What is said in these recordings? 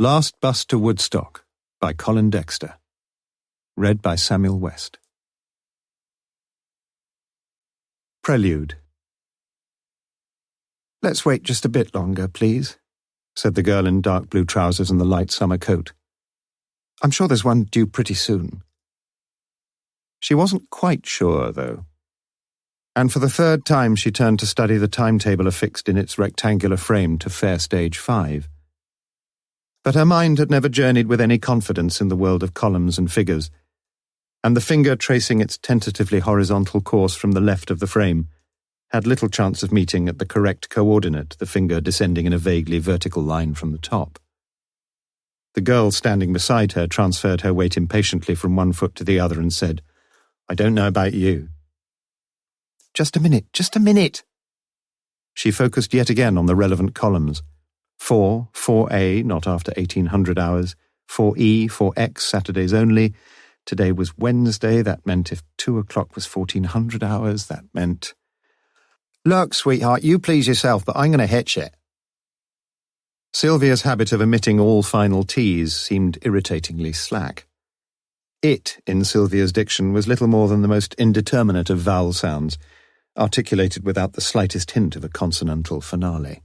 Last Bus to Woodstock by Colin Dexter. Read by Samuel West. Prelude. "Let's wait just a bit longer, please," said the girl in dark blue trousers and the light summer coat. "I'm sure there's one due pretty soon." She wasn't quite sure, though. And for the third time she turned to study the timetable affixed in its rectangular frame to Fair Stage 5. But her mind had never journeyed with any confidence in the world of columns and figures, and the finger tracing its tentatively horizontal course from the left of the frame had little chance of meeting at the correct coordinate, the finger descending in a vaguely vertical line from the top. The girl standing beside her transferred her weight impatiently from one foot to the other and said, "I don't know about you." Just a minute." She focused yet again on the relevant columns. 4A, not after 1800 hours, 4E, 4X, Saturdays only. Today was Wednesday, that meant if 2 o'clock was 1400 hours, that meant... "Look, sweetheart, you please yourself, but I'm going to hitch it." Sylvia's habit of omitting all final T's seemed irritatingly slack. It, in Sylvia's diction, was little more than the most indeterminate of vowel sounds, articulated without the slightest hint of a consonantal finale.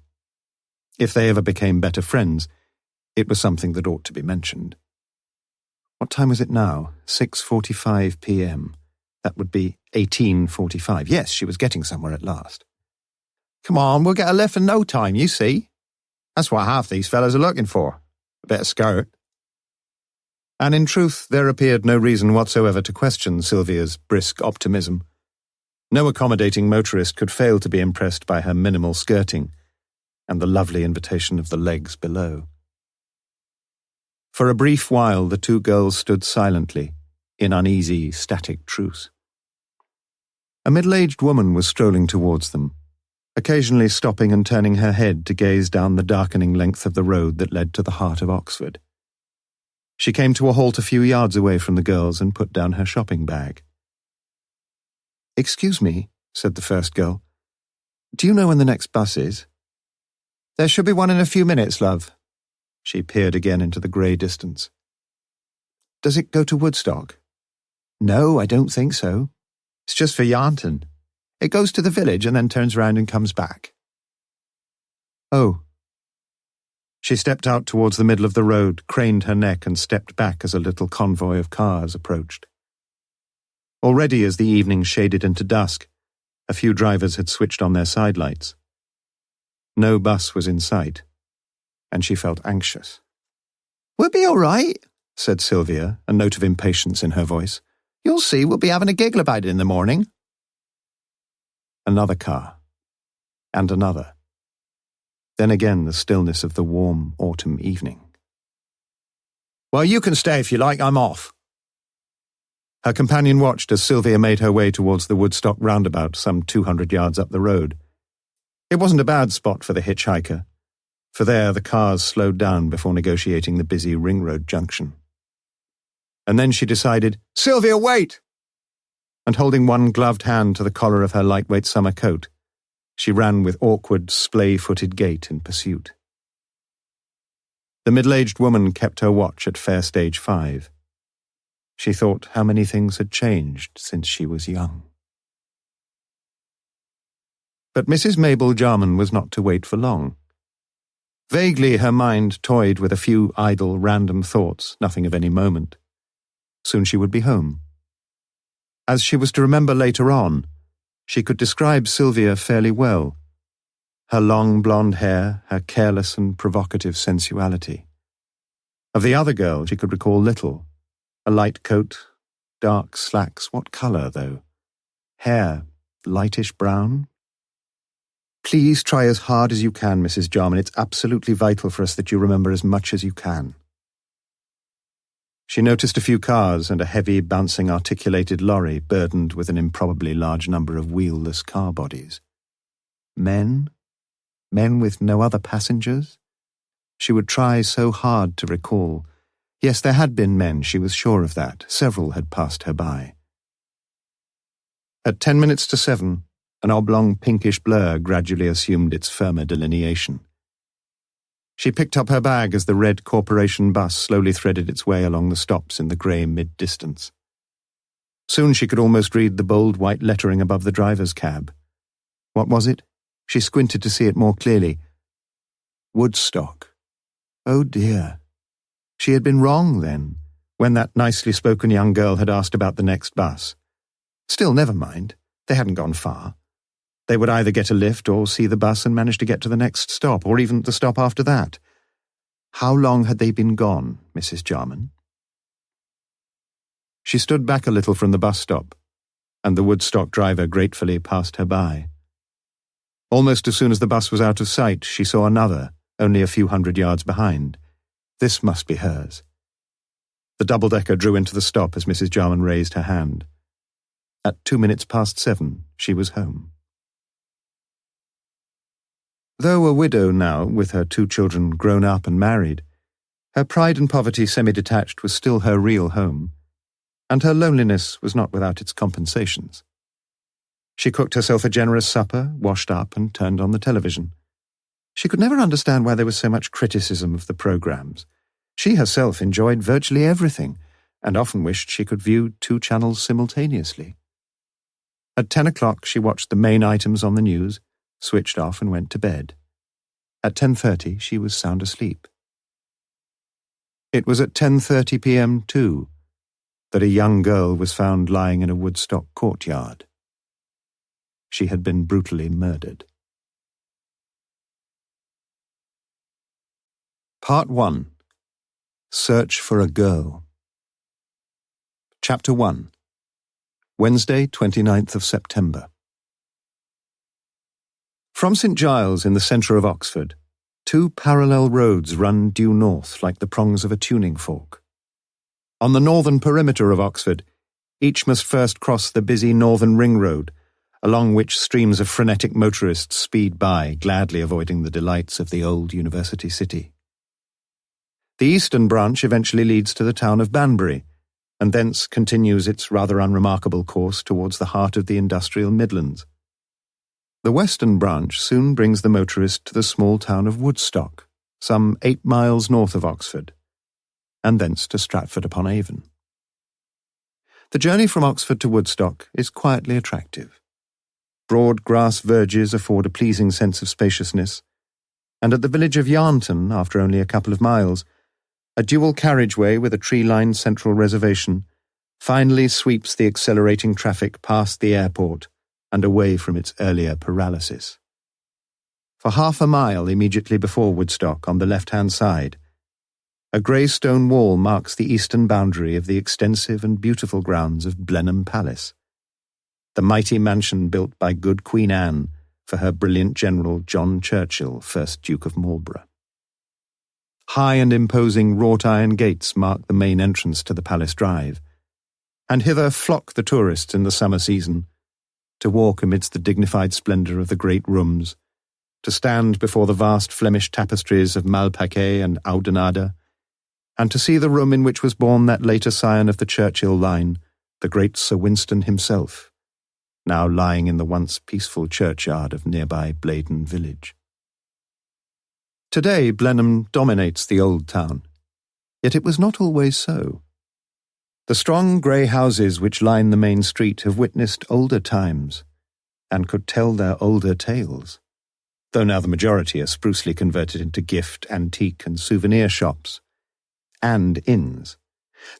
If they ever became better friends, it was something that ought to be mentioned. What time was it now? 6:45 p.m. That would be 18:45. Yes, she was getting somewhere at last. "Come on, we'll get a lift in no time, you see. That's what half these fellas are looking for. A bit of skirt." And in truth, there appeared no reason whatsoever to question Sylvia's brisk optimism. No accommodating motorist could fail to be impressed by her minimal skirting and the lovely invitation of the legs below. For a brief while the two girls stood silently, in uneasy, static truce. A middle-aged woman was strolling towards them, occasionally stopping and turning her head to gaze down the darkening length of the road that led to the heart of Oxford. She came to a halt a few yards away from the girls and put down her shopping bag. "Excuse me," said the first girl. "Do you know when the next bus is?" "There should be one in a few minutes, love." She peered again into the grey distance. "Does it go to Woodstock?" "No, I don't think so. It's just for Yarnton. It goes to the village and then turns round and comes back." "Oh." She stepped out towards the middle of the road, craned her neck and stepped back as a little convoy of cars approached. Already as the evening shaded into dusk, a few drivers had switched on their sidelights. No bus was in sight, and she felt anxious. "We'll be all right," said Sylvia, a note of impatience in her voice. "You'll see, we'll be having a giggle about it in the morning." Another car. And another. Then again the stillness of the warm autumn evening. "Well, you can stay if you like, I'm off." Her companion watched as Sylvia made her way towards the Woodstock roundabout some 200 yards up the road. It wasn't a bad spot for the hitchhiker, for there the cars slowed down before negotiating the busy Ring Road junction. And then she decided, "Sylvia, wait!" And holding one gloved hand to the collar of her lightweight summer coat, she ran with awkward, splay-footed gait in pursuit. The middle-aged woman kept her watch at Fair Stage 5. She thought how many things had changed since she was young. But Mrs. Mabel Jarman was not to wait for long. Vaguely her mind toyed with a few idle, random thoughts, nothing of any moment. Soon she would be home. As she was to remember later on, she could describe Sylvia fairly well. Her long blonde hair, her careless and provocative sensuality. Of the other girl she could recall little. A light coat, dark slacks, what colour, though? Hair, lightish brown? "Please try as hard as you can, Mrs. Jarman. It's absolutely vital for us that you remember as much as you can." She noticed a few cars and a heavy, bouncing articulated lorry burdened with an improbably large number of wheelless car bodies. Men? Men with no other passengers? She would try so hard to recall. Yes, there had been men, she was sure of that. Several had passed her by. At 10 minutes to 7, an oblong pinkish blur gradually assumed its firmer delineation. She picked up her bag as the red corporation bus slowly threaded its way along the stops in the grey mid-distance. Soon she could almost read the bold white lettering above the driver's cab. What was it? She squinted to see it more clearly. Woodstock. Oh dear. She had been wrong then, when that nicely spoken young girl had asked about the next bus. Still, never mind. They hadn't gone far. They would either get a lift or see the bus and manage to get to the next stop, or even the stop after that. How long had they been gone, Mrs. Jarman? She stood back a little from the bus stop, and the Woodstock driver gratefully passed her by. Almost as soon as the bus was out of sight, she saw another, only a few hundred yards behind. This must be hers. The double-decker drew into the stop as Mrs. Jarman raised her hand. At 7:02, she was home. Though a widow now, with her 2 children grown up and married, her pride and poverty semi-detached was still her real home, and her loneliness was not without its compensations. She cooked herself a generous supper, washed up, and turned on the television. She could never understand why there was so much criticism of the programs. She herself enjoyed virtually everything, and often wished she could view 2 channels simultaneously. At 10 o'clock she watched the main items on the news, switched off and went to bed. At 10:30 she was sound asleep. It was at 10:30 p.m. too that a young girl was found lying in a Woodstock courtyard. She had been brutally murdered. Part 1. Search for a Girl. Chapter 1. Wednesday, 29th of September. From St. Giles in the centre of Oxford, 2 parallel roads run due north like the prongs of a tuning fork. On the northern perimeter of Oxford, each must first cross the busy northern ring road, along which streams of frenetic motorists speed by, gladly avoiding the delights of the old university city. The eastern branch eventually leads to the town of Banbury, and thence continues its rather unremarkable course towards the heart of the industrial Midlands. The western branch soon brings the motorist to the small town of Woodstock, some 8 miles north of Oxford, and thence to Stratford-upon-Avon. The journey from Oxford to Woodstock is quietly attractive. Broad grass verges afford a pleasing sense of spaciousness, and at the village of Yarnton, after only a couple of miles, a dual carriageway with a tree-lined central reservation finally sweeps the accelerating traffic past the airport and away from its earlier paralysis. For half a mile immediately before Woodstock, on the left-hand side, a grey stone wall marks the eastern boundary of the extensive and beautiful grounds of Blenheim Palace, the mighty mansion built by good Queen Anne for her brilliant general John Churchill, 1st Duke of Marlborough. High and imposing wrought-iron gates mark the main entrance to the Palace Drive, and hither flock the tourists in the summer season, to walk amidst the dignified splendour of the great rooms, to stand before the vast Flemish tapestries of Malplaquet and Oudenarde, and to see the room in which was born that later scion of the Churchill line, the great Sir Winston himself, now lying in the once peaceful churchyard of nearby Blaydon village. Today Blenheim dominates the old town, yet it was not always so. The strong grey houses which line the main street have witnessed older times, and could tell their older tales, though now the majority are sprucely converted into gift, antique and souvenir shops, and inns.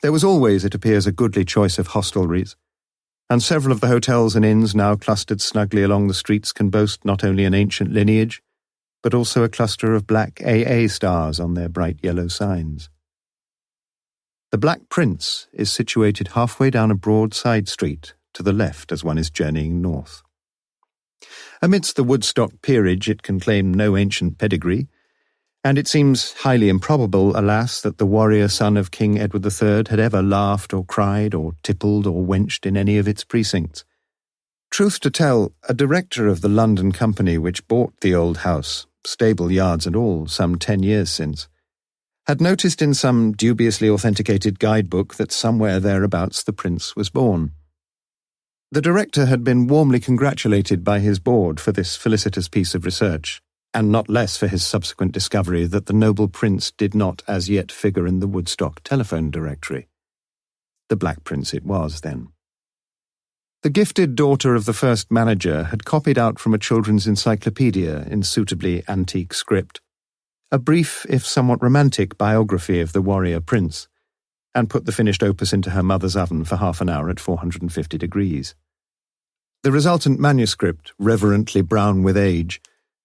There was always, it appears, a goodly choice of hostelries, and several of the hotels and inns now clustered snugly along the streets can boast not only an ancient lineage, but also a cluster of black AA stars on their bright yellow signs. The Black Prince is situated halfway down a broad side street to the left as one is journeying north. Amidst the Woodstock peerage it can claim no ancient pedigree, and it seems highly improbable, alas, that the warrior son of King Edward III had ever laughed or cried or tippled or wenched in any of its precincts. Truth to tell, a director of the London company which bought the old house, stable yards and all, some 10 years since, had noticed in some dubiously authenticated guidebook that somewhere thereabouts the prince was born. The director had been warmly congratulated by his board for this felicitous piece of research, and not less for his subsequent discovery that the noble prince did not as yet figure in the Woodstock telephone directory. The Black Prince it was, then. The gifted daughter of the first manager had copied out from a children's encyclopedia in suitably antique script a brief, if somewhat romantic, biography of the warrior prince, and put the finished opus into her mother's oven for half an hour at 450 degrees. The resultant manuscript, reverently brown with age,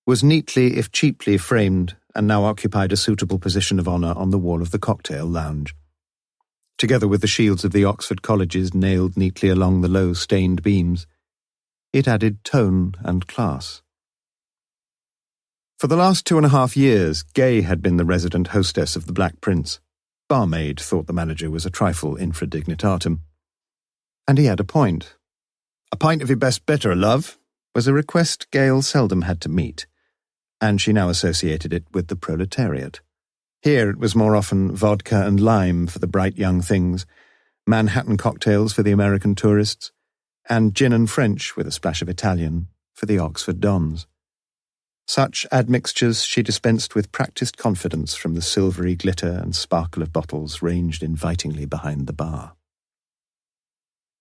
was neatly, if cheaply, framed and now occupied a suitable position of honour on the wall of the cocktail lounge. Together with the shields of the Oxford colleges nailed neatly along the low stained beams, it added tone and class. For the last 2.5 years, Gay had been the resident hostess of the Black Prince. Barmaid thought the manager was a trifle infradignitatum. And he had a point. "A pint of your best bitter, love," was a request Gail seldom had to meet, and she now associated it with the proletariat. Here it was more often vodka and lime for the bright young things, Manhattan cocktails for the American tourists, and gin and French with a splash of Italian for the Oxford dons. Such admixtures she dispensed with practised confidence from the silvery glitter and sparkle of bottles ranged invitingly behind the bar.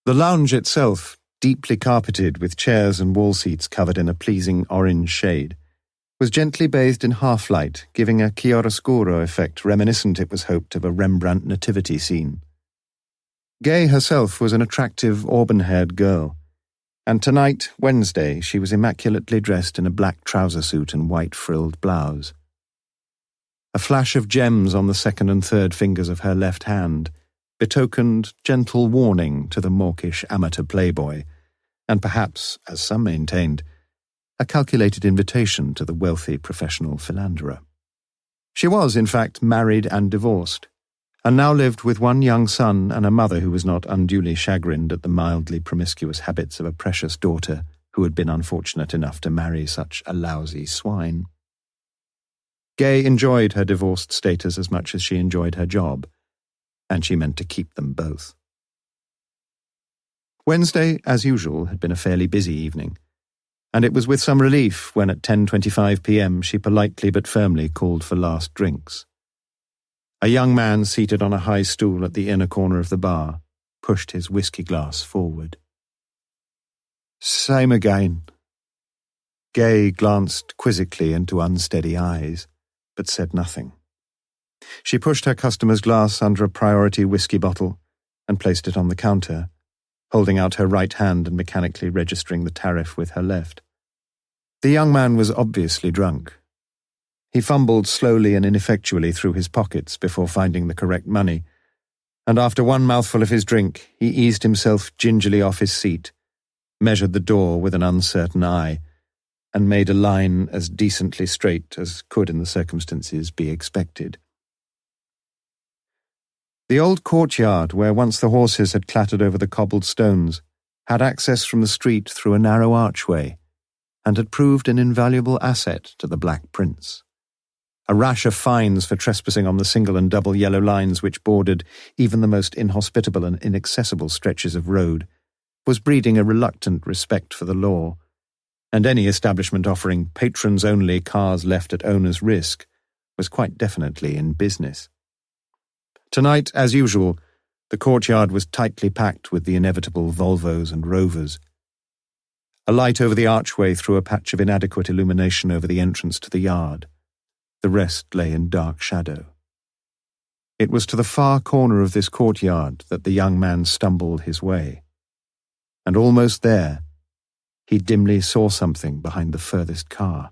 The lounge itself, deeply carpeted with chairs and wall seats covered in a pleasing orange shade, was gently bathed in half-light, giving a chiaroscuro effect reminiscent, it was hoped, of a Rembrandt nativity scene. Gay herself was an attractive, auburn-haired girl, and tonight, Wednesday, she was immaculately dressed in a black trouser suit and white frilled blouse. A flash of gems on the second and third fingers of her left hand betokened gentle warning to the mawkish amateur playboy, and perhaps, as some maintained, a calculated invitation to the wealthy professional philanderer. She was, in fact, married and divorced, and now lived with one young son and a mother who was not unduly chagrined at the mildly promiscuous habits of a precious daughter who had been unfortunate enough to marry such a lousy swine. Gay enjoyed her divorced status as much as she enjoyed her job, and she meant to keep them both. Wednesday, as usual, had been a fairly busy evening, and it was with some relief when at 10:25 p.m. she politely but firmly called for last drinks. A young man seated on a high stool at the inner corner of the bar pushed his whiskey glass forward. "Same again." Gay glanced quizzically into unsteady eyes, but said nothing. She pushed her customer's glass under a priority whiskey bottle and placed it on the counter, holding out her right hand and mechanically registering the tariff with her left. The young man was obviously drunk. He fumbled slowly and ineffectually through his pockets before finding the correct money, and after one mouthful of his drink, he eased himself gingerly off his seat, measured the door with an uncertain eye, and made a line as decently straight as could in the circumstances be expected. The old courtyard, where once the horses had clattered over the cobbled stones, had access from the street through a narrow archway, and had proved an invaluable asset to the Black Prince. A rash of fines for trespassing on the single and double yellow lines which bordered even the most inhospitable and inaccessible stretches of road was breeding a reluctant respect for the law, and any establishment offering patrons-only cars left at owner's risk was quite definitely in business. Tonight, as usual, the courtyard was tightly packed with the inevitable Volvos and Rovers. A light over the archway threw a patch of inadequate illumination over the entrance to the yard. The rest lay in dark shadow. It was to the far corner of this courtyard that the young man stumbled his way, and almost there, he dimly saw something behind the furthest car.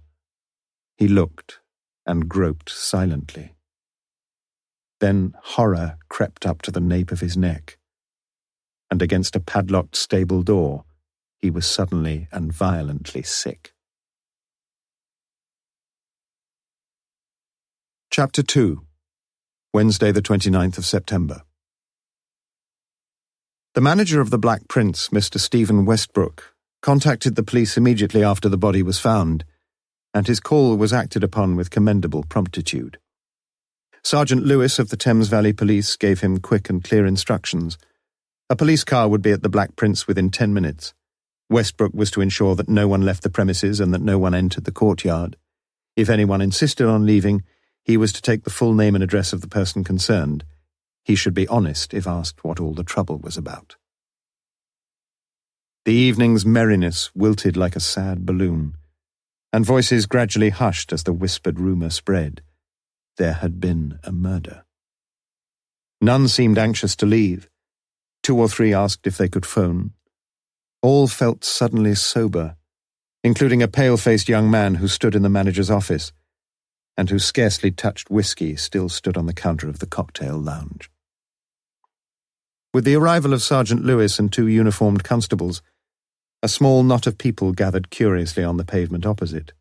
He looked and groped silently. Then horror crept up to the nape of his neck, and against a padlocked stable door, he was suddenly and violently sick. Chapter 2. Wednesday, the 29th of September. The manager of the Black Prince, Mr. Stephen Westbrook, contacted the police immediately after the body was found, and his call was acted upon with commendable promptitude. Sergeant Lewis of the Thames Valley Police gave him quick and clear instructions. A police car would be at the Black Prince within 10 minutes. Westbrook was to ensure that no one left the premises and that no one entered the courtyard. If anyone insisted on leaving, he was to take the full name and address of the person concerned. He should be honest if asked what all the trouble was about. The evening's merriness wilted like a sad balloon, and voices gradually hushed as the whispered rumour spread. There had been a murder. None seemed anxious to leave. 2 or 3 asked if they could phone. All felt suddenly sober, including a pale-faced young man who stood in the manager's office, and whose scarcely touched whiskey still stood on the counter of the cocktail lounge. With the arrival of Sergeant Lewis and 2 uniformed constables, a small knot of people gathered curiously on the pavement opposite.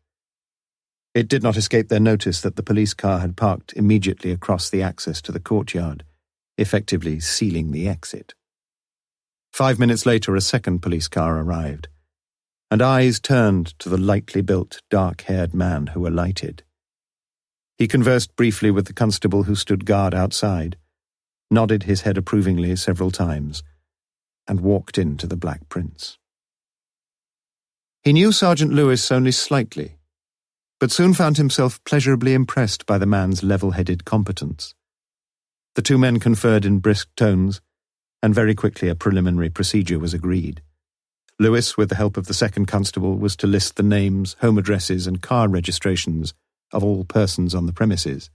It did not escape their notice that the police car had parked immediately across the access to the courtyard, effectively sealing the exit. 5 minutes later, a second police car arrived, and eyes turned to the lightly built, dark-haired man who alighted. He conversed briefly with the constable who stood guard outside, nodded his head approvingly several times, and walked into the Black Prince. He knew Sergeant Lewis only slightly, but soon found himself pleasurably impressed by the man's level-headed competence. The 2 men conferred in brisk tones, and very quickly a preliminary procedure was agreed. Lewis, with the help of the second constable, was to list the names, home addresses, and car registrations of all persons on the premises,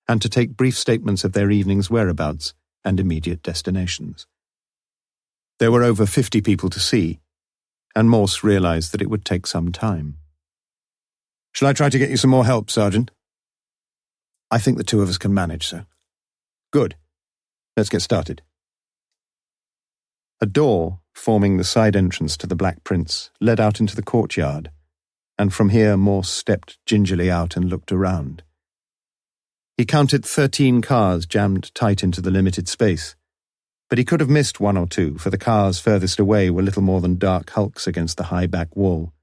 and to take brief statements of their evening's whereabouts and immediate destinations. There were over 50 people to see, and Morse realized that it would take some time. "Shall I try to get you some more help, Sergeant?" "I think the 2 of us can manage, sir." "Good. Let's get started." A door, forming the side entrance to the Black Prince, led out into the courtyard, and from here Morse stepped gingerly out and looked around. He counted 13 cars jammed tight into the limited space, but he could have missed 1 or 2, for the cars furthest away were little more than dark hulks against the high back wall,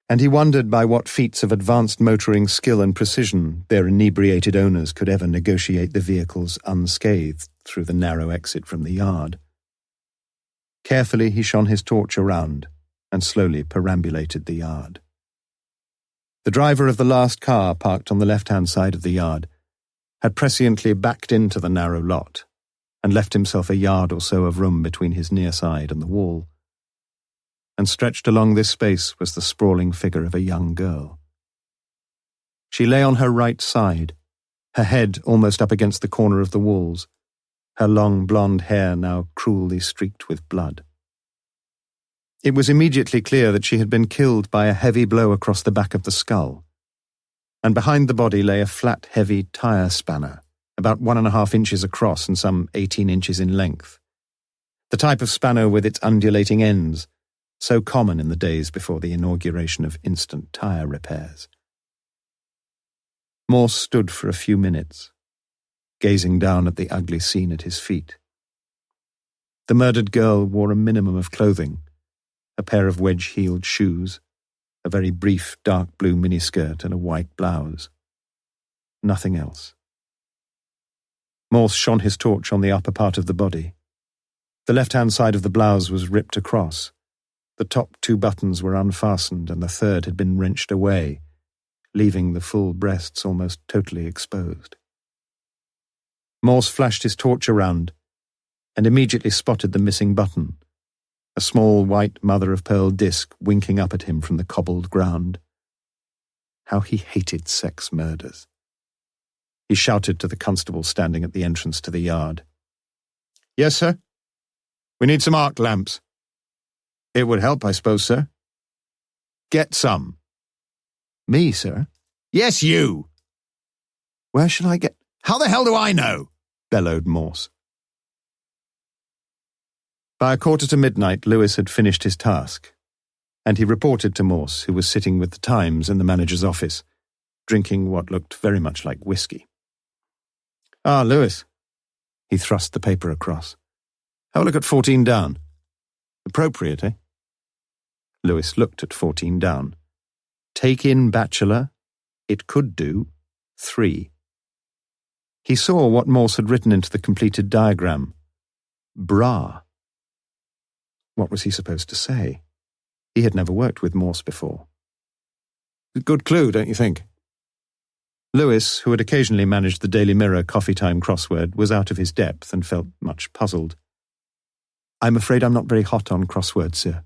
and he wondered by what feats of advanced motoring skill and precision their inebriated owners could ever negotiate the vehicles unscathed through the narrow exit from the yard. Carefully he shone his torch around and slowly perambulated the yard. The driver of the last car, parked on the left-hand side of the yard, had presciently backed into the narrow lot and left himself a yard or so of room between his near side and the wall. And stretched along this space was the sprawling figure of a young girl. She lay on her right side, her head almost up against the corner of the walls, her long blonde hair now cruelly streaked with blood. It was immediately clear that she had been killed by a heavy blow across the back of the skull, and behind the body lay a flat, heavy tire spanner, about 1.5 inches across and some 18 inches in length. The type of spanner with its undulating ends, so common in the days before the inauguration of instant tire repairs. Morse stood for a few minutes, gazing down at the ugly scene at his feet. The murdered girl wore a minimum of clothing, a pair of wedge-heeled shoes, a very brief dark blue miniskirt and a white blouse. Nothing else. Morse shone his torch on the upper part of the body. The left-hand side of the blouse was ripped across. The top 2 buttons were unfastened and the third had been wrenched away, leaving the full breasts almost totally exposed. Morse flashed his torch around and immediately spotted the missing button, a small white mother-of-pearl disc winking up at him from the cobbled ground. How he hated sex murders. He shouted to the constable standing at the entrance to the yard. "Yes, sir? We need some arc lamps." "It would help, I suppose, sir." "Get some." "Me, sir?" "Yes, you." "Where shall I get—" "How the hell do I know?" bellowed Morse. By 1:45, Lewis had finished his task, and he reported to Morse, who was sitting with the Times in the manager's office, drinking what looked very much like whiskey. "Ah, Lewis." He thrust the paper across. "Have a look at 14 down. Appropriate, eh?" Lewis looked at 14 down. Take in bachelor. It could do 3. He saw what Morse had written into the completed diagram. Bra. What was he supposed to say? He had never worked with Morse before. "Good clue, don't you think?" Lewis, who had occasionally managed the Daily Mirror coffee-time crossword, was out of his depth and felt much puzzled. "I'm afraid I'm not very hot on crosswords, sir."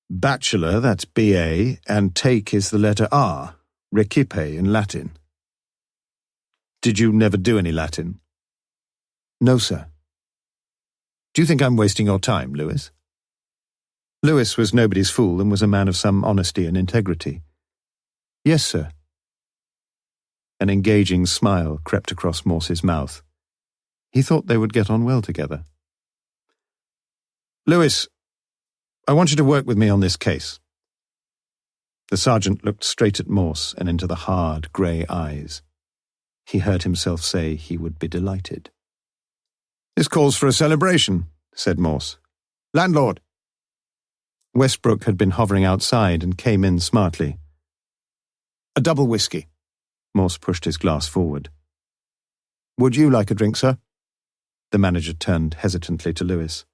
"Bachelor, that's B-A, and take is the letter R, recipe in Latin." "Did you never do any Latin?" "No, sir." "Do you think I'm wasting your time, Lewis?" Lewis was nobody's fool and was a man of some honesty and integrity. "Yes, sir." An engaging smile crept across Morse's mouth. He thought they would get on well together. "Lewis, I want you to work with me on this case." The sergeant looked straight at Morse and into the hard, grey eyes. He heard himself say he would be delighted. "This calls for a celebration," said Morse. "Landlord!" Westbrook had been hovering outside and came in smartly. "A double whiskey." Morse pushed his glass forward. "Would you like a drink, sir?" The manager turned hesitantly to Lewis.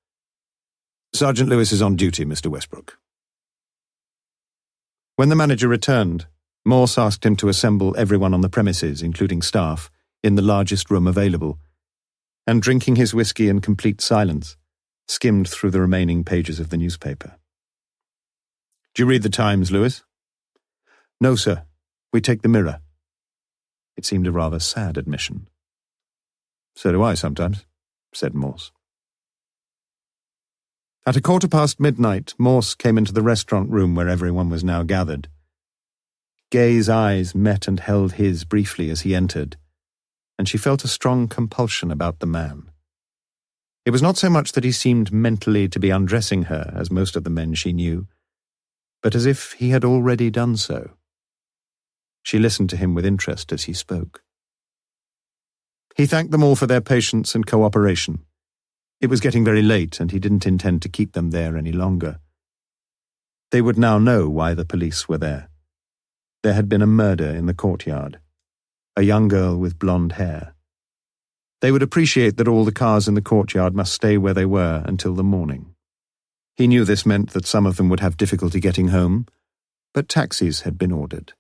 "Sergeant Lewis is on duty, Mr. Westbrook." When the manager returned, Morse asked him to assemble everyone on the premises, including staff, in the largest room available, and drinking his whiskey in complete silence, skimmed through the remaining pages of the newspaper. "Do you read the Times, Lewis?" "No, sir. We take the Mirror." It seemed a rather sad admission. "So do I sometimes," said Morse. At midnight, Morse came into the restaurant room where everyone was now gathered. Gay's eyes met and held his briefly as he entered, and she felt a strong compulsion about the man. It was not so much that he seemed mentally to be undressing her, as most of the men she knew, but as if he had already done so. She listened to him with interest as he spoke. He thanked them all for their patience and cooperation. It was getting very late, and he didn't intend to keep them there any longer. They would now know why the police were there. There had been a murder in the courtyard. A young girl with blonde hair. They would appreciate that all the cars in the courtyard must stay where they were until the morning. He knew this meant that some of them would have difficulty getting home, but taxis had been ordered.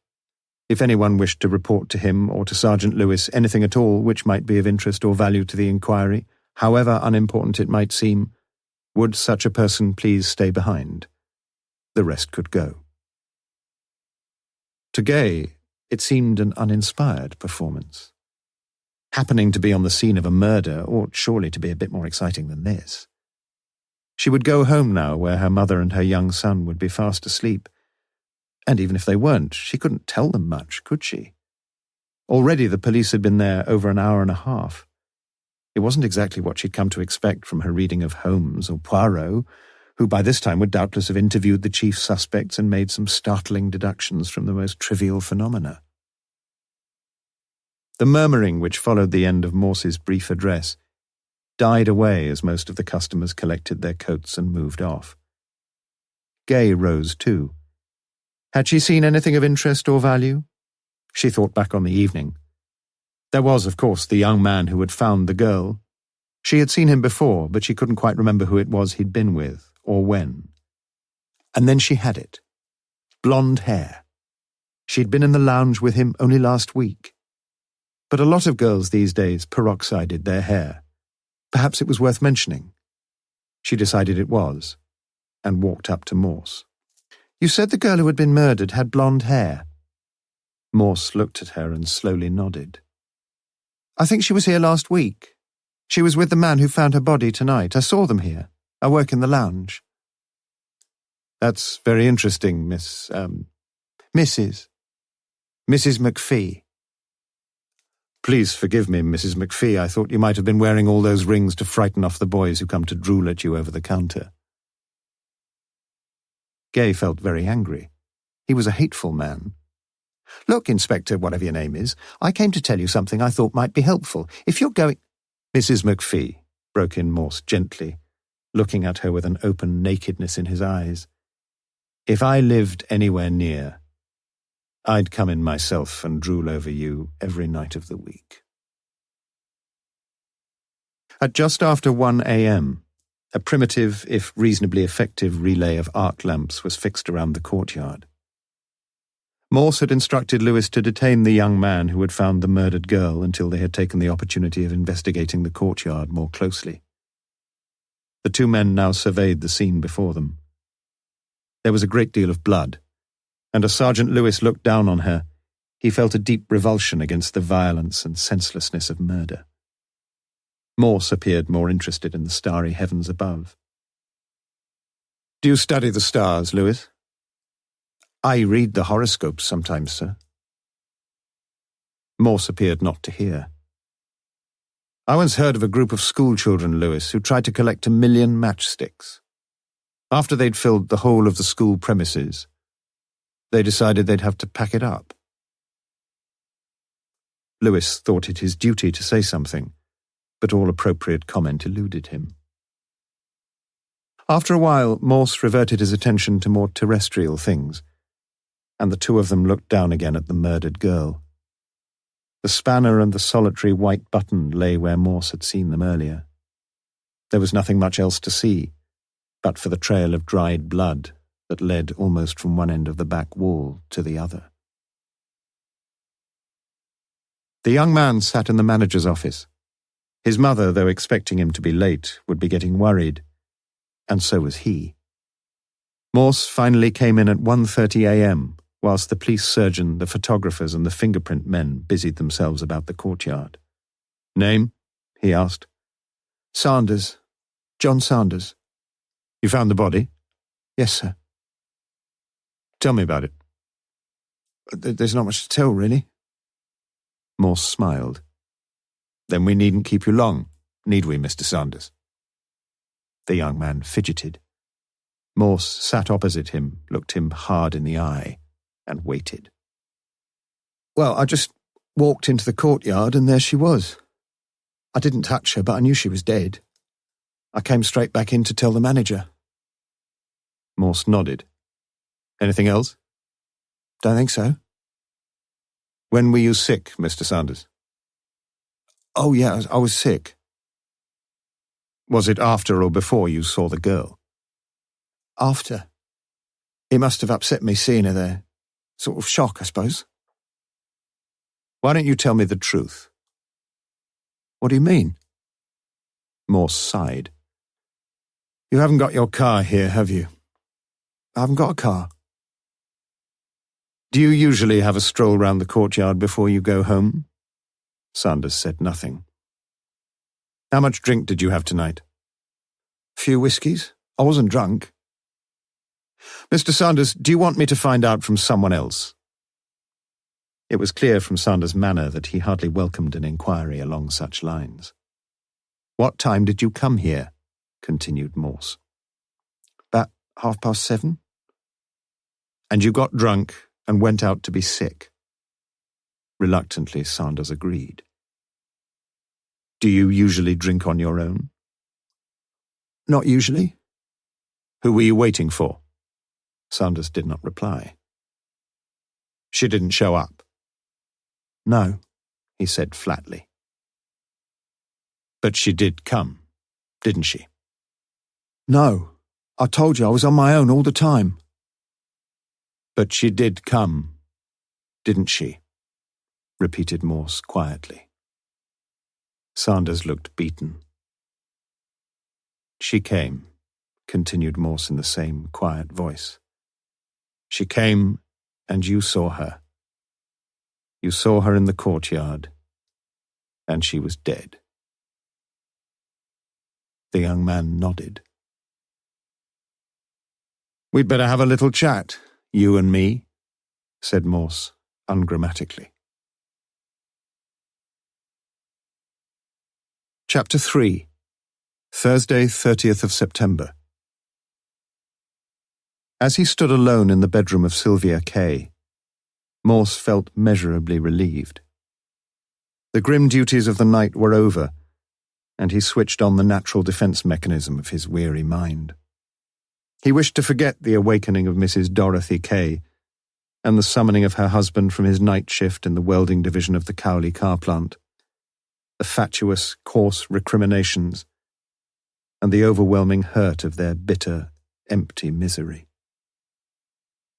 If anyone wished to report to him or to Sergeant Lewis anything at all which might be of interest or value to the inquiry, however unimportant it might seem, would such a person please stay behind? The rest could go. To Gay, it seemed an uninspired performance. Happening to be on the scene of a murder ought surely to be a bit more exciting than this. She would go home now where her mother and her young son would be fast asleep. And even if they weren't, she couldn't tell them much, could she? Already the police had been there over an hour and a half. It wasn't exactly what she'd come to expect from her reading of Holmes or Poirot, who by this time would doubtless have interviewed the chief suspects and made some startling deductions from the most trivial phenomena. The murmuring which followed the end of Morse's brief address died away as most of the customers collected their coats and moved off. Gay rose too. Had she seen anything of interest or value? She thought back on the evening. There was, of course, the young man who had found the girl. She had seen him before, but she couldn't quite remember who it was he'd been with, or when. And then she had it. Blonde hair. She'd been in the lounge with him only last week. But a lot of girls these days peroxided their hair. Perhaps it was worth mentioning. She decided it was, and walked up to Morse. "You said the girl who had been murdered had blonde hair." Morse looked at her and slowly nodded. "I think she was here last week. She was with the man who found her body tonight. I saw them here. I work in the lounge." "That's very interesting, Mrs. McPhee." "Please forgive me, Mrs. McPhee. I thought you might have been wearing all those rings to frighten off the boys who come to drool at you over the counter." Gay felt very angry. He was a hateful man. "Look, Inspector, whatever your name is, I came to tell you something I thought might be helpful. If you're going—" "Mrs. McPhee," broke in Morse gently, looking at her with an open nakedness in his eyes. "If I lived anywhere near, I'd come in myself and drool over you every night of the week." At just after 1 a.m., a primitive, if reasonably effective, relay of arc lamps was fixed around the courtyard. Morse had instructed Lewis to detain the young man who had found the murdered girl until they had taken the opportunity of investigating the courtyard more closely. The two men now surveyed the scene before them. There was a great deal of blood, and as Sergeant Lewis looked down on her, he felt a deep revulsion against the violence and senselessness of murder. Morse appeared more interested in the starry heavens above. "Do you study the stars, Lewis?" "I read the horoscopes sometimes, sir." Morse appeared not to hear. "I once heard of a group of schoolchildren, Lewis, who tried to collect 1 million matchsticks. After they'd filled the whole of the school premises, they decided they'd have to pack it up." Lewis thought it his duty to say something, but all appropriate comment eluded him. After a while, Morse reverted his attention to more terrestrial things, and the two of them looked down again at the murdered girl. The spanner and the solitary white button lay where Morse had seen them earlier. There was nothing much else to see, but for the trail of dried blood that led almost from one end of the back wall to the other. The young man sat in the manager's office. His mother, though expecting him to be late, would be getting worried, and so was he. Morse finally came in at 1:30 a.m., whilst the police surgeon, the photographers, and the fingerprint men busied themselves about the courtyard. "Name?" he asked. "Sanders. John Sanders." "You found the body?" "Yes, sir." "Tell me about it." "There's not much to tell, really." Morse smiled. "Then we needn't keep you long, need we, Mr. Sanders?" The young man fidgeted. Morse sat opposite him, looked him hard in the eye, and waited. "Well, I just walked into the courtyard and there she was. I didn't touch her, but I knew she was dead. I came straight back in to tell the manager." Morse nodded. "Anything else?" "Don't think so." "When were you sick, Mr. Sanders?" "Oh, yeah, I was sick." "Was it after or before you saw the girl?" "After. It must have upset me seeing her there. Sort of shock, I suppose." "Why don't you tell me the truth?" "What do you mean?" Morse sighed. "You haven't got your car here, have you?" "I haven't got a car." "Do you usually have a stroll round the courtyard before you go home?" Sanders said nothing. "How much drink did you have tonight?" "A few whiskies. I wasn't drunk." "Mr. Sanders, do you want me to find out from someone else?" It was clear from Sanders' manner that he hardly welcomed an inquiry along such lines. "What time did you come here?" continued Morse. "About 7:30. "And you got drunk and went out to be sick?" Reluctantly, Sanders agreed. "Do you usually drink on your own?" "Not usually." "Who were you waiting for?" Sanders did not reply. "She didn't show up?" "No," he said flatly. "But she did come, didn't she?" "No. I told you I was on my own all the time." "But she did come, didn't she?" repeated Morse quietly. Sanders looked beaten. "She came," continued Morse in the same quiet voice. "She came, and you saw her. You saw her in the courtyard, and she was dead." The young man nodded. "We'd better have a little chat, you and me," said Morse, ungrammatically. Chapter 3. Thursday, 30th of September. As he stood alone in the bedroom of Sylvia Kaye, Morse felt measurably relieved. The grim duties of the night were over, and he switched on the natural defense mechanism of his weary mind. He wished to forget the awakening of Mrs. Dorothy Kaye and the summoning of her husband from his night shift in the welding division of the Cowley car plant, the fatuous, coarse recriminations, and the overwhelming hurt of their bitter, empty misery.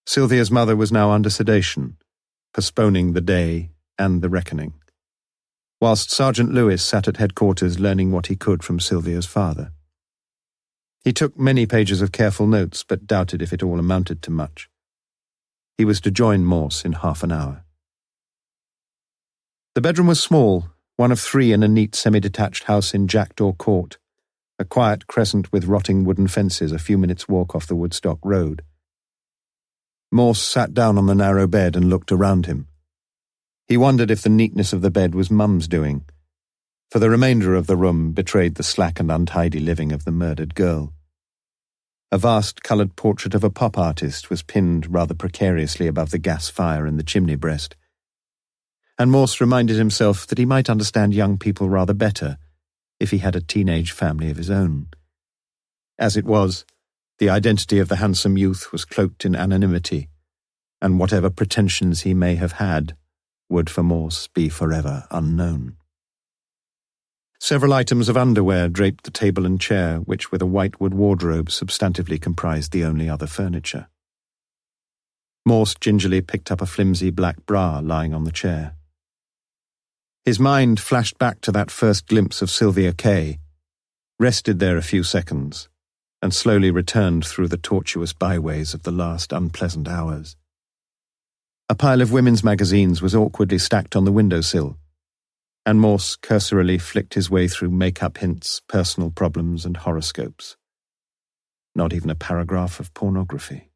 Sylvia's mother was now under sedation, postponing the day and the reckoning, whilst Sergeant Lewis sat at headquarters learning what he could from Sylvia's father. He took many pages of careful notes, but doubted if it all amounted to much. He was to join Morse in half an hour. The bedroom was small, one of 3 in a neat semi-detached house in Jackdaw Court, a quiet crescent with rotting wooden fences a few minutes' walk off the Woodstock road. Morse sat down on the narrow bed and looked around him. He wondered if the neatness of the bed was Mum's doing, for the remainder of the room betrayed the slack and untidy living of the murdered girl. A vast coloured portrait of a pop artist was pinned rather precariously above the gas fire in the chimney breast, and Morse reminded himself that he might understand young people rather better if he had a teenage family of his own. As it was, the identity of the handsome youth was cloaked in anonymity, and whatever pretensions he may have had would for Morse be forever unknown. Several items of underwear draped the table and chair, which with a whitewood wardrobe substantively comprised the only other furniture. Morse gingerly picked up a flimsy black bra lying on the chair. His mind flashed back to that first glimpse of Sylvia Kaye, rested there a few seconds, and slowly returned through the tortuous byways of the last unpleasant hours. A pile of women's magazines was awkwardly stacked on the windowsill, and Morse cursorily flicked his way through make-up hints, personal problems, and horoscopes. Not even a paragraph of pornography.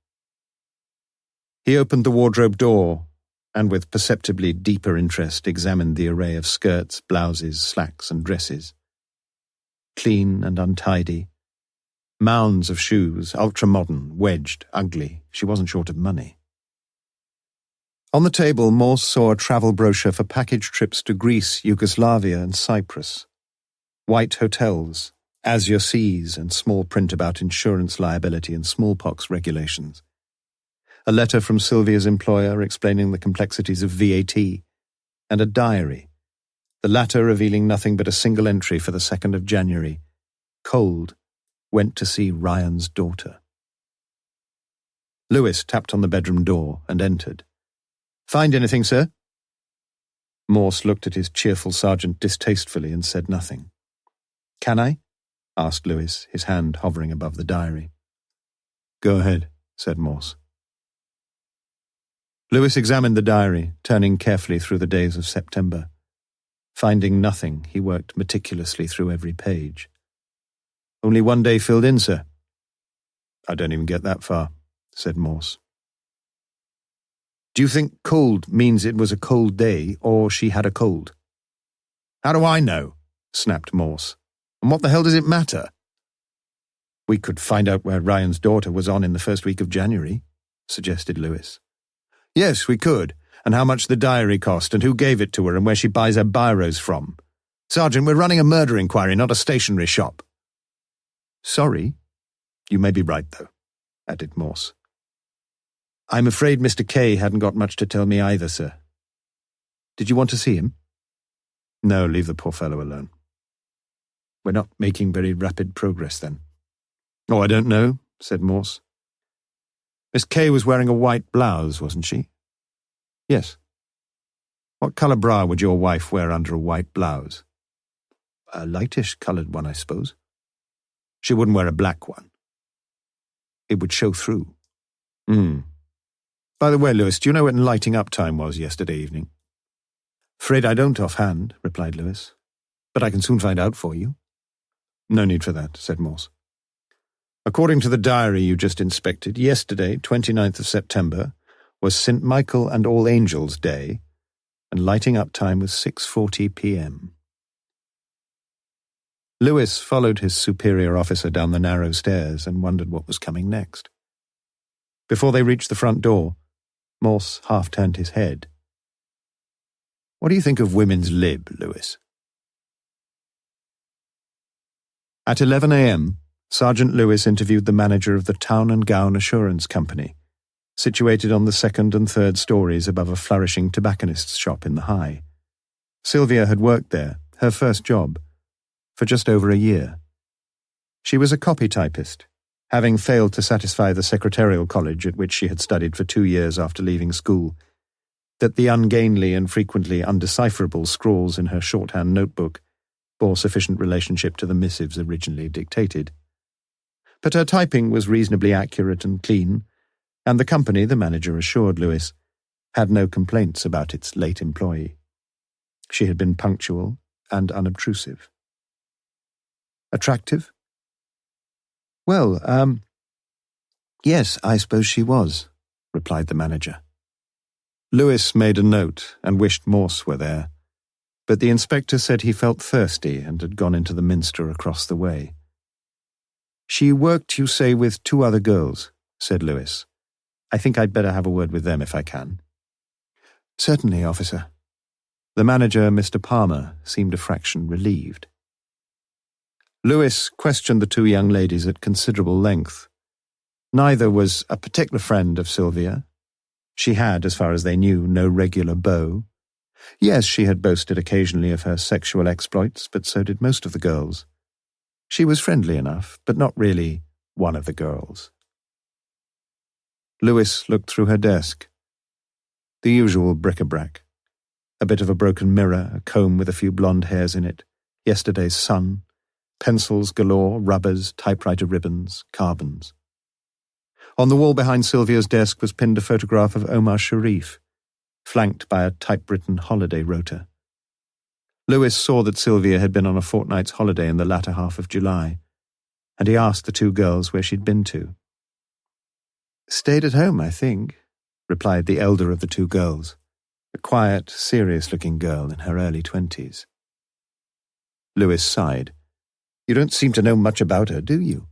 He opened the wardrobe door, and with perceptibly deeper interest examined the array of skirts, blouses, slacks, and dresses. Clean and untidy. Mounds of shoes, ultra-modern, wedged, ugly. She wasn't short of money. On the table, Morse saw a travel brochure for package trips to Greece, Yugoslavia, and Cyprus. White hotels, azure seas, and small print about insurance liability and smallpox regulations. A letter from Sylvia's employer explaining the complexities of VAT, and a diary, the latter revealing nothing but a single entry for the 2nd of January. Cold, went to see Ryan's daughter. Lewis tapped on the bedroom door and entered. "Find anything, sir?" Morse looked at his cheerful sergeant distastefully and said nothing. "Can I?" asked Lewis, his hand hovering above the diary. "Go ahead," said Morse. Lewis examined the diary, turning carefully through the days of September. Finding nothing, he worked meticulously through every page. "Only one day filled in, sir." "I don't even get that far," said Morse. "Do you think cold means it was a cold day, or she had a cold?" "How do I know?" snapped Morse. "And what the hell does it matter?" "We could find out where Ryan's daughter was on in the first week of January," suggested Lewis. "Yes, we could, and how much the diary cost, and who gave it to her, and where she buys her biros from. Sergeant, we're running a murder inquiry, not a stationery shop." "Sorry." "You may be right, though," added Morse. "I'm afraid Mr. Kaye hadn't got much to tell me either, sir." "Did you want to see him?" "No, leave the poor fellow alone." "We're not making very rapid progress, then." "Oh, I don't know," said Morse. "Miss Kaye was wearing a white blouse, wasn't she?" "Yes." "What colour bra would your wife wear under a white blouse?" "A lightish coloured one, I suppose." "She wouldn't wear a black one." "It would show through." "By the way, Lewis, do you know when lighting up time was yesterday evening?" "Afraid I don't offhand," replied Lewis. "But I can soon find out for you." "No need for that," said Morse. "According to the diary you just inspected, yesterday, 29th of September, was St. Michael and All Angels' Day, and lighting up time was 6:40 p.m. Lewis followed his superior officer down the narrow stairs and wondered what was coming next. Before they reached the front door, Morse half turned his head. "What do you think of women's lib, Lewis?" At 11 a.m., Sergeant Lewis interviewed the manager of the Town and Gown Assurance Company, situated on the 2nd and 3rd stories above a flourishing tobacconist's shop in the High. Sylvia had worked there, her first job, for just over a year. She was a copy typist, having failed to satisfy the secretarial college at which she had studied for 2 years after leaving school, that the ungainly and frequently undecipherable scrawls in her shorthand notebook bore sufficient relationship to the missives originally dictated. But her typing was reasonably accurate and clean, and the company, the manager assured Lewis, had no complaints about its late employee. She had been punctual and unobtrusive. Attractive? Well, yes, I suppose she was, replied the manager. Lewis made a note and wished Morse were there, but the inspector said he felt thirsty and had gone into the minster across the way. She worked, you say, with 2 other girls, said Lewis. I think I'd better have a word with them if I can. Certainly, officer. The manager, Mr. Palmer, seemed a fraction relieved. Lewis questioned the 2 young ladies at considerable length. Neither was a particular friend of Sylvia. She had, as far as they knew, no regular beau. Yes, she had boasted occasionally of her sexual exploits, but so did most of the girls. She was friendly enough, but not really one of the girls. Lewis looked through her desk. The usual bric-a-brac. A bit of a broken mirror, a comb with a few blonde hairs in it, yesterday's sun, pencils galore, rubbers, typewriter ribbons, carbons. On the wall behind Sylvia's desk was pinned a photograph of Omar Sharif, flanked by a typewritten holiday rota. Lewis saw that Sylvia had been on a fortnight's holiday in the latter half of July, and he asked the 2 girls where she'd been to. Stayed at home, I think, replied the elder of the 2 girls, a quiet, serious-looking girl in her early 20s. Lewis sighed. You don't seem to know much about her, do you?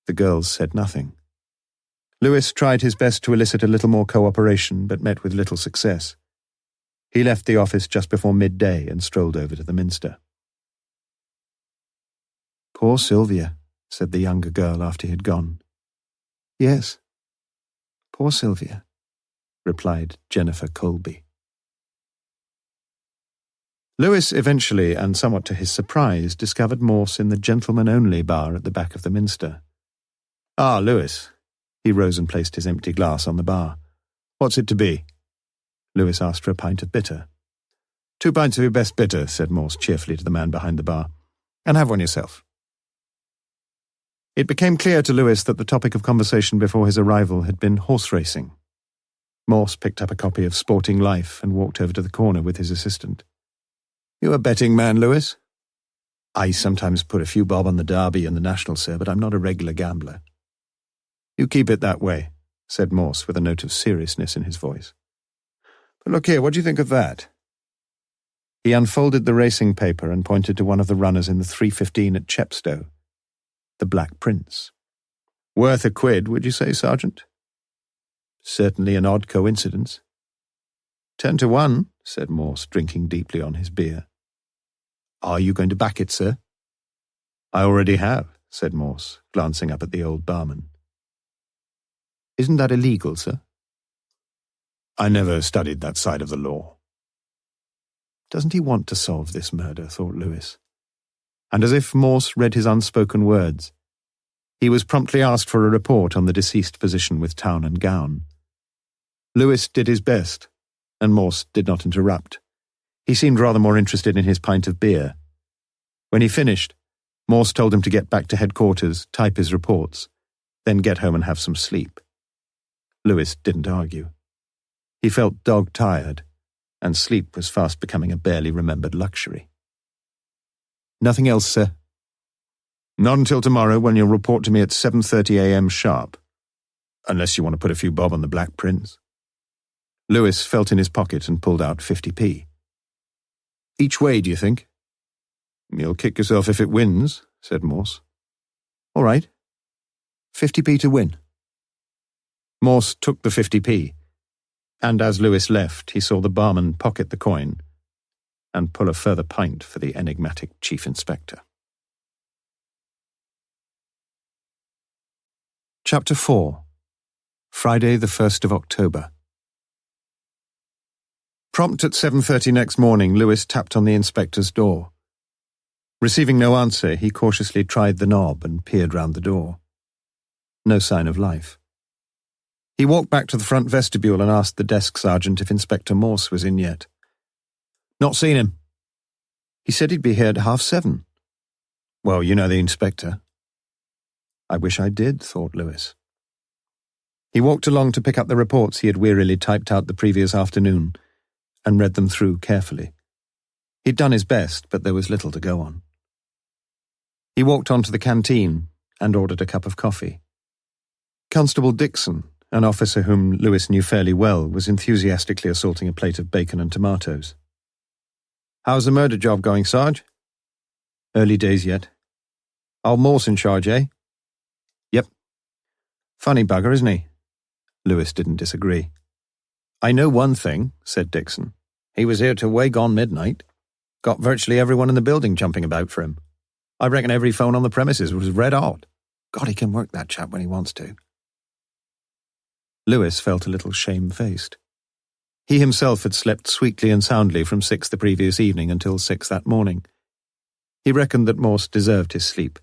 The girls said nothing. Lewis tried his best to elicit a little more cooperation, but met with little success. He left the office just before midday and strolled over to the minster. Poor Sylvia, said the younger girl after he had gone. Yes, poor Sylvia, replied Jennifer Colby. Lewis eventually, and somewhat to his surprise, discovered Morse in the gentleman-only bar at the back of the minster. Ah, Lewis. He rose and placed his empty glass on the bar. What's it to be? Lewis asked for a pint of bitter. 2 pints of your best bitter, said Morse cheerfully to the man behind the bar. And have one yourself. It became clear to Lewis that the topic of conversation before his arrival had been horse racing. Morse picked up a copy of Sporting Life and walked over to the corner with his assistant. You a betting man, Lewis? I sometimes put a few bob on the Derby and the National, sir, but I'm not a regular gambler. You keep it that way, said Morse with a note of seriousness in his voice. But look here, what do you think of that? He unfolded the racing paper and pointed to one of the runners in the 3:15 at Chepstow, the Black Prince. Worth a quid, would you say, Sergeant? Certainly an odd coincidence. 10 to 1, said Morse, drinking deeply on his beer. Are you going to back it, sir? I already have, said Morse, glancing up at the old barman. Isn't that illegal, sir? I never studied that side of the law. Doesn't he want to solve this murder, thought Lewis. And as if Morse read his unspoken words, he was promptly asked for a report on the deceased position with Town and Gown. Lewis did his best, and Morse did not interrupt. He seemed rather more interested in his pint of beer. When he finished, Morse told him to get back to headquarters, type his reports, then get home and have some sleep. Lewis didn't argue. He felt dog-tired, and sleep was fast becoming a barely remembered luxury. Nothing else, sir? Not until tomorrow, when you'll report to me at 7:30 a.m. sharp. Unless you want to put a few bob on the Black Prince. Lewis felt in his pocket and pulled out 50p. Each way, do you think? You'll kick yourself if it wins, said Morse. All right. 50p to win. Morse took the 50p, and as Lewis left, he saw the barman pocket the coin and pull a further pint for the enigmatic chief inspector. Chapter 4. Friday, the 1st of October. Prompt at 7:30 next morning, Lewis tapped on the inspector's door. Receiving no answer, he cautiously tried the knob and peered round the door. No sign of life. He walked back to the front vestibule and asked the desk sergeant if Inspector Morse was in yet. "Not seen him." "He said he'd be here at 7:30. "Well, you know the inspector." I wish I did, thought Lewis. He walked along to pick up the reports he had wearily typed out the previous afternoon and read them through carefully. He'd done his best, but there was little to go on. He walked on to the canteen and ordered a cup of coffee. Constable Dixon, an officer whom Lewis knew fairly well, was enthusiastically assaulting a plate of bacon and tomatoes. "How's the murder job going, Sarge?" "Early days yet." "Old Morse in charge, eh?" "Yep." "Funny bugger, isn't he?" Lewis didn't disagree. "I know one thing," said Dixon. "He was here till way gone midnight. Got virtually everyone in the building jumping about for him. I reckon every phone on the premises was red hot. God, he can work, that chap, when he wants to." Lewis felt a little shamefaced. He himself had slept sweetly and soundly from 6 the previous evening until 6 that morning. He reckoned that Morse deserved his sleep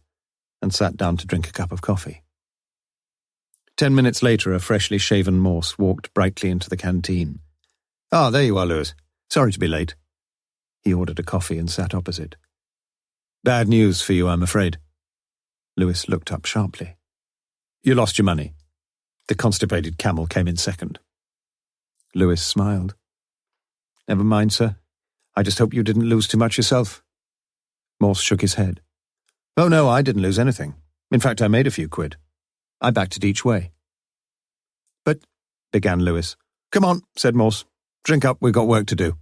and sat down to drink a cup of coffee. 10 minutes later, a freshly shaven Morse walked brightly into the canteen. "Ah, there you are, Lewis. Sorry to be late." He ordered a coffee and sat opposite. "Bad news for you, I'm afraid." Lewis looked up sharply. "You lost your money. The constipated camel came in second." Lewis smiled. "Never mind, sir. I just hope you didn't lose too much yourself." Morse shook his head. "Oh, no, I didn't lose anything. In fact, I made a few quid. I backed it each way." "But," began Lewis. "Come on," said Morse. "Drink up, we've got work to do."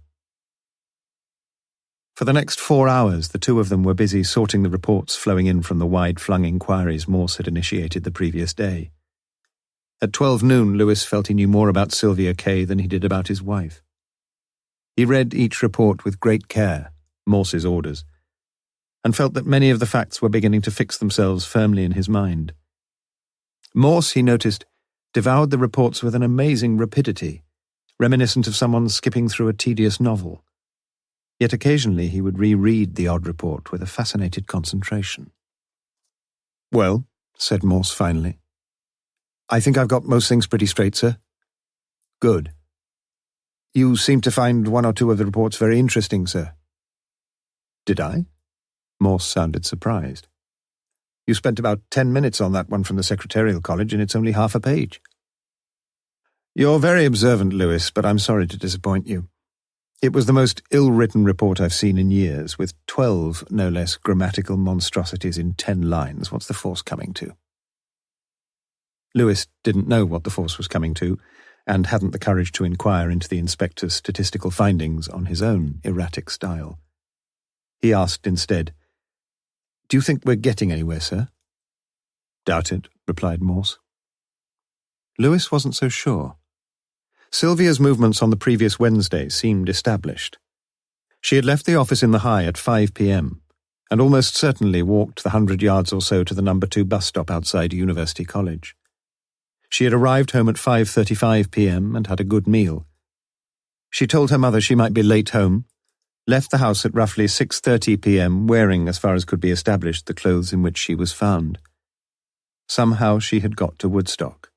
For the next 4 hours, the two of them were busy sorting the reports flowing in from the wide-flung inquiries Morse had initiated the previous day. At 12 noon, Lewis felt he knew more about Sylvia Kaye than he did about his wife. He read each report with great care, Morse's orders, and felt that many of the facts were beginning to fix themselves firmly in his mind. Morse, he noticed, devoured the reports with an amazing rapidity, reminiscent of someone skipping through a tedious novel. Yet occasionally he would reread the odd report with a fascinated concentration. "Well," said Morse finally, "I think I've got most things pretty straight, sir." "Good. You seem to find one or two of the reports very interesting, sir." "Did I?" Morse sounded surprised. "You spent about 10 minutes on that one from the Secretarial College, and it's only half a page." "You're very observant, Lewis, but I'm sorry to disappoint you. It was the most ill-written report I've seen in years, with 12, no less, grammatical monstrosities in 10 lines. What's the force coming to?" Lewis didn't know what the force was coming to, and hadn't the courage to inquire into the inspector's statistical findings on his own erratic style. He asked instead, "Do you think we're getting anywhere, sir?" "Doubt it," replied Morse. Lewis wasn't so sure. Sylvia's movements on the previous Wednesday seemed established. She had left the office in the High at 5 p.m, and almost certainly walked the 100 yards or so to the No. 2 bus stop outside University College. She had arrived home at 5:35 p.m. and had a good meal. She told her mother she might be late home, left the house at roughly 6:30 p.m. wearing, as far as could be established, the clothes in which she was found. Somehow she had got to Woodstock.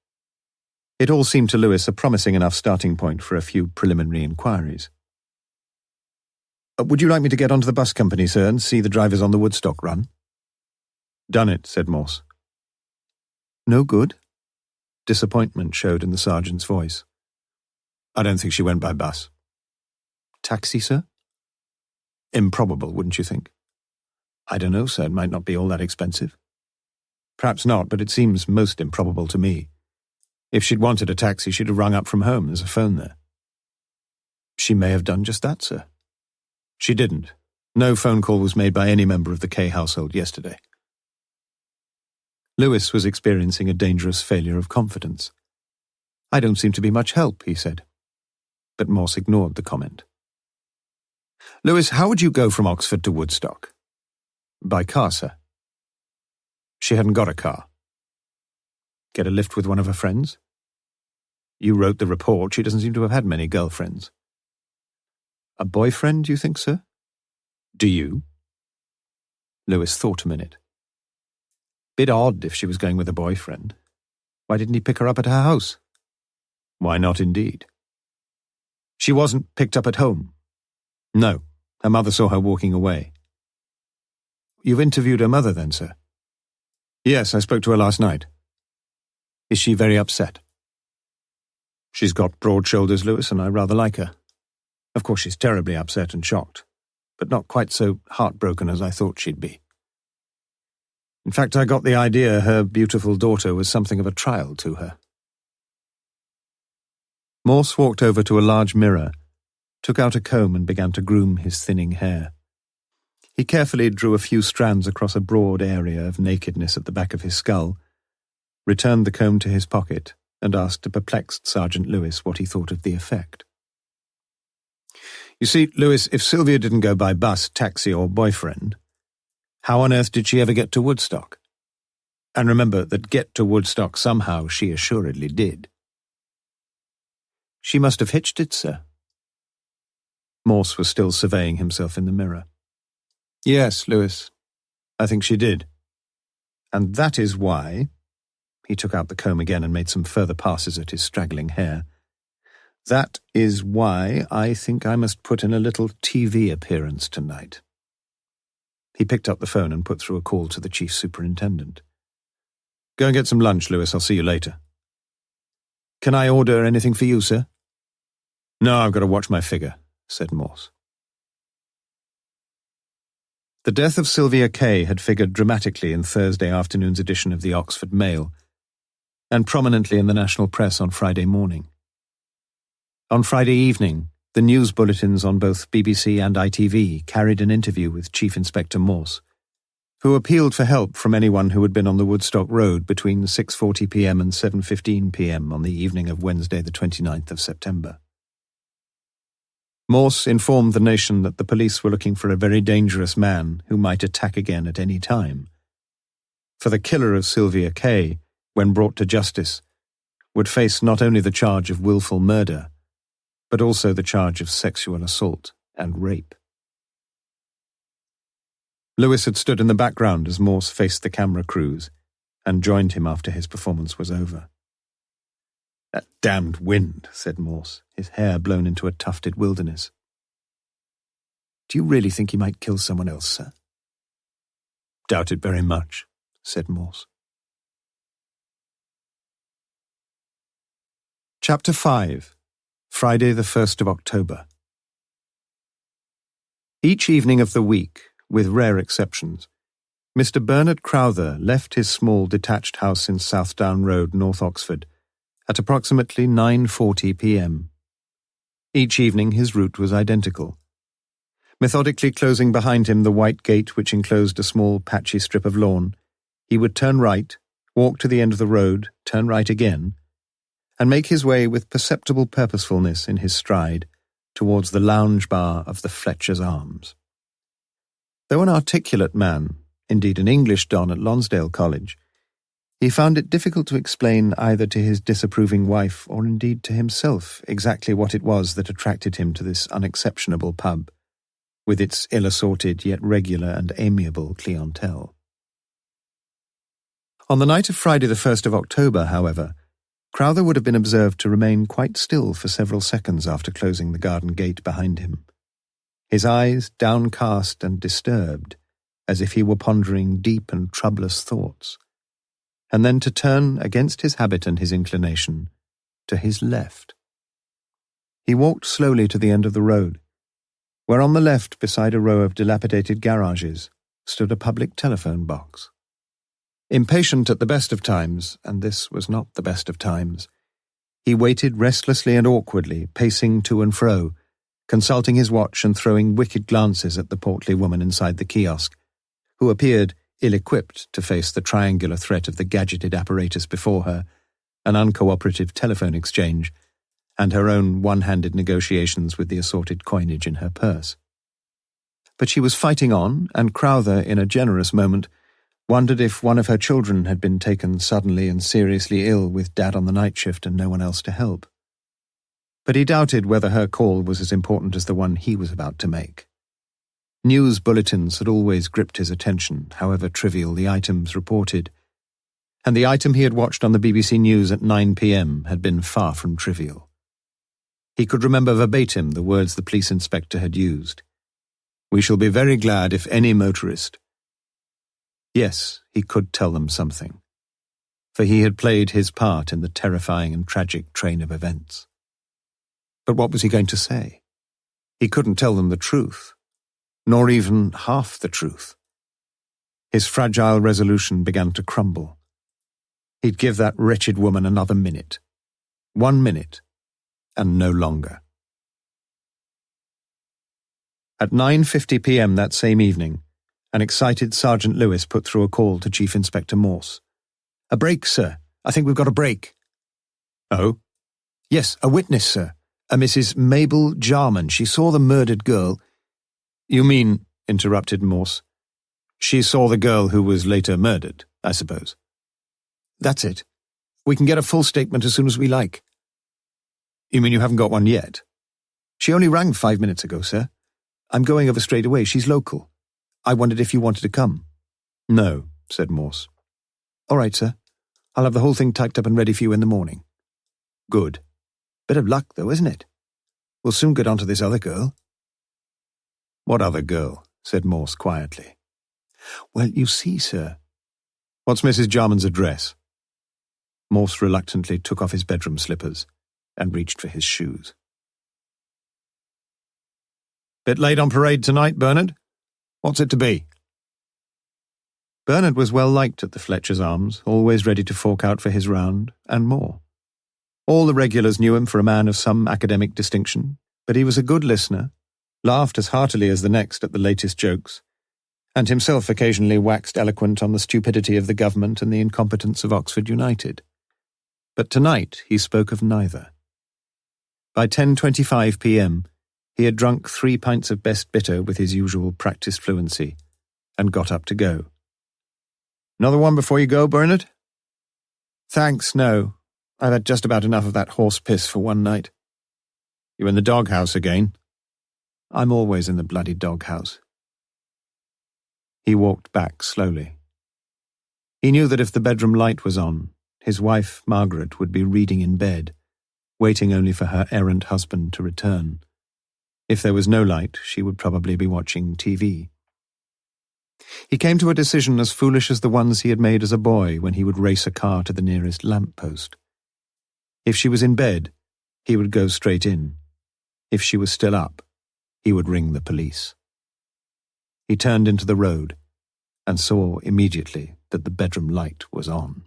It all seemed to Lewis a promising enough starting point for a few preliminary inquiries. "Would you like me to get onto the bus company, sir, and see the drivers on the Woodstock run?" "Done it," said Morse. "No good?" Disappointment showed in the sergeant's voice. "I don't think she went by bus." "Taxi, sir?" "Improbable, wouldn't you think?" "I don't know, sir. It might not be all that expensive." "Perhaps not, but it seems most improbable to me. If she'd wanted a taxi, she'd have rung up from home. There's a phone there." "She may have done just that, sir." "She didn't. No phone call was made by any member of the Kaye household yesterday." Lewis was experiencing a dangerous failure of confidence. "I don't seem to be much help," he said. But Morse ignored the comment. "Lewis, how would you go from Oxford to Woodstock?" "By car, sir." "She hadn't got a car." "Get a lift with one of her friends?" "You wrote the report. She doesn't seem to have had many girlfriends." "A boyfriend, you think, sir?" "Do you?" Lewis thought a minute. Bit odd if she was going with a boyfriend. Why didn't he pick her up at her house? Why not, indeed? She wasn't picked up at home? No, her mother saw her walking away. You've interviewed her mother then, sir? Yes, I spoke to her last night. Is she very upset? She's got broad shoulders, Lewis, and I rather like her. Of course, she's terribly upset and shocked, but not quite so heartbroken as I thought she'd be. In fact, I got the idea her beautiful daughter was something of a trial to her. Morse walked over to a large mirror, took out a comb and began to groom his thinning hair. He carefully drew a few strands across a broad area of nakedness at the back of his skull, returned the comb to his pocket, and asked a perplexed Sergeant Lewis what he thought of the effect. You see, Lewis, if Sylvia didn't go by bus, taxi, or boyfriend, how on earth did she ever get to Woodstock? And remember that get to Woodstock somehow she assuredly did. She must have hitched it, sir. Morse was still surveying himself in the mirror. Yes, Lewis, I think she did. And that is why... He took out the comb again and made some further passes at his straggling hair. That is why I think I must put in a little TV appearance tonight. He picked up the phone and put through a call to the chief superintendent. Go and get some lunch, Lewis. I'll see you later. Can I order anything for you, sir? No, I've got to watch my figure, said Morse. The death of Sylvia Kaye had figured dramatically in Thursday afternoon's edition of the Oxford Mail, and prominently in the national press on Friday morning. On Friday evening, the news bulletins on both BBC and ITV carried an interview with Chief Inspector Morse, who appealed for help from anyone who had been on the Woodstock Road between 6:40 p.m. and 7:15 p.m. on the evening of Wednesday the 29th of September. Morse informed the nation that the police were looking for a very dangerous man who might attack again at any time. For the killer of Sylvia Kaye, when brought to justice, would face not only the charge of willful murder, but also the charge of sexual assault and rape. Lewis had stood in the background as Morse faced the camera crews and joined him after his performance was over. That damned wind, said Morse, his hair blown into a tufted wilderness. Do you really think he might kill someone else, sir? Doubt it very much, said Morse. Chapter 5. Friday the 1st of October. Each evening of the week, with rare exceptions, Mr. Bernard Crowther left his small detached house in Southdown Road, North Oxford, at approximately 9:40 p.m. Each evening his route was identical. Methodically closing behind him the white gate which enclosed a small patchy strip of lawn, he would turn right, walk to the end of the road, turn right again, and make his way with perceptible purposefulness in his stride towards the lounge bar of the Fletcher's Arms. Though an articulate man, indeed an English don at Lonsdale College, he found it difficult to explain either to his disapproving wife or indeed to himself exactly what it was that attracted him to this unexceptionable pub, with its ill-assorted yet regular and amiable clientele. On the night of Friday the 1st of October, however, Crowther would have been observed to remain quite still for several seconds after closing the garden gate behind him, his eyes downcast and disturbed, as if he were pondering deep and troublous thoughts, and then to turn, against his habit and his inclination, to his left. He walked slowly to the end of the road, where on the left, beside a row of dilapidated garages, stood a public telephone box. Impatient at the best of times, and this was not the best of times, he waited restlessly and awkwardly, pacing to and fro, consulting his watch and throwing wicked glances at the portly woman inside the kiosk, who appeared ill-equipped to face the triangular threat of the gadgeted apparatus before her, an uncooperative telephone exchange, and her own one-handed negotiations with the assorted coinage in her purse. But she was fighting on, and Crowther, in a generous moment, wondered if one of her children had been taken suddenly and seriously ill with Dad on the night shift and no one else to help. But he doubted whether her call was as important as the one he was about to make. News bulletins had always gripped his attention, however trivial the items reported, and the item he had watched on the BBC News at 9 p.m. had been far from trivial. He could remember verbatim the words the police inspector had used. "We shall be very glad if any motorist—" Yes, he could tell them something, for he had played his part in the terrifying and tragic train of events. But what was he going to say? He couldn't tell them the truth, nor even half the truth. His fragile resolution began to crumble. He'd give that wretched woman another minute. 1 minute, and no longer. At 9:50 p.m. that same evening, an excited Sergeant Lewis put through a call to Chief Inspector Morse. "A break, sir. I think we've got a break." "Oh?" "Yes, a witness, sir. A Mrs. Mabel Jarman. She saw the murdered girl—" "You mean," interrupted Morse, "she saw the girl who was later murdered, I suppose?" "That's it. We can get a full statement as soon as we like." "You mean you haven't got one yet?" "She only rang 5 minutes ago, sir. I'm going over straight away. She's local. I wondered if you wanted to come." "No," said Morse. "All right, sir. I'll have the whole thing typed up and ready for you in the morning." "Good. Bit of luck, though, isn't it? We'll soon get on to this other girl." "What other girl?" said Morse quietly. "Well, you see, sir—" "What's Mrs. Jarman's address?" Morse reluctantly took off his bedroom slippers and reached for his shoes. "Bit late on parade tonight, Bernard? What's it to be?" Bernard was well liked at the Fletcher's Arms, always ready to fork out for his round, and more. All the regulars knew him for a man of some academic distinction, but he was a good listener, laughed as heartily as the next at the latest jokes, and himself occasionally waxed eloquent on the stupidity of the government and the incompetence of Oxford United. But tonight he spoke of neither. By 10:25 p.m, he had drunk 3 pints of best bitter with his usual practised fluency, and got up to go. "Another one before you go, Bernard?" "Thanks, no. I've had just about enough of that horse piss for one night." "You in the doghouse again?" "I'm always in the bloody doghouse." He walked back slowly. He knew that if the bedroom light was on, his wife, Margaret, would be reading in bed, waiting only for her errant husband to return. If there was no light, she would probably be watching TV. He came to a decision as foolish as the ones he had made as a boy when he would race a car to the nearest lamp-post. If she was in bed, he would go straight in. If she was still up, he would ring the police. He turned into the road and saw immediately that the bedroom light was on.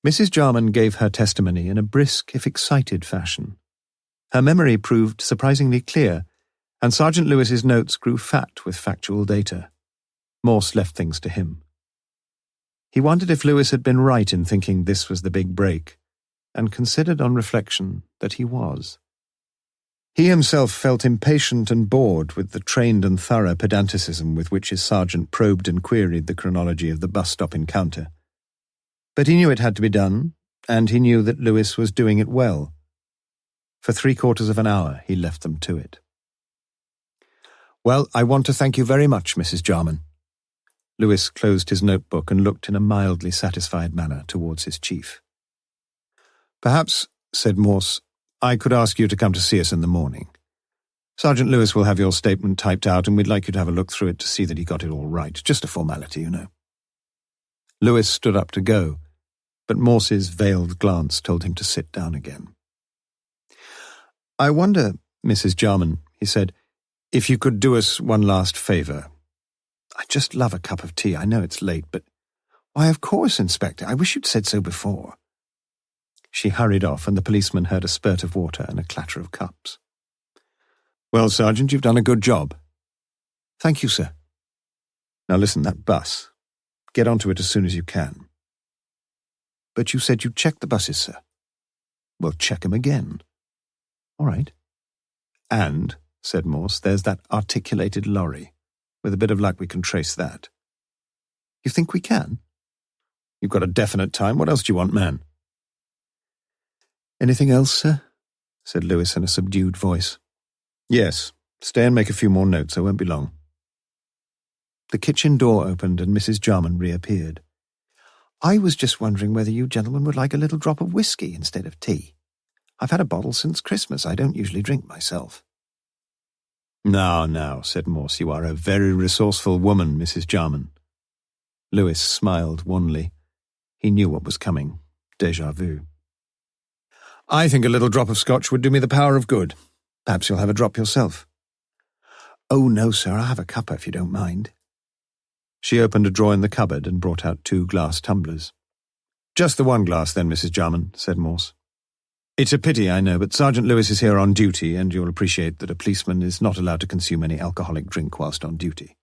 Mrs. Jarman gave her testimony in a brisk, if excited fashion. Her memory proved surprisingly clear, and Sergeant Lewis's notes grew fat with factual data. Morse left things to him. He wondered if Lewis had been right in thinking this was the big break, and considered on reflection that he was. He himself felt impatient and bored with the trained and thorough pedanticism with which his sergeant probed and queried the chronology of the bus-stop encounter. But he knew it had to be done, and he knew that Lewis was doing it well. For 3/4 of an hour he left them to it. "Well, I want to thank you very much, Mrs. Jarman." Lewis closed his notebook and looked in a mildly satisfied manner towards his chief. "Perhaps," said Morse, "I could ask you to come to see us in the morning. Sergeant Lewis will have your statement typed out, and we'd like you to have a look through it to see that he got it all right. Just a formality, you know." Lewis stood up to go, but Morse's veiled glance told him to sit down again. "I wonder, Mrs. Jarman," he said, "if you could do us one last favour. I'd just love a cup of tea. I know it's late, but—" "Why, of course, Inspector. I wish you'd said so before." She hurried off, and the policeman heard a spurt of water and a clatter of cups. "Well, Sergeant, you've done a good job." "Thank you, sir." "Now listen, that bus. Get onto it as soon as you can." "But you said you'd check the buses, sir." "Well, check 'em again." "All right." "And," said Morse, "there's that articulated lorry. With a bit of luck we can trace that." "You think we can?" "You've got a definite time. What else do you want, man?" "Anything else, sir?" said Lewis in a subdued voice. "Yes. Stay and make a few more notes. I won't be long." The kitchen door opened and Mrs. Jarman reappeared. "I was just wondering whether you gentlemen would like a little drop of whiskey instead of tea. I've had a bottle since Christmas. I don't usually drink myself." Now, said Morse, "you are a very resourceful woman, Mrs. Jarman." Lewis smiled wanly. He knew what was coming. Déjà vu. "I think a little drop of scotch would do me the power of good. Perhaps you'll have a drop yourself." "Oh, no, sir, I'll have a cuppa if you don't mind." She opened a drawer in the cupboard and brought out 2 glass tumblers. "Just the 1 glass, then, Mrs. Jarman," said Morse. "It's a pity, I know, but Sergeant Lewis is here on duty, and you'll appreciate that a policeman is not allowed to consume any alcoholic drink whilst on duty.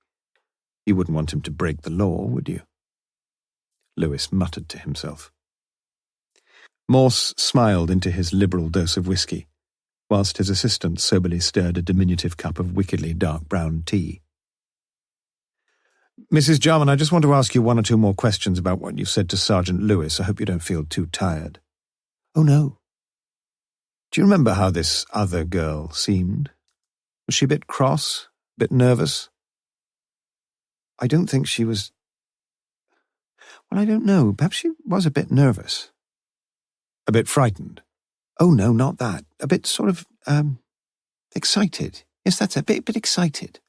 You wouldn't want him to break the law, would you?" Lewis muttered to himself. Morse smiled into his liberal dose of whiskey, whilst his assistant soberly stirred a diminutive cup of wickedly dark brown tea. "Mrs. Jarman, I just want to ask you 1 or 2 more questions about what you said to Sergeant Lewis. I hope you don't feel too tired." "Oh, no." "Do you remember how this other girl seemed? Was she a bit cross, a bit nervous?" "I don't think she was... Well, I don't know. Perhaps she was a bit nervous." "A bit frightened?" "Oh, no, not that. A bit sort of, excited. Yes, that's a bit excited."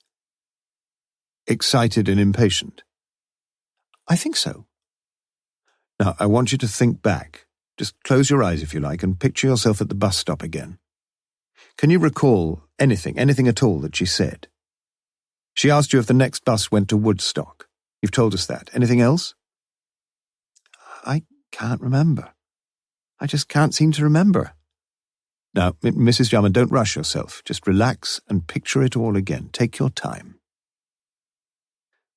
"Excited and impatient?" "I think so." "Now, I want you to think back. Just close your eyes if you like and picture yourself at the bus stop again. Can you recall anything at all that she said? She asked you if the next bus went to Woodstock. You've told us that. Anything else?" "I can't remember. I just can't seem to remember." "Now, Mrs. Jarman, don't rush yourself. Just relax and picture it all again. Take your time."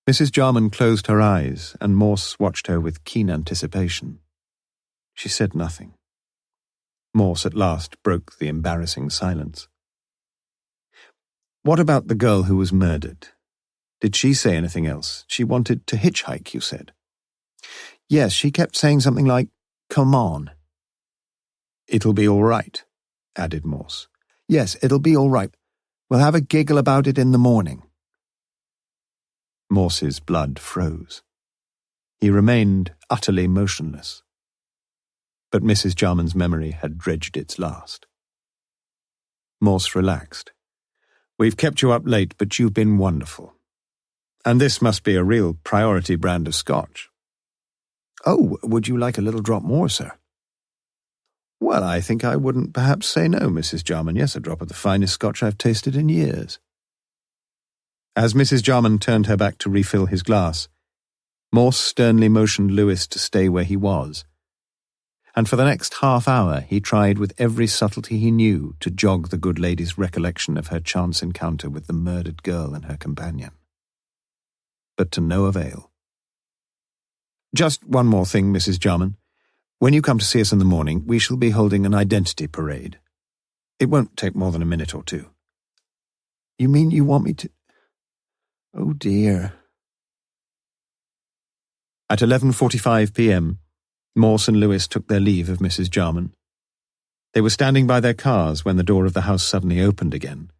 Mrs. Jarman closed her eyes, and Morse watched her with keen anticipation. She said nothing. Morse at last broke the embarrassing silence. "What about the girl who was murdered? Did she say anything else? She wanted to hitchhike, you said." "Yes, she kept saying something like, 'Come on.'" "It'll be all right," added Morse. "Yes, it'll be all right. We'll have a giggle about it in the morning." Morse's blood froze. He remained utterly motionless. But Mrs. Jarman's memory had dredged its last. Morse relaxed. "We've kept you up late, but you've been wonderful. And this must be a real priority brand of scotch." "Oh, would you like a little drop more, sir?" "Well, I think I wouldn't perhaps say no, Mrs. Jarman. Yes, a drop of the finest scotch I've tasted in years." As Mrs. Jarman turned her back to refill his glass, Morse sternly motioned Lewis to stay where he was, and for the next half hour he tried with every subtlety he knew to jog the good lady's recollection of her chance encounter with the murdered girl and her companion. But to no avail. "Just one more thing, Mrs. Jarman. When you come to see us in the morning, we shall be holding an identity parade. It won't take more than a minute or 2. "You mean you want me to... Oh, dear." At 11:45 p.m., Morse and Lewis took their leave of Mrs. Jarman. They were standing by their cars when the door of the house suddenly opened again,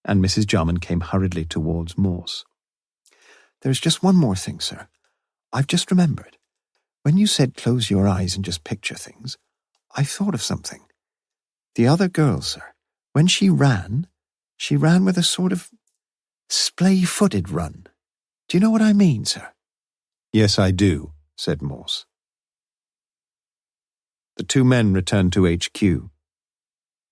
and Mrs. Jarman came hurriedly towards Morse. "There's just one more thing, sir. I've just remembered. When you said close your eyes and just picture things, I thought of something. The other girl, sir, when she ran with a sort of splay-footed run. Do you know what I mean, sir?" "Yes, I do," said Morse. The 2 men returned to HQ.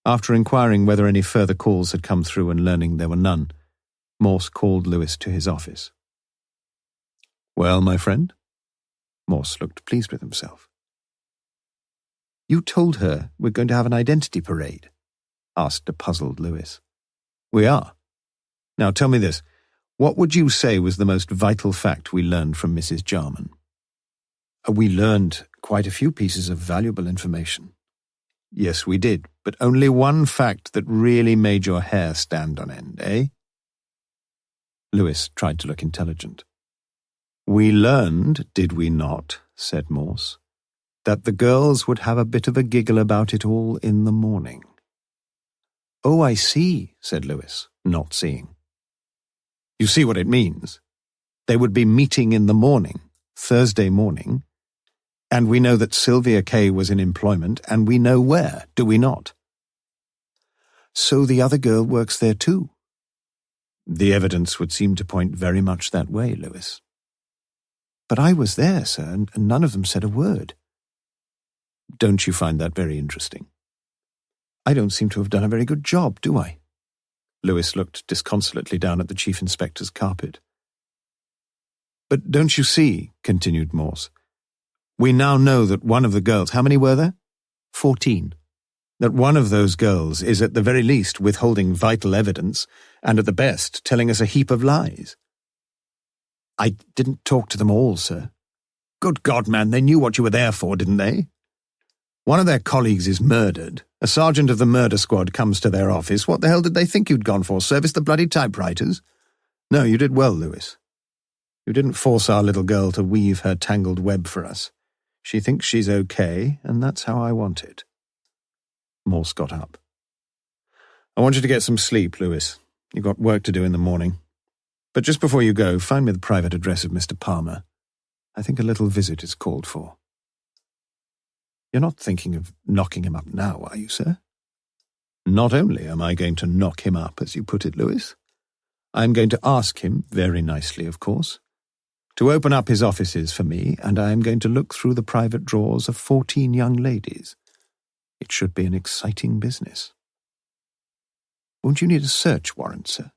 After inquiring whether any further calls had come through and learning there were none, Morse called Lewis to his office. "Well, my friend?" Morse looked pleased with himself. "You told her we're going to have an identity parade?" asked a puzzled Lewis. "We are. Now tell me this. What would you say was the most vital fact we learned from Mrs. Jarman?" "We learned quite a few pieces of valuable information." "Yes, we did, but only one fact that really made your hair stand on end, eh?" Lewis tried to look intelligent. "We learned, did we not," said Morse, "that the girls would have a bit of a giggle about it all in the morning." "Oh, I see," said Lewis, not seeing. "You see what it means. They would be meeting in the morning, Thursday morning, and we know that Sylvia Kaye was in employment, and we know where, do we not? So the other girl works there too? The evidence would seem to point very much that way, Lewis. But I was there, sir, and none of them said a word. Don't you find that very interesting? I don't seem to have done a very good job, do I? Lewis looked disconsolately down at the Chief Inspector's carpet. But don't you see, continued Morse, we now know that one of the girls, how many were there? 14. That one of those girls is at the very least withholding vital evidence, and at the best telling us a heap of lies. I didn't talk to them all, sir. Good God, man, they knew what you were there for, didn't they? One of their colleagues is murdered. A sergeant of the murder squad comes to their office. What the hell did they think you'd gone for? Service the bloody typewriters? No, you did well, Lewis. You didn't force our little girl to weave her tangled web for us. She thinks she's okay, and that's how I want it. Morse got up. I want you to get some sleep, Lewis. You've got work to do in the morning. But just before you go, find me the private address of Mr. Palmer. I think a little visit is called for. You're not thinking of knocking him up now, are you, sir? Not only am I going to knock him up, as you put it, Lewis, I'm going to ask him, very nicely of course, to open up his offices for me, and I am going to look through the private drawers of 14 young ladies. It should be an exciting business. Won't you need a search warrant, sir?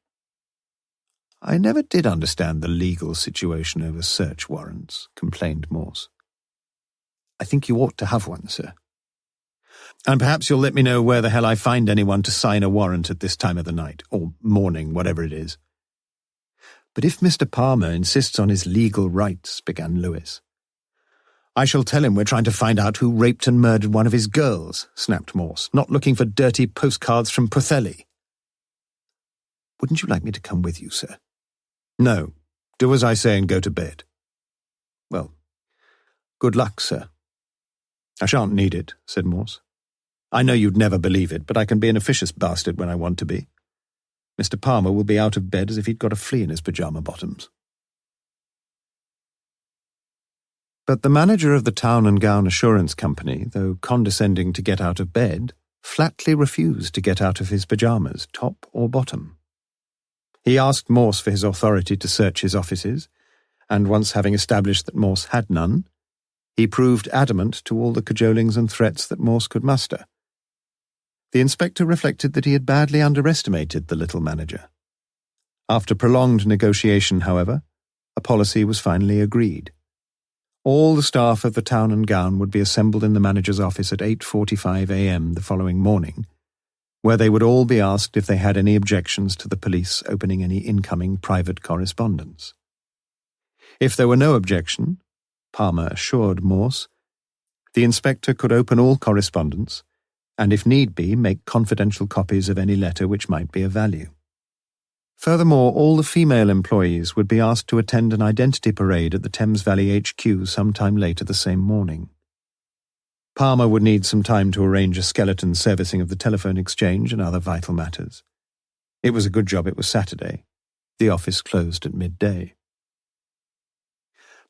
I never did understand the legal situation over search warrants, complained Morse. I think you ought to have one, sir. And perhaps you'll let me know where the hell I find anyone to sign a warrant at this time of the night, or morning, whatever it is. But if Mr. Palmer insists on his legal rights, began Lewis. I shall tell him we're trying to find out who raped and murdered one of his girls, snapped Morse, not looking for dirty postcards from Puthelly. Wouldn't you like me to come with you, sir? No. Do as I say and go to bed. Well, good luck, sir. I shan't need it, said Morse. I know you'd never believe it, but I can be an officious bastard when I want to be. Mr. Palmer will be out of bed as if he'd got a flea in his pyjama bottoms. But the manager of the Town and Gown Assurance Company, though condescending to get out of bed, flatly refused to get out of his pyjamas, top or bottom. He asked Morse for his authority to search his offices, and once having established that Morse had none, he proved adamant to all the cajolings and threats that Morse could muster. The inspector reflected that he had badly underestimated the little manager. After prolonged negotiation, however, a policy was finally agreed. All the staff of the Town and Gown would be assembled in the manager's office at 8:45 a.m. the following morning, where they would all be asked if they had any objections to the police opening any incoming private correspondence. If there were no objection, Palmer assured Morse, the inspector could open all correspondence, and if need be, make confidential copies of any letter which might be of value. Furthermore, all the female employees would be asked to attend an identity parade at the Thames Valley HQ sometime later the same morning. Palmer would need some time to arrange a skeleton servicing of the telephone exchange and other vital matters. It was a good job it was Saturday. The office closed at midday.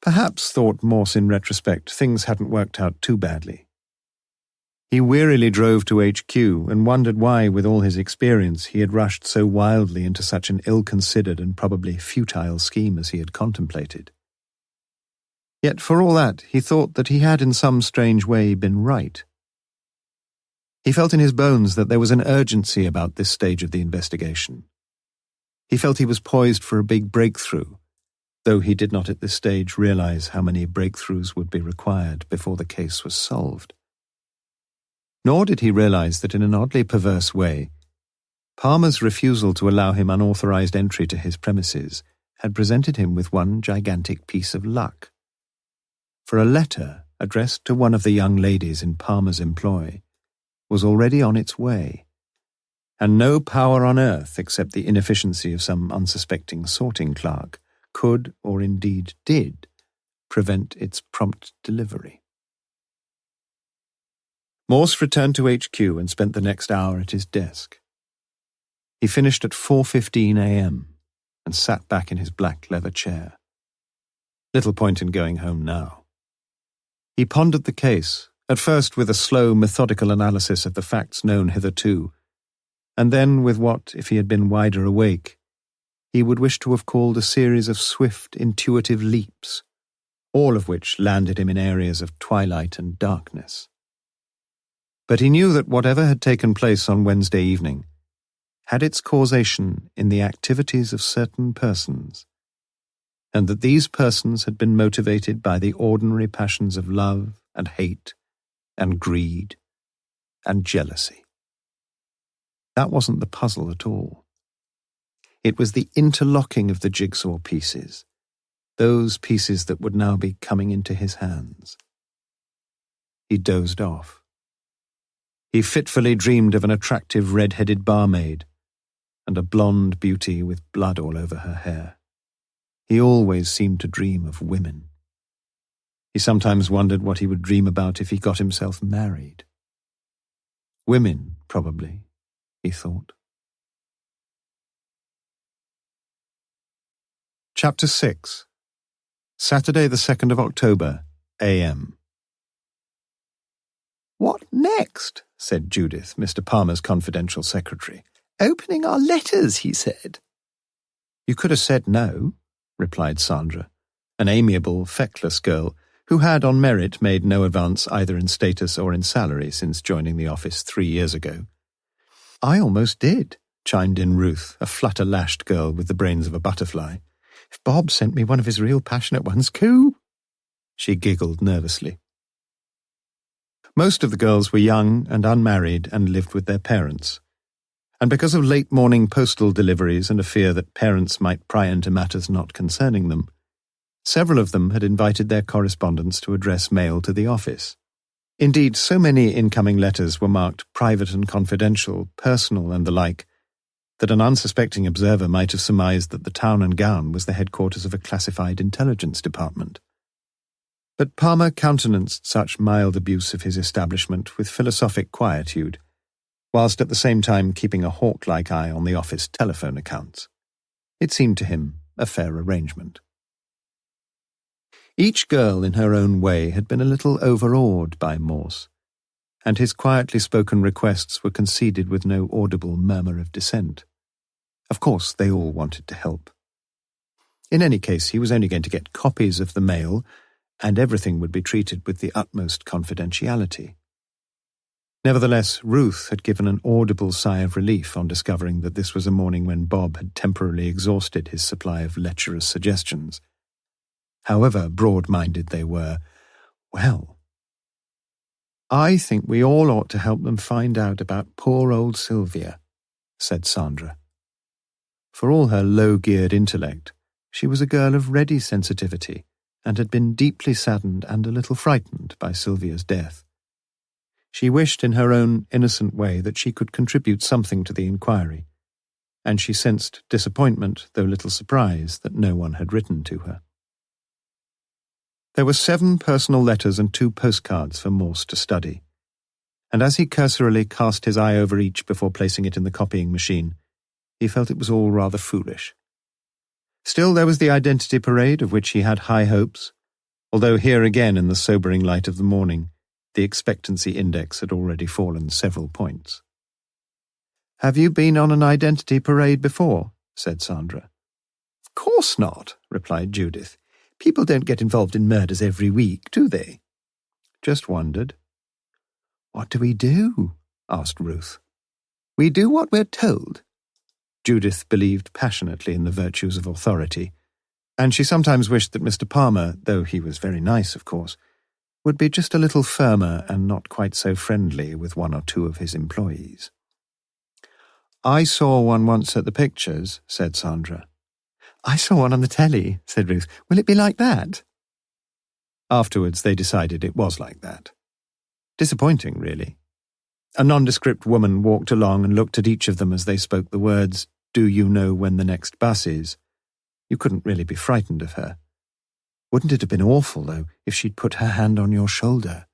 Perhaps, thought Morse in retrospect, things hadn't worked out too badly. He wearily drove to HQ and wondered why, with all his experience, he had rushed so wildly into such an ill-considered and probably futile scheme as he had contemplated. Yet for all that, he thought that he had in some strange way been right. He felt in his bones that there was an urgency about this stage of the investigation. He felt he was poised for a big breakthrough, though he did not at this stage realize how many breakthroughs would be required before the case was solved. Nor did he realize that in an oddly perverse way, Palmer's refusal to allow him unauthorized entry to his premises had presented him with one gigantic piece of luck. For a letter addressed to one of the young ladies in Palmer's employ was already on its way, and no power on earth except the inefficiency of some unsuspecting sorting clerk could, or indeed did, prevent its prompt delivery. Morse returned to HQ and spent the next hour at his desk. He finished at 4:15 a.m. and sat back in his black leather chair, Little point in going home now. He pondered the case, at first with a slow, methodical analysis of the facts known hitherto, and then with what, if he had been wider awake, he would wish to have called a series of swift, intuitive leaps, all of which landed him in areas of twilight and darkness. But he knew that whatever had taken place on Wednesday evening had its causation in the activities of certain persons, and that these persons had been motivated by the ordinary passions of love and hate and greed and jealousy. That wasn't the puzzle at all. It was the interlocking of the jigsaw pieces, those pieces that would now be coming into his hands. He dozed off. He fitfully dreamed of an attractive red-headed barmaid and a blonde beauty with blood all over her hair. He always seemed to dream of women. He sometimes wondered what he would dream about if he got himself married. Women, probably, he thought. Chapter 6. Saturday the 2nd of October, a.m. "What next?" said Judith, Mr. Palmer's confidential secretary. "Opening our letters," he said. "You could have said no," replied Sandra, an amiable, feckless girl who had on merit made no advance either in status or in salary since joining the office 3 years ago. "I almost did," chimed in Ruth, a flutter-lashed girl with the brains of a butterfly. "If Bob sent me one of his real passionate ones, coo." She giggled nervously. Most of the girls were young and unmarried and lived with their parents, and because of late morning postal deliveries and a fear that parents might pry into matters not concerning them, several of them had invited their correspondents to address mail to the office. Indeed, so many incoming letters were marked private and confidential, personal and the like, that an unsuspecting observer might have surmised that the Town and Gown was the headquarters of a classified intelligence department. But Palmer countenanced such mild abuse of his establishment with philosophic quietude, whilst at the same time keeping a hawk-like eye on the office telephone accounts. It seemed to him a fair arrangement. Each girl in her own way had been a little overawed by Morse, and his quietly spoken requests were conceded with no audible murmur of dissent. Of course, they all wanted to help. In any case, he was only going to get copies of the mail, and everything would be treated with the utmost confidentiality. Nevertheless, Ruth had given an audible sigh of relief on discovering that this was a morning when Bob had temporarily exhausted his supply of lecherous suggestions. However broad-minded they were, well, "I think we all ought to help them find out about poor old Sylvia," said Sandra. For all her low-geared intellect, she was a girl of ready sensitivity and had been deeply saddened and a little frightened by Sylvia's death. She wished in her own innocent way that she could contribute something to the inquiry, and she sensed disappointment, though little surprise, that no one had written to her. There were 7 personal letters and 2 postcards for Morse to study, and as he cursorily cast his eye over each before placing it in the copying machine, he felt it was all rather foolish. Still, there was the identity parade, of which he had high hopes, although here again in the sobering light of the morning, the expectancy index had already fallen several points. "Have you been on an identity parade before?" said Sandra. "Of course not," replied Judith. "People don't get involved in murders every week, do they?" "Just wondered." "What do we do?" asked Ruth. "We do what we're told." Judith believed passionately in the virtues of authority, and she sometimes wished that Mr. Palmer, though he was very nice, of course, would be just a little firmer and not quite so friendly with 1 or 2 of his employees. "I saw one once at the pictures," said Sandra. "I saw one on the telly," said Ruth. "Will it be like that?" Afterwards they decided it was like that. Disappointing, really. A nondescript woman walked along and looked at each of them as they spoke the words, "Do you know when the next bus is?" You couldn't really be frightened of her. Wouldn't it have been awful, though, if she'd put her hand on your shoulder?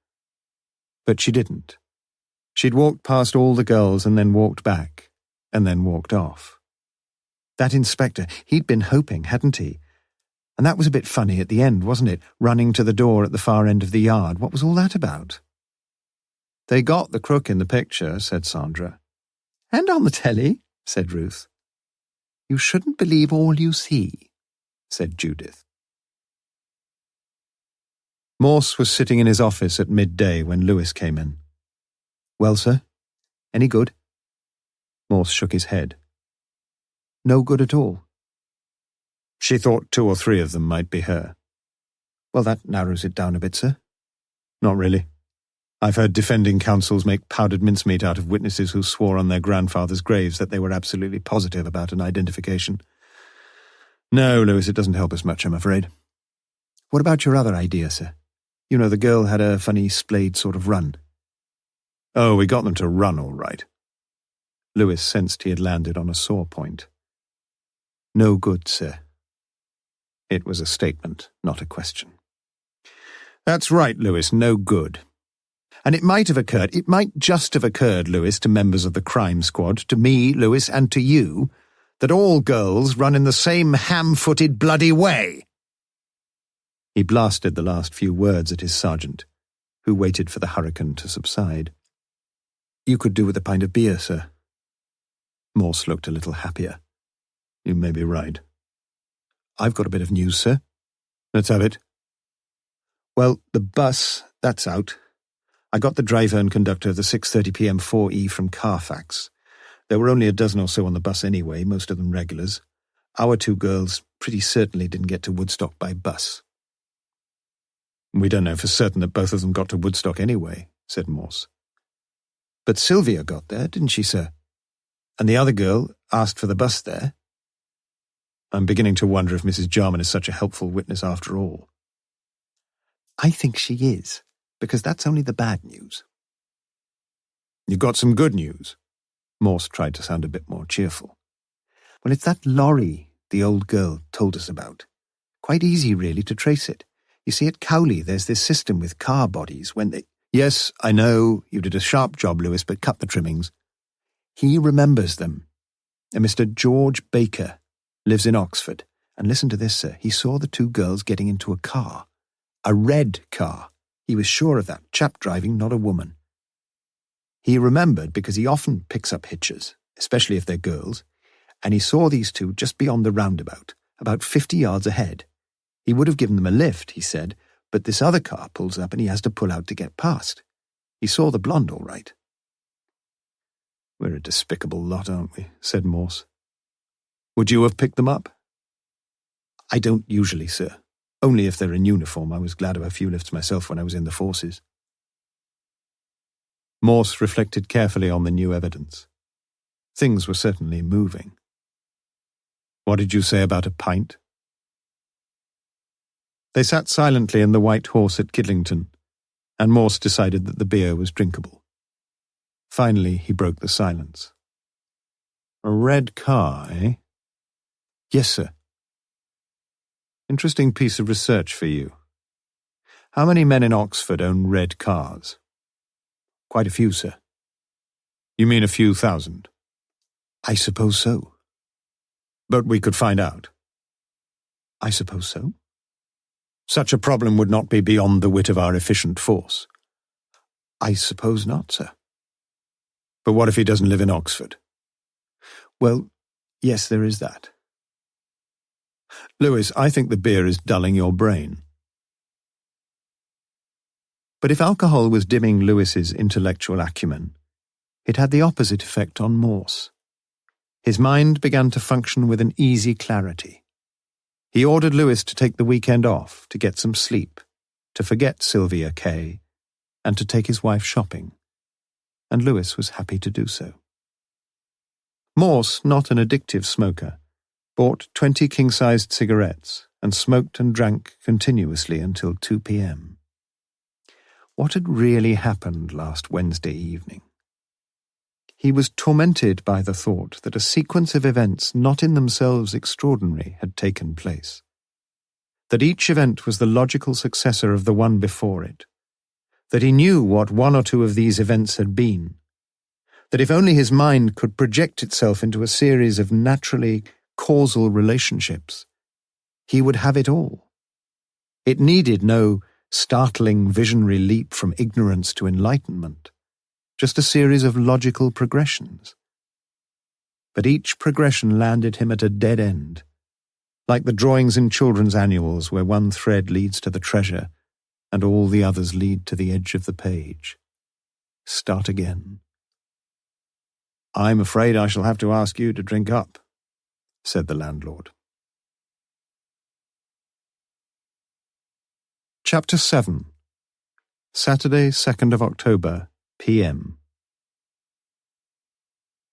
But she didn't. She'd walked past all the girls and then walked back, and then walked off. That inspector, he'd been hoping, hadn't he? And that was a bit funny at the end, wasn't it? Running to the door at the far end of the yard. What was all that about? They got the crook in the picture, said Sandra. And on the telly, said Ruth. You shouldn't believe all you see, said Judith. Morse was sitting in his office at midday when Lewis came in. Well, sir? Any good? Morse shook his head. No good at all. She thought 2 or 3 of them might be her. Well, that narrows it down a bit, sir. Not really. I've heard defending counsels make powdered mincemeat out of witnesses who swore on their grandfathers' graves that they were absolutely positive about an identification. No, Lewis, it doesn't help us much, I'm afraid. What about your other idea, sir? You know, the girl had a funny splayed sort of run. Oh, we got them to run all right. Lewis sensed he had landed on a sore point. No good, sir. It was a statement, not a question. That's right, Lewis, no good. And it might just have occurred, Lewis, to members of the crime squad, to me, Lewis, and to you, that all girls run in the same ham-footed bloody way. He blasted the last few words at his sergeant, who waited for the hurricane to subside. You could do with a pint of beer, sir. Morse looked a little happier. You may be right. I've got a bit of news, sir. Let's have it. Well, the bus, that's out. I got the driver and conductor of the 6:30 p.m. 4E from Carfax. There were only a dozen or so on the bus anyway, most of them regulars. Our 2 girls pretty certainly didn't get to Woodstock by bus. We don't know for certain that both of them got to Woodstock anyway, said Morse. But Sylvia got there, didn't she, sir? And the other girl asked for the bus there. I'm beginning to wonder if Mrs. Jarman is such a helpful witness after all. I think she is, because that's only the bad news. You got some good news? Morse tried to sound a bit more cheerful. Well, it's that lorry the old girl told us about. Quite easy, really, to trace it. You see, at Cowley, there's this system with car bodies when they... Yes, I know, you did a sharp job, Lewis, but cut the trimmings. He remembers them. And Mr. George Baker lives in Oxford. And listen to this, sir. He saw the 2 girls getting into a car. A red car. He was sure of that. Chap driving, not a woman. He remembered because he often picks up hitchers, especially if they're girls, and he saw these 2 just beyond the roundabout, about 50 yards ahead. He would have given them a lift, he said, but this other car pulls up and he has to pull out to get past. He saw the blonde all right. We're a despicable lot, aren't we? Said Morse. Would you have picked them up? I don't usually, sir. Only if they're in uniform. I was glad of a few lifts myself when I was in the forces. Morse reflected carefully on the new evidence. Things were certainly moving. What did you say about a pint? They sat silently in the White Horse at Kidlington, and Morse decided that the beer was drinkable. Finally, he broke the silence. A red car, eh? Yes, sir. Interesting piece of research for you. How many men in Oxford own red cars? Quite a few, sir. You mean a few thousand? I suppose so. But we could find out. I suppose so. Such a problem would not be beyond the wit of our efficient force. I suppose not, sir. But what if he doesn't live in Oxford? Well, yes, there is that. Lewis, I think the beer is dulling your brain. But if alcohol was dimming Lewis's intellectual acumen, it had the opposite effect on Morse. His mind began to function with an easy clarity. He ordered Lewis to take the weekend off, to get some sleep, to forget Sylvia Kaye, and to take his wife shopping. And Lewis was happy to do so. Morse, not an addictive smoker, bought 20 king-sized cigarettes and smoked and drank continuously until 2 p.m. What had really happened last Wednesday evening? He was tormented by the thought that a sequence of events not in themselves extraordinary had taken place. That each event was the logical successor of the one before it. That he knew what one or two of these events had been. That if only his mind could project itself into a series of naturally causal relationships, he would have it all. It needed no startling visionary leap from ignorance to enlightenment, just a series of logical progressions. But each progression landed him at a dead end, like the drawings in children's annuals where one thread leads to the treasure and all the others lead to the edge of the page. Start again. "I'm afraid I shall have to ask you to drink up," said the landlord. Chapter 7. Saturday, 2nd of October, p.m.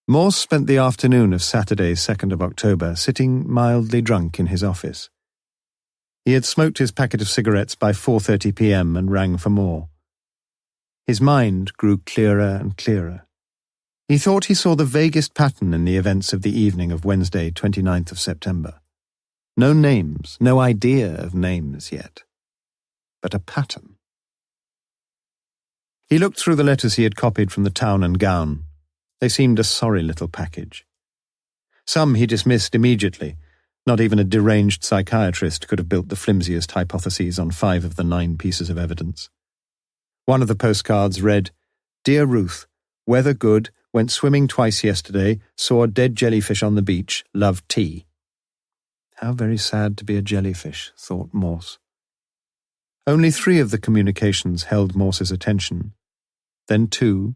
Morse spent the afternoon of Saturday, 2nd of October, sitting mildly drunk in his office. He had smoked his packet of cigarettes by 4:30 p.m. and rang for more. His mind grew clearer and clearer. He thought he saw the vaguest pattern in the events of the evening of Wednesday, 29th of September. No names, no idea of names yet, but a pattern. He looked through the letters he had copied from the Town and Gown. They seemed a sorry little package. Some he dismissed immediately. Not even a deranged psychiatrist could have built the flimsiest hypotheses on 5 of the 9 pieces of evidence. One of the postcards read, "Dear Ruth, weather good, went swimming twice yesterday, saw a dead jellyfish on the beach, love tea." How very sad to be a jellyfish, thought Morse. Only 3 of the communications held Morse's attention, then 2,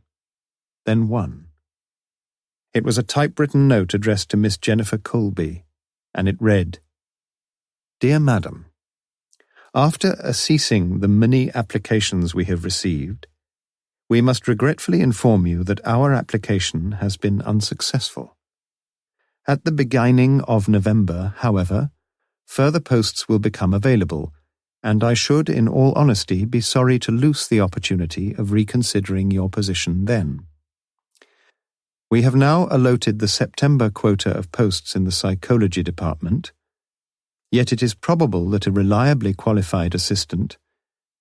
then 1. It was a typewritten note addressed to Miss Jennifer Colby, and it read, "Dear Madam, after assessing the many applications we have received, we must regretfully inform you that our application has been unsuccessful. At the beginning of November, however, further posts will become available, and I should, in all honesty, be sorry to lose the opportunity of reconsidering your position then. We have now allotted the September quota of posts in the psychology department, yet it is probable that a reliably qualified assistant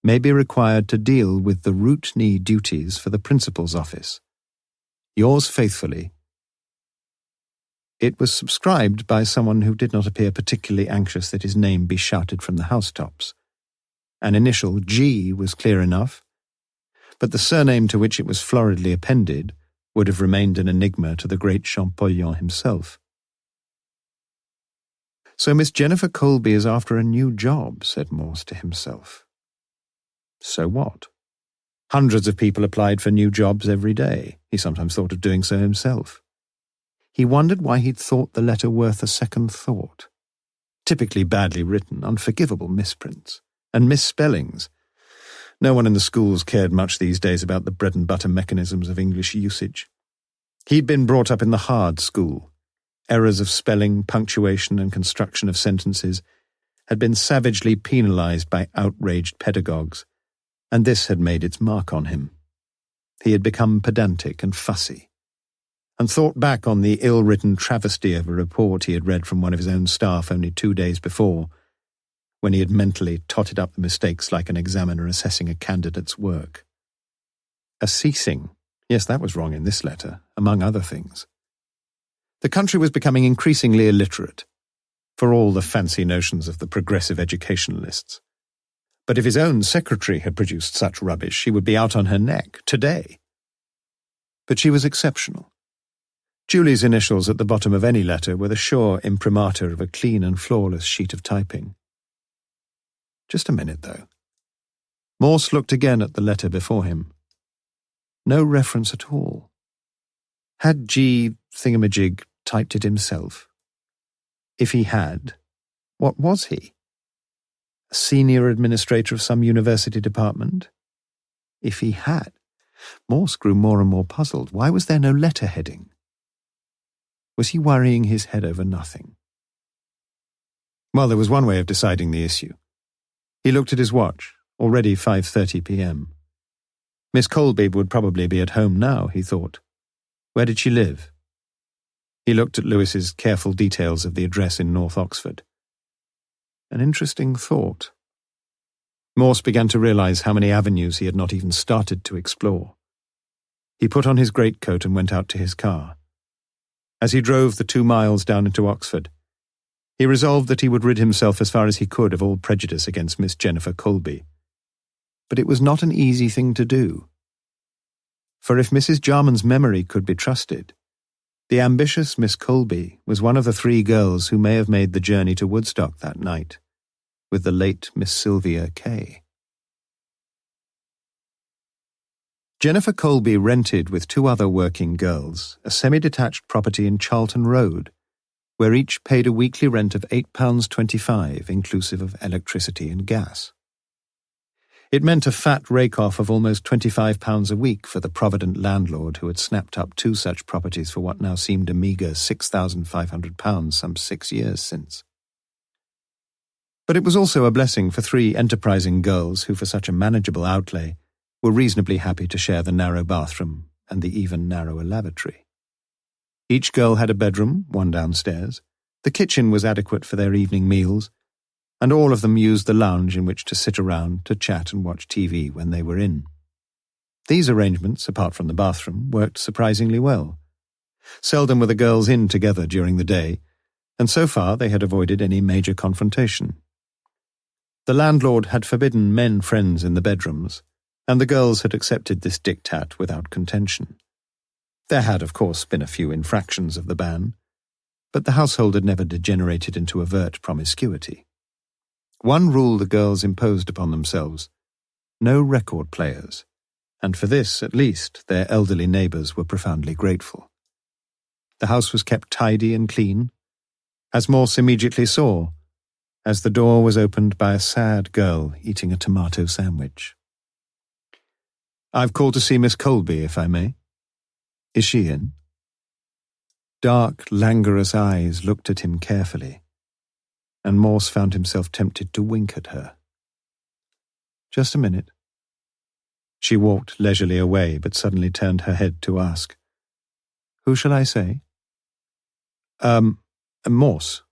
may be required to deal with the routine duties for the principal's office. Yours faithfully." It was subscribed by someone who did not appear particularly anxious that his name be shouted from the housetops. An initial G was clear enough, but the surname to which it was floridly appended would have remained an enigma to the great Champollion himself. "So Miss Jennifer Colby is after a new job," said Morse to himself. So what? Hundreds of people applied for new jobs every day. He sometimes thought of doing so himself. He wondered why he'd thought the letter worth a second thought. Typically badly written, unforgivable misprints, and misspellings. No one in the schools cared much these days about the bread-and-butter mechanisms of English usage. He'd been brought up in the hard school. Errors of spelling, punctuation, and construction of sentences had been savagely penalized by outraged pedagogues, and this had made its mark on him. He had become pedantic and fussy, and thought back on the ill-written travesty of a report he had read from one of his own staff only 2 days before, when he had mentally totted up the mistakes like an examiner assessing a candidate's work. A ceasing. Yes, that was wrong in this letter, among other things. The country was becoming increasingly illiterate, for all the fancy notions of the progressive educationalists. But if his own secretary had produced such rubbish, she would be out on her neck, today. But she was exceptional. Julie's initials at the bottom of any letter were the sure imprimatur of a clean and flawless sheet of typing. Just a minute, though. Morse looked again at the letter before him. No reference at all. Had G. Thingamajig typed it himself? If he had, what was he? A senior administrator of some university department? If he had, Morse grew more and more puzzled. Why was there no letter heading? Was he worrying his head over nothing? Well, there was one way of deciding the issue. He looked at his watch, already 5:30 p.m. Miss Colby would probably be at home now, he thought. Where did she live? He looked at Lewis's careful details of the address in North Oxford. An interesting thought. Morse began to realize how many avenues he had not even started to explore. He put on his greatcoat and went out to his car. As he drove the 2 miles down into Oxford, He resolved that he would rid himself as far as he could of all prejudice against Miss Jennifer Colby. But it was not an easy thing to do. For if Mrs. Jarman's memory could be trusted, the ambitious Miss Colby was one of the 3 girls who may have made the journey to Woodstock that night, with the late Miss Sylvia Kaye. Jennifer Colby rented with 2 other working girls a semi-detached property in Charlton Road, where each paid a weekly rent of £8.25, inclusive of electricity and gas. It meant a fat rake-off of almost £25 a week for the provident landlord who had snapped up 2 such properties for what now seemed a meagre £6,500 some 6 years since. But it was also a blessing for 3 enterprising girls who, for such a manageable outlay, were reasonably happy to share the narrow bathroom and the even narrower lavatory. Each girl had a bedroom, one downstairs. The kitchen was adequate for their evening meals, and all of them used the lounge in which to sit around to chat and watch TV when they were in. These arrangements, apart from the bathroom, worked surprisingly well. Seldom were the girls in together during the day, and so far they had avoided any major confrontation. The landlord had forbidden men friends in the bedrooms, and the girls had accepted this diktat without contention. There had, of course, been a few infractions of the ban, but the household had never degenerated into overt promiscuity. One rule the girls imposed upon themselves: no record players, and for this, at least, their elderly neighbours were profoundly grateful. The house was kept tidy and clean, as Morse immediately saw, as the door was opened by a sad girl eating a tomato sandwich. "I've called to see Miss Colby, if I may. Is she in?" Dark, languorous eyes looked at him carefully, and Morse found himself tempted to wink at her. "Just a minute." She walked leisurely away, but suddenly turned her head to ask, "Who shall I say?" Morse.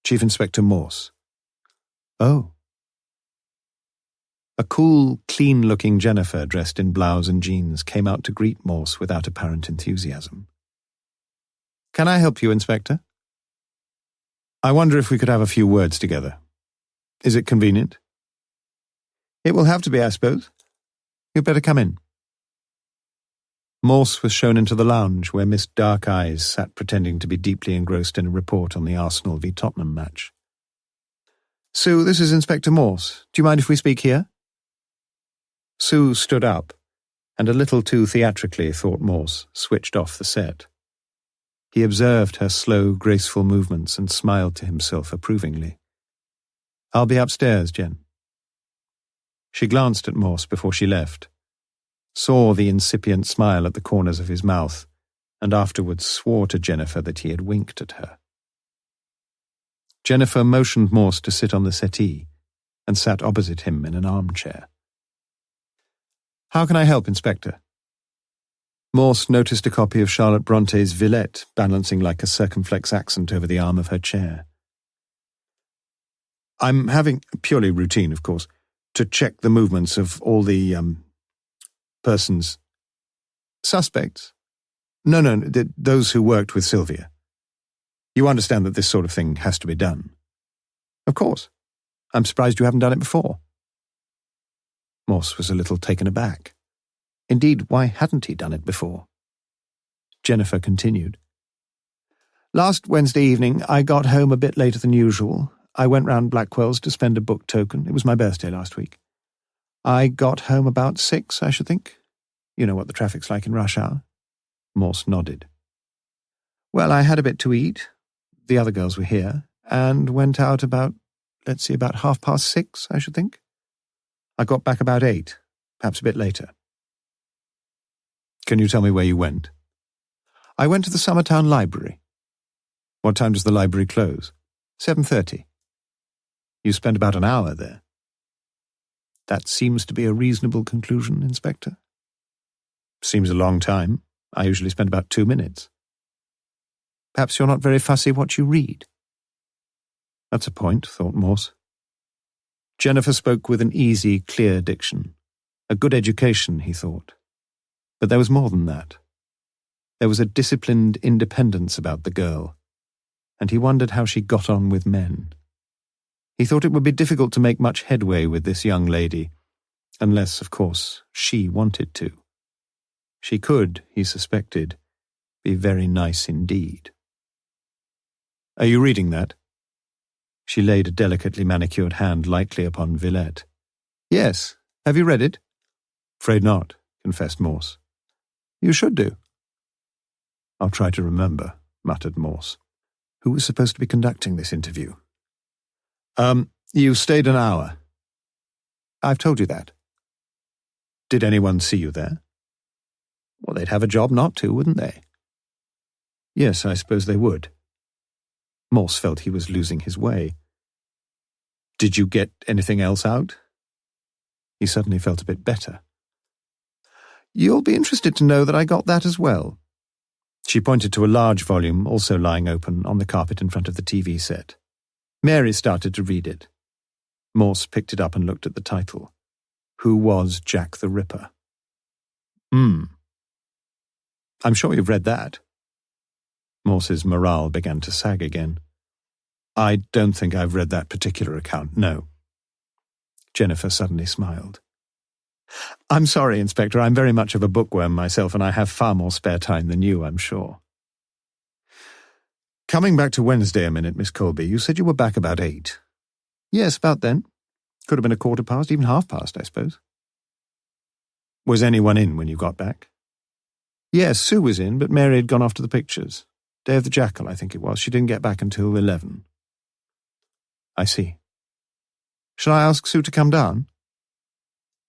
Chief Inspector Morse." "Oh." A cool, clean-looking Jennifer, dressed in blouse and jeans, came out to greet Morse without apparent enthusiasm. "Can I help you, Inspector?" "I wonder if we could have a few words together. Is it convenient?" "It will have to be, I suppose. You'd better come in." Morse was shown into the lounge, where Miss Dark Eyes sat pretending to be deeply engrossed in a report on the Arsenal v Tottenham match. "Sue, this is Inspector Morse. Do you mind if we speak here?" Sue stood up, and a little too theatrically, thought Morse, switched off the set. He observed her slow, graceful movements and smiled to himself approvingly. "I'll be upstairs, Jen." She glanced at Morse before she left, saw the incipient smile at the corners of his mouth, and afterwards swore to Jennifer that he had winked at her. Jennifer motioned Morse to sit on the settee and sat opposite him in an armchair. "How can I help, Inspector?" Morse noticed a copy of Charlotte Bronte's Villette balancing like a circumflex accent over the arm of her chair. "I'm having, purely routine, of course, to check the movements of all the, persons." "Suspects?" No, those who worked with Sylvia. You understand that this sort of thing has to be done." "Of course. I'm surprised you haven't done it before." Morse was a little taken aback. Indeed, why hadn't he done it before? Jennifer continued. "Last Wednesday evening, I got home a bit later than usual. I went round Blackwell's to spend a book token. It was my birthday last week. I got home about 6, I should think. You know what the traffic's like in rush hour." Morse nodded. "Well, I had a bit to eat. The other girls were here, and went out about 6:30, I should think. I got back about 8, perhaps a bit later." "Can you tell me where you went?" "I went to the Summertown Library." "What time does the library close?" 7:30. "You spent about an hour there." "That seems to be a reasonable conclusion, Inspector." "Seems a long time. I usually spend about 2 minutes." "Perhaps you're not very fussy what you read." That's a point, thought Morse. Jennifer spoke with an easy, clear diction. A good education, he thought. But there was more than that. There was a disciplined independence about the girl, and he wondered how she got on with men. He thought it would be difficult to make much headway with this young lady, unless, of course, she wanted to. She could, he suspected, be very nice indeed. "Are you reading that?" She laid a delicately manicured hand lightly upon Villette. "Yes. Have you read it?" "Afraid not," confessed Morse. "You should do." "I'll try to remember," muttered Morse. Who was supposed to be conducting this interview? You stayed an hour." "I've told you that." "Did anyone see you there?" "Well, they'd have a job not to, wouldn't they?" "Yes, I suppose they would." Morse felt he was losing his way. "Did you get anything else out?" He suddenly felt a bit better. "You'll be interested to know that I got that as well." She pointed to a large volume, also lying open, on the carpet in front of the TV set. Mary started to read it. Morse picked it up and looked at the title. Who Was Jack the Ripper? I'm sure you've read that." Morse's morale began to sag again. "I don't think I've read that particular account, no." Jennifer suddenly smiled. "I'm sorry, Inspector, I'm very much of a bookworm myself, and I have far more spare time than you, I'm sure." "Coming back to Wednesday a minute, Miss Colby, you said you were back about 8. "Yes, about then. Could have been 1:15, even 1:30, I suppose." "Was anyone in when you got back?" "Yes, Sue was in, but Mary had gone off to the pictures. Day of the Jackal, I think it was. She didn't get back until 11. "I see. Shall I ask Sue to come down?"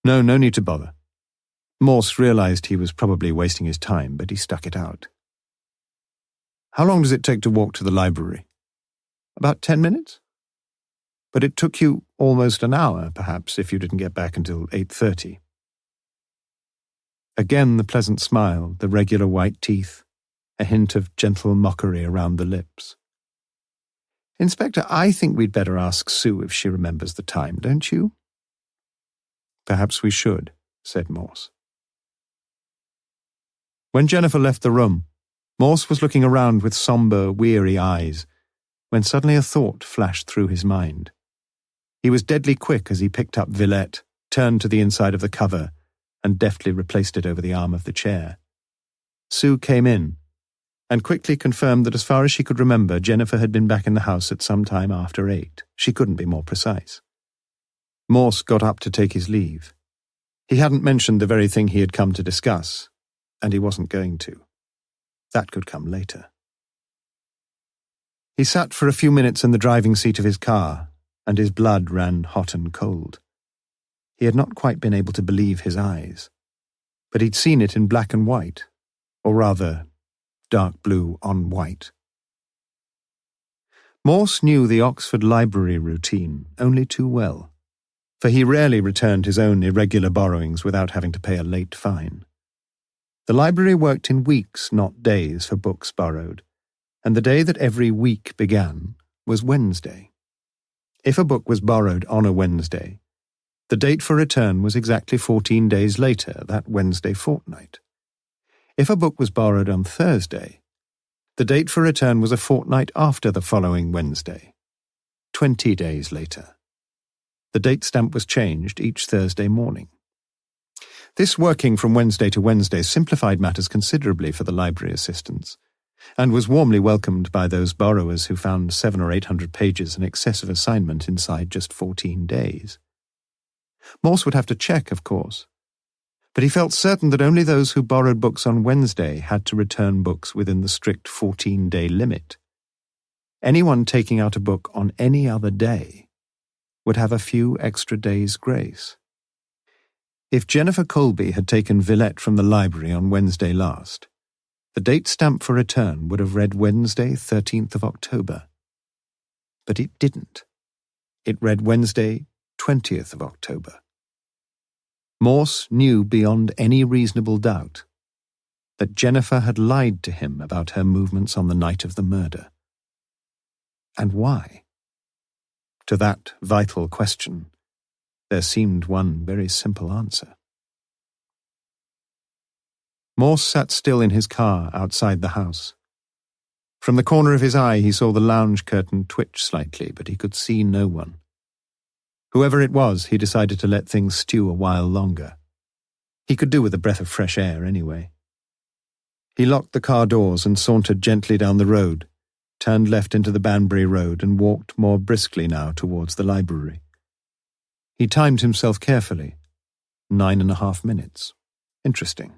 "No need to bother." Morse realized he was probably wasting his time, but he stuck it out. "How long does it take to walk to the library?" "About 10 minutes. "But it took you almost an hour, perhaps, if you didn't get back until 8:30. Again the pleasant smile, the regular white teeth, a hint of gentle mockery around the lips. "Inspector, I think we'd better ask Sue if she remembers the time, don't you?" "Perhaps we should," said Morse. When Jennifer left the room, Morse was looking around with sombre, weary eyes, when suddenly a thought flashed through his mind. He was deadly quick as he picked up Villette, turned to the inside of the cover, and deftly replaced it over the arm of the chair. Sue came in, and quickly confirmed that as far as she could remember, Jennifer had been back in the house at some time after 8. She couldn't be more precise. Morse got up to take his leave. He hadn't mentioned the very thing he had come to discuss, and he wasn't going to. That could come later. He sat for a few minutes in the driving seat of his car, and his blood ran hot and cold. He had not quite been able to believe his eyes, but he'd seen it in black and white, or rather, dark blue on white. Morse knew the Oxford Library routine only too well, for he rarely returned his own irregular borrowings without having to pay a late fine. The library worked in weeks, not days, for books borrowed, and the day that every week began was Wednesday. If a book was borrowed on a Wednesday, the date for return was exactly 14 days later, that Wednesday fortnight. If a book was borrowed on Thursday, the date for return was a fortnight after the following Wednesday, 20 days later. The date stamp was changed each Thursday morning. This working from Wednesday to Wednesday simplified matters considerably for the library assistants, and was warmly welcomed by those borrowers who found 700 or 800 pages in excess of assignment inside just 14 days. Morse would have to check, of course, but he felt certain that only those who borrowed books on Wednesday had to return books within the strict 14-day limit. Anyone taking out a book on any other day would have a few extra days' grace. If Jennifer Colby had taken Villette from the library on Wednesday last, the date stamp for return would have read Wednesday, 13th of October. But it didn't. It read Wednesday, 20th of October. Morse knew beyond any reasonable doubt that Jennifer had lied to him about her movements on the night of the murder. And why? To that vital question, there seemed one very simple answer. Morse sat still in his car outside the house. From the corner of his eye he saw the lounge curtain twitch slightly, but he could see no one. Whoever it was, he decided to let things stew a while longer. He could do with a breath of fresh air anyway. He locked the car doors and sauntered gently down the road, turned left into the Banbury Road and walked more briskly now towards the library. He timed himself carefully. 9.5 minutes. Interesting.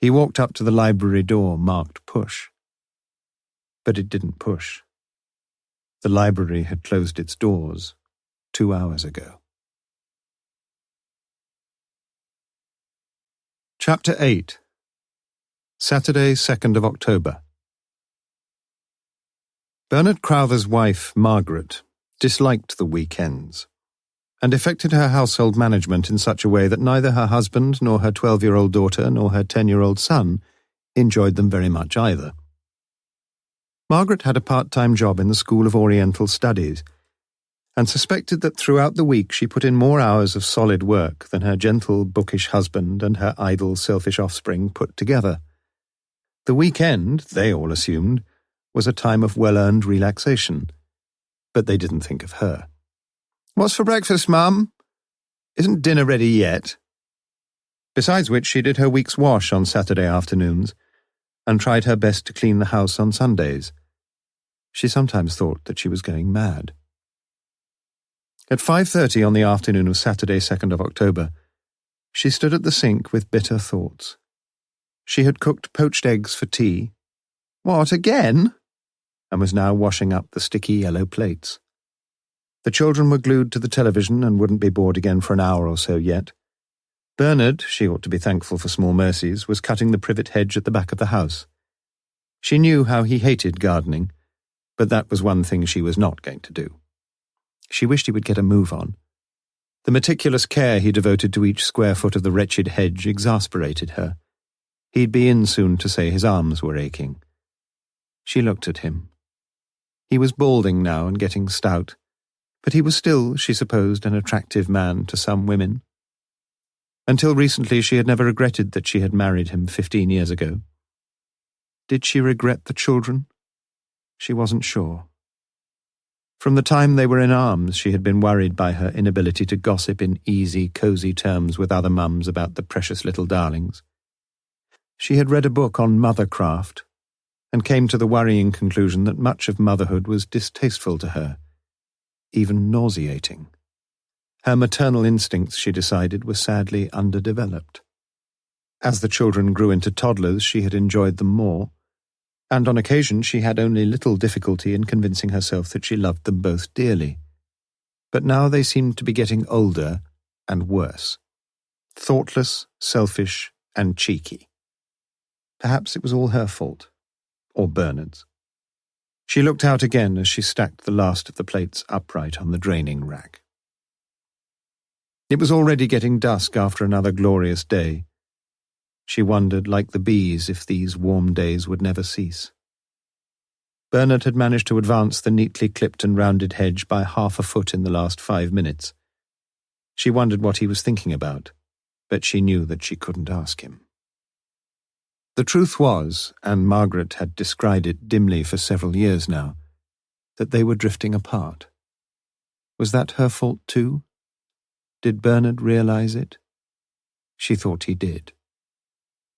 He walked up to the library door marked push. But it didn't push. The library had closed its doors 2 hours ago. Chapter 8. Saturday, 2nd of October. Bernard Crowther's wife, Margaret, disliked the weekends, and affected her household management in such a way that neither her husband nor her 12-year-old daughter nor her 10-year-old son enjoyed them very much either. Margaret had a part-time job in the School of Oriental Studies, and suspected that throughout the week she put in more hours of solid work than her gentle, bookish husband and her idle, selfish offspring put together. The weekend, they all assumed, was a time of well-earned relaxation, but they didn't think of her. "What's for breakfast, Mum? Isn't dinner ready yet?" Besides which, she did her week's wash on Saturday afternoons, and tried her best to clean the house on Sundays. She sometimes thought that she was going mad. At 5:30 on the afternoon of Saturday, 2nd of October, she stood at the sink with bitter thoughts. She had cooked poached eggs for tea. What, again? And was now washing up the sticky yellow plates. The children were glued to the television and wouldn't be bored again for an hour or so yet. Bernard, she ought to be thankful for small mercies, was cutting the privet hedge at the back of the house. She knew how he hated gardening, but that was one thing she was not going to do. She wished he would get a move on. The meticulous care he devoted to each square foot of the wretched hedge exasperated her. He'd be in soon to say his arms were aching. She looked at him. He was balding now and getting stout, but he was still, she supposed, an attractive man to some women. Until recently she had never regretted that she had married him 15 years ago. Did she regret the children? She wasn't sure. From the time they were in arms, she had been worried by her inability to gossip in easy, cosy terms with other mums about the precious little darlings. She had read a book on mothercraft, and came to the worrying conclusion that much of motherhood was distasteful to her, even nauseating. Her maternal instincts, she decided, were sadly underdeveloped. As the children grew into toddlers, she had enjoyed them more, and on occasion she had only little difficulty in convincing herself that she loved them both dearly. But now they seemed to be getting older and worse. Thoughtless, selfish, and cheeky. Perhaps it was all her fault, or Bernard's. She looked out again as she stacked the last of the plates upright on the draining rack. It was already getting dusk after another glorious day. She wondered, like the bees, if these warm days would never cease. Bernard had managed to advance the neatly clipped and rounded hedge by 1/2 foot in the last 5 minutes. She wondered what he was thinking about, but she knew that she couldn't ask him. The truth was, and Margaret had descried it dimly for several years now, that they were drifting apart. Was that her fault too? Did Bernard realize it? She thought he did.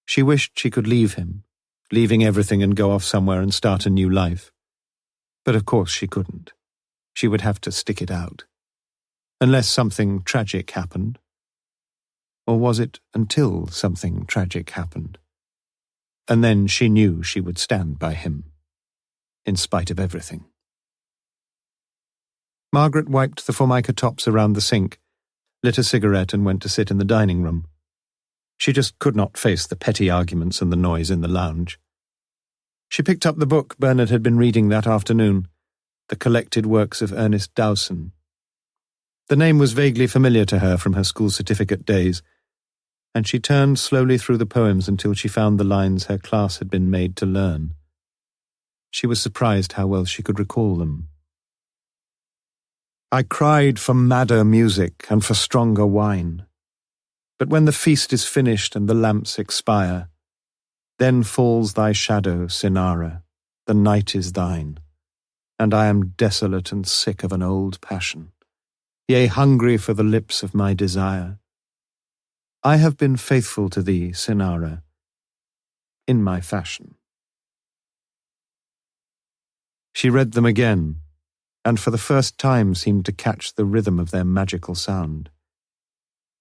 She wished she could leave him, leaving everything and go off somewhere and start a new life. But of course she couldn't. She would have to stick it out. Unless something tragic happened. Or was it until something tragic happened? And then she knew she would stand by him, in spite of everything. Margaret wiped the formica tops around the sink, lit a cigarette and went to sit in the dining room. She just could not face the petty arguments and the noise in the lounge. She picked up the book Bernard had been reading that afternoon, The Collected Works of Ernest Dowson. The name was vaguely familiar to her from her school certificate days, and she turned slowly through the poems until she found the lines her class had been made to learn. She was surprised how well she could recall them. I cried for madder music and for stronger wine. But when the feast is finished and the lamps expire, then falls thy shadow, Cinara, The night is thine, and I am desolate and sick of an old passion, yea, hungry for the lips of my desire. I have been faithful to thee, Sinara, in my fashion. She read them again, and for the first time seemed to catch the rhythm of their magical sound.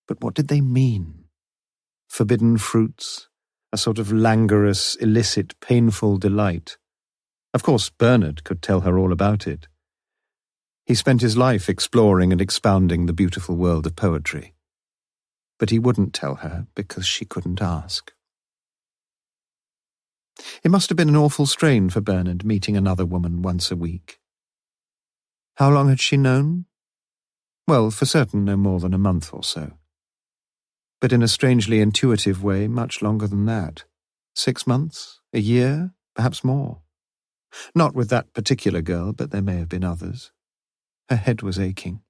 But what did they mean? Forbidden fruits, a sort of languorous, illicit, painful delight. Of course, Bernard could tell her all about it. He spent his life exploring and expounding the beautiful world of poetry. But he wouldn't tell her because she couldn't ask. It must have been an awful strain for Bernard meeting another woman once a week. How long had she known? Well, for certain no more than a month or so. But in a strangely intuitive way, much longer than that. 6 months? A year? Perhaps more. Not with that particular girl, but there may have been others. Her head was aching.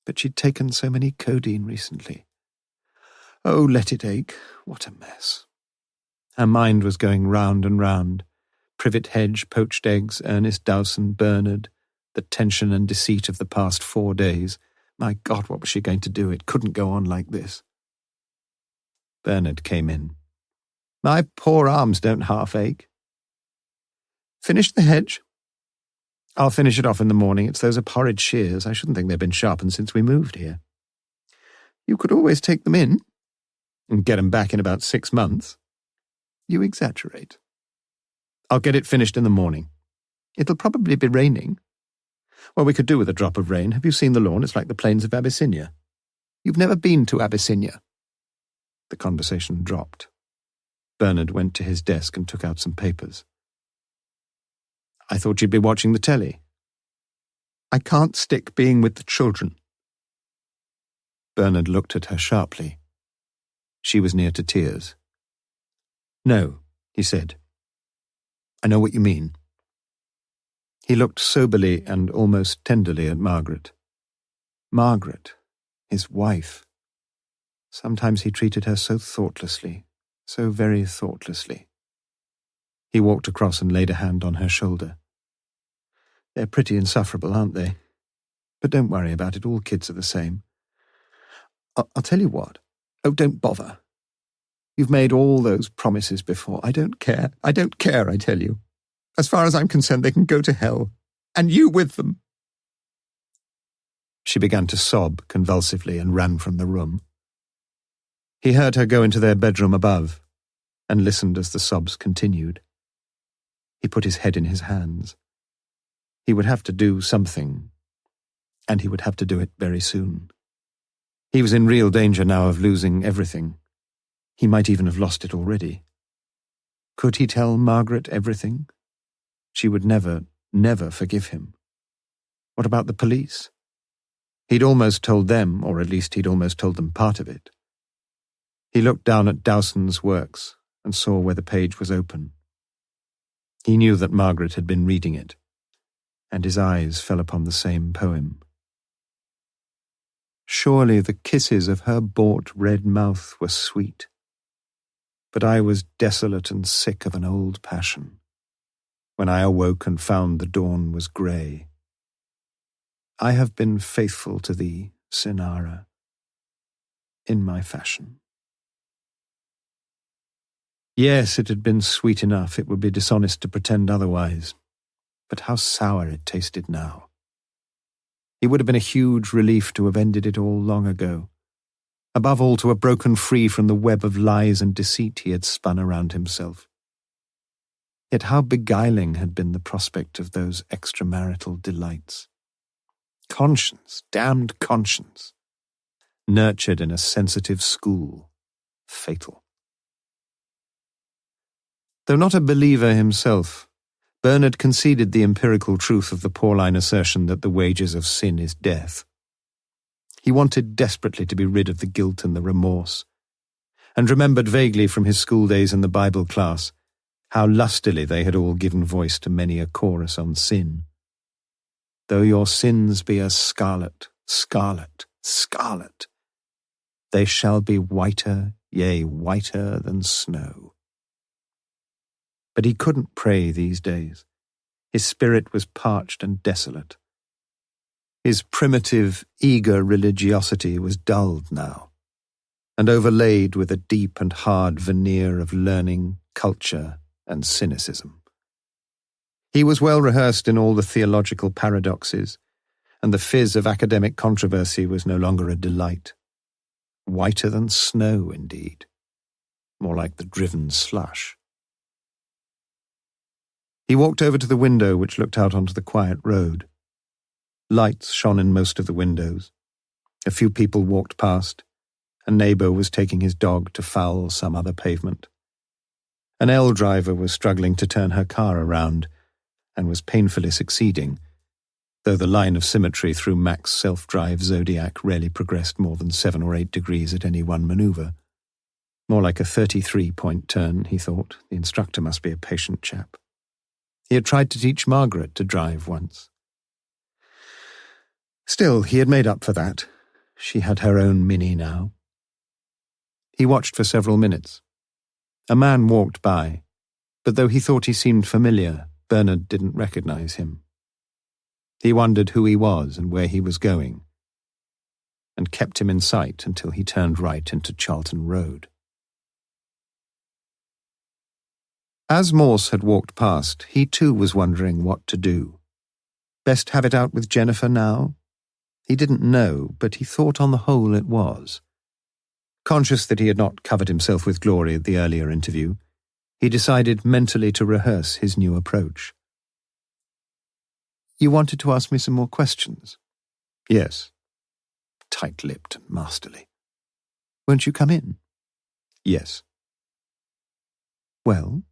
But she'd taken so many codeine recently. Oh, let it ache. What a mess. Her mind was going round and round. Privet Hedge, poached eggs, Ernest Dowson, Bernard, the tension and deceit of the past 4 days. My God, what was she going to do? It couldn't go on like this. Bernard came in. My poor arms don't half ache. Finished the hedge? I'll finish it off in the morning. It's those horrid shears. I shouldn't think they've been sharpened since we moved here. You could always take them in and get them back in about 6 months. You exaggerate. I'll get it finished in the morning. It'll probably be raining. Well, we could do with a drop of rain. Have you seen the lawn? It's like the plains of Abyssinia. You've never been to Abyssinia. The conversation dropped. Bernard went to his desk and took out some papers. I thought you'd be watching the telly. I can't stick being with the children. Bernard looked at her sharply. She was near to tears. No, he said. I know what you mean. He looked soberly and almost tenderly at Margaret. Margaret, his wife. Sometimes he treated her so thoughtlessly, so very thoughtlessly. He walked across and laid a hand on her shoulder. They're pretty insufferable, aren't they? But don't worry about it, all kids are the same. I'll tell you what. Oh, don't bother. You've made all those promises before. I don't care, I tell you. As far as I'm concerned, they can go to hell. And you with them. She began to sob convulsively and ran from the room. He heard her go into their bedroom above and listened as the sobs continued. He put his head in his hands. He would have to do something, and he would have to do it very soon. He was in real danger now of losing everything. He might even have lost it already. Could he tell Margaret everything? She would never, never forgive him. What about the police? He'd almost told them, or at least he'd almost told them part of it. He looked down at Dowson's works and saw where the page was open. He knew that Margaret had been reading it, and his eyes fell upon the same poem. Surely the kisses of her bought red mouth were sweet, but I was desolate and sick of an old passion, when I awoke and found the dawn was grey. I have been faithful to thee, Sinara, in my fashion. Yes, it had been sweet enough. It would be dishonest to pretend otherwise. But how sour it tasted now. It would have been a huge relief to have ended it all long ago. Above all, to have broken free from the web of lies and deceit he had spun around himself. Yet how beguiling had been the prospect of those extramarital delights. Conscience, damned conscience. Nurtured in a sensitive school. Fatal. Though not a believer himself, Bernard conceded the empirical truth of the Pauline assertion that the wages of sin is death. He wanted desperately to be rid of the guilt and the remorse, and remembered vaguely from his school days in the Bible class how lustily they had all given voice to many a chorus on sin. Though your sins be as scarlet, scarlet, scarlet, they shall be whiter, yea, whiter than snow. But he couldn't pray these days. His spirit was parched and desolate. His primitive, eager religiosity was dulled now, and overlaid with a deep and hard veneer of learning, culture, and cynicism. He was well rehearsed in all the theological paradoxes, and the fizz of academic controversy was no longer a delight. Whiter than snow, indeed. More like the driven slush. He walked over to the window which looked out onto the quiet road. Lights shone in most of the windows. A few people walked past. A neighbour was taking his dog to foul some other pavement. An L driver was struggling to turn her car around, and was painfully succeeding, though the line of symmetry through Mac's self-drive Zodiac rarely progressed more than 7 or 8 degrees at any one manoeuvre. More like a 33-point turn, he thought. The instructor must be a patient chap. He had tried to teach Margaret to drive once. Still, he had made up for that. She had her own Mini now. He watched for several minutes. A man walked by, but though he thought he seemed familiar, Bernard didn't recognize him. He wondered who he was and where he was going, and kept him in sight until he turned right into Charlton Road. As Morse had walked past, he too was wondering what to do. Best have it out with Jennifer now? He didn't know, but he thought on the whole it was. Conscious that he had not covered himself with glory at the earlier interview, he decided mentally to rehearse his new approach. "You wanted to ask me some more questions?" "Yes." Tight-lipped and masterly. "Won't you come in?" "Yes." "Well?"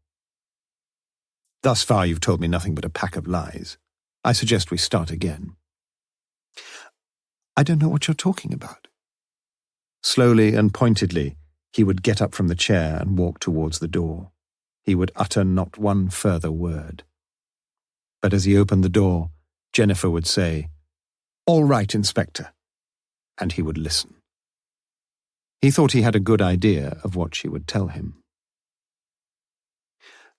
"Thus far you've told me nothing but a pack of lies. I suggest we start again." "I don't know what you're talking about." Slowly and pointedly, he would get up from the chair and walk towards the door. He would utter not one further word. But as he opened the door, Jennifer would say, "All right, Inspector," and he would listen. He thought he had a good idea of what she would tell him.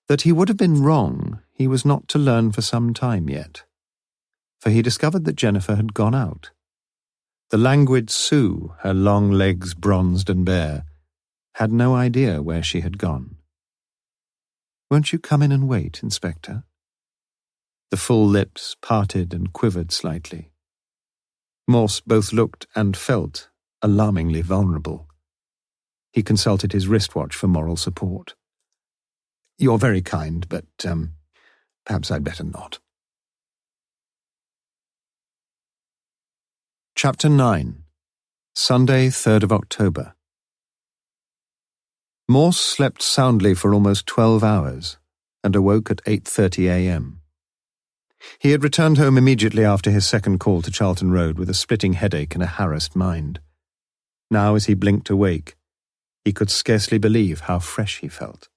That he would have been wrong, he was not to learn for some time yet, for he discovered that Jennifer had gone out. The languid Sue, her long legs bronzed and bare, had no idea where she had gone. "Won't you come in and wait, Inspector?" The full lips parted and quivered slightly. Morse both looked and felt alarmingly vulnerable. He consulted his wristwatch for moral support. "You're very kind, but perhaps I'd better not." Chapter 9. Sunday, 3rd of October. Morse slept soundly for almost 12 hours and awoke at 8:30 a.m. He had returned home immediately after his second call to Charlton Road with a splitting headache and a harassed mind. Now, as he blinked awake, he could scarcely believe how fresh he felt.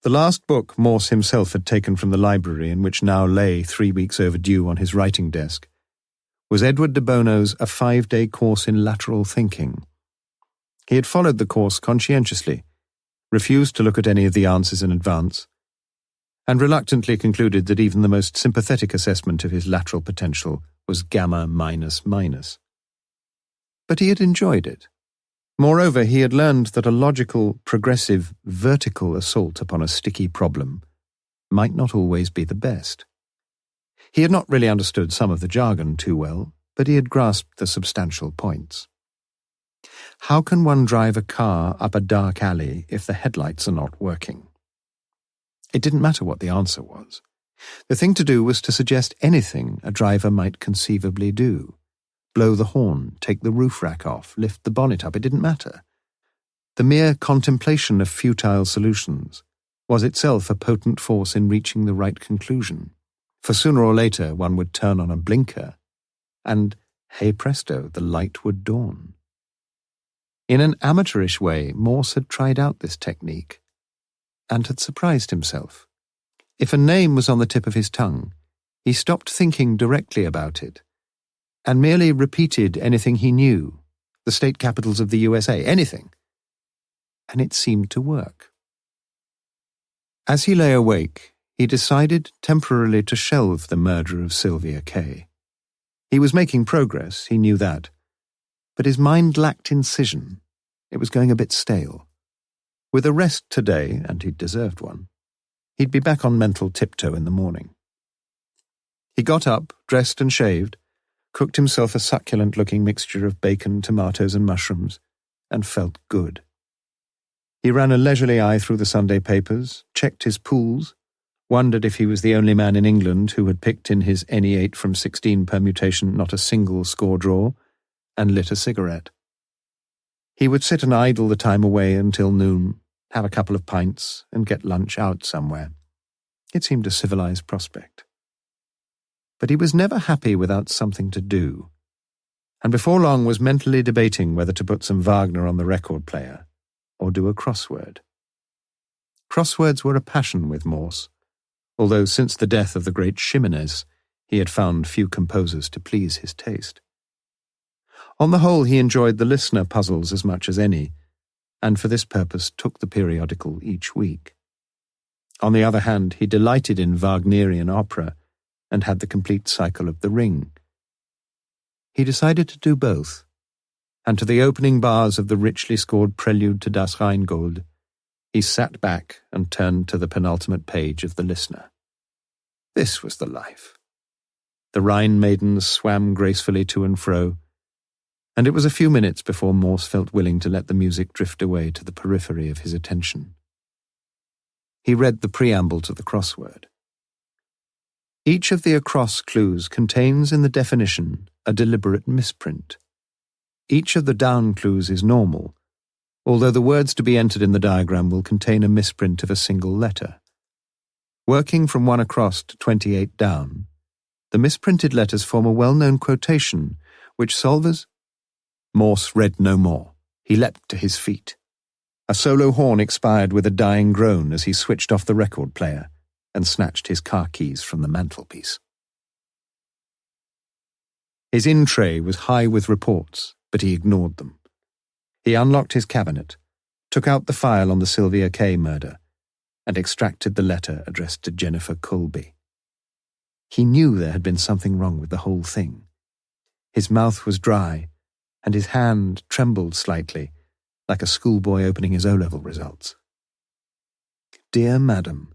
The last book Morse himself had taken from the library, and which now lay 3 weeks overdue on his writing desk, was Edward de Bono's A 5-Day Course in Lateral Thinking. He had followed the course conscientiously, refused to look at any of the answers in advance, and reluctantly concluded that even the most sympathetic assessment of his lateral potential was gamma minus minus. But he had enjoyed it. Moreover, he had learned that a logical, progressive, vertical assault upon a sticky problem might not always be the best. He had not really understood some of the jargon too well, but he had grasped the substantial points. How can one drive a car up a dark alley if the headlights are not working? It didn't matter what the answer was. The thing to do was to suggest anything a driver might conceivably do. Blow the horn, take the roof rack off, lift the bonnet up, it didn't matter. The mere contemplation of futile solutions was itself a potent force in reaching the right conclusion, for sooner or later one would turn on a blinker, and, hey presto, the light would dawn. In an amateurish way, Morse had tried out this technique, and had surprised himself. If a name was on the tip of his tongue, he stopped thinking directly about it, and merely repeated anything he knew, the state capitals of the USA, anything. And it seemed to work. As he lay awake, he decided temporarily to shelve the murder of Sylvia Kaye. He was making progress, he knew that, but his mind lacked incision. It was going a bit stale. With a rest today, and he'd deserved one, he'd be back on mental tiptoe in the morning. He got up, dressed and shaved, cooked himself a succulent-looking mixture of bacon, tomatoes and mushrooms, and felt good. He ran a leisurely eye through the Sunday papers, checked his pools, wondered if he was the only man in England who had picked in his any 8 from 16 permutation not a single score draw, and lit a cigarette. He would sit and idle the time away until noon, have a couple of pints, and get lunch out somewhere. It seemed a civilized prospect. But he was never happy without something to do, and before long was mentally debating whether to put some Wagner on the record player or do a crossword. Crosswords were a passion with Morse, although since the death of the great Ximenes, he had found few composers to please his taste. On the whole, he enjoyed the listener puzzles as much as any, and for this purpose took the periodical each week. On the other hand, he delighted in Wagnerian opera and had the complete cycle of The Ring. He decided to do both, and to the opening bars of the richly scored prelude to Das Rheingold, he sat back and turned to the penultimate page of The Listener. This was the life. The Rhine maidens swam gracefully to and fro, and it was a few minutes before Morse felt willing to let the music drift away to the periphery of his attention. He read the preamble to the crossword. Each of the across clues contains in the definition a deliberate misprint. Each of the down clues is normal, although the words to be entered in the diagram will contain a misprint of a single letter. Working from 1 across to 28 down, the misprinted letters form a well-known quotation, which Solvers... Morse read no more. He leapt to his feet. A solo horn expired with a dying groan as he switched off the record player and snatched his car keys from the mantelpiece. His in-tray was high with reports, but he ignored them. He unlocked his cabinet, took out the file on the Sylvia Kaye murder, and extracted the letter addressed to Jennifer Colby. He knew there had been something wrong with the whole thing. His mouth was dry, and his hand trembled slightly, like a schoolboy opening his O-level results. Dear Madam,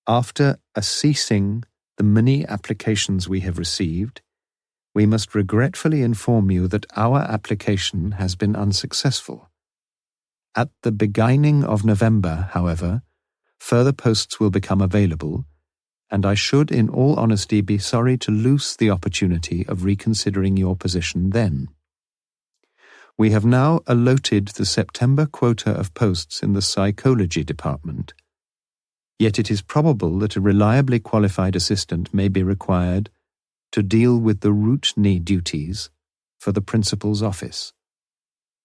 after assessing the many applications we have received, we must regretfully inform you that our application has been unsuccessful. At the beginning of November, however, further posts will become available, and I should in all honesty be sorry to lose the opportunity of reconsidering your position then. We have now allotted the September quota of posts in the psychology department, yet it is probable that a reliably qualified assistant may be required to deal with the routine duties for the principal's office.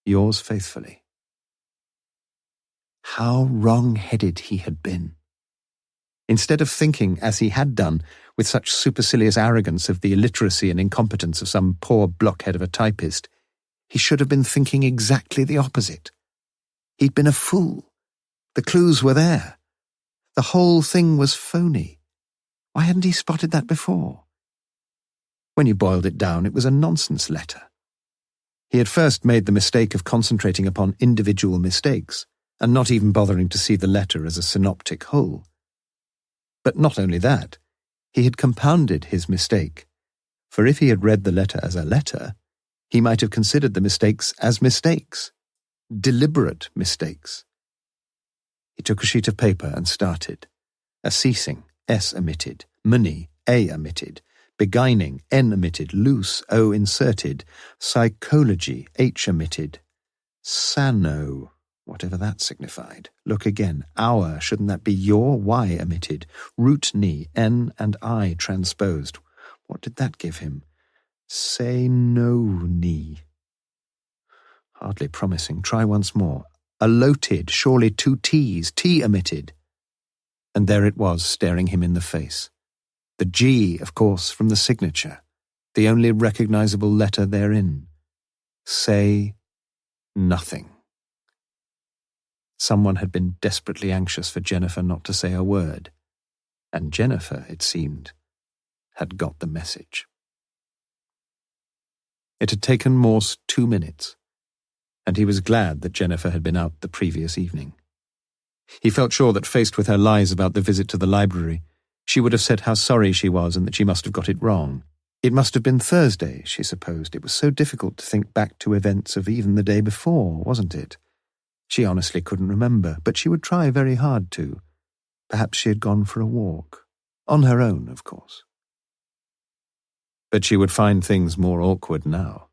Yours faithfully. How wrong-headed he had been. Instead of thinking, as he had done, with such supercilious arrogance of the illiteracy and incompetence of some poor blockhead of a typist, he should have been thinking exactly the opposite. He'd been a fool. The clues were there. The whole thing was phony. Why hadn't he spotted that before? When you boiled it down, it was a nonsense letter. He had first made the mistake of concentrating upon individual mistakes, and not even bothering to see the letter as a synoptic whole. But not only that, he had compounded his mistake, for if he had read the letter as a letter, he might have considered the mistakes as mistakes, deliberate mistakes. He took a sheet of paper and started. Assessing, S omitted, money, A omitted, beguiling, N omitted, loose, O inserted, psychology, H omitted, sano, whatever that signified. Look again, our, shouldn't that be your, Y omitted, root-ni, N and I transposed. What did that give him? Say no-ni. Hardly promising. Try once more. Allotted, surely 2 T's, T omitted. And there it was, staring him in the face. The G, of course, from the signature, the only recognizable letter therein. Say nothing. Someone had been desperately anxious for Jennifer not to say a word. and Jennifer, it seemed, had got the message. It had taken Morse 2 minutes, and he was glad that Jennifer had been out the previous evening. He felt sure that, faced with her lies about the visit to the library, she would have said how sorry she was and that she must have got it wrong. It must have been Thursday, she supposed. It was so difficult to think back to events of even the day before, wasn't it? She honestly couldn't remember, but she would try very hard to. Perhaps she had gone for a walk. On her own, of course. But she would find things more awkward now.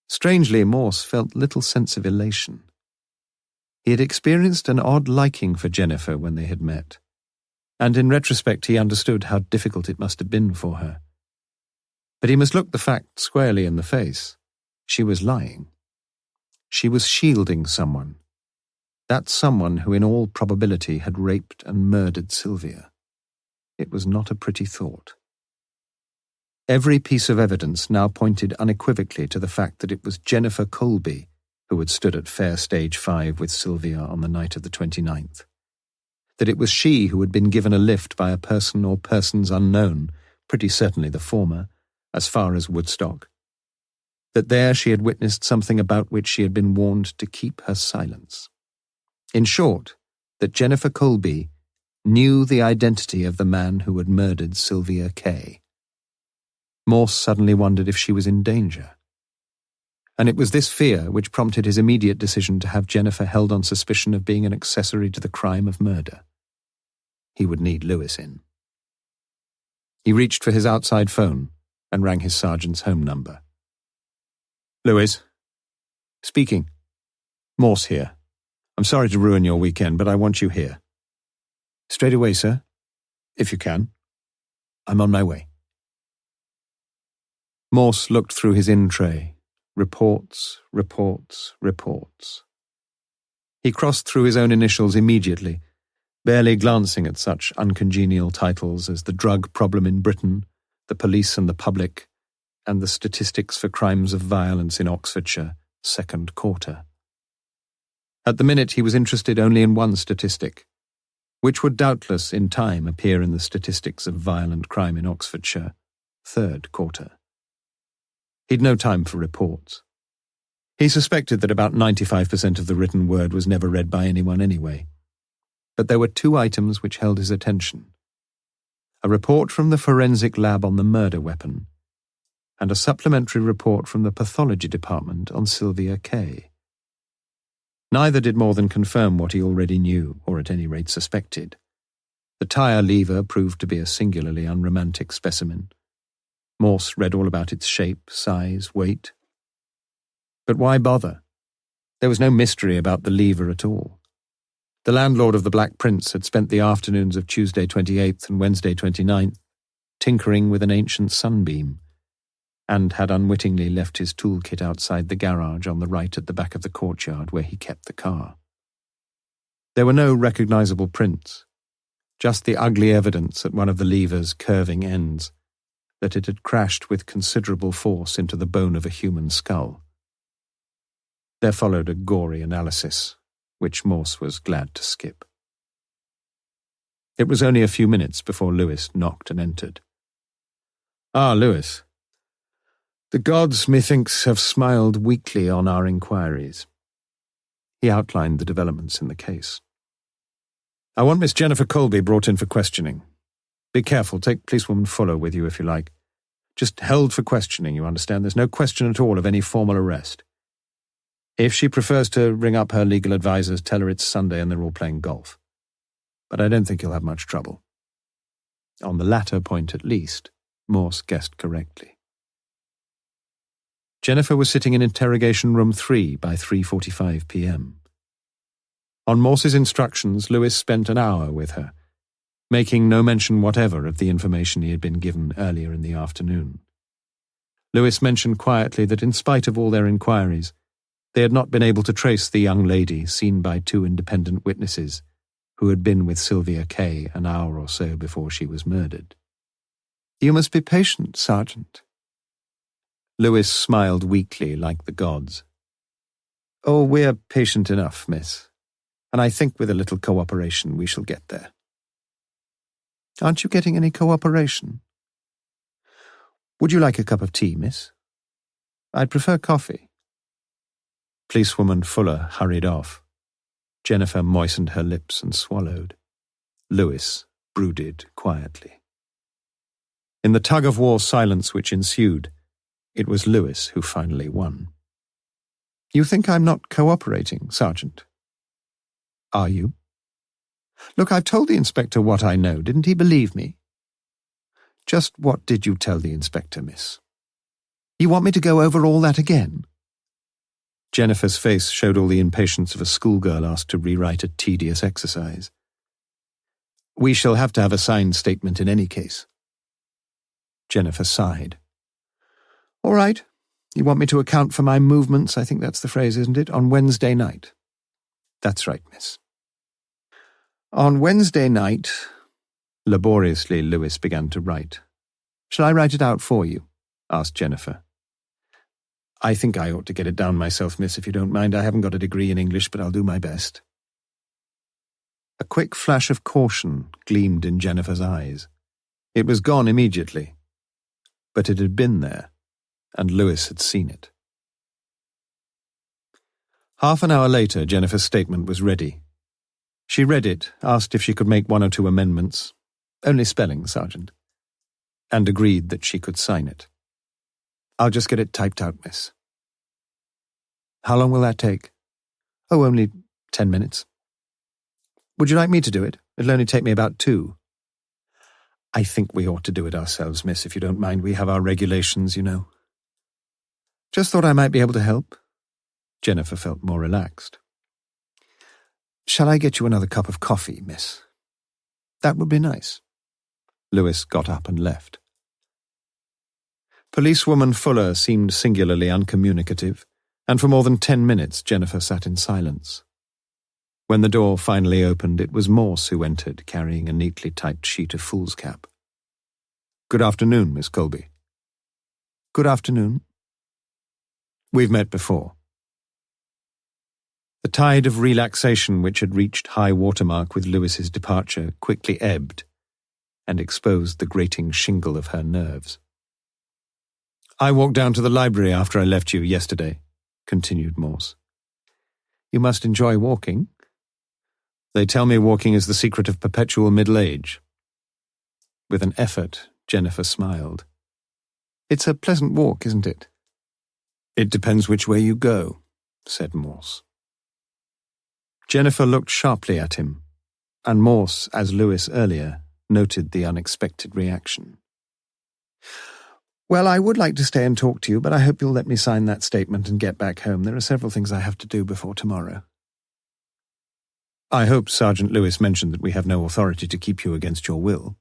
Strangely, Morse felt little sense of elation. He had experienced an odd liking for Jennifer when they had met, and in retrospect he understood how difficult it must have been for her. But he must look the fact squarely in the face. She was lying. She was shielding someone. That someone who in all probability had raped and murdered Sylvia. It was not a pretty thought. Every piece of evidence now pointed unequivocally to the fact that it was Jennifer Colby who had stood at Fair Stage 5 with Sylvia on the night of the 29th. That it was she who had been given a lift by a person or persons unknown, pretty certainly the former, as far as Woodstock. That there she had witnessed something about which she had been warned to keep her silence. In short, that Jennifer Colby knew the identity of the man who had murdered Sylvia Kaye. Morse suddenly wondered if she was in danger. And it was this fear which prompted his immediate decision to have Jennifer held on suspicion of being an accessory to the crime of murder. He would need Lewis in. He reached for his outside phone and rang his sergeant's home number. "Lewis." "Speaking." "Morse here. I'm sorry to ruin your weekend, but I want you here." "Straight away, sir." "If you can." "I'm on my way." Morse looked through his in-tray. Reports, reports, reports. He crossed through his own initials immediately, barely glancing at such uncongenial titles as the drug problem in Britain, the police and the public, and the statistics for crimes of violence in Oxfordshire, second quarter. At the minute he was interested only in one statistic, which would doubtless in time appear in the statistics of violent crime in Oxfordshire, third quarter. He'd no time for reports. He suspected that about 95% of the written word was never read by anyone anyway. But there were 2 items which held his attention. A report from the forensic lab on the murder weapon, and a supplementary report from the pathology department on Sylvia Kaye. Neither did more than confirm what he already knew, or at any rate suspected. The tire lever proved to be a singularly unromantic specimen. Morse read all about its shape, size, weight. But why bother? There was no mystery about the lever at all. The landlord of the Black Prince had spent the afternoons of Tuesday 28th and Wednesday 29th tinkering with an ancient sunbeam, and had unwittingly left his toolkit outside the garage on the right at the back of the courtyard where he kept the car. There were no recognizable prints, just the ugly evidence at one of the lever's curving ends that it had crashed with considerable force into the bone of a human skull. There followed a gory analysis, which Morse was glad to skip. It was only a few minutes before Lewis knocked and entered. "Ah, Lewis. The gods, methinks, have smiled weakly on our inquiries." He outlined the developments in the case. "I want Miss Jennifer Colby brought in for questioning. Be careful, take policewoman Fuller with you if you like. Just held for questioning, you understand? There's no question at all of any formal arrest. If she prefers to ring up her legal advisers, tell her it's Sunday and they're all playing golf. But I don't think you'll have much trouble." On the latter point at least, Morse guessed correctly. Jennifer was sitting in interrogation room 3 by 3:45 p.m. On Morse's instructions, Lewis spent an hour with her, making no mention whatever of the information he had been given earlier in the afternoon. Lewis mentioned quietly that in spite of all their inquiries, they had not been able to trace the young lady seen by 2 independent witnesses who had been with Sylvia Kaye an hour or so before she was murdered. "You must be patient, Sergeant." Lewis smiled weakly like the gods. "Oh, we're patient enough, miss, and I think with a little cooperation we shall get there." Aren't you getting any cooperation? Would you like a cup of tea, miss? I'd prefer coffee. Policewoman Fuller hurried off. Jennifer moistened her lips and swallowed. Lewis brooded quietly. In the tug-of-war silence which ensued, it was Lewis who finally won. You think I'm not cooperating, Sergeant? Are you? Look, I've told the inspector what I know. Didn't he believe me? Just what did you tell the inspector, miss? You want me to go over all that again? Jennifer's face showed all the impatience of a schoolgirl asked to rewrite a tedious exercise. We shall have to have a signed statement in any case. Jennifer sighed. All right. You want me to account for my movements, I think that's the phrase, isn't it, on Wednesday night? That's right, miss. On Wednesday night... Laboriously, Lewis began to write. Shall I write it out for you? Asked Jennifer. I think I ought to get it down myself, miss, if you don't mind. I haven't got a degree in English, but I'll do my best. A quick flash of caution gleamed in Jennifer's eyes. It was gone immediately, but it had been there, and Lewis had seen it. Half an hour later, Jennifer's statement was ready. She read it, asked if she could make 1 or 2 amendments, only spelling, Sergeant, and agreed that she could sign it. I'll just get it typed out, miss. How long will that take? Oh, only 10 minutes. Would you like me to do it? It'll only take me about 2. I think we ought to do it ourselves, miss, if you don't mind. We have our regulations, you know. Just thought I might be able to help. Jennifer felt more relaxed. Shall I get you another cup of coffee, miss? That would be nice. Lewis got up and left. Policewoman Fuller seemed singularly uncommunicative, and for more than 10 minutes Jennifer sat in silence. When the door finally opened, it was Morse who entered, carrying a neatly typed sheet of foolscap. Good afternoon, Miss Colby. Good afternoon. We've met before. The tide of relaxation which had reached high watermark with Lewis's departure quickly ebbed and exposed the grating shingle of her nerves. I walked down to the library after I left you yesterday, continued Morse. You must enjoy walking. They tell me walking is the secret of perpetual middle age. With an effort, Jennifer smiled. It's a pleasant walk, isn't it? It depends which way you go, said Morse. Jennifer looked sharply at him, and Morse, as Lewis earlier, noted the unexpected reaction. Well, I would like to stay and talk to you, but I hope you'll let me sign that statement and get back home. There are several things I have to do before tomorrow. I hope Sergeant Lewis mentioned that we have no authority to keep you against your will.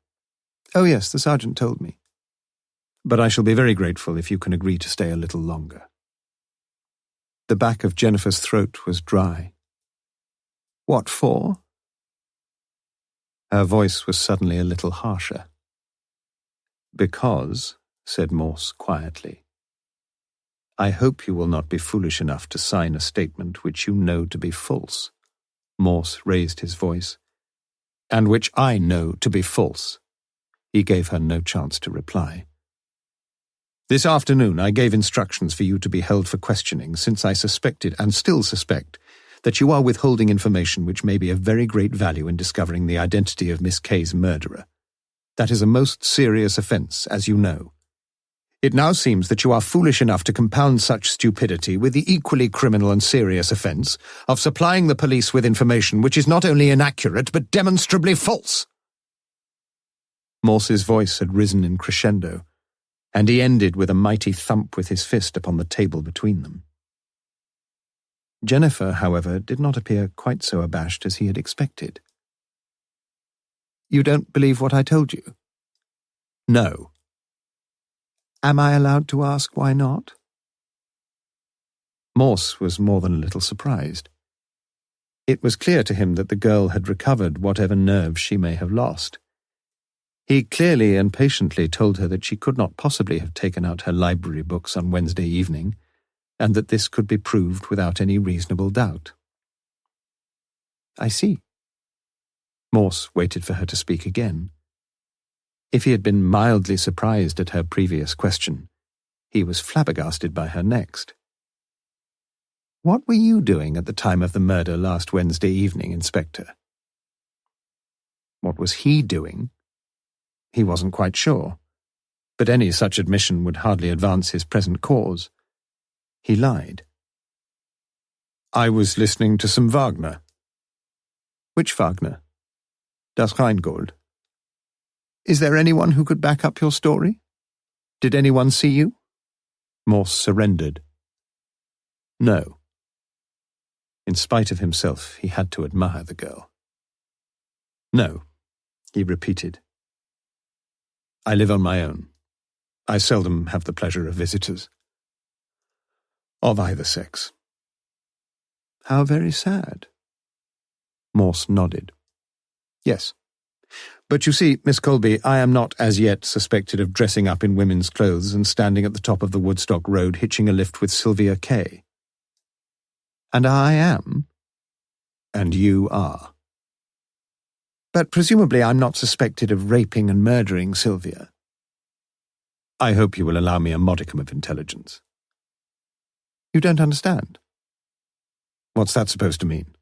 Oh yes, the sergeant told me. But I shall be very grateful if you can agree to stay a little longer. The back of Jennifer's throat was dry. What for? Her voice was suddenly a little harsher. Because, said Morse quietly, I hope you will not be foolish enough to sign a statement which you know to be false. Morse raised his voice. And which I know to be false. He gave her no chance to reply. This afternoon I gave instructions for you to be held for questioning, since I suspected, and still suspect, that you are withholding information which may be of very great value in discovering the identity of Miss Kaye's murderer. That is a most serious offence, as you know. It now seems that you are foolish enough to compound such stupidity with the equally criminal and serious offence of supplying the police with information which is not only inaccurate but demonstrably false. Morse's voice had risen in crescendo, and he ended with a mighty thump with his fist upon the table between them. Jennifer, however, did not appear quite so abashed as he had expected. You don't believe what I told you? No. Am I allowed to ask why not? Morse was more than a little surprised. It was clear to him that the girl had recovered whatever nerve she may have lost. He clearly and patiently told her that she could not possibly have taken out her library books on Wednesday evening, and that this could be proved without any reasonable doubt. I see. Morse waited for her to speak again, If he had been mildly surprised at her previous question, he was flabbergasted by her next. "What were you doing at the time of the murder last Wednesday evening, Inspector?" What was he doing? He wasn't quite sure, but any such admission would hardly advance his present cause. He lied. "I was listening to some Wagner." "Which Wagner?" "Das Rheingold." "Is there anyone who could back up your story? Did anyone see you?" Morse surrendered. No. In spite of himself, he had to admire the girl. "No," he repeated. "I live on my own. I seldom have the pleasure of visitors. Of either sex." "How very sad." Morse nodded. "Yes. But you see, Miss Colby, I am not as yet suspected of dressing up in women's clothes and standing at the top of the Woodstock Road hitching a lift with Sylvia Kaye." "And I am?" "And you are." "But presumably I'm not suspected of raping and murdering Sylvia." "I hope you will allow me a modicum of intelligence." "You don't understand." "What's that supposed to mean?"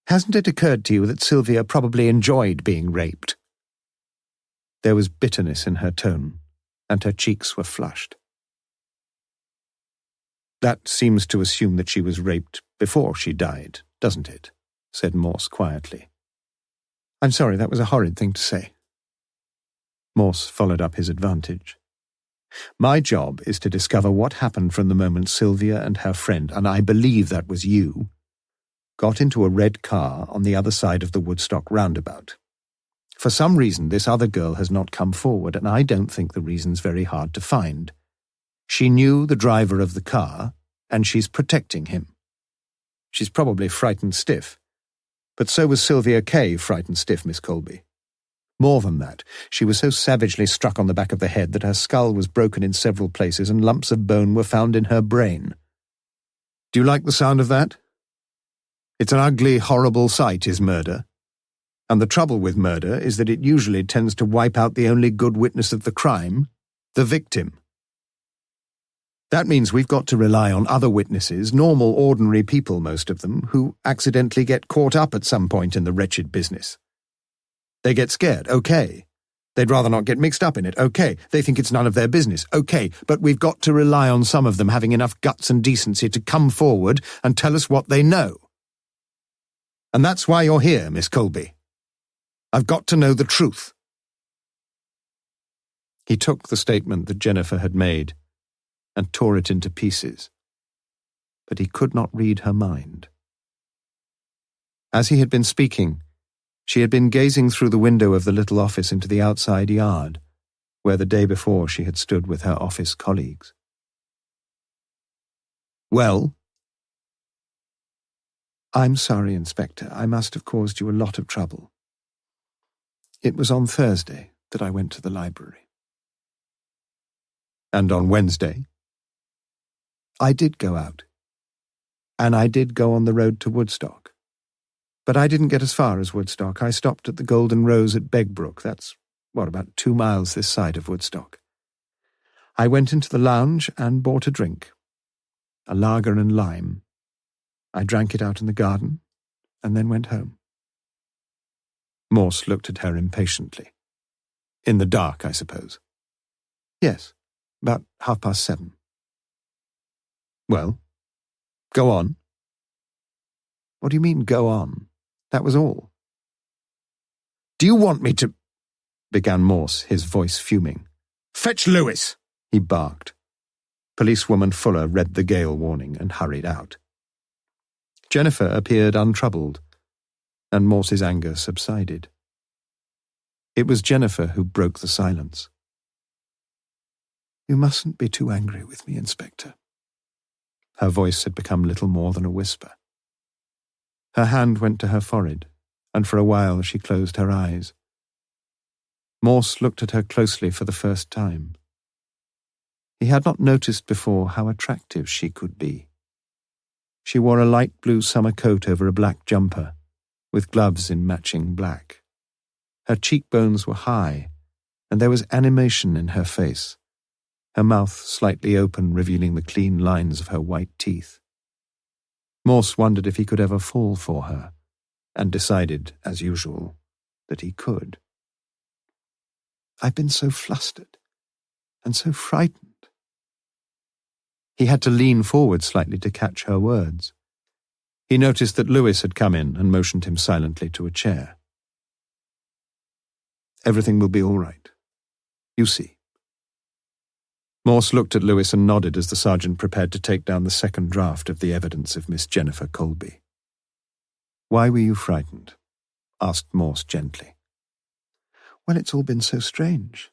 "Hasn't it occurred to you that Sylvia probably enjoyed being raped?" There was bitterness in her tone, and her cheeks were flushed. "That seems to assume that she was raped before she died, doesn't it?" said Morse quietly. "I'm sorry, that was a horrid thing to say." Morse followed up his advantage. "My job is to discover what happened from the moment Sylvia and her friend, and I believe that was you, got into a red car on the other side of the Woodstock roundabout. For some reason, this other girl has not come forward, and I don't think the reason's very hard to find. She knew the driver of the car, and she's protecting him. She's probably frightened stiff. But so was Sylvia Kaye frightened stiff, Miss Colby. More than that, she was so savagely struck on the back of the head that her skull was broken in several places and lumps of bone were found in her brain. Do you like the sound of that? It's an ugly, horrible sight, is murder. And the trouble with murder is that it usually tends to wipe out the only good witness of the crime, the victim. That means we've got to rely on other witnesses, normal, ordinary people, most of them, who accidentally get caught up at some point in the wretched business. They get scared, okay. They'd rather not get mixed up in it, okay. They think it's none of their business, okay. But we've got to rely on some of them having enough guts and decency to come forward and tell us what they know. And that's why you're here, Miss Colby. I've got to know the truth." He took the statement that Jennifer had made and tore it into pieces, but he could not read her mind. As he had been speaking, she had been gazing through the window of the little office into the outside yard, where the day before she had stood with her office colleagues. "Well?" "I'm sorry, Inspector. I must have caused you a lot of trouble. It was on Thursday that I went to the library." "And on Wednesday?" "I did go out. And I did go on the road to Woodstock. But I didn't get as far as Woodstock. I stopped at the Golden Rose at Begbrook. That's, about 2 miles this side of Woodstock. I went into the lounge and bought a drink. A lager and lime. I drank it out in the garden, and then went home." Morse looked at her impatiently. "In the dark, I suppose?" "Yes, about 7:30. "Well, go on." "What do you mean, go on? That was all." "Do you want me to—" began Morse, his voice fuming. "Fetch Lewis!" he barked. Policewoman Fuller read the gale warning and hurried out. Jennifer appeared untroubled, and Morse's anger subsided. It was Jennifer who broke the silence. "You mustn't be too angry with me, Inspector." Her voice had become little more than a whisper. Her hand went to her forehead, and for a while she closed her eyes. Morse looked at her closely for the first time. He had not noticed before how attractive she could be. She wore a light blue summer coat over a black jumper, with gloves in matching black. Her cheekbones were high, and there was animation in her face, her mouth slightly open, revealing the clean lines of her white teeth. Morse wondered if he could ever fall for her, and decided, as usual, that he could. "I've been so flustered, and so frightened." He had to lean forward slightly to catch her words. He noticed that Lewis had come in and motioned him silently to a chair. "Everything will be all right. You see." Morse looked at Lewis and nodded as the sergeant prepared to take down the second draft of the evidence of Miss Jennifer Colby. "Why were you frightened?" asked Morse gently. "Well, it's all been so strange.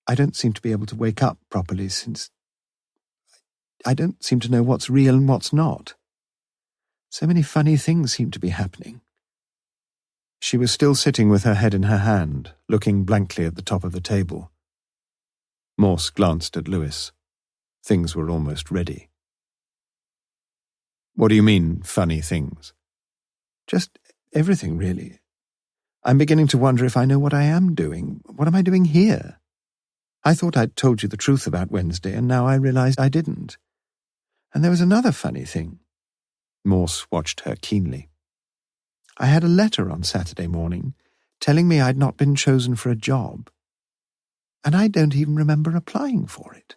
I don't seem to be able to wake up properly since... I don't seem to know what's real and what's not. So many funny things seem to be happening." She was still sitting with her head in her hand, looking blankly at the top of the table. Morse glanced at Lewis. Things were almost ready. "What do you mean, funny things?" "Just everything, really. I'm beginning to wonder if I know what I am doing. What am I doing here? I thought I'd told you the truth about Wednesday, and now I realize I didn't. And there was another funny thing." Morse watched her keenly. "I had a letter on Saturday morning telling me I'd not been chosen for a job. And I don't even remember applying for it.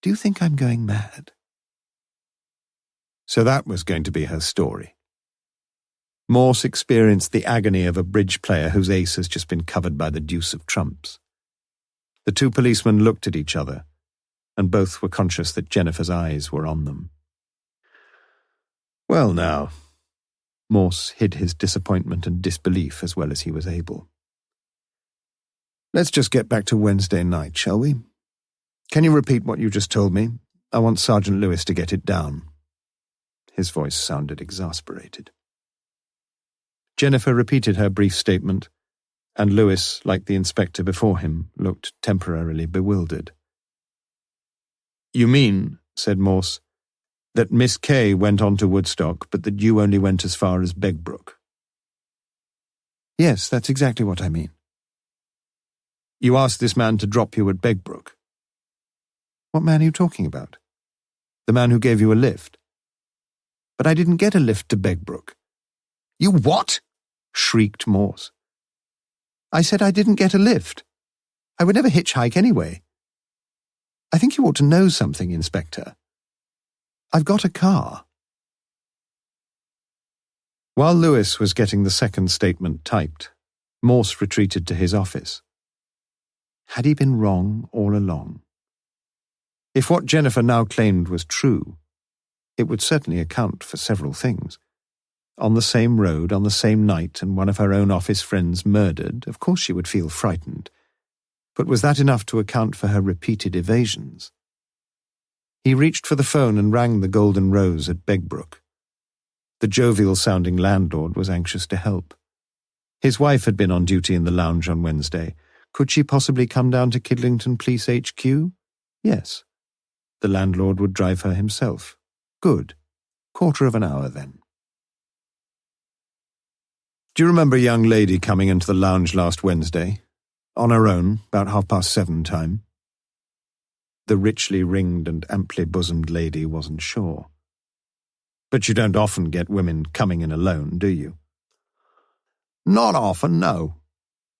Do you think I'm going mad?" So that was going to be her story. Morse experienced the agony of a bridge player whose ace has just been covered by the deuce of trumps. The two policemen looked at each other, and both were conscious that Jennifer's eyes were on them. "Well now," Morse hid his disappointment and disbelief as well as he was able. "Let's just get back to Wednesday night, shall we? Can you repeat what you just told me? I want Sergeant Lewis to get it down." His voice sounded exasperated. Jennifer repeated her brief statement, and Lewis, like the inspector before him, looked temporarily bewildered. "You mean," said Morse, "that Miss Kaye went on to Woodstock, but that you only went as far as Begbrook?" "Yes, that's exactly what I mean." "You asked this man to drop you at Begbrook?" "What man are you talking about?" "The man who gave you a lift." "But I didn't get a lift to Begbrook." "You what?" shrieked Morse. "I said I didn't get a lift. I would never hitchhike anyway. I think you ought to know something, Inspector. I've got a car." While Lewis was getting the second statement typed, Morse retreated to his office. Had he been wrong all along? If what Jennifer now claimed was true, it would certainly account for several things. On the same road, on the same night, and one of her own office friends murdered, of course she would feel frightened. But was that enough to account for her repeated evasions? He reached for the phone and rang the Golden Rose at Begbrook. The jovial-sounding landlord was anxious to help. His wife had been on duty in the lounge on Wednesday. Could she possibly come down to Kidlington Police HQ? Yes. The landlord would drive her himself. Good. Quarter of an hour, then. "Do you remember a young lady coming into the lounge last Wednesday? On her own, about 7:30 time?" The richly ringed and amply bosomed lady wasn't sure. "But you don't often get women coming in alone, do you?" "Not often, no.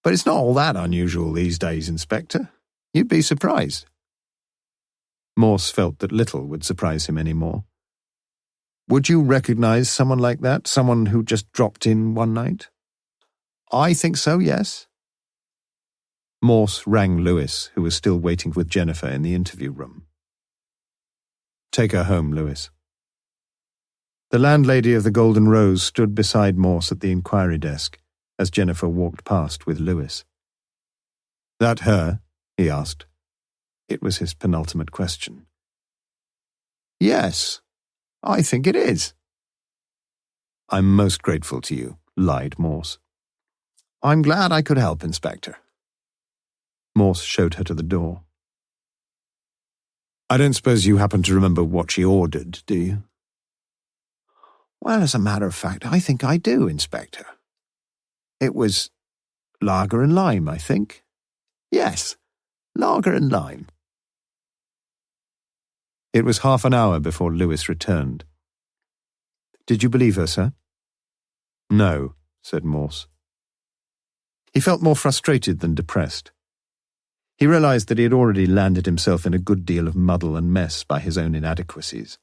But it's not all that unusual these days, Inspector. You'd be surprised." Morse felt that little would surprise him any more. "Would you recognize someone like that, someone who just dropped in one night?" "I think so, yes." Morse rang Lewis, who was still waiting with Jennifer in the interview room. "Take her home, Lewis." The landlady of the Golden Rose stood beside Morse at the inquiry desk as Jennifer walked past with Lewis. "That her?" he asked. It was his penultimate question. "Yes, I think it is." "I'm most grateful to you," lied Morse. "I'm glad I could help, Inspector." Morse showed her to the door. "I don't suppose you happen to remember what she ordered, do you?" "Well, as a matter of fact, I think I do, Inspector. It was Lager and lime, I think. Yes, lager and lime. It was half an hour before Lewis returned. "Did you believe her, sir?" "No," said Morse. He felt more frustrated than depressed. He realized that he had already landed himself in a good deal of muddle and mess by his own inadequacies.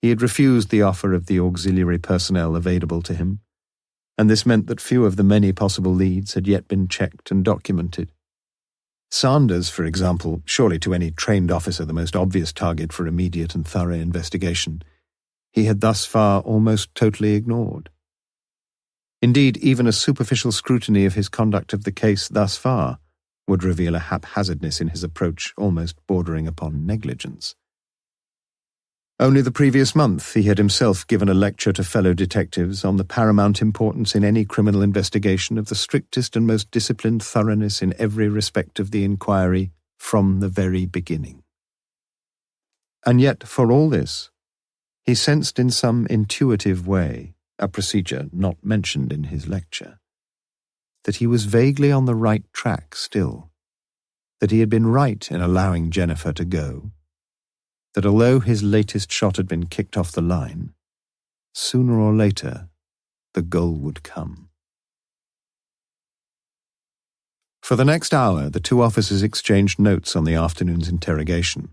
He had refused the offer of the auxiliary personnel available to him, and this meant that few of the many possible leads had yet been checked and documented. Sanders, for example, surely to any trained officer the most obvious target for immediate and thorough investigation, he had thus far almost totally ignored. Indeed, even a superficial scrutiny of his conduct of the case thus far would reveal a haphazardness in his approach almost bordering upon negligence. Only the previous month he had himself given a lecture to fellow detectives on the paramount importance in any criminal investigation of the strictest and most disciplined thoroughness in every respect of the inquiry from the very beginning. And yet, for all this, he sensed in some intuitive way, a procedure not mentioned in his lecture, that he was vaguely on the right track still, that he had been right in allowing Jennifer to go, that although his latest shot had been kicked off the line, sooner or later the goal would come. For the next hour, the two officers exchanged notes on the afternoon's interrogation,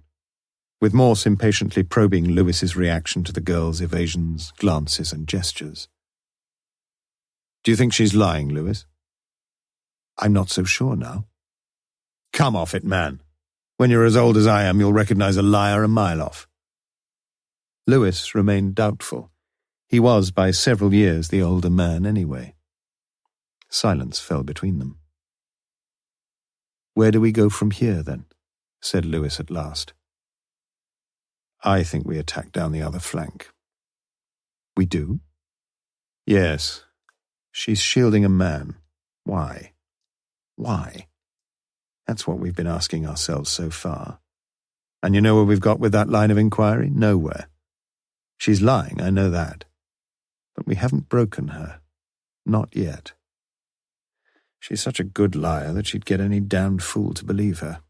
with Morse impatiently probing Lewis's reaction to the girl's evasions, glances, and gestures. "Do you think she's lying, Lewis?" "I'm not so sure now." "Come off it, man. When you're as old as I am, you'll recognize a liar a mile off." Lewis remained doubtful. He was, by several years, the older man anyway. Silence fell between them. "Where do we go from here, then?" said Lewis at last. "I think we attack down the other flank." "We do?" "Yes. She's shielding a man. Why? Why? That's what we've been asking ourselves so far. And you know where we've got with that line of inquiry? Nowhere. She's lying, I know that. But we haven't broken her. Not yet. She's such a good liar that she'd get any damned fool to believe her."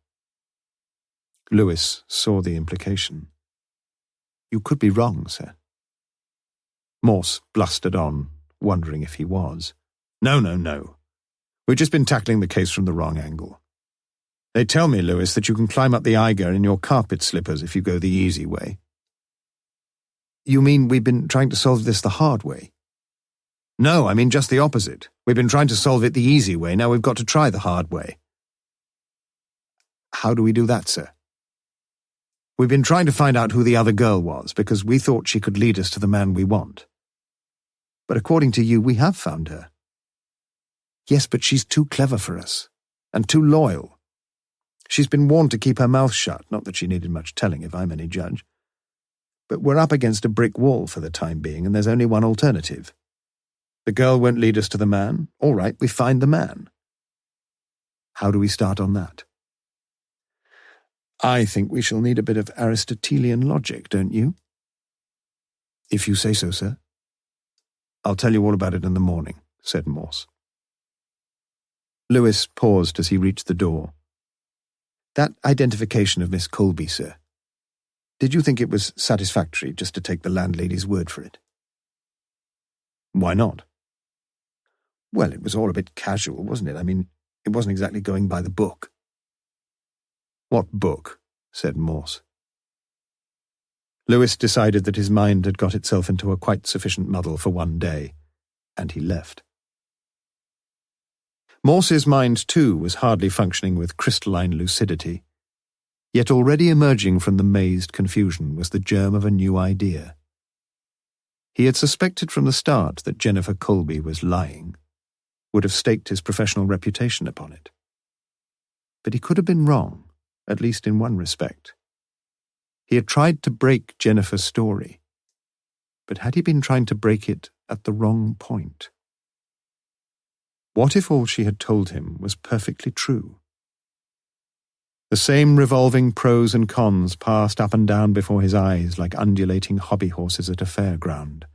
Lewis saw the implication. "You could be wrong, sir." Morse blustered on, wondering if he was. No. We've just been tackling the case from the wrong angle. They tell me, Lewis, that you can climb up the Eiger in your carpet slippers if you go the easy way. "You mean we've been trying to solve this the hard way?" "No, I mean just the opposite. We've been trying to solve it the easy way, now we've got to try the hard way." "How do we do that, sir?" "We've been trying to find out who the other girl was, because we thought she could lead us to the man we want." "But according to you, we have found her." "Yes, but she's too clever for us, and too loyal. She's been warned to keep her mouth shut, not that she needed much telling if I'm any judge. But we're up against a brick wall for the time being, and there's only one alternative. The girl won't lead us to the man. All right, we find the man. How do we start on that?" "I think we shall need a bit of Aristotelian logic, don't you?" "If you say so, sir." "I'll tell you all about it in the morning," said Morse. Lewis paused as he reached the door. "That identification of Miss Colby, sir. Did you think it was satisfactory just to take the landlady's word for it?" "Why not?" "Well, it was all a bit casual, wasn't it? I mean, it wasn't exactly going by the book." "What book?" said Morse. Lewis decided that his mind had got itself into a quite sufficient muddle for one day, and he left. Morse's mind, too, was hardly functioning with crystalline lucidity, yet already emerging from the mazed confusion was the germ of a new idea. He had suspected from the start that Jennifer Colby was lying, would have staked his professional reputation upon it. But he could have been wrong, at least in one respect. He had tried to break Jennifer's story, but had he been trying to break it at the wrong point? What if all she had told him was perfectly true? The same revolving pros and cons passed up and down before his eyes like undulating hobby horses at a fairground,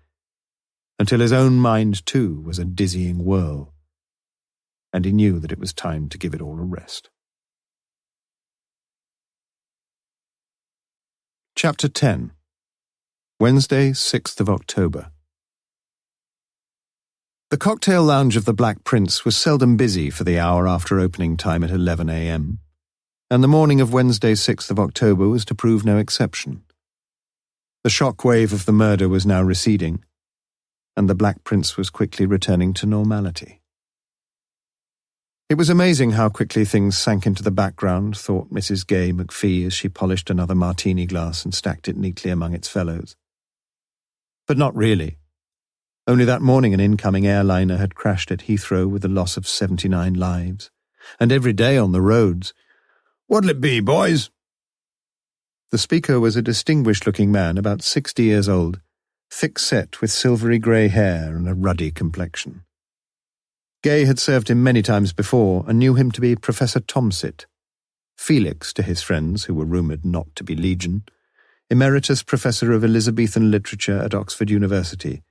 until his own mind, too, was a dizzying whirl. and he knew that it was time to give it all a rest. Chapter 10. Wednesday, 6th of October. The cocktail lounge of the Black Prince was seldom busy for the hour after opening time at 11 a.m., and the morning of Wednesday, 6th of October was to prove no exception. The shock wave of the murder was now receding, and the Black Prince was quickly returning to normality. It was amazing how quickly things sank into the background, thought Mrs. Gay McPhee as she polished another martini glass and stacked it neatly among its fellows. But not really. Only that morning an incoming airliner had crashed at Heathrow with the loss of 79 lives, and every day on the roads. "What'll it be, boys?" The speaker was a distinguished-looking man, about 60 years old, thick-set with silvery grey hair and a ruddy complexion. Gay had served him many times before and knew him to be Professor Tomsit, Felix to his friends, who were rumoured not to be legion, Emeritus Professor of Elizabethan Literature at Oxford University,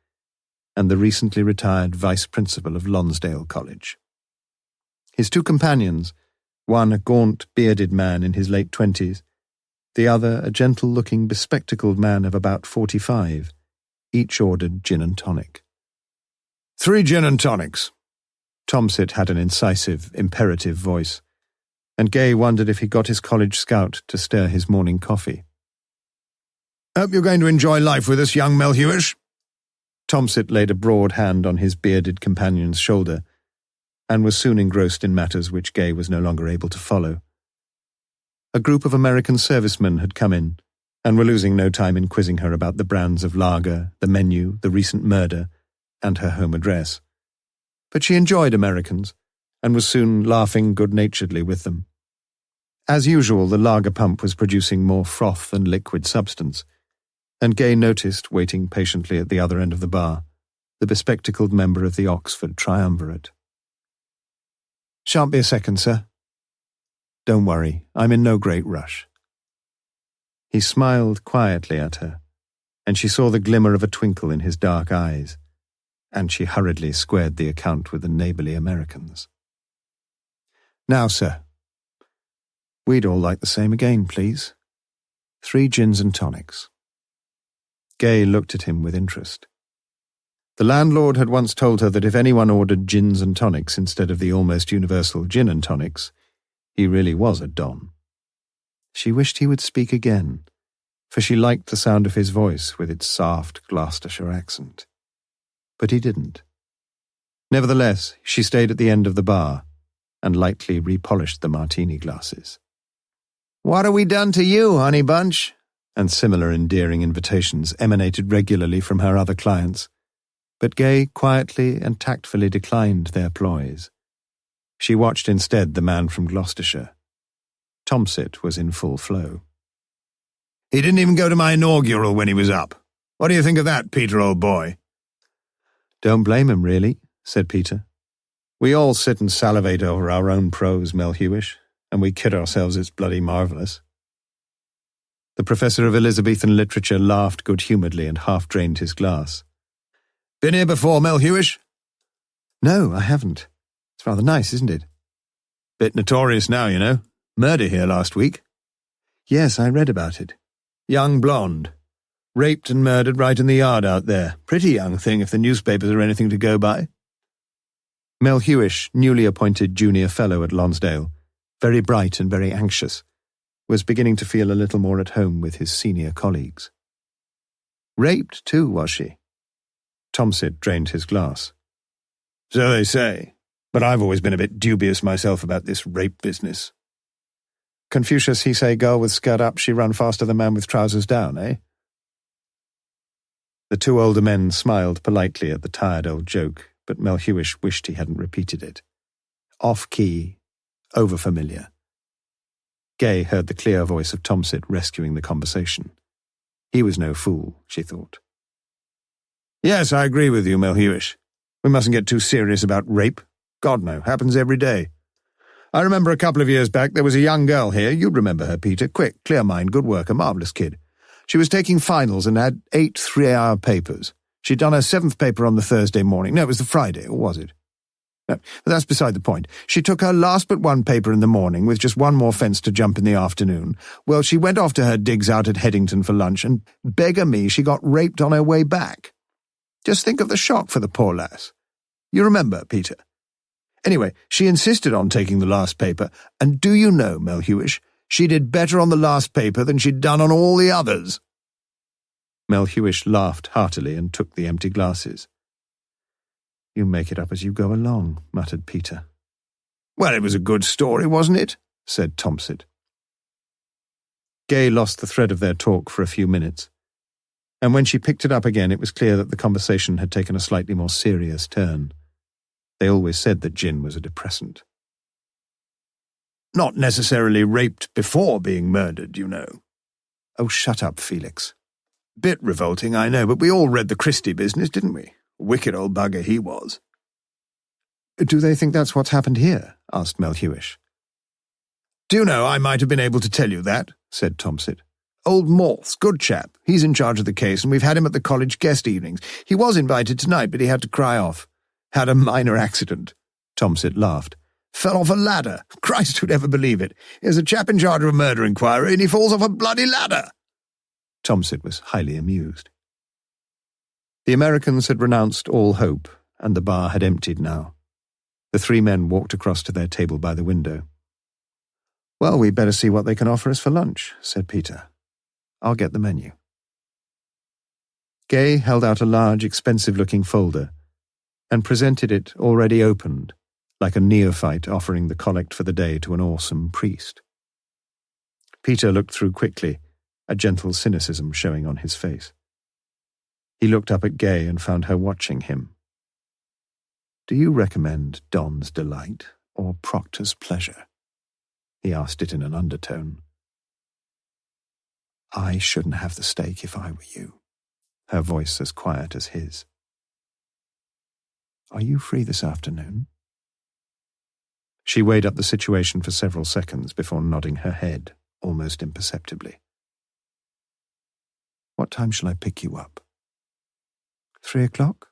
and the recently retired Vice Principal of Lonsdale College. His two companions, one a gaunt, bearded man in his late 20s, the other a gentle-looking, bespectacled man of about 45, each ordered gin and tonic. 3 gin and tonics. Tomsit had an incisive, imperative voice, and Gay wondered if he got his college scout to stir his morning coffee. "Hope you're going to enjoy life with us, young Melhuish." Tomsit laid a broad hand on his bearded companion's shoulder, and was soon engrossed in matters which Gay was no longer able to follow. A group of American servicemen had come in, and were losing no time in quizzing her about the brands of lager, the menu, the recent murder, and her home address. But she enjoyed Americans, and was soon laughing good-naturedly with them. As usual, the lager pump was producing more froth than liquid substance, and Gay noticed, waiting patiently at the other end of the bar, the bespectacled member of the Oxford triumvirate. "Shan't be a second, sir." "Don't worry, I'm in no great rush." He smiled quietly at her, and she saw the glimmer of a twinkle in his dark eyes, and she hurriedly squared the account with the neighbourly Americans. "Now, sir, we'd all like the same again, please. 3 gins and tonics." Gay looked at him with interest. The landlord had once told her that if anyone ordered gins and tonics instead of the almost universal gin and tonics, he really was a don. She wished he would speak again, for she liked the sound of his voice with its soft Gloucestershire accent. But he didn't. Nevertheless, she stayed at the end of the bar and lightly repolished the martini glasses. "What have we done to you, honey bunch?" and similar endearing invitations emanated regularly from her other clients, but Gay quietly and tactfully declined their ploys. She watched instead the man from Gloucestershire. Tomsit was in full flow. "He didn't even go to my inaugural when he was up. What do you think of that, Peter, old boy?" "Don't blame him, really," said Peter. "We all sit and salivate over our own prose, Melhuish, and we kid ourselves it's bloody marvellous." The Professor of Elizabethan Literature laughed good-humouredly and half-drained his glass. "Been here before, Melhuish?" "No, I haven't. It's rather nice, isn't it?" "Bit notorious now, you know. Murder here last week." "Yes, I read about it." "Young blonde. Raped and murdered right in the yard out there. Pretty young thing if the newspapers are anything to go by." Melhuish, newly appointed junior fellow at Lonsdale, very bright and very anxious, was beginning to feel a little more at home with his senior colleagues. "Raped too, was she?" Tomsit drained his glass. "So they say, but I've always been a bit dubious myself about this rape business." "Confucius, he say girl with skirt up, she run faster than man with trousers down, eh?" The 2 older men smiled politely at the tired old joke, but Melhuish wished he hadn't repeated it. Off-key, over-familiar. Gay heard the clear voice of Tomsit rescuing the conversation. He was no fool, she thought. "Yes, I agree with you, Melhuish. We mustn't get too serious about rape. God, no, happens every day. I remember a couple of years back there was a young girl here. You'd remember her, Peter. Quick, clear mind, good work, a marvellous kid. She was taking finals and had 8 3-hour papers. She'd done her 7th paper on the Thursday morning. No, it was the Friday, or was it? No, but that's beside the point. She took her last but one paper in the morning, with just one more fence to jump in the afternoon. Well, she went off to her digs out at Headington for lunch, and beggar me, she got raped on her way back. Just think of the shock for the poor lass. You remember, Peter? Anyway, she insisted on taking the last paper, and do you know, Mel Hewish, she did better on the last paper than she'd done on all the others. Mel Hewish laughed heartily and took the empty glasses. You make it up as you go along, muttered Peter. Well, it was a good story, wasn't it? Said Thompson. Gay lost the thread of their talk for a few minutes, and when she picked it up again it was clear that the conversation had taken a slightly more serious turn. They always said that gin was a depressant. Not necessarily raped before being murdered, you know. Oh, shut up, Felix. Bit revolting, I know, but we all read the Christie business, didn't we? Wicked old bugger he was. Do they think that's what's happened here? Asked Mel Hewish. Do you know, I might have been able to tell you that, said Thompson. Old Morse, good chap. He's in charge of the case, and we've had him at the college guest evenings. He was invited tonight, but he had to cry off. Had a minor accident. Thompson laughed. Fell off a ladder. Christ, who'd ever believe it? Here's a chap in charge of a murder inquiry, and he falls off a bloody ladder. Thompson was highly amused. The Americans had renounced all hope, and the bar had emptied now. The three men walked across to their table by the window. Well, we'd better see what they can offer us for lunch, said Peter. I'll get the menu. Gay held out a large, expensive-looking folder and presented it already opened, like a neophyte offering the collect for the day to an awesome priest. Peter looked through quickly, a gentle cynicism showing on his face. He looked up at Gay and found her watching him. Do you recommend Don's Delight or Proctor's Pleasure? He asked it in an undertone. I shouldn't have the steak if I were you, her voice as quiet as his. Are you free this afternoon? She weighed up the situation for several seconds before nodding her head, almost imperceptibly. What time shall I pick you up? 3 o'clock?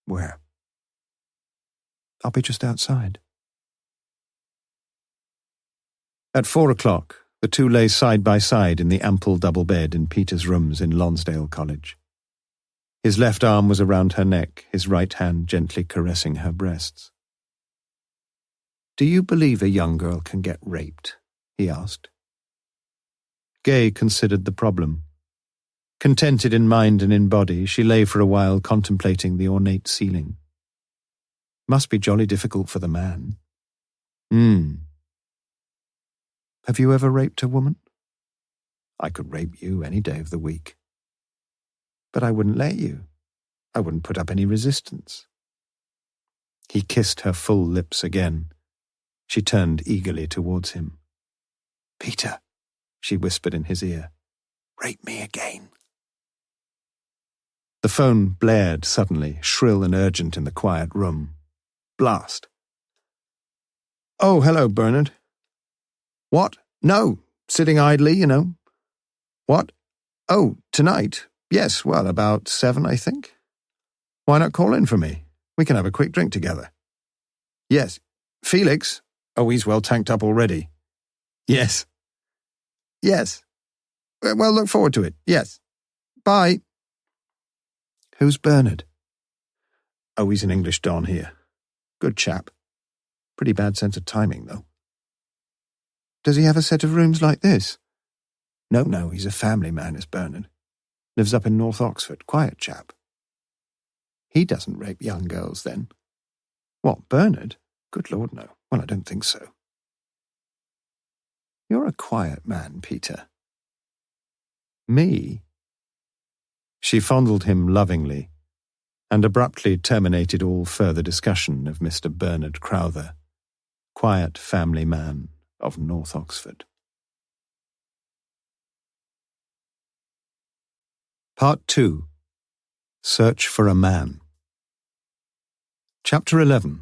Where? I'll be just outside. At 4 o'clock, the two lay side by side in the ample double bed in Peter's rooms in Lonsdale College. His left arm was around her neck, his right hand gently caressing her breasts. Do you believe a young girl can get raped? He asked. Gay considered the problem. Contented in mind and in body, she lay for a while contemplating the ornate ceiling. Must be jolly difficult for the man. Have you ever raped a woman? I could rape you any day of the week. But I wouldn't let you. I wouldn't put up any resistance. He kissed her full lips again. She turned eagerly towards him. Peter, she whispered in his ear, rape me again. The phone blared suddenly, shrill and urgent in the quiet room. Blast. Oh, hello, Bernard. What? No, sitting idly, you know. What? Oh, tonight. Yes, well, about 7, I think. Why not call in for me? We can have a quick drink together. Yes. Felix? Oh, he's well tanked up already. Yes. Yes. Well, look forward to it. Yes. Bye. Who's Bernard? Oh, he's an English don here. Good chap. Pretty bad sense of timing, though. Does he have a set of rooms like this? No, he's a family man, is Bernard. Lives up in North Oxford, quiet chap. He doesn't rape young girls, then? What, Bernard? Good Lord, no. Well, I don't think so. You're a quiet man, Peter. Me? She fondled him lovingly, and abruptly terminated all further discussion of Mr. Bernard Crowther, quiet family man of North Oxford. Part 2. Search for a Man. Chapter 11.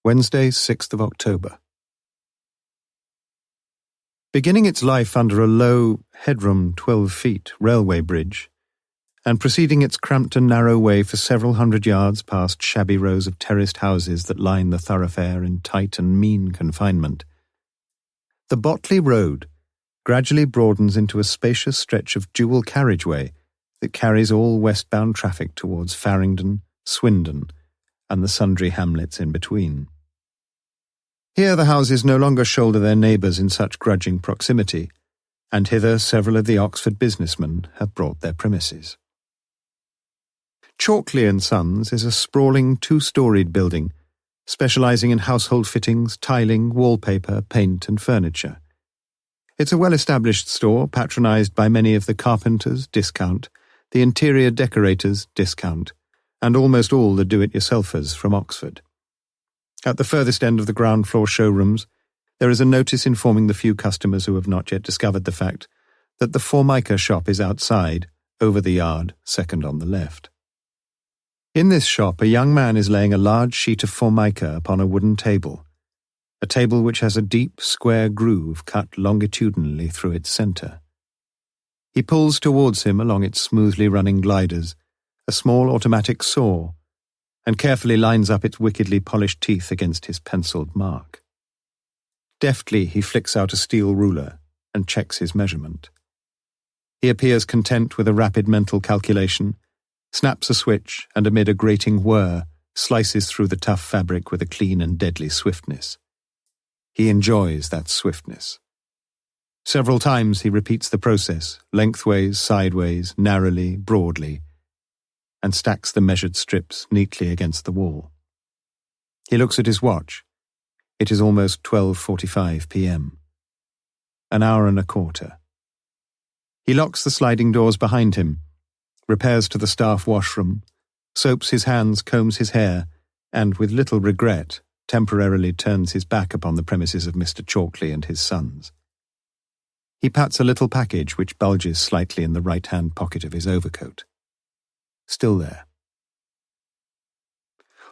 Wednesday, 6th of October. Beginning its life under a low, headroom 12 feet railway bridge, and proceeding its cramped and narrow way for several hundred yards past shabby rows of terraced houses that line the thoroughfare in tight and mean confinement, the Botley Road gradually broadens into a spacious stretch of dual carriageway that carries all westbound traffic towards Farringdon, Swindon, and the sundry hamlets in between. Here the houses no longer shoulder their neighbours in such grudging proximity, and hither several of the Oxford businessmen have brought their premises. Chalkley & Sons is a sprawling two-storied building, specialising in household fittings, tiling, wallpaper, paint and furniture. It's a well-established store patronised by many of the carpenters, discount, the interior decorators, discount, and almost all the do-it-yourselfers from Oxford. At the furthest end of the ground floor showrooms, there is a notice informing the few customers who have not yet discovered the fact that the Formica shop is outside, over the yard, second on the left. In this shop, a young man is laying a large sheet of Formica upon a wooden table, a table which has a deep, square groove cut longitudinally through its centre. He pulls towards him along its smoothly running gliders a small automatic saw, and carefully lines up its wickedly polished teeth against his pencilled mark. Deftly he flicks out a steel ruler and checks his measurement. He appears content with a rapid mental calculation, snaps a switch, and amid a grating whir, slices through the tough fabric with a clean and deadly swiftness. He enjoys that swiftness. Several times he repeats the process, lengthways, sideways, narrowly, broadly, and stacks the measured strips neatly against the wall. He looks at his watch. It is almost 12:45 p.m. An hour and a quarter. He locks the sliding doors behind him, repairs to the staff washroom, soaps his hands, combs his hair, and, with little regret, temporarily turns his back upon the premises of Mr. Chalkley and his sons. He pats a little package which bulges slightly in the right-hand pocket of his overcoat. Still there.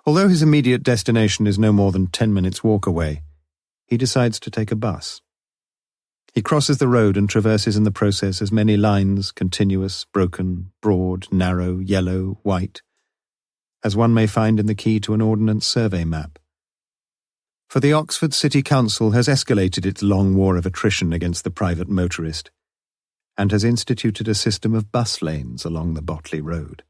Although his immediate destination is no more than 10 minutes' walk away, he decides to take a bus. He crosses the road and traverses in the process as many lines, continuous, broken, broad, narrow, yellow, white, as one may find in the key to an ordnance survey map. For the Oxford City Council has escalated its long war of attrition against the private motorist, and has instituted a system of bus lanes along the Botley Road.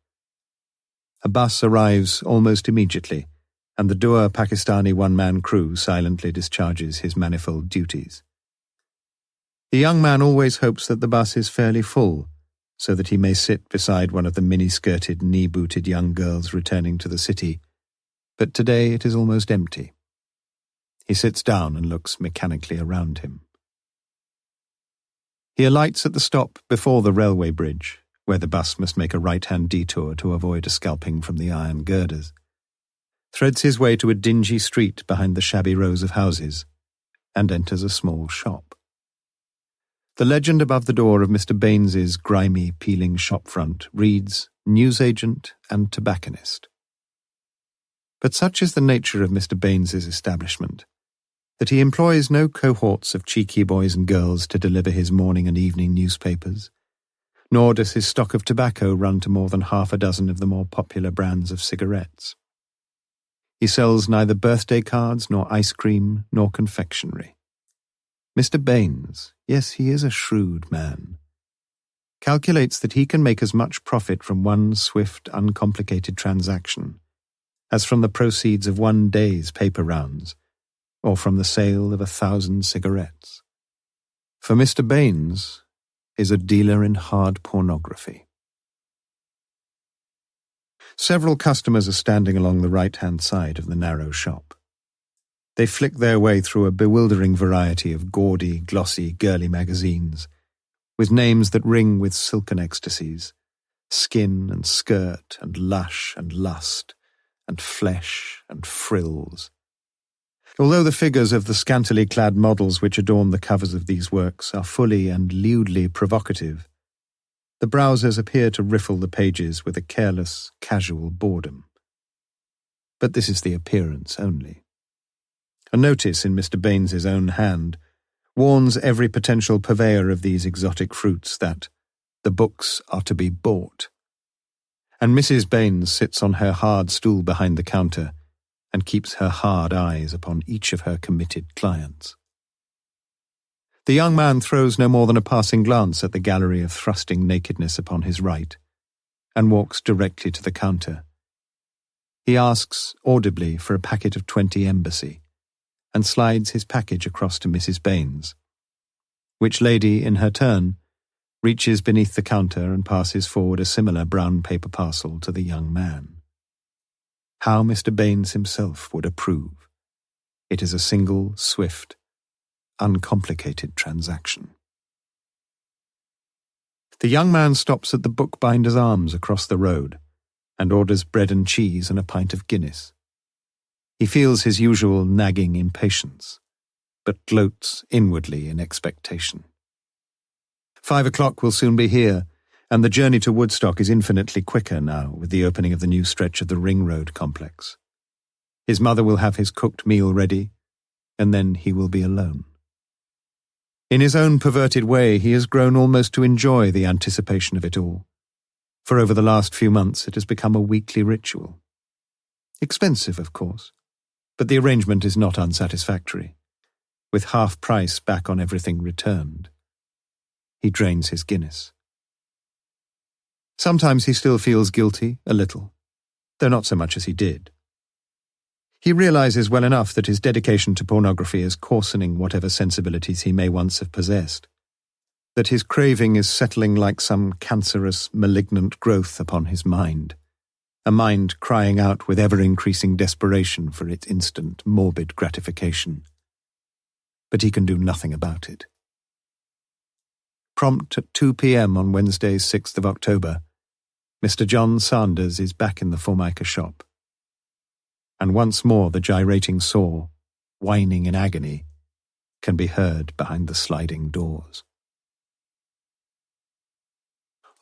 A bus arrives almost immediately, and the Dua Pakistani one-man crew silently discharges his manifold duties. The young man always hopes that the bus is fairly full, so that he may sit beside one of the mini-skirted, knee-booted young girls returning to the city, but today it is almost empty. He sits down and looks mechanically around him. He alights at the stop before the railway bridge, where the bus must make a right-hand detour to avoid a scalping from the iron girders, threads his way to a dingy street behind the shabby rows of houses, and enters a small shop. The legend above the door of Mr. Baines's grimy, peeling shop front reads, "Newsagent and Tobacconist." But such is the nature of Mr. Baines's establishment, that he employs no cohorts of cheeky boys and girls to deliver his morning and evening newspapers, nor does his stock of tobacco run to more than half a dozen of the more popular brands of cigarettes. He sells neither birthday cards nor ice cream nor confectionery. Mr. Baines, yes, he is a shrewd man, calculates that he can make as much profit from one swift, uncomplicated transaction as from the proceeds of one day's paper rounds, or from the sale of 1,000 cigarettes. For Mr. Baines is a dealer in hard pornography. Several customers are standing along the right-hand side of the narrow shop. They flick their way through a bewildering variety of gaudy, glossy, girly magazines, with names that ring with silken ecstasies, skin and skirt and lush and lust and flesh and frills. Although the figures of the scantily clad models which adorn the covers of these works are fully and lewdly provocative, the browsers appear to riffle the pages with a careless, casual boredom. But this is the appearance only. A notice in Mr. Baines's own hand warns every potential purveyor of these exotic fruits that the books are to be bought, and Mrs. Baines sits on her hard stool behind the counter and keeps her hard eyes upon each of her committed clients. The young man throws no more than a passing glance at the gallery of thrusting nakedness upon his right, and walks directly to the counter. He asks audibly for a packet of 20 Embassy, and slides his package across to Mrs. Baines, which lady, in her turn, reaches beneath the counter and passes forward a similar brown paper parcel to the young man. How Mr. Baines himself would approve. It is a single, swift, uncomplicated transaction. The young man stops at the Bookbinder's Arms across the road and orders bread and cheese and a pint of Guinness. He feels his usual nagging impatience, but gloats inwardly in expectation. 5 o'clock will soon be here, and the journey to Woodstock is infinitely quicker now with the opening of the new stretch of the Ring Road complex. His mother will have his cooked meal ready, and then he will be alone. In his own perverted way, he has grown almost to enjoy the anticipation of it all. For over the last few months it has become a weekly ritual. Expensive, of course, but the arrangement is not unsatisfactory, with half price back on everything returned. He drains his Guinness. Sometimes he still feels guilty, a little, though not so much as he did. He realizes well enough that his dedication to pornography is coarsening whatever sensibilities he may once have possessed, that his craving is settling like some cancerous, malignant growth upon his mind, a mind crying out with ever-increasing desperation for its instant, morbid gratification. But he can do nothing about it. Prompt at 2 p.m. on Wednesday, 6th of October, Mr. John Sanders is back in the Formica shop. And once more the gyrating saw, whining in agony, can be heard behind the sliding doors.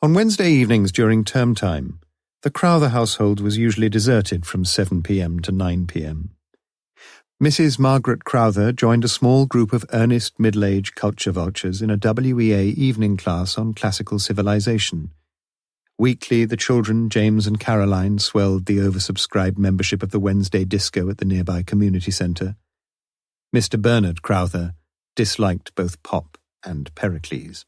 On Wednesday evenings during term time, the Crowther household was usually deserted from 7 p.m. to 9 p.m. Mrs. Margaret Crowther joined a small group of earnest middle-aged culture vultures in a WEA evening class on classical civilization. Weekly, the children, James and Caroline, swelled the oversubscribed membership of the Wednesday disco at the nearby community centre. Mr. Bernard Crowther disliked both pop and Pericles.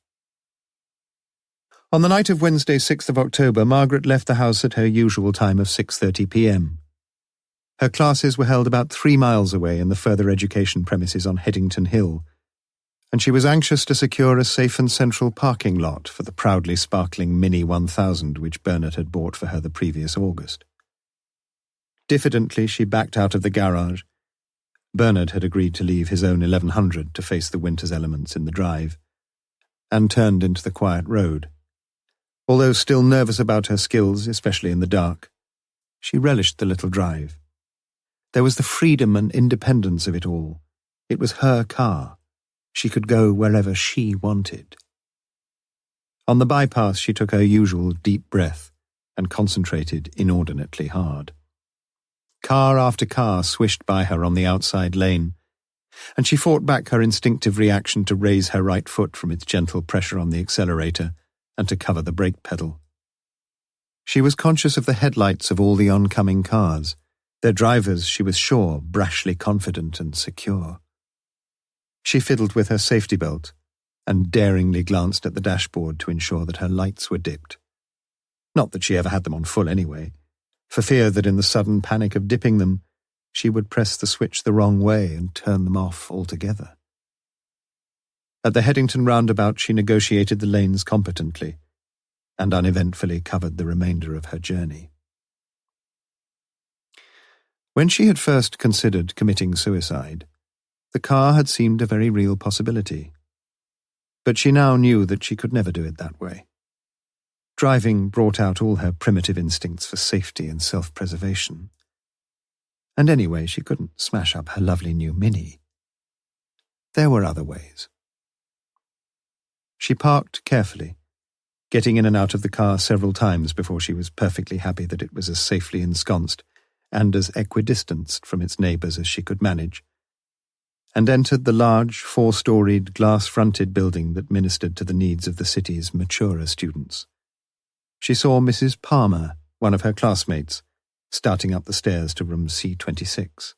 On the night of Wednesday, 6th of October, Margaret left the house at her usual time of 6:30 p.m. Her classes were held about 3 miles away in the further education premises on Headington Hill, and she was anxious to secure a safe and central parking lot for the proudly sparkling Mini 1000 which Bernard had bought for her the previous August. Diffidently, she backed out of the garage. Bernard had agreed to leave his own 1100 to face the winter's elements in the drive, and turned into the quiet road. Although still nervous about her skills, especially in the dark, she relished the little drive. There was the freedom and independence of it all. It was her car. She could go wherever she wanted. On the bypass, she took her usual deep breath and concentrated inordinately hard. Car after car swished by her on the outside lane, and she fought back her instinctive reaction to raise her right foot from its gentle pressure on the accelerator and to cover the brake pedal. She was conscious of the headlights of all the oncoming cars, their drivers, she was sure, brashly confident and secure. She fiddled with her safety belt and daringly glanced at the dashboard to ensure that her lights were dipped. Not that she ever had them on full anyway, for fear that in the sudden panic of dipping them, she would press the switch the wrong way and turn them off altogether. At the Headington roundabout, she negotiated the lanes competently and uneventfully covered the remainder of her journey. When she had first considered committing suicide, the car had seemed a very real possibility. But she now knew that she could never do it that way. Driving brought out all her primitive instincts for safety and self-preservation. And anyway, she couldn't smash up her lovely new Mini. There were other ways. She parked carefully, getting in and out of the car several times before she was perfectly happy that it was as safely ensconced and as equidistanced from its neighbours as she could manage, and entered the large, 4-storied, glass-fronted building that ministered to the needs of the city's maturer students. She saw Mrs. Palmer one of her classmates, starting up the stairs to room C26.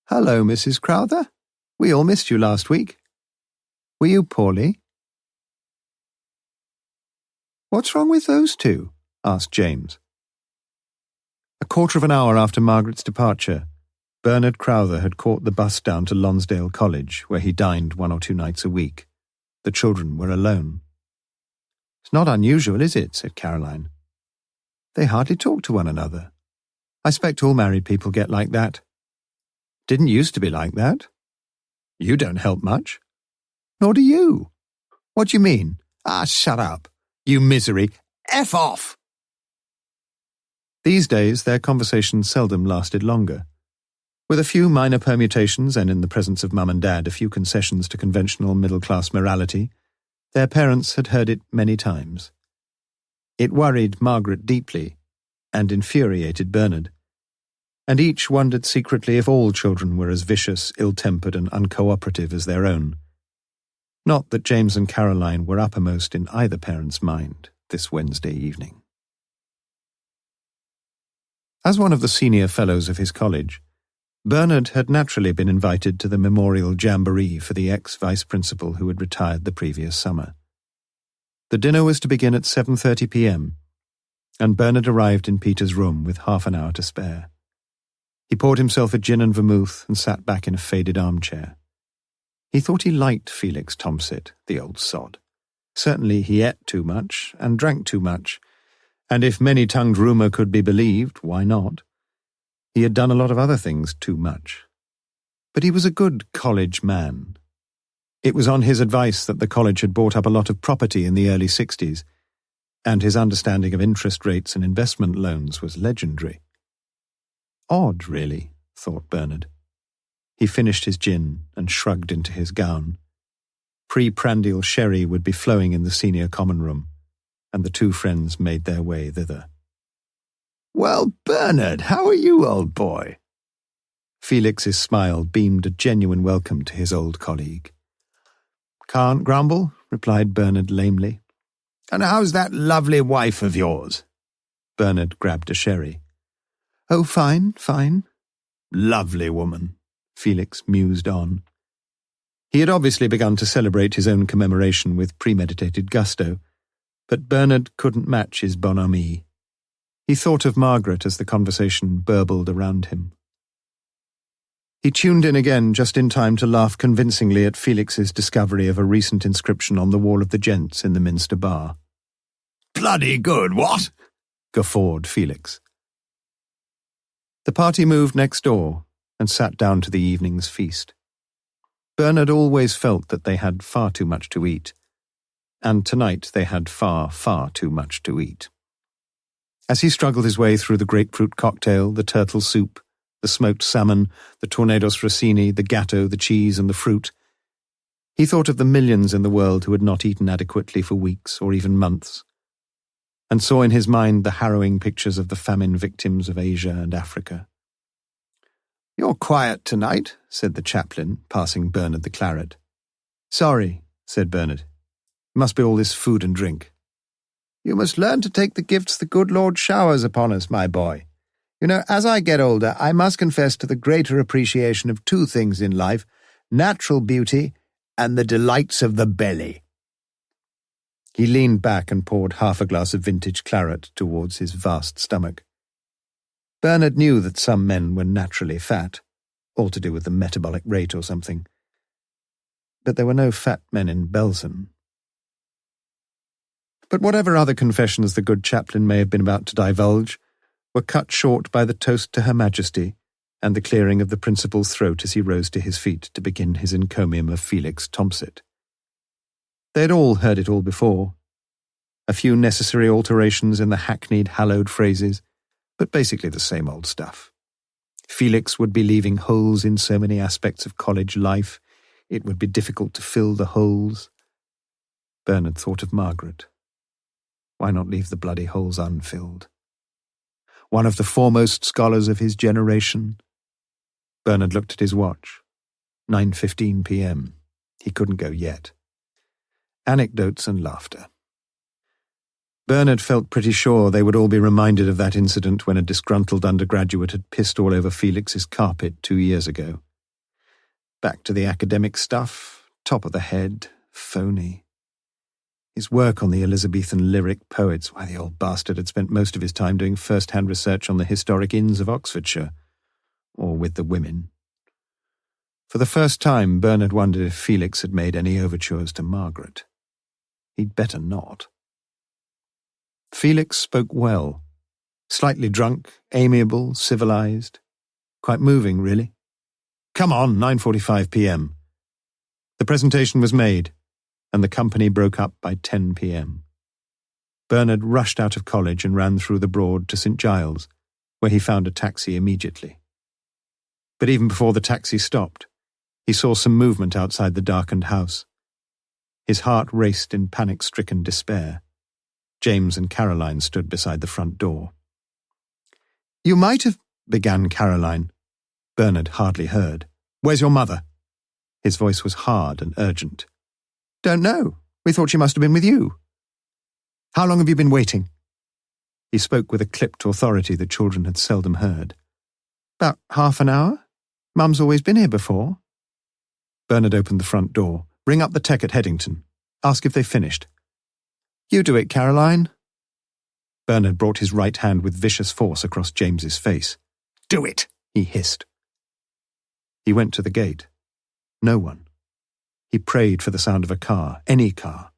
"Hello, Mrs. Crowther. We all missed you last week. Were you poorly?" "What's wrong with those two?" asked James. A quarter of an hour after Margaret's departure, Bernard Crowther had caught the bus down to Lonsdale College, where he dined 1 or 2 nights a week. The children were alone. "It's not unusual, is it?" said Caroline. "They hardly talk to one another. I expect all married people get like that." "Didn't used to be like that. You don't help much." "Nor do you." "What do you mean?" "Ah, shut up. You misery. F off!" These days, their conversations seldom lasted longer. With a few minor permutations and in the presence of Mum and Dad a few concessions to conventional middle-class morality, their parents had heard it many times. It worried Margaret deeply and infuriated Bernard, and each wondered secretly if all children were as vicious, ill-tempered and uncooperative as their own. Not that James and Caroline were uppermost in either parent's mind this Wednesday evening. As one of the senior fellows of his college, Bernard had naturally been invited to the memorial jamboree for the ex-vice principal who had retired the previous summer. The dinner was to begin at 7:30 p.m, and Bernard arrived in Peter's room with half an hour to spare. He poured himself a gin and vermouth and sat back in a faded armchair. He thought he liked Felix Tomsit, the old sod. Certainly he ate too much and drank too much, and if many-tongued rumour could be believed, why not? He had done a lot of other things too much. But he was a good college man. It was on his advice that the college had bought up a lot of property in the early 60s, and his understanding of interest rates and investment loans was legendary. Odd, really, thought Bernard. He finished his gin and shrugged into his gown. Pre-prandial sherry would be flowing in the senior common room, and the two friends made their way thither. "Well, Bernard, how are you, old boy?" Felix's smile beamed a genuine welcome to his old colleague. "Can't grumble," replied Bernard lamely. "And how's that lovely wife of yours?" Bernard grabbed a sherry. "Oh, fine, fine." "Lovely woman," Felix mused on. He had obviously begun to celebrate his own commemoration with premeditated gusto, but Bernard couldn't match his bonhomie. He thought of Margaret as the conversation burbled around him. He tuned in again just in time to laugh convincingly at Felix's discovery of a recent inscription on the wall of the gents in the Minster bar. "Bloody good, what?" guffawed Felix. The party moved next door and sat down to the evening's feast. Bernard always felt that they had far too much to eat, and tonight they had far, far too much to eat. As he struggled his way through the grapefruit cocktail, the turtle soup, the smoked salmon, the tornados rossini, the gatto, the cheese and the fruit, he thought of the millions in the world who had not eaten adequately for weeks or even months, and saw in his mind the harrowing pictures of the famine victims of Asia and Africa. "You're quiet tonight," said the chaplain, passing Bernard the claret. "Sorry," said Bernard. "It must be all this food and drink." "You must learn to take the gifts the good Lord showers upon us, my boy. You know, as I get older, I must confess to the greater appreciation of two things in life, natural beauty and the delights of the belly." He leaned back and poured half a glass of vintage claret towards his vast stomach. Bernard knew that some men were naturally fat, all to do with the metabolic rate or something. But there were no fat men in Belsen. But whatever other confessions the good chaplain may have been about to divulge were cut short by the toast to Her Majesty and the clearing of the principal's throat as he rose to his feet to begin his encomium of Felix Tomsit. They had all heard it all before. A few necessary alterations in the hackneyed, hallowed phrases, but basically the same old stuff. Felix would be leaving holes in so many aspects of college life, it would be difficult to fill the holes. Bernard thought of Margaret. Why not leave the bloody holes unfilled? One of the foremost scholars of his generation. Bernard looked at his watch. 9:15 p.m. He couldn't go yet. Anecdotes and laughter. Bernard felt pretty sure they would all be reminded of that incident when a disgruntled undergraduate had pissed all over Felix's carpet 2 years ago. Back to the academic stuff, top of the head, phony. His work on the Elizabethan lyric poets, why, the old bastard had spent most of his time doing first-hand research on the historic inns of Oxfordshire, or with the women. For the first time, Bernard wondered if Felix had made any overtures to Margaret. He'd better not. Felix spoke well. Slightly drunk, amiable, civilized. Quite moving, really. Come on, 9:45 p.m. The presentation was made, and the company broke up by 10 p.m. Bernard rushed out of college and ran through the Broad to St. Giles, where he found a taxi immediately. But even before the taxi stopped, he saw some movement outside the darkened house. His heart raced in panic-stricken despair. James and Caroline stood beside the front door. "You might have," began Caroline. Bernard hardly heard. "Where's your mother?" His voice was hard and urgent. "Don't know. We thought she must have been with you." "How long have you been waiting?" He spoke with a clipped authority the children had seldom heard. "About half an hour. Mum's always been here before." Bernard opened the front door. "Ring up the tech at Headington. Ask if they've finished." "You do it, Caroline." Bernard brought his right hand with vicious force across James's face. "Do it," he hissed. He went to the gate. No one. He prayed for the sound of a car, any car.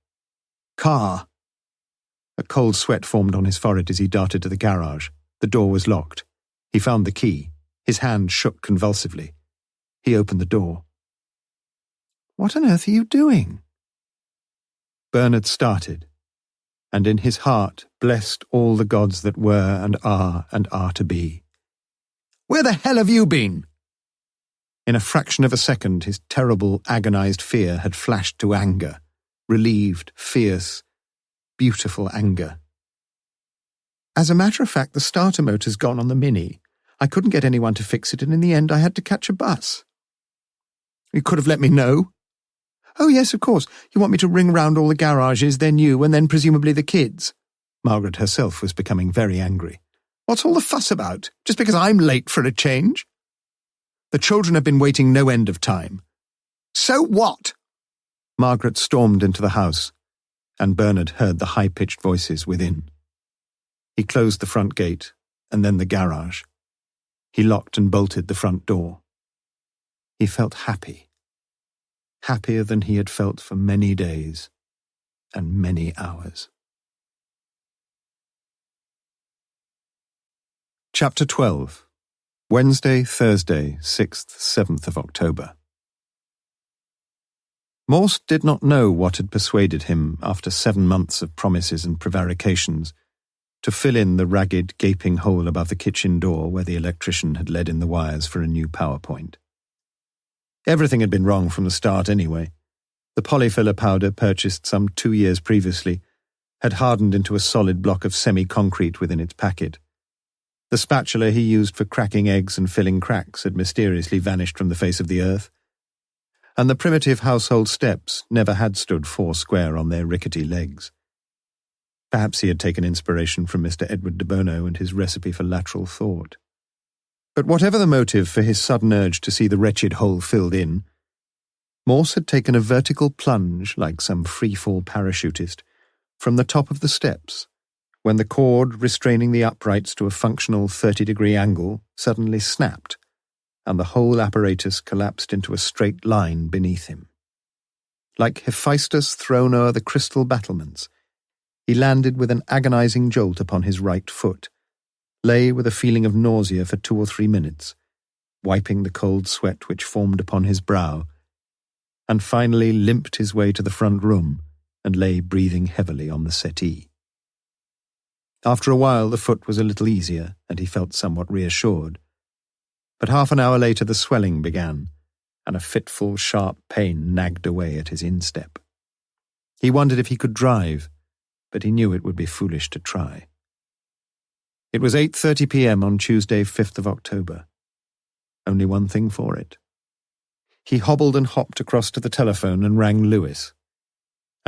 Car! A cold sweat formed on his forehead as he darted to the garage. The door was locked. He found the key. His hand shook convulsively. He opened the door. "What on earth are you doing?" Bernard started, and in his heart blessed all the gods that were and are to be. "Where the hell have you been?" In a fraction of a second, his terrible, agonized fear had flashed to anger, relieved, fierce, beautiful anger. "As a matter of fact, the starter motor's gone on the Mini. I couldn't get anyone to fix it, and in the end I had to catch a bus." "You could have let me know." "Oh, yes, of course. You want me to ring round all the garages, then you, and then presumably the kids." Margaret herself was becoming very angry. "What's all the fuss about? Just because I'm late for a change?" "The children have been waiting no end of time." "So what?" Margaret stormed into the house, and Bernard heard the high-pitched voices within. He closed the front gate, and then the garage. He locked and bolted the front door. He felt happy. Happier than he had felt for many days and many hours. Chapter 12. Wednesday, Thursday, 6th, 7th of October. Morse did not know what had persuaded him, after 7 months of promises and prevarications, to fill in the ragged, gaping hole above the kitchen door where the electrician had led in the wires for a new power point. Everything had been wrong from the start anyway. The polyfiller powder, purchased some 2 years previously, had hardened into a solid block of semi-concrete within its packet. The spatula he used for cracking eggs and filling cracks had mysteriously vanished from the face of the earth, and the primitive household steps never had stood 4 square on their rickety legs. Perhaps he had taken inspiration from Mr. Edward de Bono and his recipe for lateral thought. But whatever the motive for his sudden urge to see the wretched hole filled in, Morse had taken a vertical plunge, like some free-fall parachutist, from the top of the steps, when the cord restraining the uprights to a functional 30-degree angle suddenly snapped, and the whole apparatus collapsed into a straight line beneath him. Like Hephaestus thrown o'er the crystal battlements, he landed with an agonizing jolt upon his right foot, lay with a feeling of nausea for 2 or 3 minutes, wiping the cold sweat which formed upon his brow, and finally limped his way to the front room and lay breathing heavily on the settee. After a while the foot was a little easier, and he felt somewhat reassured. But half an hour later the swelling began, and a fitful, sharp pain nagged away at his instep. He wondered if he could drive, but he knew it would be foolish to try. It was 8:30 p.m. on Tuesday, 5th of October. Only one thing for it. He hobbled and hopped across to the telephone and rang Lewis.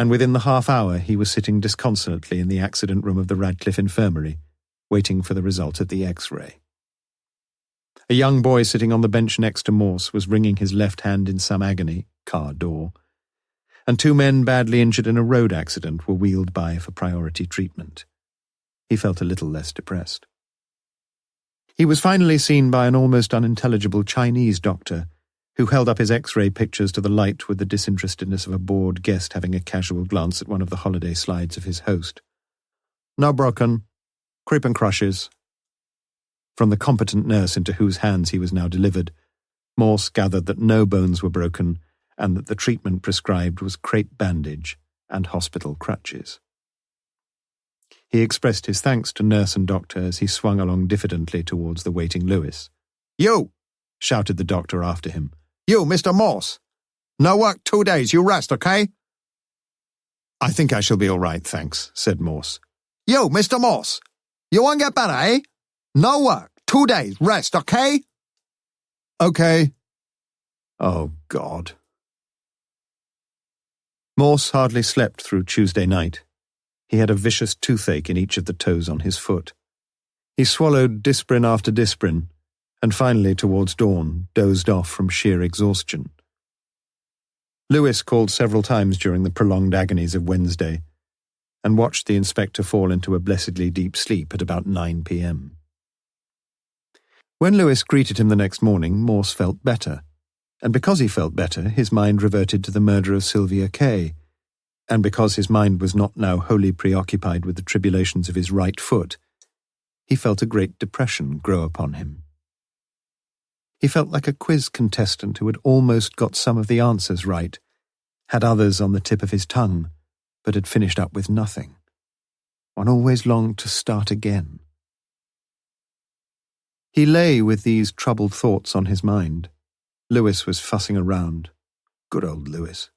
and within the half-hour he was sitting disconsolately in the accident room of the Radcliffe Infirmary, waiting for the result of the X-ray. A young boy sitting on the bench next to Morse was wringing his left hand in some agony, car door, and 2 men badly injured in a road accident were wheeled by for priority treatment. He felt a little less depressed. He was finally seen by an almost unintelligible Chinese doctor who held up his X-ray pictures to the light with the disinterestedness of a bored guest having a casual glance at one of the holiday slides of his host. "No broken. Creep and crushes." From the competent nurse into whose hands he was now delivered, Morse gathered that no bones were broken and that the treatment prescribed was crepe bandage and hospital crutches. He expressed his thanks to nurse and doctor as he swung along diffidently towards the waiting Lewis. "You!" shouted the doctor after him. "You, Mr. Morse! No work 2 days, you rest, okay?" "I think I shall be all right, thanks," said Morse. "You, Mr. Morse! You won't get better, eh? No work, 2 days, rest, okay?" "Okay." Oh, God. Morse hardly slept through Tuesday night. He had a vicious toothache in each of the toes on his foot. He swallowed disprin after disprin, and finally, towards dawn, dozed off from sheer exhaustion. Lewis called several times during the prolonged agonies of Wednesday, and watched the inspector fall into a blessedly deep sleep at about 9 p.m. When Lewis greeted him the next morning, Morse felt better, and because he felt better, his mind reverted to the murder of Sylvia Kaye, and because his mind was not now wholly preoccupied with the tribulations of his right foot, he felt a great depression grow upon him. He felt like a quiz contestant who had almost got some of the answers right, had others on the tip of his tongue, but had finished up with nothing. One always longed to start again. He lay with these troubled thoughts on his mind. Lewis was fussing around. Good old Lewis.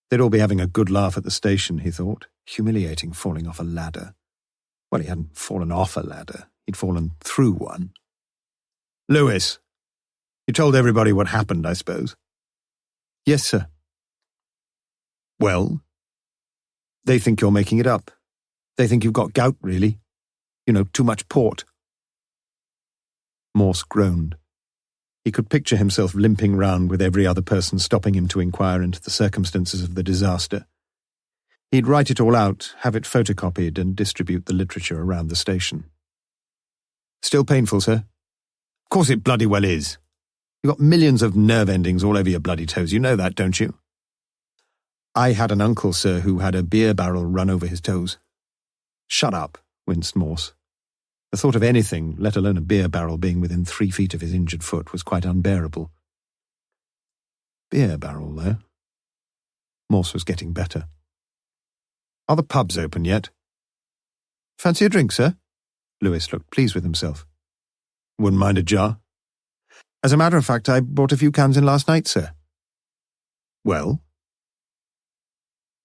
They'd all be having a good laugh at the station, he thought. Humiliating falling off a ladder. Well, he hadn't fallen off a ladder. He'd fallen through one. "Lewis, you told everybody what happened, I suppose?" "Yes, sir." "Well?" "They think you're making it up. They think you've got gout, really. You know, too much port." Morse groaned. He could picture himself limping round with every other person stopping him to inquire into the circumstances of the disaster. He'd write it all out, have it photocopied, and distribute the literature around the station. "Still painful, sir?" "Of course it bloody well is. You've got millions of nerve endings all over your bloody toes. You know that, don't you?" "I had an uncle, sir, who had a beer barrel run over his toes." "Shut up," winced Morse. The thought of anything, let alone a beer barrel, being within 3 feet of his injured foot was quite unbearable. Beer barrel, though. Morse was getting better. "Are the pubs open yet?" "Fancy a drink, sir?" Lewis looked pleased with himself. "Wouldn't mind a jar." "As a matter of fact, I brought a few cans in last night, sir." "Well?"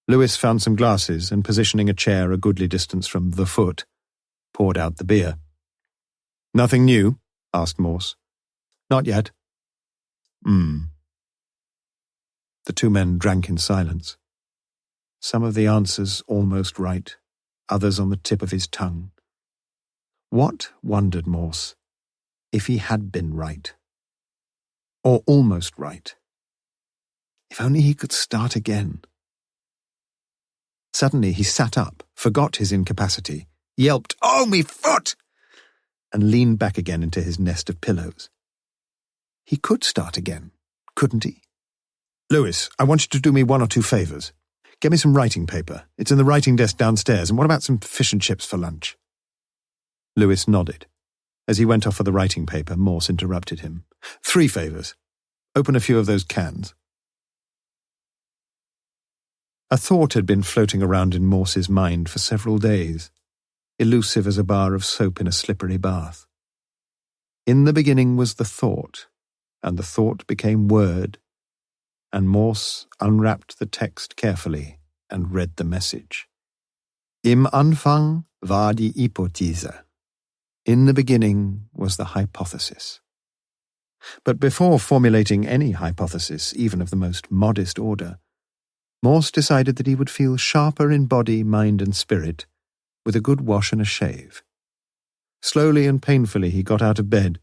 Lewis found some glasses and, positioning a chair a goodly distance from the foot, poured out the beer. "Nothing new?" asked Morse. "Not yet." The 2 men drank in silence. Some of the answers almost right, others on the tip of his tongue. What, wondered Morse, if he had been right? Or almost right? If only he could start again. Suddenly he sat up, forgot his incapacity, yelped, "Oh, me foot!" and leaned back again into his nest of pillows. He could start again, couldn't he? "Lewis, I want you to do me 1 or 2 favours. Get me some writing paper. It's in the writing desk downstairs, and what about some fish and chips for lunch?" Lewis nodded. As he went off for the writing paper, Morse interrupted him. 3 favours. Open a few of those cans." A thought had been floating around in Morse's mind for several days, elusive as a bar of soap in a slippery bath. In the beginning was the thought, and the thought became word, and Morse unwrapped the text carefully and read the message. Im Anfang war die Hypothese. In the beginning was the hypothesis. But before formulating any hypothesis, even of the most modest order, Morse decided that he would feel sharper in body, mind and spirit with a good wash and a shave. Slowly and painfully he got out of bed,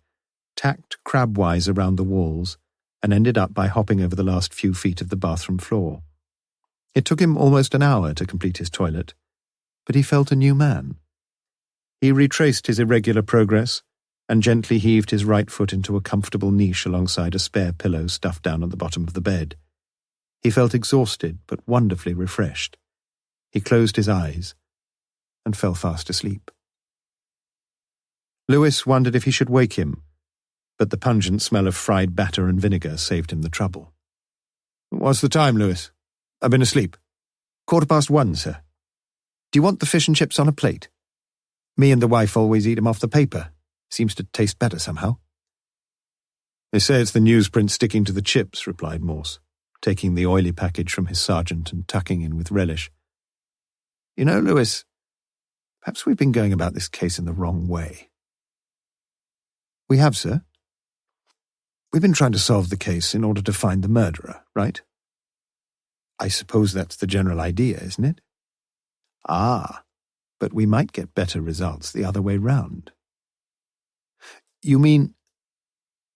tacked crabwise around the walls, and ended up by hopping over the last few feet of the bathroom floor. It took him almost an hour to complete his toilet, but he felt a new man. He retraced his irregular progress and gently heaved his right foot into a comfortable niche alongside a spare pillow stuffed down at the bottom of the bed. He felt exhausted but wonderfully refreshed. He closed his eyes and fell fast asleep. Lewis wondered if he should wake him, but the pungent smell of fried batter and vinegar saved him the trouble. "What's the time, Lewis? I've been asleep." 1:15, sir. Do you want the fish and chips on a plate? Me and the wife always eat 'em off the paper. Seems to taste better somehow. "They say it's the newsprint sticking to the chips," replied Morse, taking the oily package from his sergeant and tucking in with relish. "You know, Lewis, perhaps we've been going about this case in the wrong way." "We have, sir. We've been trying to solve the case in order to find the murderer, right? I suppose that's the general idea, isn't it? Ah, but we might get better results the other way round." "You mean—"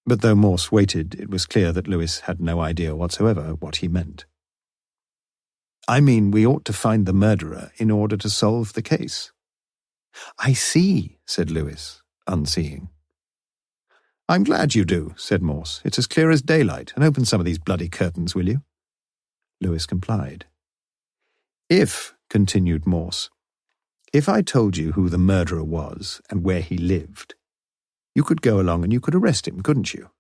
But though Morse waited, it was clear that Lewis had no idea whatsoever what he meant. "I mean we ought to find the murderer in order to solve the case." "I see," said Lewis, unseeing. "I'm glad you do," said Morse. "It's as clear as daylight, and open some of these bloody curtains, will you?" Lewis complied. "If," continued Morse, "if I told you who the murderer was and where he lived, you could go along and you could arrest him, couldn't you?"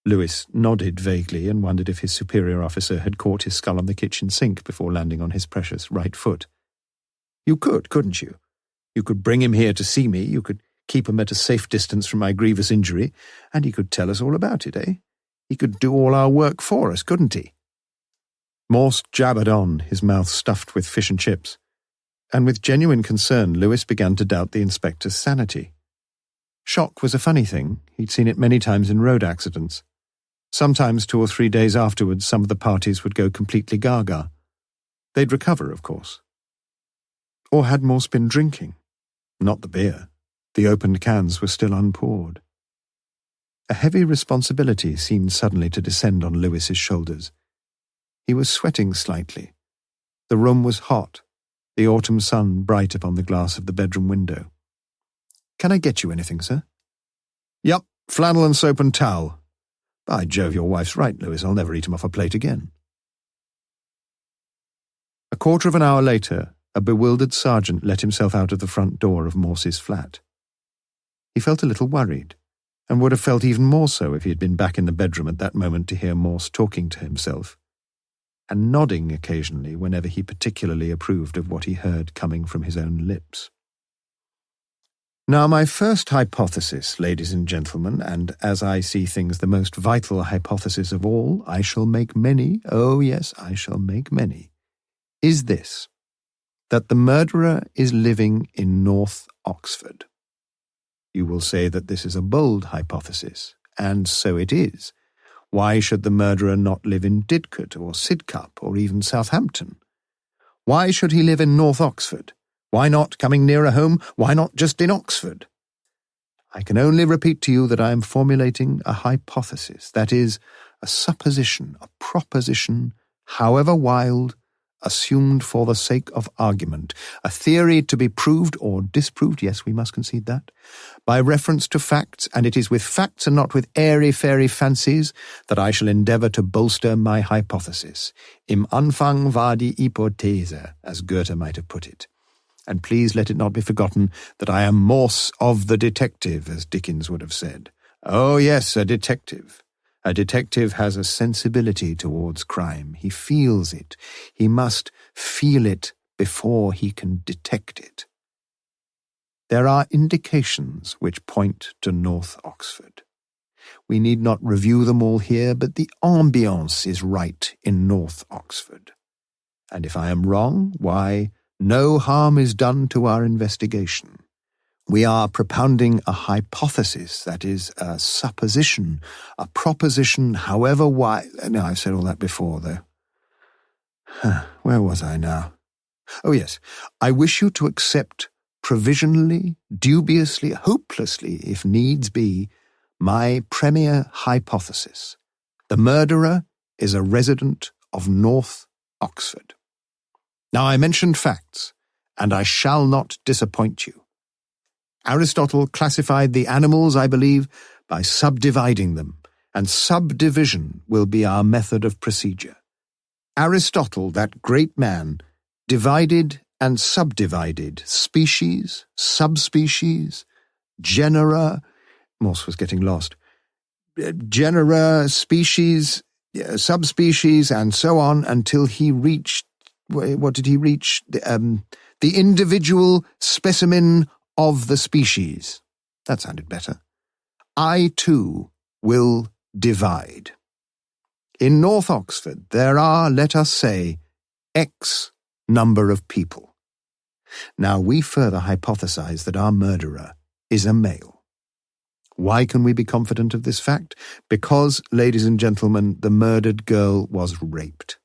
Lewis nodded vaguely and wondered if his superior officer had caught his skull on the kitchen sink before landing on his precious right foot. "You could, couldn't you? You could bring him here to see me, you could keep him at a safe distance from my grievous injury, and he could tell us all about it, eh? He could do all our work for us, couldn't he?" Morse jabbered on, his mouth stuffed with fish and chips, and with genuine concern Lewis began to doubt the inspector's sanity. Shock was a funny thing. He'd seen it many times in road accidents. Sometimes 2 or 3 days afterwards some of the parties would go completely gaga. They'd recover, of course. Or had Morse been drinking? Not the beer. The opened cans were still unpoured. A heavy responsibility seemed suddenly to descend on Lewis's shoulders. He was sweating slightly. The room was hot, the autumn sun bright upon the glass of the bedroom window. "Can I get you anything, sir?" "Yup, flannel and soap and towel." "By Jove, your wife's right, Lewis. I'll never eat him off a plate again." A quarter of an hour later, a bewildered sergeant let himself out of the front door of Morse's flat. He felt a little worried, and would have felt even more so if he had been back in the bedroom at that moment to hear Morse talking to himself, and nodding occasionally whenever he particularly approved of what he heard coming from his own lips. "Now, my first hypothesis, ladies and gentlemen, and as I see things the most vital hypothesis of all, I shall make many, oh yes, I shall make many, is this, that the murderer is living in North Oxford. You will say that this is a bold hypothesis, and so it is. Why should the murderer not live in Didcot or Sidcup or even Southampton? Why should he live in North Oxford? Why not, coming nearer home, why not just in Oxford? I can only repeat to you that I am formulating a hypothesis, that is, a supposition, a proposition, however wild, assumed for the sake of argument, a theory to be proved or disproved, yes, we must concede that, by reference to facts, and it is with facts and not with airy-fairy fancies that I shall endeavour to bolster my hypothesis. Im Anfang war die Hypothese, as Goethe might have put it. And please let it not be forgotten that I am Morse of the detective, as Dickens would have said. Oh yes, a detective. A detective has a sensibility towards crime. He feels it. He must feel it before he can detect it. There are indications which point to North Oxford. We need not review them all here, but the ambiance is right in North Oxford. And if I am wrong, why, no harm is done to our investigation. We are propounding a hypothesis, that is, a supposition, a proposition, however wide. No, I've said all that before, though. Where was I now? Oh, yes. I wish you to accept provisionally, dubiously, hopelessly, if needs be, my premier hypothesis. The murderer is a resident of North Oxford. Now, I mentioned facts, and I shall not disappoint you. Aristotle classified the animals, I believe, by subdividing them, and subdivision will be our method of procedure. Aristotle, that great man, divided and subdivided species, subspecies, genera. Morse was getting lost. Genera, species, subspecies, and so on until he reached, what did he reach? The individual specimen of the species. That sounded better. I, too, will divide. In North Oxford, there are, let us say, X number of people. Now, we further hypothesize that our murderer is a male. Why can we be confident of this fact? Because, ladies and gentlemen, the murdered girl was raped.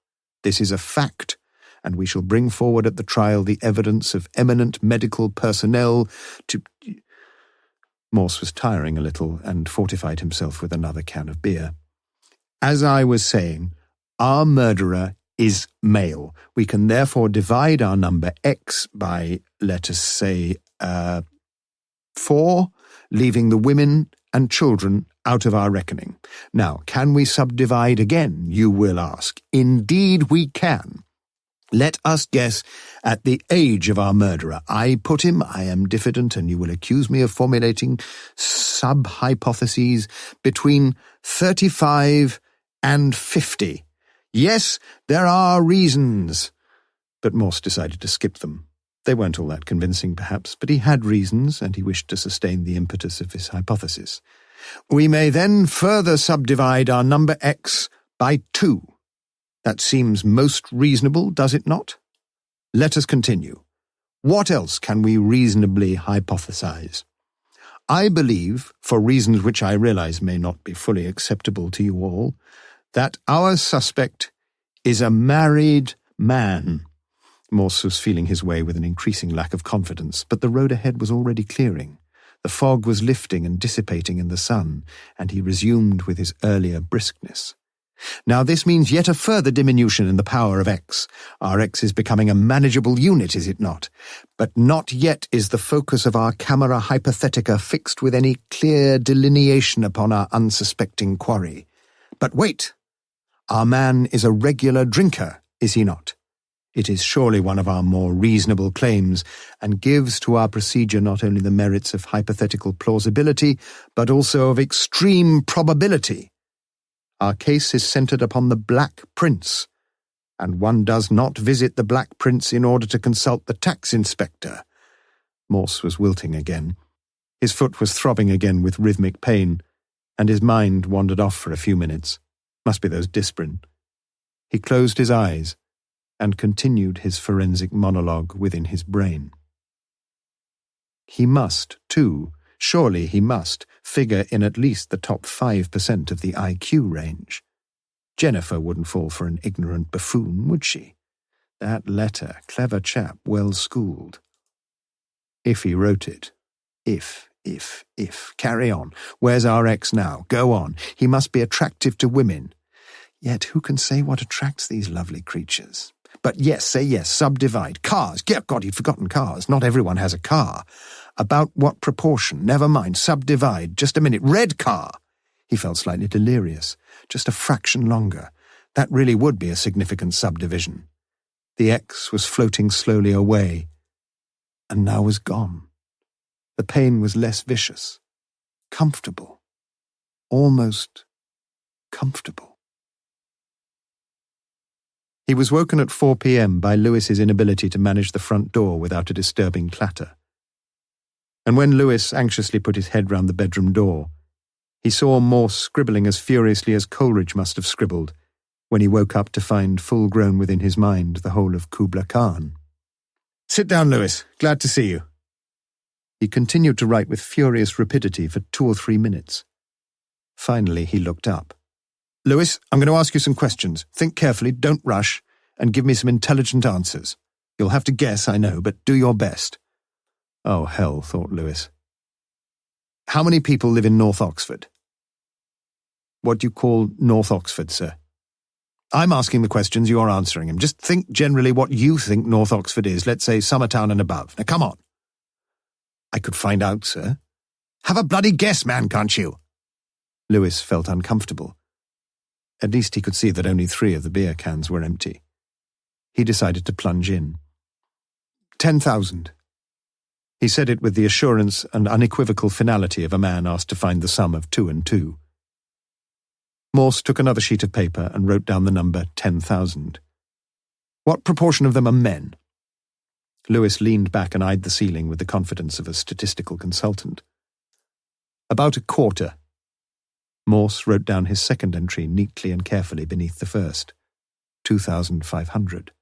This is a fact, and we shall bring forward at the trial the evidence of eminent medical personnel to... Morse was tiring a little and fortified himself with another can of beer. As I was saying, our murderer is male. We can therefore divide our number X by, let us say, 4, leaving the women and children out of our reckoning. Now, can we subdivide again, you will ask? Indeed we can. Let us guess at the age of our murderer. I put him, I am diffident, and you will accuse me of formulating sub-hypotheses, between 35 and 50. Yes, there are reasons. But Morse decided to skip them. They weren't all that convincing, perhaps, but he had reasons, and he wished to sustain the impetus of his hypothesis. We may then further subdivide our number X by 2. That seems most reasonable, does it not? Let us continue. What else can we reasonably hypothesize? I believe, for reasons which I realize may not be fully acceptable to you all, that our suspect is a married man. Morse was feeling his way with an increasing lack of confidence, but the road ahead was already clearing. The fog was lifting and dissipating in the sun, and he resumed with his earlier briskness. Now this means yet a further diminution in the power of X. Our X is becoming a manageable unit, is it not? But not yet is the focus of our camera hypothetica fixed with any clear delineation upon our unsuspecting quarry. But wait! Our man is a regular drinker, is he not? It is surely one of our more reasonable claims, and gives to our procedure not only the merits of hypothetical plausibility, but also of extreme probability. Our case is centred upon the Black Prince, and one does not visit the Black Prince in order to consult the tax inspector. Morse was wilting again. His foot was throbbing again with rhythmic pain, and his mind wandered off for a few minutes. Must be those Disprin. He closed his eyes and continued his forensic monologue within his brain. He must, too, surely he must, figure in at least the top 5% of the IQ range. Jennifer wouldn't fall for an ignorant buffoon, would she? That letter, clever chap, well-schooled. If he wrote it. If. Carry on. Where's our X now? Go on. He must be attractive to women. Yet who can say what attracts these lovely creatures? But yes, say yes, subdivide. Cars. God, he'd forgotten cars. Not everyone has a car. About what proportion? Never mind. Subdivide. Just a minute. Red car. He felt slightly delirious. Just a fraction longer. That really would be a significant subdivision. The X was floating slowly away, and now was gone. The pain was less vicious. Comfortable. Almost comfortable. He was woken at 4 p.m. by Lewis's inability to manage the front door without a disturbing clatter. And when Lewis anxiously put his head round the bedroom door, he saw Morse scribbling as furiously as Coleridge must have scribbled when he woke up to find full-grown within his mind the whole of Kubla Khan. "Sit down, Lewis. Glad to see you." He continued to write with furious rapidity for 2 or 3 minutes. Finally, he looked up. "Lewis, I'm going to ask you some questions. Think carefully, don't rush, and give me some intelligent answers. You'll have to guess, I know, but do your best." Oh, hell, thought Lewis. "How many people live in North Oxford?" "What do you call North Oxford, sir?" "I'm asking the questions, you're answering them. Just think generally what you think North Oxford is, let's say Summertown and above. Now come on." "I could find out, sir." "Have a bloody guess, man, can't you?" Lewis felt uncomfortable. At least he could see that only 3 of the beer cans were empty. He decided to plunge in. 10,000. He said it with the assurance and unequivocal finality of a man asked to find the sum of 2 and 2. Morse took another sheet of paper and wrote down the number 10,000. "What proportion of them are men?" Lewis leaned back and eyed the ceiling with the confidence of a statistical consultant. "About a quarter." Morse wrote down his second entry neatly and carefully beneath the first. 2,500.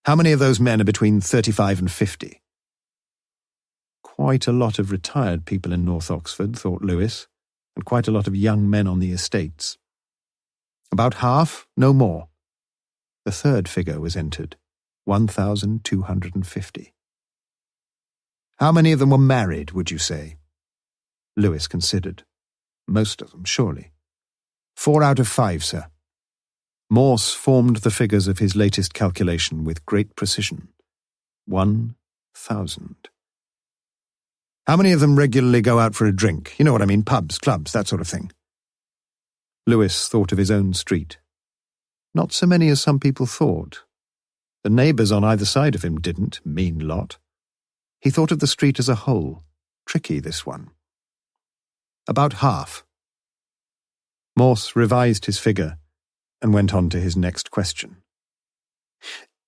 "How many of those men are between 35 and 50? Quite a lot of retired people in North Oxford, thought Lewis, and quite a lot of young men on the estates. "About half, no more." The third figure was entered, 1,250. "How many of them were married, would you say?" Lewis considered. Most of them, surely. 4 out of 5, sir." Morse formed the figures of his latest calculation with great precision. 1,000. "How many of them regularly go out for a drink? You know what I mean, pubs, clubs, that sort of thing." Lewis thought of his own street. Not so many as some people thought. The neighbours on either side of him didn't, mean lot. He thought of the street as a whole. Tricky, this one. "About half." Morse revised his figure and went on to his next question.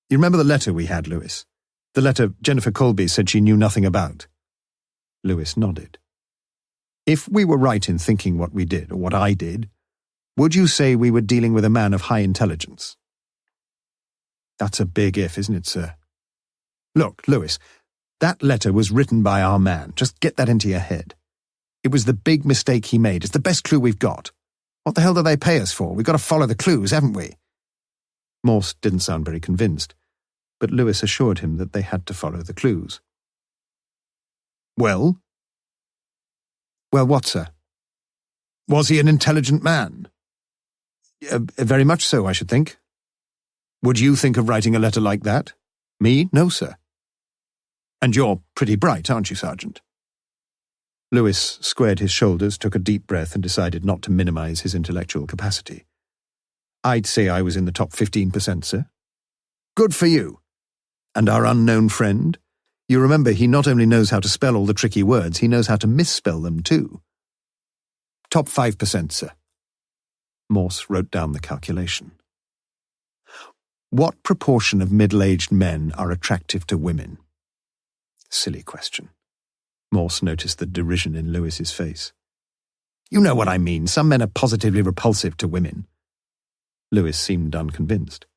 "You remember the letter we had, Lewis? The letter Jennifer Colby said she knew nothing about?" Lewis nodded. "If we were right in thinking what we did, or what I did, would you say we were dealing with a man of high intelligence?" "That's a big if, isn't it, sir?" "Look, Lewis, that letter was written by our man. Just get that into your head. It was the big mistake he made. It's the best clue we've got. What the hell do they pay us for? We've got to follow the clues, haven't we?" Morse didn't sound very convinced, but Lewis assured him that they had to follow the clues. "Well?" "Well, what, sir?" "Was he an intelligent man?" Very much so, I should think." "Would you think of writing a letter like that?" "Me? No, sir." "And you're pretty bright, aren't you, Sergeant?" Lewis squared his shoulders, took a deep breath, and decided not to minimize his intellectual capacity. "I'd say I was in the top 15%, sir." "Good for you. And our unknown friend? You remember he not only knows how to spell all the tricky words, he knows how to misspell them too." "Top 5%, sir." Morse wrote down the calculation. "What proportion of middle-aged men are attractive to women?" Silly question. Morse noticed the derision in Lewis's face. "You know what I mean. Some men are positively repulsive to women." Lewis seemed unconvinced.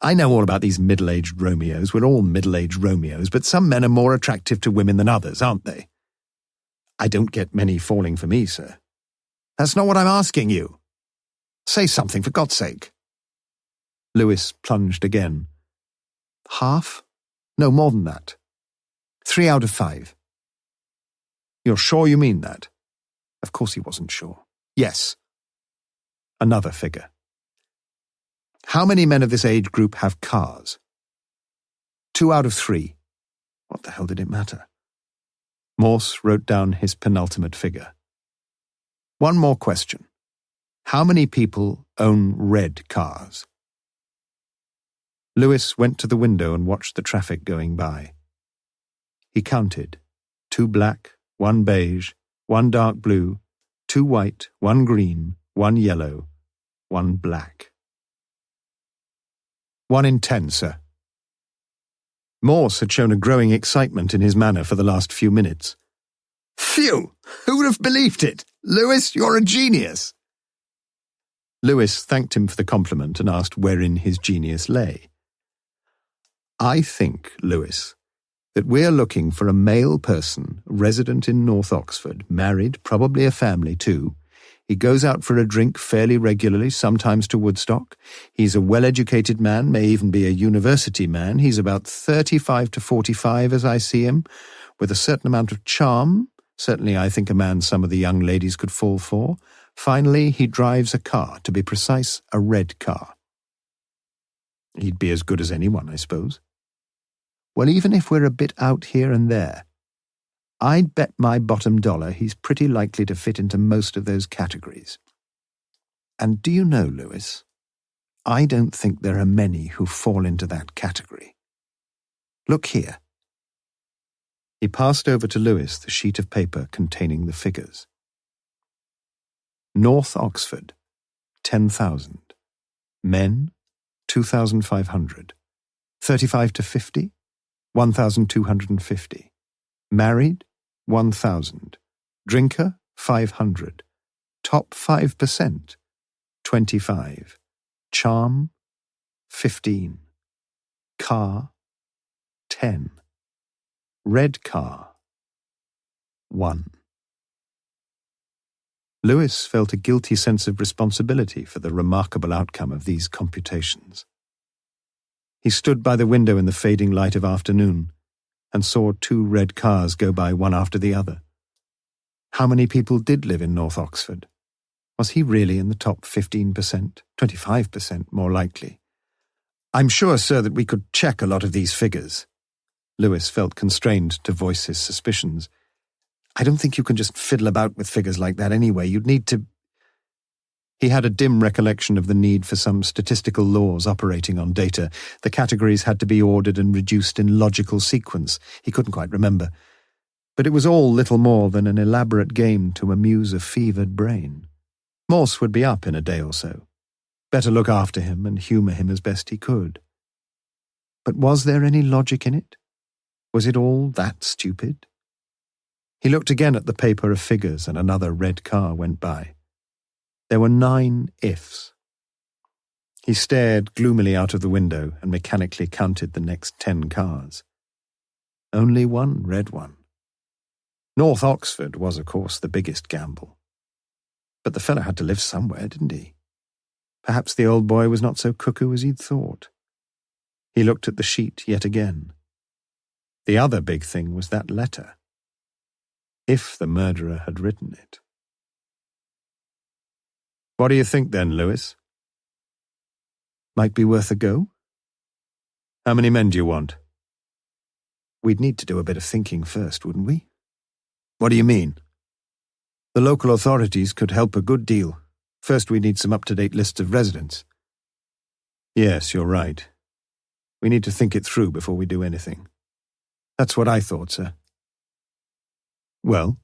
"I know all about these middle-aged Romeos. We're all middle-aged Romeos, but some men are more attractive to women than others, aren't they?" "I don't get many falling for me, sir." "That's not what I'm asking you. Say something, for God's sake." Lewis plunged again. "Half? No, more than that. 3 out of 5. "You're sure you mean that?" Of course he wasn't sure. "Yes." Another figure. "How many men of this age group have cars?" 2 out of 3. What the hell did it matter? Morse wrote down his penultimate figure. "One more question. How many people own red cars?" Lewis went to the window and watched the traffic going by. He counted. 2 black, 1 beige, 1 dark blue, 2 white, 1 green, 1 yellow, 1 black. 1 in 10, sir." Morse had shown a growing excitement in his manner for the last few minutes. "Phew! Who would have believed it? Lewis, you're a genius." Lewis thanked him for the compliment and asked wherein his genius lay. "I think, Lewis, that we're looking for a male person resident in North Oxford, married, probably a family too, He goes out for a drink fairly regularly, sometimes to Woodstock. He's a well-educated man, may even be a university man. He's about 35 to 45 as I see him, with a certain amount of charm. Certainly I think a man some of the young ladies could fall for. Finally, he drives a car, to be precise, a red car. He'd be as good as anyone, I suppose. Well, even if we're a bit out here and there, I'd bet my bottom dollar he's pretty likely to fit into most of those categories. And do you know, Lewis, I don't think there are many who fall into that category. Look here. He passed over to Lewis the sheet of paper containing the figures. North Oxford, 10,000. Men, 2,500. 35 to 50, 1,250. Married, 1,000. Drinker, 500. Top 5%, 25. Charm, 15. Car, 10. Red car, 1. Lewis felt a guilty sense of responsibility for the remarkable outcome of these computations. He stood by the window in the fading light of afternoon and saw 2 red cars go by one after the other. How many people did live in North Oxford? Was he really in the top 15%, 25% more likely? I'm sure, sir, that we could check a lot of these figures. Lewis felt constrained to voice his suspicions. I don't think you can just fiddle about with figures like that anyway. You'd need to... He had a dim recollection of the need for some statistical laws operating on data. The categories had to be ordered and reduced in logical sequence. He couldn't quite remember. But it was all little more than an elaborate game to amuse a fevered brain. Morse would be up in a day or so. Better look after him and humour him as best he could. But was there any logic in it? Was it all that stupid? He looked again at the paper of figures and another red car went by. There were 9 ifs. He stared gloomily out of the window and mechanically counted the next 10 cars. Only one red one. North Oxford was, of course, the biggest gamble. But the fellow had to live somewhere, didn't he? Perhaps the old boy was not so cuckoo as he'd thought. He looked at the sheet yet again. The other big thing was that letter. If the murderer had written it. What do you think then, Lewis? Might be worth a go? How many men do you want? We'd need to do a bit of thinking first, wouldn't we? What do you mean? The local authorities could help a good deal. First we need some up-to-date lists of residents. Yes, you're right. We need to think it through before we do anything. That's what I thought, sir. Well,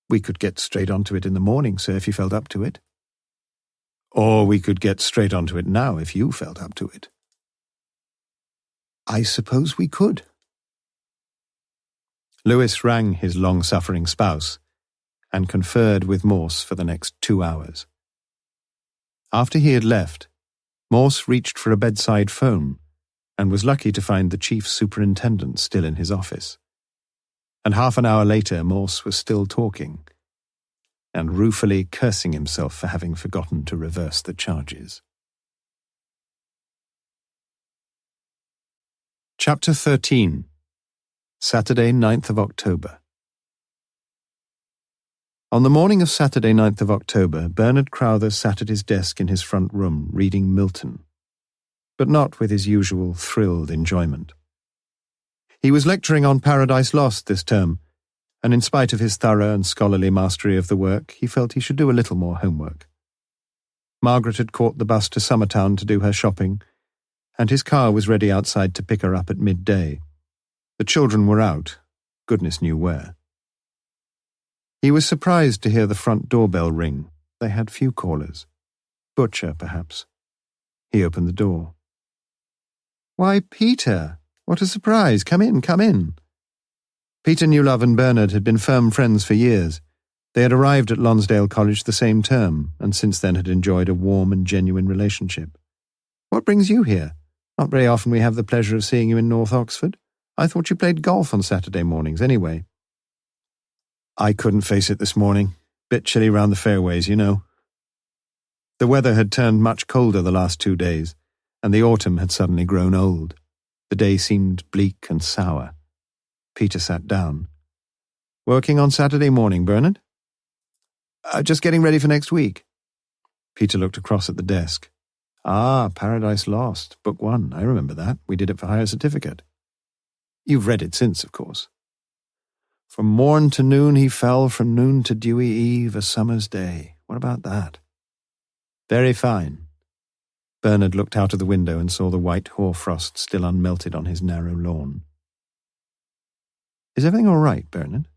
we could get straight onto it in the morning, sir, if you felt up to it. Or we could get straight onto it now, if you felt up to it. I suppose we could. Lewis rang his long-suffering spouse and conferred with Morse for the next 2 hours. After he had left, Morse reached for a bedside phone and was lucky to find the chief superintendent still in his office. And half an hour later, Morse was still talking and ruefully cursing himself for having forgotten to reverse the charges. Chapter 13. Saturday, 9th of October. On the morning of Saturday, 9th of October, Bernard Crowther sat at his desk in his front room reading Milton, but not with his usual thrilled enjoyment. He was lecturing on Paradise Lost this term, and in spite of his thorough and scholarly mastery of the work, he felt he should do a little more homework. Margaret had caught the bus to Summertown to do her shopping, and his car was ready outside to pick her up at midday. The children were out, goodness knew where. He was surprised to hear the front doorbell ring. They had few callers. Butcher, perhaps. He opened the door. "Why, Peter! What a surprise! Come in, come in." Peter Newlove and Bernard had been firm friends for years. They had arrived at Lonsdale College the same term, and since then had enjoyed a warm and genuine relationship. "What brings you here? Not very often we have the pleasure of seeing you in North Oxford. I thought you played golf on Saturday mornings anyway." "I couldn't face it this morning," Bit chilly round the fairways, you know. The weather had turned much colder the last 2 days, and the autumn had suddenly grown old. The day seemed bleak and sour. Peter sat down. Working on Saturday morning, Bernard? Just getting ready for next week. Peter looked across at the desk. Ah, Paradise Lost, Book 1. I remember that. We did it for higher certificate. You've read it since, of course. From morn to noon he fell, from noon to dewy eve, a summer's day. What about that? Very fine. Bernard looked out of the window and saw the white hoarfrost still unmelted on his narrow lawn. Is everything all right, Bernard?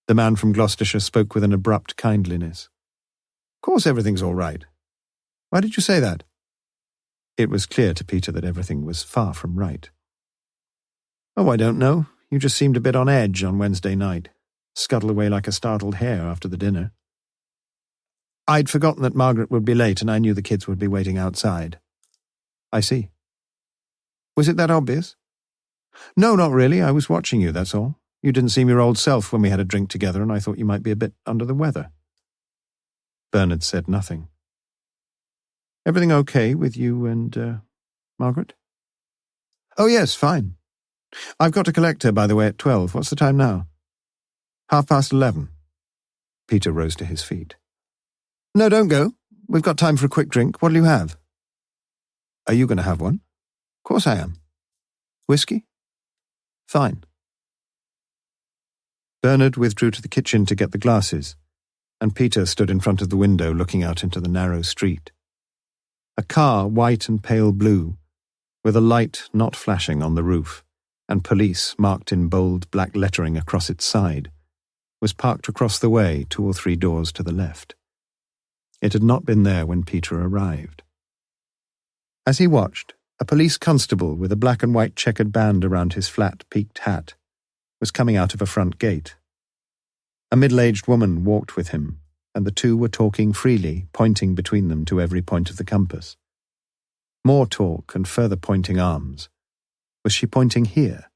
The man from Gloucestershire spoke with an abrupt kindliness. Of course everything's all right. Why did you say that? It was clear to Peter that everything was far from right. Oh, I don't know. You just seemed a bit on edge on Wednesday night. Scuttled away like a startled hare after the dinner. I'd forgotten that Margaret would be late and I knew the kids would be waiting outside. I see. Was it that obvious? No, not really. I was watching you, that's all. You didn't seem your old self when we had a drink together and I thought you might be a bit under the weather. Bernard said nothing. Everything okay with you and, Margaret? Oh, yes, fine. I've got to collect her, by the way, at 12. What's the time now? 11:30. Peter rose to his feet. No, don't go. We've got time for a quick drink. What'll you have? Are you going to have one? Of course I am. Whiskey? Fine. Bernard withdrew to the kitchen to get the glasses, and Peter stood in front of the window looking out into the narrow street. A car, white and pale blue, with a light not flashing on the roof, and police marked in bold black lettering across its side, was parked across the way 2 or 3 doors to the left. It had not been there when Peter arrived. As he watched, a police constable with a black and white checkered band around his flat, peaked hat was coming out of a front gate. A middle-aged woman walked with him, and the two were talking freely, pointing between them to every point of the compass. More talk and further pointing arms. Was she pointing here?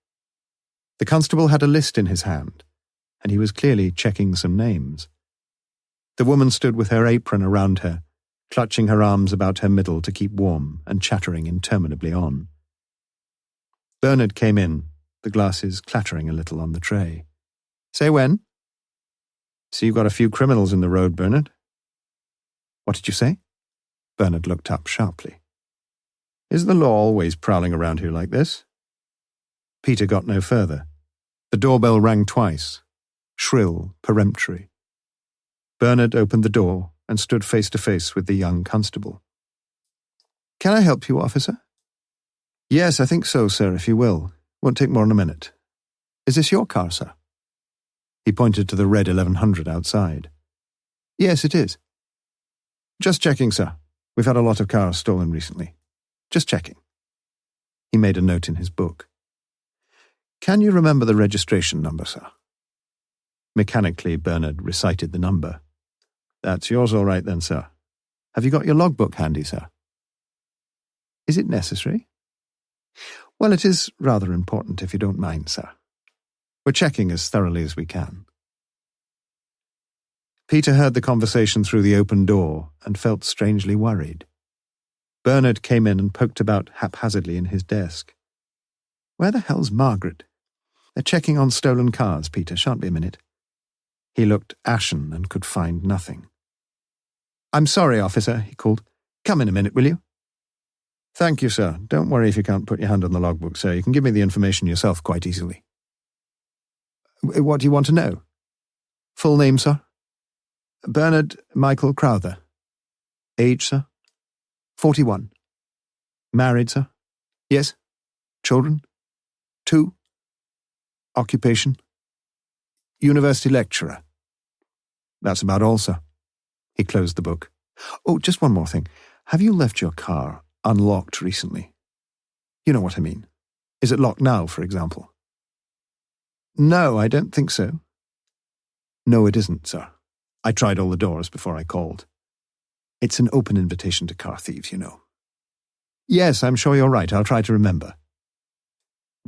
The constable had a list in his hand, and he was clearly checking some names. The woman stood with her apron around her, clutching her arms about her middle to keep warm and chattering interminably on. Bernard came in, the glasses clattering a little on the tray. Say when? So you've got a few criminals in the road, Bernard. What did you say? Bernard looked up sharply. Is the law always prowling around here like this? Peter got no further. The doorbell rang twice, shrill, peremptory. Bernard opened the door and stood face to face with the young constable. Can I help you, officer? Yes, I think so, sir, if you will. Won't take more than a minute. Is this your car, sir? He pointed to the red 1100 outside. Yes, it is. Just checking, sir. We've had a lot of cars stolen recently. Just checking. He made a note in his book. Can you remember the registration number, sir? Mechanically, Bernard recited the number. That's yours all right then, sir. Have you got your logbook handy, sir? Is it necessary? Well, it is rather important if you don't mind, sir. We're checking as thoroughly as we can. Peter heard the conversation through the open door and felt strangely worried. Bernard came in and poked about haphazardly in his desk. Where the hell's Margaret? They're checking on stolen cars, Peter. Shan't be a minute. He looked ashen and could find nothing. I'm sorry, officer, he called. Come in a minute, will you? Thank you, sir. Don't worry if you can't put your hand on the logbook, sir. You can give me the information yourself quite easily. What do you want to know? Full name, sir? Bernard Michael Crowther. Age, sir? 41. Married, sir? Yes. Children? 2. Occupation? University lecturer. That's about all, sir. He closed the book. Oh, just one more thing. Have you left your car unlocked recently? You know what I mean. Is it locked now, for example? No, I don't think so. No, it isn't, sir. I tried all the doors before I called. It's an open invitation to car thieves, you know. Yes, I'm sure you're right. I'll try to remember.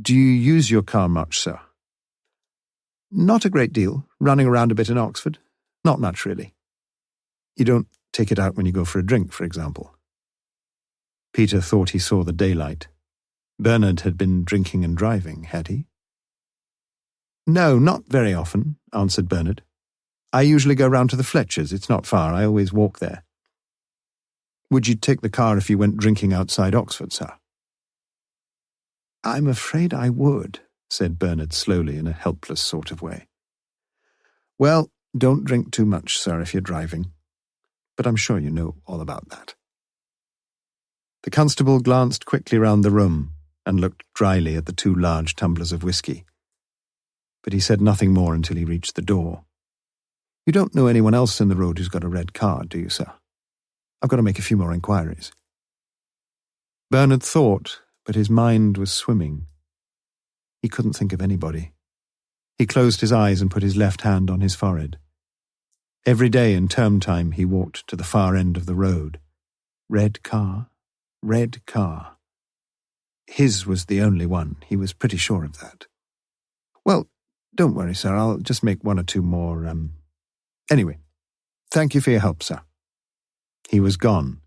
Do you use your car much, sir? Not a great deal. Running around a bit in Oxford. Not much, really. You don't take it out when you go for a drink, for example. Peter thought he saw the daylight. Bernard had been drinking and driving, had he? No, not very often, answered Bernard. I usually go round to the Fletchers. It's not far. I always walk there. Would you take the car if you went drinking outside Oxford, sir? I'm afraid I would, said Bernard slowly in a helpless sort of way. Well, don't drink too much, sir, if you're driving. But I'm sure you know all about that. The constable glanced quickly round the room and looked dryly at the 2 large tumblers of whisky. But he said nothing more until he reached the door. You don't know anyone else in the road who's got a red car, do you, sir? I've got to make a few more inquiries. Bernard thought, but his mind was swimming. He couldn't think of anybody. He closed his eyes and put his left hand on his forehead. Every day in term time he walked to the far end of the road. Red car, red car. His was the only one. He was pretty sure of that. Well, don't worry, sir. I'll just make 1 or 2 more, Anyway, thank you for your help, sir. He was gone,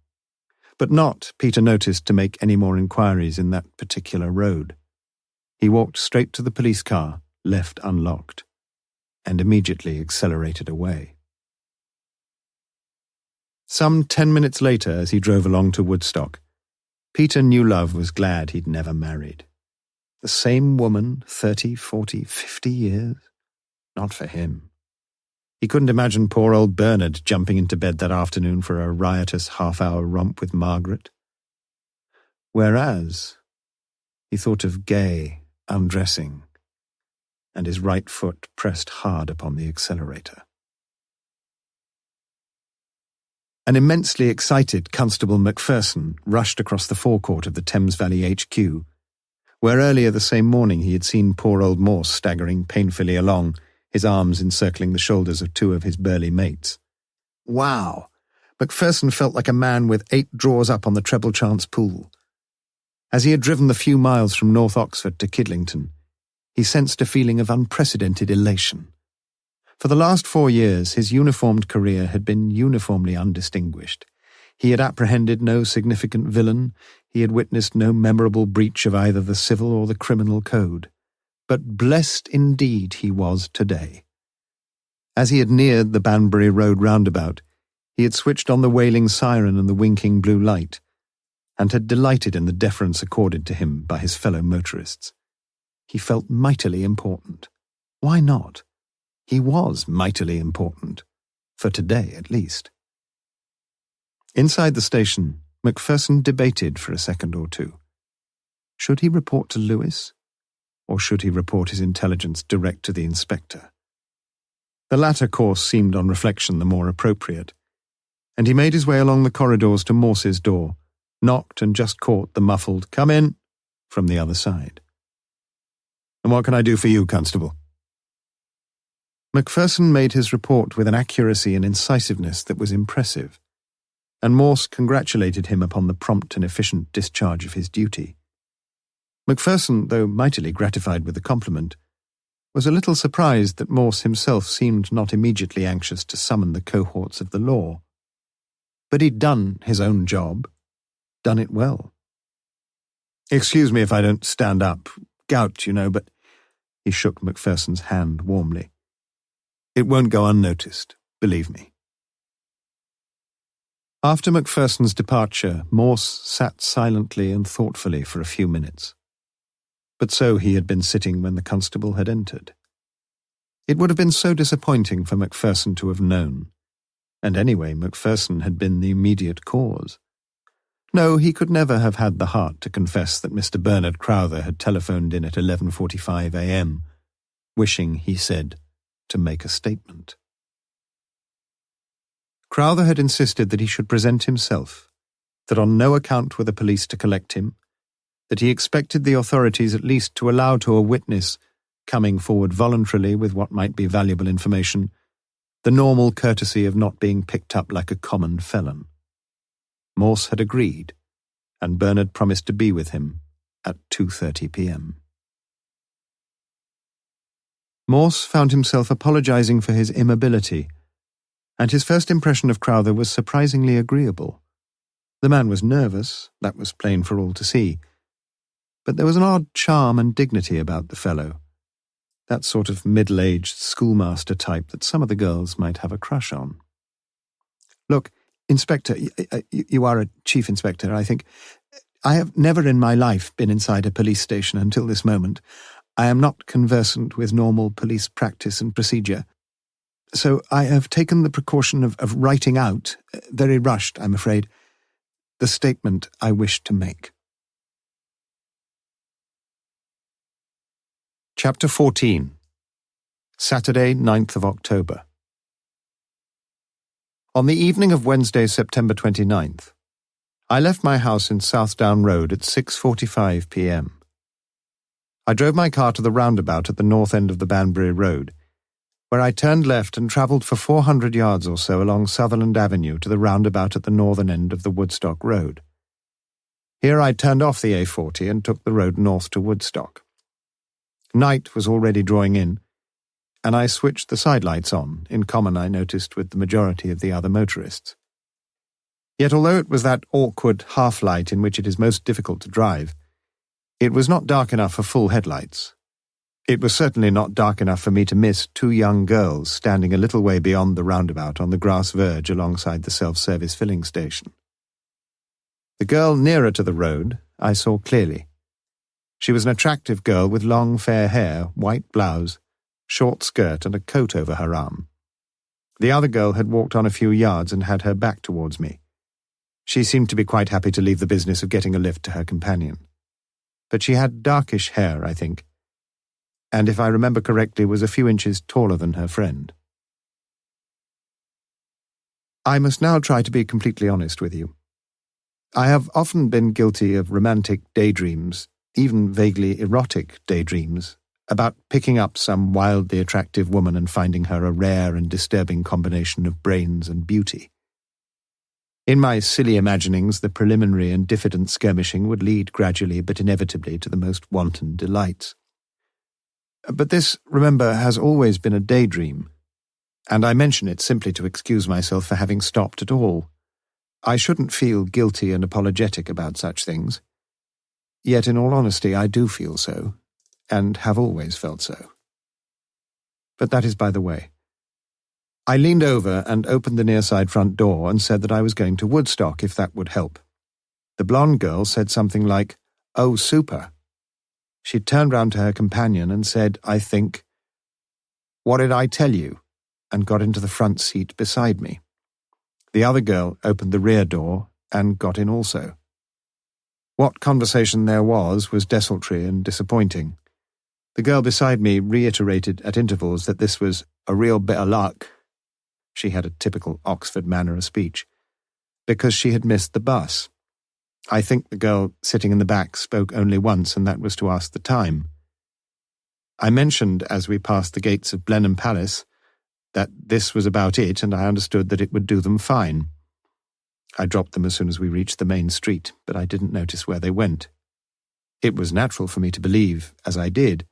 but not, Peter noticed, to make any more inquiries in that particular road. He walked straight to the police car, left unlocked, and immediately accelerated away. Some 10 minutes later, as he drove along to Woodstock, Peter Newlove was glad he'd never married. The same woman, 30, 40, 50 years? Not for him. He couldn't imagine poor old Bernard jumping into bed that afternoon for a riotous half-hour romp with Margaret. Whereas, he thought of Gay undressing, and his right foot pressed hard upon the accelerator. An immensely excited Constable Macpherson rushed across the forecourt of the Thames Valley HQ, where earlier the same morning he had seen poor old Morse staggering painfully along, his arms encircling the shoulders of 2 of his burly mates. Wow! Macpherson felt like a man with 8 drawers up on the treble chance pool. As he had driven the few miles from North Oxford to Kidlington, he sensed a feeling of unprecedented elation. For the last 4 years, his uniformed career had been uniformly undistinguished. He had apprehended no significant villain, he had witnessed no memorable breach of either the civil or the criminal code. But blessed indeed he was today. As he had neared the Banbury Road roundabout, he had switched on the wailing siren and the winking blue light, and had delighted in the deference accorded to him by his fellow motorists. He felt mightily important. Why not? He was mightily important, for today at least. Inside the station, Macpherson debated for a second or 2. Should he report to Lewis? Or should he report his intelligence direct to the inspector? The latter course seemed on reflection the more appropriate, and he made his way along the corridors to Morse's door, knocked and just caught the muffled "Come in" from the other side. "And what can I do for you, Constable?" Macpherson made his report with an accuracy and incisiveness that was impressive, and Morse congratulated him upon the prompt and efficient discharge of his duty. Macpherson, though mightily gratified with the compliment, was a little surprised that Morse himself seemed not immediately anxious to summon the cohorts of the law. But he'd done his own job, done it well. "Excuse me if I don't stand up. Gout, you know, but—" He shook Macpherson's hand warmly. "It won't go unnoticed, believe me." After Macpherson's departure, Morse sat silently and thoughtfully for a few minutes. But so he had been sitting when the constable had entered. It would have been so disappointing for Macpherson to have known, and anyway Macpherson had been the immediate cause. No, he could never have had the heart to confess that Mr. Bernard Crowther had telephoned in at 11:45 a.m., wishing, he said, to make a statement. Crowther had insisted that he should present himself, that on no account were the police to collect him, that he expected the authorities at least to allow to a witness, coming forward voluntarily with what might be valuable information, the normal courtesy of not being picked up like a common felon. Morse had agreed, and Bernard promised to be with him at 2:30 p.m. Morse found himself apologizing for his immobility and his first impression of Crowther was surprisingly agreeable. The man was nervous, that was plain for all to see, but there was an odd charm and dignity about the fellow, that sort of middle-aged schoolmaster type that some of the girls might have a crush on. "Look, Inspector, you are a chief inspector, I think. I have never in my life been inside a police station until this moment. I am not conversant with normal police practice and procedure. So I have taken the precaution of writing out, very rushed, I'm afraid, the statement I wish to make." Chapter 14. Saturday, 9th of October. On the evening of Wednesday, September 29th, I left my house in Southdown Road at 6:45 p.m. I drove my car to the roundabout at the north end of the Banbury Road, where I turned left and travelled for 400 yards or so along Sutherland Avenue to the roundabout at the northern end of the Woodstock Road. Here I turned off the A40 and took the road north to Woodstock. Night was already drawing in, and I switched the sidelights on, in common, I noticed, with the majority of the other motorists. Yet although it was that awkward half-light in which it is most difficult to drive, it was not dark enough for full headlights. It was certainly not dark enough for me to miss two young girls standing a little way beyond the roundabout on the grass verge alongside the self-service filling station. The girl nearer to the road I saw clearly. She was an attractive girl with long fair hair, white blouse, short skirt and a coat over her arm. The other girl had walked on a few yards and had her back towards me. She seemed to be quite happy to leave the business of getting a lift to her companion. But she had darkish hair, I think, and if I remember correctly was a few inches taller than her friend. I must now try to be completely honest with you. I have often been guilty of romantic daydreams, even vaguely erotic daydreams, about picking up some wildly attractive woman and finding her a rare and disturbing combination of brains and beauty. In my silly imaginings, the preliminary and diffident skirmishing would lead gradually but inevitably to the most wanton delights. But this, remember, has always been a daydream, and I mention it simply to excuse myself for having stopped at all. I shouldn't feel guilty and apologetic about such things. Yet in all honesty I do feel so, and have always felt so. But that is by the way. I leaned over and opened the near-side front door and said that I was going to Woodstock, if that would help. The blonde girl said something like, "Oh, super." She turned round to her companion and said, I think, "What did I tell you?" and got into the front seat beside me. The other girl opened the rear door and got in also. What conversation there was desultory and disappointing. The girl beside me reiterated at intervals that this was a real bit of luck. She had a typical Oxford manner of speech, because she had missed the bus. I think the girl sitting in the back spoke only once, and that was to ask the time. I mentioned, as we passed the gates of Blenheim Palace, that this was about it, and I understood that it would do them fine. I dropped them as soon as we reached the main street, but I didn't notice where they went. It was natural for me to believe, as I did,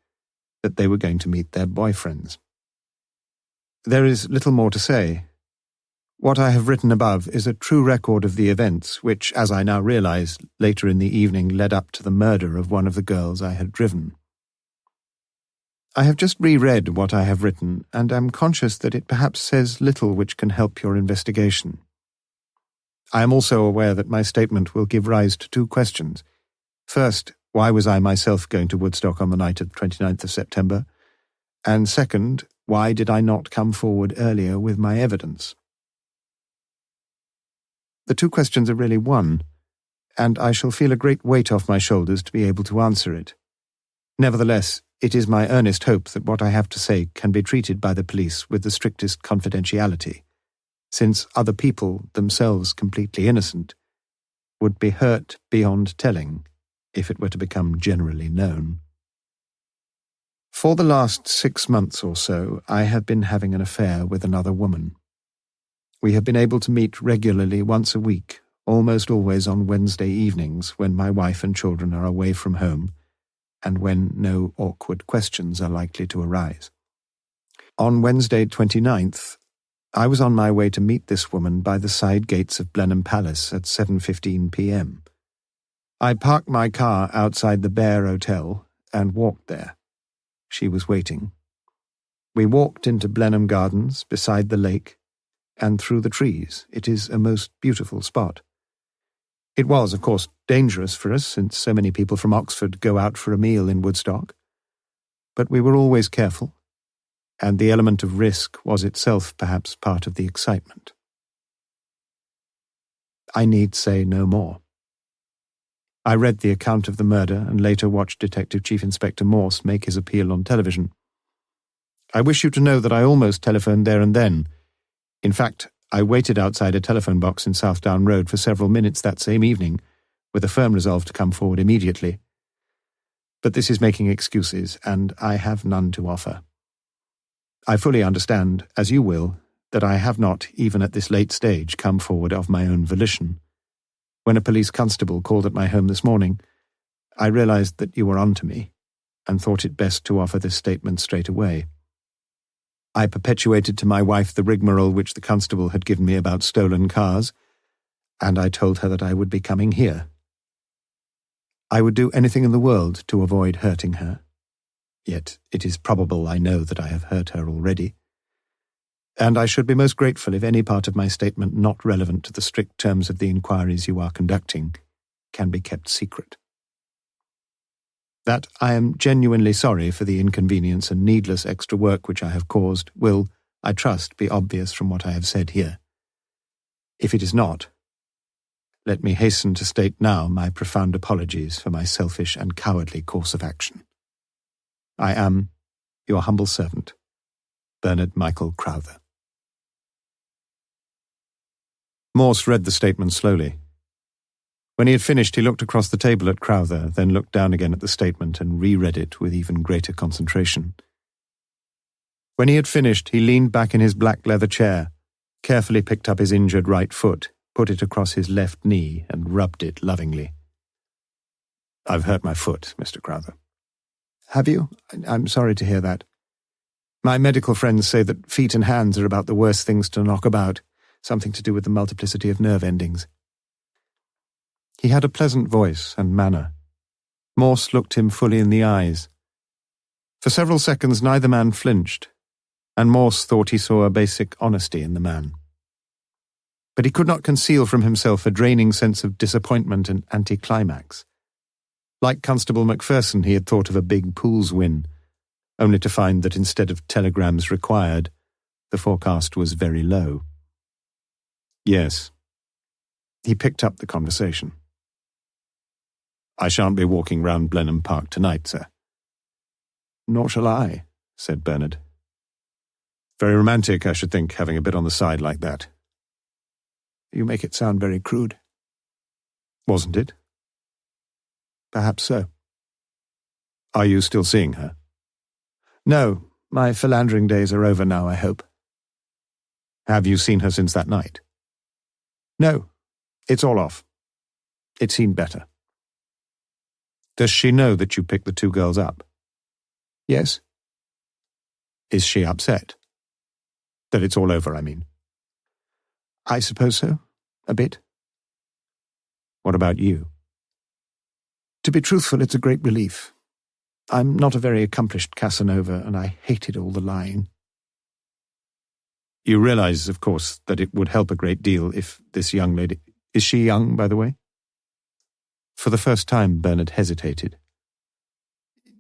that they were going to meet their boyfriends. There is little more to say. What I have written above is a true record of the events which, as I now realize, later in the evening led up to the murder of one of the girls I had driven. I have just reread what I have written, and am conscious that it perhaps says little which can help your investigation. I am also aware that my statement will give rise to two questions. First, why was I myself going to Woodstock on the night of the 29th of September? And second, why did I not come forward earlier with my evidence? The two questions are really one, and I shall feel a great weight off my shoulders to be able to answer it. Nevertheless, it is my earnest hope that what I have to say can be treated by the police with the strictest confidentiality, since other people, themselves completely innocent, would be hurt beyond telling if it were to become generally known. For the last 6 months or so, I have been having an affair with another woman. We have been able to meet regularly once a week, almost always on Wednesday evenings when my wife and children are away from home, and when no awkward questions are likely to arise. On Wednesday 29th, I was on my way to meet this woman by the side gates of Blenheim Palace at 7:15 p.m. I parked my car outside the Bear Hotel and walked there. She was waiting. We walked into Blenheim Gardens, beside the lake, and through the trees. It is a most beautiful spot. It was, of course, dangerous for us, since so many people from Oxford go out for a meal in Woodstock. But we were always careful, and the element of risk was itself perhaps part of the excitement. I need say no more. I read the account of the murder and later watched Detective Chief Inspector Morse make his appeal on television. I wish you to know that I almost telephoned there and then. In fact, I waited outside a telephone box in Southdown Road for several minutes that same evening, with a firm resolve to come forward immediately. But this is making excuses, and I have none to offer. I fully understand, as you will, that I have not, even at this late stage, come forward of my own volition. When a police constable called at my home this morning, I realized that you were on to me, and thought it best to offer this statement straight away. I perpetuated to my wife the rigmarole which the constable had given me about stolen cars, and I told her that I would be coming here. I would do anything in the world to avoid hurting her, yet it is probable I know that I have hurt her already, and I should be most grateful if any part of my statement not relevant to the strict terms of the inquiries you are conducting can be kept secret. That I am genuinely sorry for the inconvenience and needless extra work which I have caused will, I trust, be obvious from what I have said here. If it is not, let me hasten to state now my profound apologies for my selfish and cowardly course of action. I am, your humble servant, Bernard Michael Crowther. Morse read the statement slowly. When he had finished, he looked across the table at Crowther, then looked down again at the statement and reread it with even greater concentration. When he had finished, he leaned back in his black leather chair, carefully picked up his injured right foot, put it across his left knee, and rubbed it lovingly. "I've hurt my foot, Mr. Crowther." "Have you? I'm sorry to hear that. My medical friends say that feet and hands are about the worst things to knock about, something to do with the multiplicity of nerve endings." He had a pleasant voice and manner. Morse looked him fully in the eyes. For several seconds neither man flinched, and Morse thought he saw a basic honesty in the man. But he could not conceal from himself a draining sense of disappointment and anticlimax. Like Constable Macpherson, he had thought of a big pools win, only to find that instead of telegrams required, the forecast was very low. "Yes." He picked up the conversation. "I shan't be walking round Blenheim Park tonight, sir." "Nor shall I," said Bernard. "Very romantic, I should think, having a bit on the side like that." "You make it sound very crude." "Wasn't it?" "Perhaps so." "Are you still seeing her?" "No, my philandering days are over now, I hope." "Have you seen her since that night?" "No, it's all off. It seemed better." "Does she know that you picked the two girls up?" "Yes." "Is she upset? That it's all over, I mean." "I suppose so. A bit." "What about you?" "To be truthful, it's a great relief. I'm not a very accomplished Casanova, and I hated all the lying." "You realize, of course, that it would help a great deal if this young lady— Is she young, by the way?" For the first time, Bernard hesitated.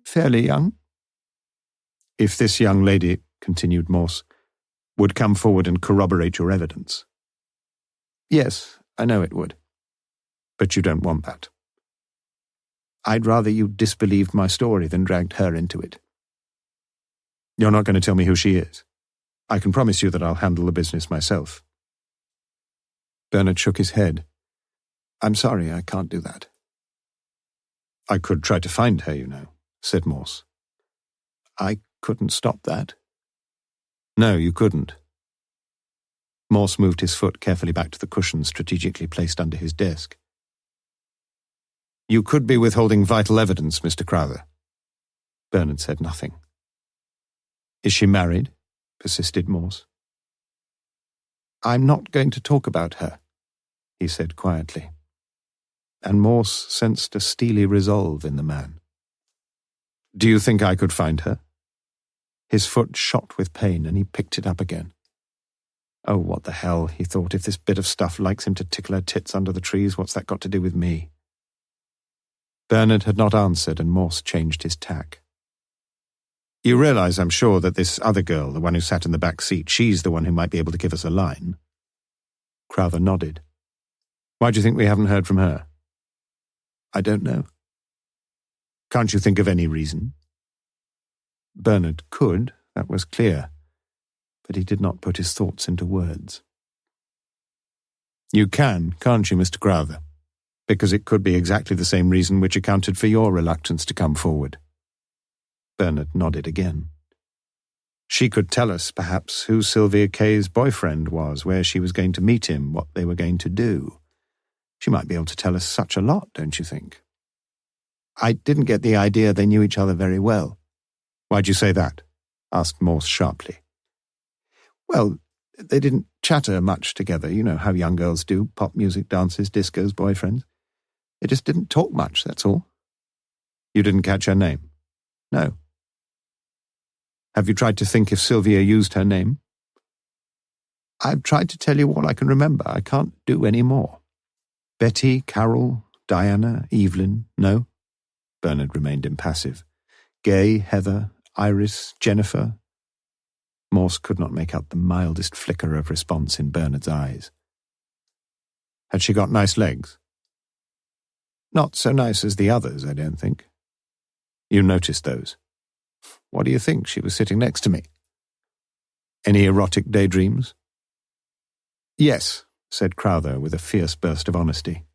"Fairly young." "If this young lady," continued Morse, "would come forward and corroborate your evidence." "Yes, I know it would." "But you don't want that." "I'd rather you disbelieved my story than dragged her into it." "You're not going to tell me who she is? I can promise you that I'll handle the business myself." Bernard shook his head. "I'm sorry, I can't do that." "I could try to find her, you know," said Morse. "I couldn't stop that." "No, you couldn't." Morse moved his foot carefully back to the cushion strategically placed under his desk. "You could be withholding vital evidence, Mr. Crowther." Bernard said nothing. "Is she married?" persisted Morse. I'm not going to talk about her, he said quietly. And Morse sensed a steely resolve in the man. Do you think I could find her? His foot shot with pain, and he picked it up again. Oh, what the hell, he thought. If this bit of stuff likes him to tickle her tits under the trees, what's that got to do with me? Bernard had not answered, and Morse changed his tack. You realize, I'm sure, that this other girl, the one who sat in the back seat, she's the one who might be able to give us a line. Crowther nodded. Why do you think we haven't heard from her? I don't know. Can't you think of any reason? Bernard could, that was clear, but he did not put his thoughts into words. You can, can't you, Mr. Crowther? Because it could be exactly the same reason which accounted for your reluctance to come forward. Bernard nodded again. She could tell us, perhaps, who Sylvia Kaye's boyfriend was, where she was going to meet him, what they were going to do. She might be able to tell us such a lot, don't you think? I didn't get the idea they knew each other very well. Why'd you say that? Asked Morse sharply. Well, they didn't chatter much together. You know how young girls do, pop music, dances, discos, boyfriends. They just didn't talk much, that's all. You didn't catch her name? No. Have you tried to think if Sylvia used her name? I've tried to tell you all I can remember. I can't do any more. Betty, Carol, Diana, Evelyn, no? Bernard remained impassive. Gay, Heather, Iris, Jennifer. Morse could not make out the mildest flicker of response in Bernard's eyes. Had she got nice legs? Not so nice as the others, I don't think. You noticed those. What do you think? She was sitting next to me. Any erotic daydreams? Yes, said Crowther with a fierce burst of honesty.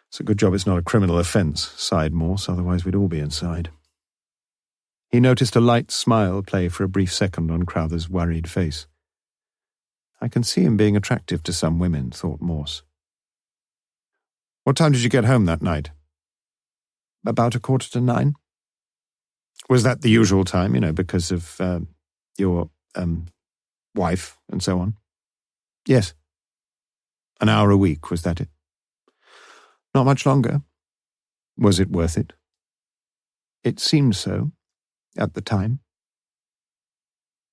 It's a good job it's not a criminal offence, sighed Morse, otherwise we'd all be inside. He noticed a light smile play for a brief second on Crowther's worried face. I can see him being attractive to some women, thought Morse. What time did you get home that night? About 9:15. Was that the usual time, because of your wife and so on? Yes. An hour a week, was that it? Not much longer. Was it worth it? It seemed so, at the time.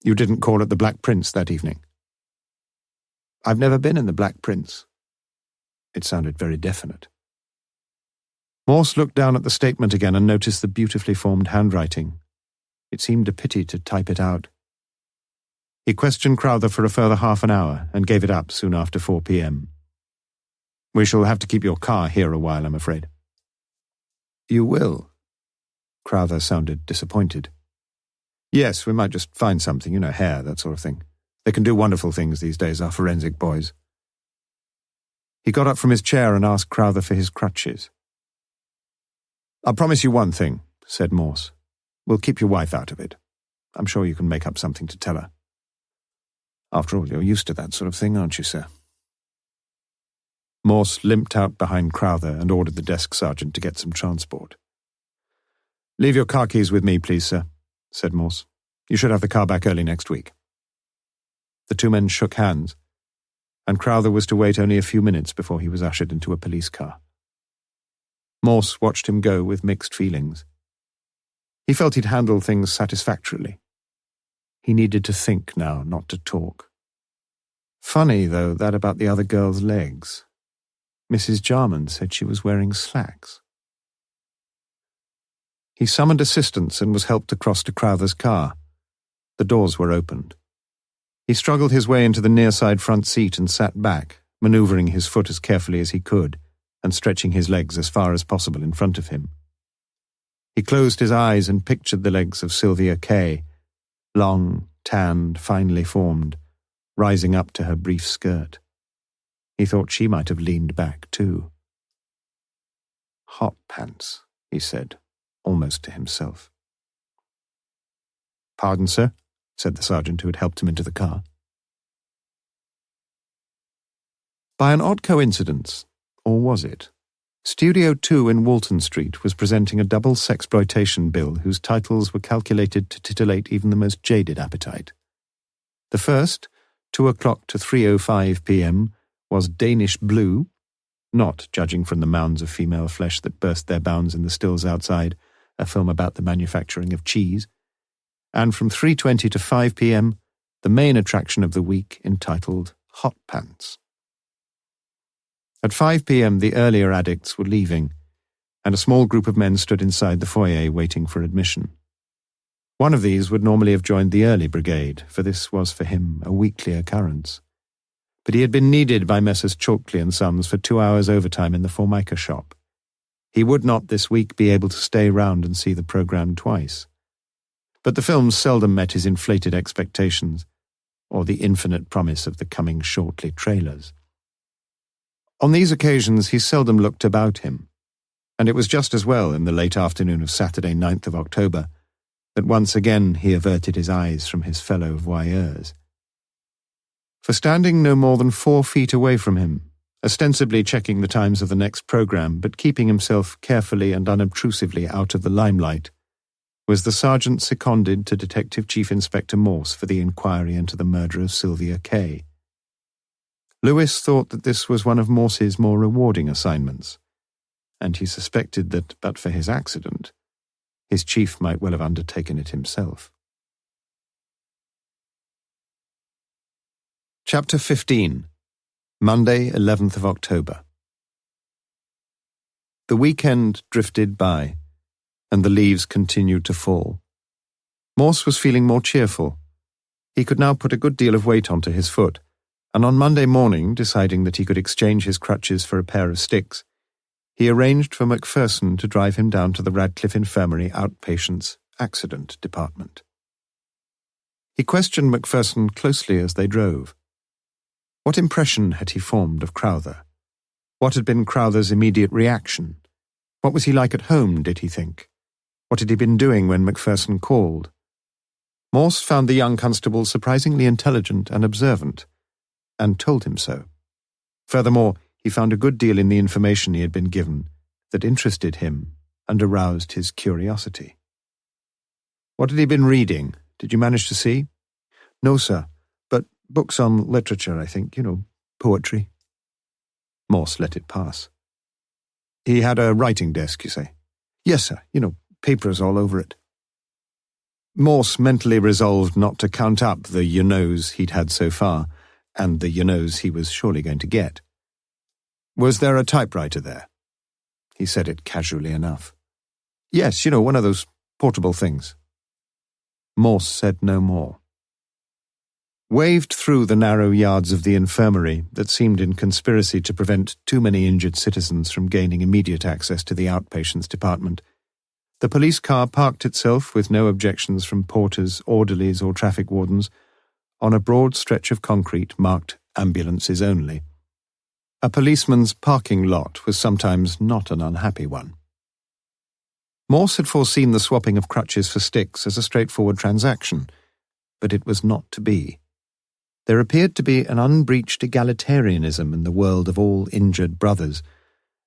You didn't call at the Black Prince that evening? I've never been in the Black Prince. It sounded very definite. Morse looked down at the statement again and noticed the beautifully formed handwriting. It seemed a pity to type it out. He questioned Crowther for a further half an hour and gave it up soon after 4 p.m. We shall have to keep your car here a while, I'm afraid. You will? Crowther sounded disappointed. Yes, we might just find something, hair, that sort of thing. They can do wonderful things these days, our forensic boys. He got up from his chair and asked Crowther for his crutches. I'll promise you one thing, said Morse. We'll keep your wife out of it. I'm sure you can make up something to tell her. After all, you're used to that sort of thing, aren't you, sir? Morse limped out behind Crowther and ordered the desk sergeant to get some transport. Leave your car keys with me, please, sir, said Morse. You should have the car back early next week. The two men shook hands, and Crowther was to wait only a few minutes before he was ushered into a police car. Morse watched him go with mixed feelings. He felt he'd handled things satisfactorily. He needed to think now, not to talk. Funny, though, that about the other girl's legs. Mrs. Jarman said she was wearing slacks. He summoned assistance and was helped across to Crowther's car. The doors were opened. He struggled his way into the near-side front seat and sat back, manoeuvring his foot as carefully as he could, and stretching his legs as far as possible in front of him. He closed his eyes and pictured the legs of Sylvia Kaye, long, tanned, finely formed, rising up to her brief skirt. He thought she might have leaned back, too. Hot pants, he said, almost to himself. Pardon, sir, said the sergeant who had helped him into the car. By an odd coincidence, or was it, Studio 2 in Walton Street was presenting a double sexploitation bill whose titles were calculated to titillate even the most jaded appetite. The first, 2 o'clock to 3:05 p.m. was Danish Blue, not, judging from the mounds of female flesh that burst their bounds in the stills outside, a film about the manufacturing of cheese, and from 3:20 to 5 p.m., the main attraction of the week entitled Hot Pants. At 5 p.m. the earlier addicts were leaving, and a small group of men stood inside the foyer waiting for admission. One of these would normally have joined the early brigade, for this was for him a weekly occurrence. But he had been needed by Messrs. Chalkley and Sons for 2 hours overtime in the Formica shop. He would not this week be able to stay round and see the programme twice. But the films seldom met his inflated expectations, or the infinite promise of the coming shortly trailers. On these occasions he seldom looked about him, and it was just as well in the late afternoon of Saturday 9th of October that once again he averted his eyes from his fellow voyeurs. For standing no more than 4 feet away from him, ostensibly checking the times of the next programme but keeping himself carefully and unobtrusively out of the limelight, was the sergeant seconded to Detective Chief Inspector Morse for the inquiry into the murder of Sylvia Kaye. Lewis thought that this was one of Morse's more rewarding assignments, and he suspected that, but for his accident, his chief might well have undertaken it himself. Chapter 15. Monday, 11th of October. The weekend drifted by, and the leaves continued to fall. Morse was feeling more cheerful. He could now put a good deal of weight onto his foot, and on Monday morning, deciding that he could exchange his crutches for a pair of sticks, he arranged for Macpherson to drive him down to the Radcliffe Infirmary Outpatients Accident Department. He questioned Macpherson closely as they drove. What impression had he formed of Crowther? What had been Crowther's immediate reaction? What was he like at home, did he think? What had he been doing when Macpherson called? Morse found the young constable surprisingly intelligent and observant, and told him so. Furthermore, he found a good deal in the information he had been given that interested him and aroused his curiosity. What had he been reading? Did you manage to see? No, sir, but books on literature, I think, poetry. Morse let it pass. He had a writing desk, you say? Yes, sir, papers all over it. Morse mentally resolved not to count up the you-knows he'd had so far, and the you-knows he was surely going to get. Was there a typewriter there? He said it casually enough. Yes, one of those portable things. Morse said no more. Waved through the narrow yards of the infirmary that seemed in conspiracy to prevent too many injured citizens from gaining immediate access to the outpatients department, the police car parked itself with no objections from porters, orderlies or traffic wardens on a broad stretch of concrete marked ambulances only. A policeman's parking lot was sometimes not an unhappy one. Morse had foreseen the swapping of crutches for sticks as a straightforward transaction, but it was not to be. There appeared to be an unbreached egalitarianism in the world of all injured brothers,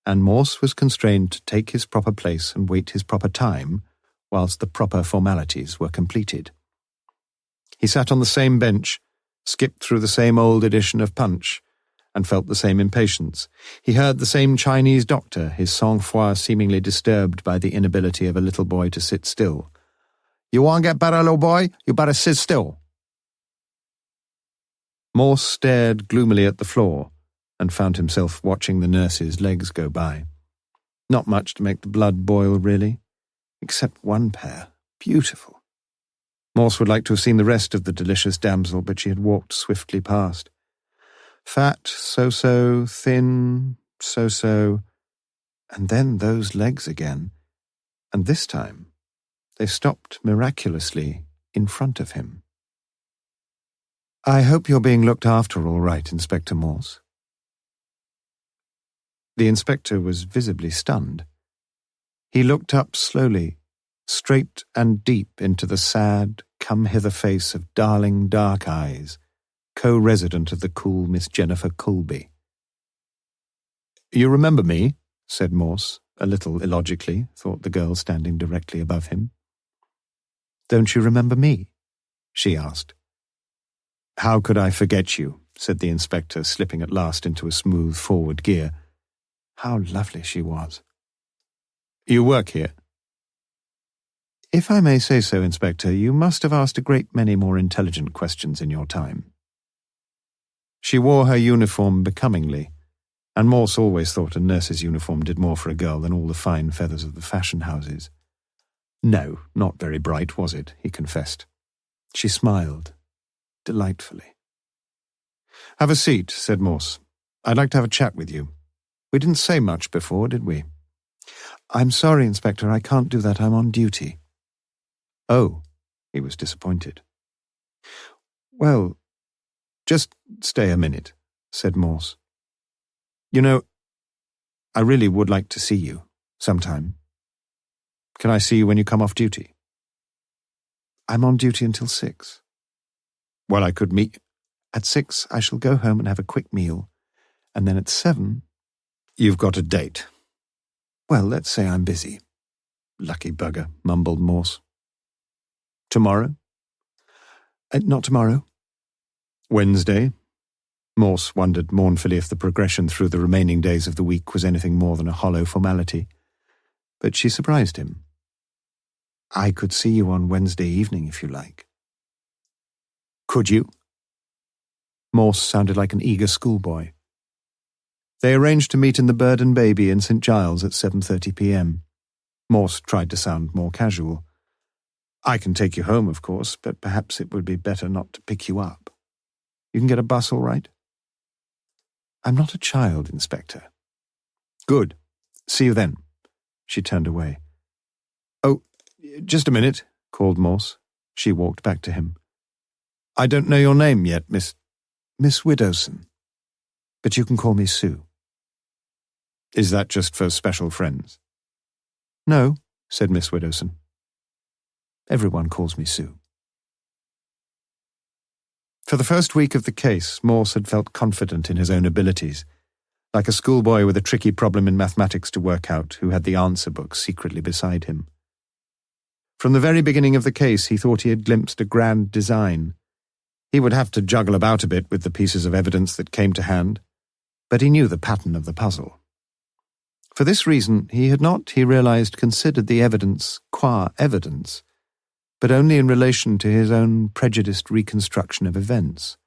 and Morse was constrained to take his proper place and wait his proper time whilst the proper formalities were completed. He sat on the same bench, skipped through the same old edition of Punch, and felt the same impatience. He heard the same Chinese doctor, his sang-froid seemingly disturbed by the inability of a little boy to sit still. You want to get better, little boy? You better sit still. Morse stared gloomily at the floor and found himself watching the nurse's legs go by. Not much to make the blood boil, really, except one pair. Beautiful. Morse would like to have seen the rest of the delicious damsel, but she had walked swiftly past. Fat, so-so, thin, so-so, and then those legs again, and this time they stopped miraculously in front of him. I hope you're being looked after all right, Inspector Morse. The inspector was visibly stunned. He looked up slowly, straight and deep into the sad, come-hither face of darling dark eyes, co-resident of the cool Miss Jennifer Colby. You remember me? Said Morse, a little illogically, thought the girl standing directly above him. Don't you remember me? She asked. "How could I forget you?" said the inspector, slipping at last into a smooth forward gear. How lovely she was. "You work here?" "If I may say so, Inspector, you must have asked a great many more intelligent questions in your time." She wore her uniform becomingly, and Morse always thought a nurse's uniform did more for a girl than all the fine feathers of the fashion houses. "No, not very bright, was it?" he confessed. She smiled, delightfully. "Have a seat," said Morse. "I'd like to have a chat with you. We didn't say much before, did we?" "I'm sorry, Inspector, I can't do that. I'm on duty." "Oh," he was disappointed. "Well, just stay a minute," said Morse. "You know, I really would like to see you, sometime. Can I see you when you come off duty?" "I'm on duty until 6. "Well, I could meet..." "At 6, I shall go home and have a quick meal, and then at 7... "You've got a date." "Well, let's say I'm busy." "Lucky bugger," mumbled Morse. "Tomorrow?" "Not tomorrow." "Wednesday?" Morse wondered mournfully if the progression through the remaining days of the week was anything more than a hollow formality. But she surprised him. "I could see you on Wednesday evening, if you like." "Could you?" Morse sounded like an eager schoolboy. They arranged to meet in the Bird and Baby in St. Giles at 7:30 p.m. Morse tried to sound more casual. "I can take you home, of course, but perhaps it would be better not to pick you up. You can get a bus all right?" "I'm not a child, Inspector." "Good. See you then." She turned away. "Oh, just a minute," called Morse. She walked back to him. "I don't know your name yet, Miss Widdowson. But you can call me Sue." "Is that just for special friends?" "No," said Miss Widdowson. "Everyone calls me Sue." For the first week of the case, Morse had felt confident in his own abilities, like a schoolboy with a tricky problem in mathematics to work out who had the answer book secretly beside him. From the very beginning of the case, he thought he had glimpsed a grand design. He would have to juggle about a bit with the pieces of evidence that came to hand, but he knew the pattern of the puzzle. For this reason, he had not, he realized, considered the evidence qua evidence, but only in relation to his own prejudiced reconstruction of events.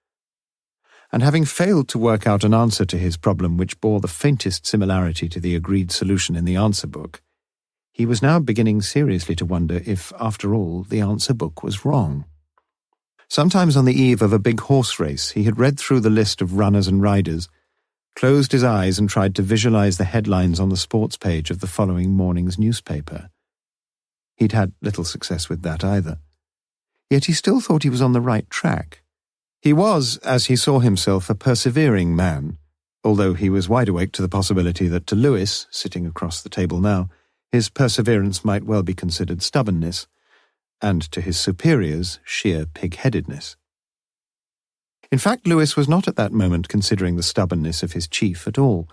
And having failed to work out an answer to his problem which bore the faintest similarity to the agreed solution in the answer book, he was now beginning seriously to wonder if, after all, the answer book was wrong. Sometimes on the eve of a big horse race, he had read through the list of runners and riders, closed his eyes and tried to visualize the headlines on the sports page of the following morning's newspaper. He'd had little success with that either. Yet he still thought he was on the right track. He was, as he saw himself, a persevering man, although he was wide awake to the possibility that to Lewis, sitting across the table now, his perseverance might well be considered stubbornness, and to his superiors, sheer pig-headedness. In fact, Lewis was not at that moment considering the stubbornness of his chief at all.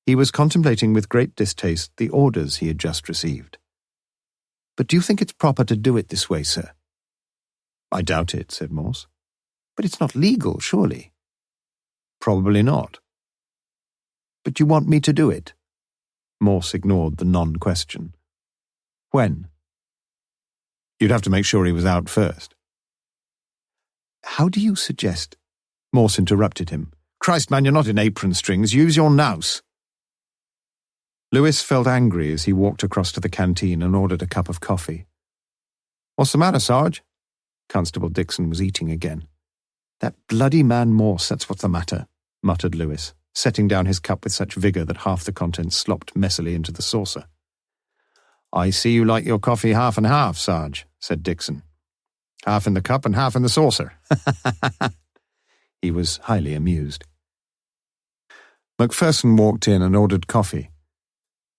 He was contemplating with great distaste the orders he had just received. "But do you think it's proper to do it this way, sir?" "I doubt it," said Morse. "But it's not legal, surely?" "Probably not." "But you want me to do it?" Morse ignored the non-question. "When?" "You'd have to make sure he was out first." "How do you suggest—" Morse interrupted him. "Christ, man, you're not in apron strings. Use your nous." Lewis felt angry as he walked across to the canteen and ordered a cup of coffee. "What's the matter, Sarge?" Constable Dixon was eating again. "That bloody man Morse, that's what's the matter," muttered Lewis, setting down his cup with such vigour that half the contents slopped messily into the saucer. "I see you like your coffee half and half, Sarge," said Dixon. "Half in the cup and half in the saucer." He was highly amused. Macpherson walked in and ordered coffee.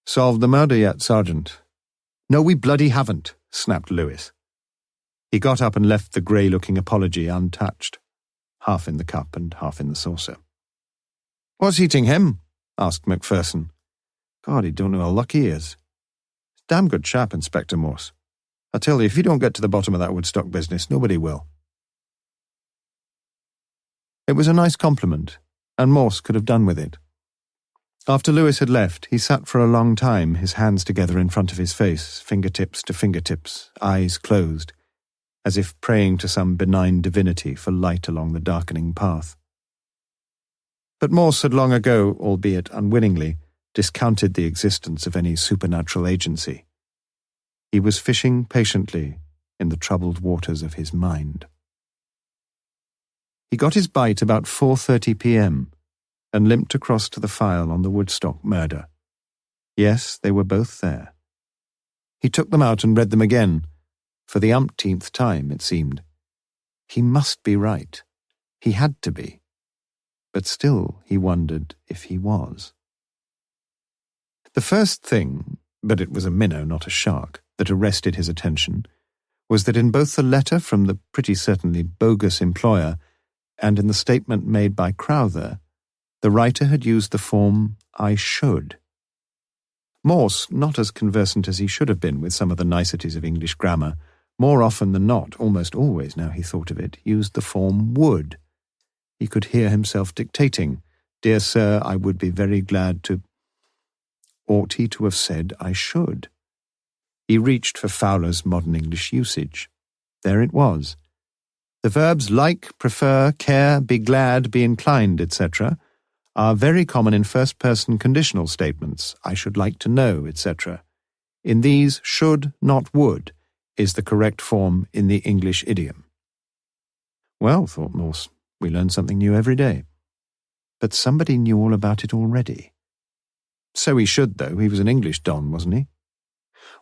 "Solved the murder yet, Sergeant?" "No, we bloody haven't," snapped Lewis. He got up and left the grey-looking apology untouched, half in the cup and half in the saucer. "What's eating him?" asked Macpherson. "God, he don't know how lucky he is. Damn good chap, Inspector Morse. I tell you, if you don't get to the bottom of that Woodstock business, nobody will." It was a nice compliment, and Morse could have done with it. After Lewis had left, he sat for a long time, his hands together in front of his face, fingertips to fingertips, eyes closed, as if praying to some benign divinity for light along the darkening path. But Morse had long ago, albeit unwillingly, discounted the existence of any supernatural agency. He was fishing patiently in the troubled waters of his mind. He got his bite about 4:30 p.m., and limped across to the file on the Woodstock murder. Yes, they were both there. He took them out and read them again, for the umpteenth time, it seemed. He must be right. He had to be. But still he wondered if he was. The first thing, but it was a minnow, not a shark, that arrested his attention was that in both the letter from the pretty certainly bogus employer and in the statement made by Crowther, the writer had used the form "I should." Morse, not as conversant as he should have been with some of the niceties of English grammar, more often than not, almost always now he thought of it, used the form "would." He could hear himself dictating, "Dear sir, I would be very glad to—" Ought he to have said "I should"? He reached for Fowler's modern English usage. There it was. The verbs like, prefer, care, be glad, be inclined, etc., are very common in first-person conditional statements, I should like to know, etc. In these, should, not would, is the correct form in the English idiom. Well, thought Morse, we learn something new every day. But somebody knew all about it already. So he should, though. He was an English don, wasn't he?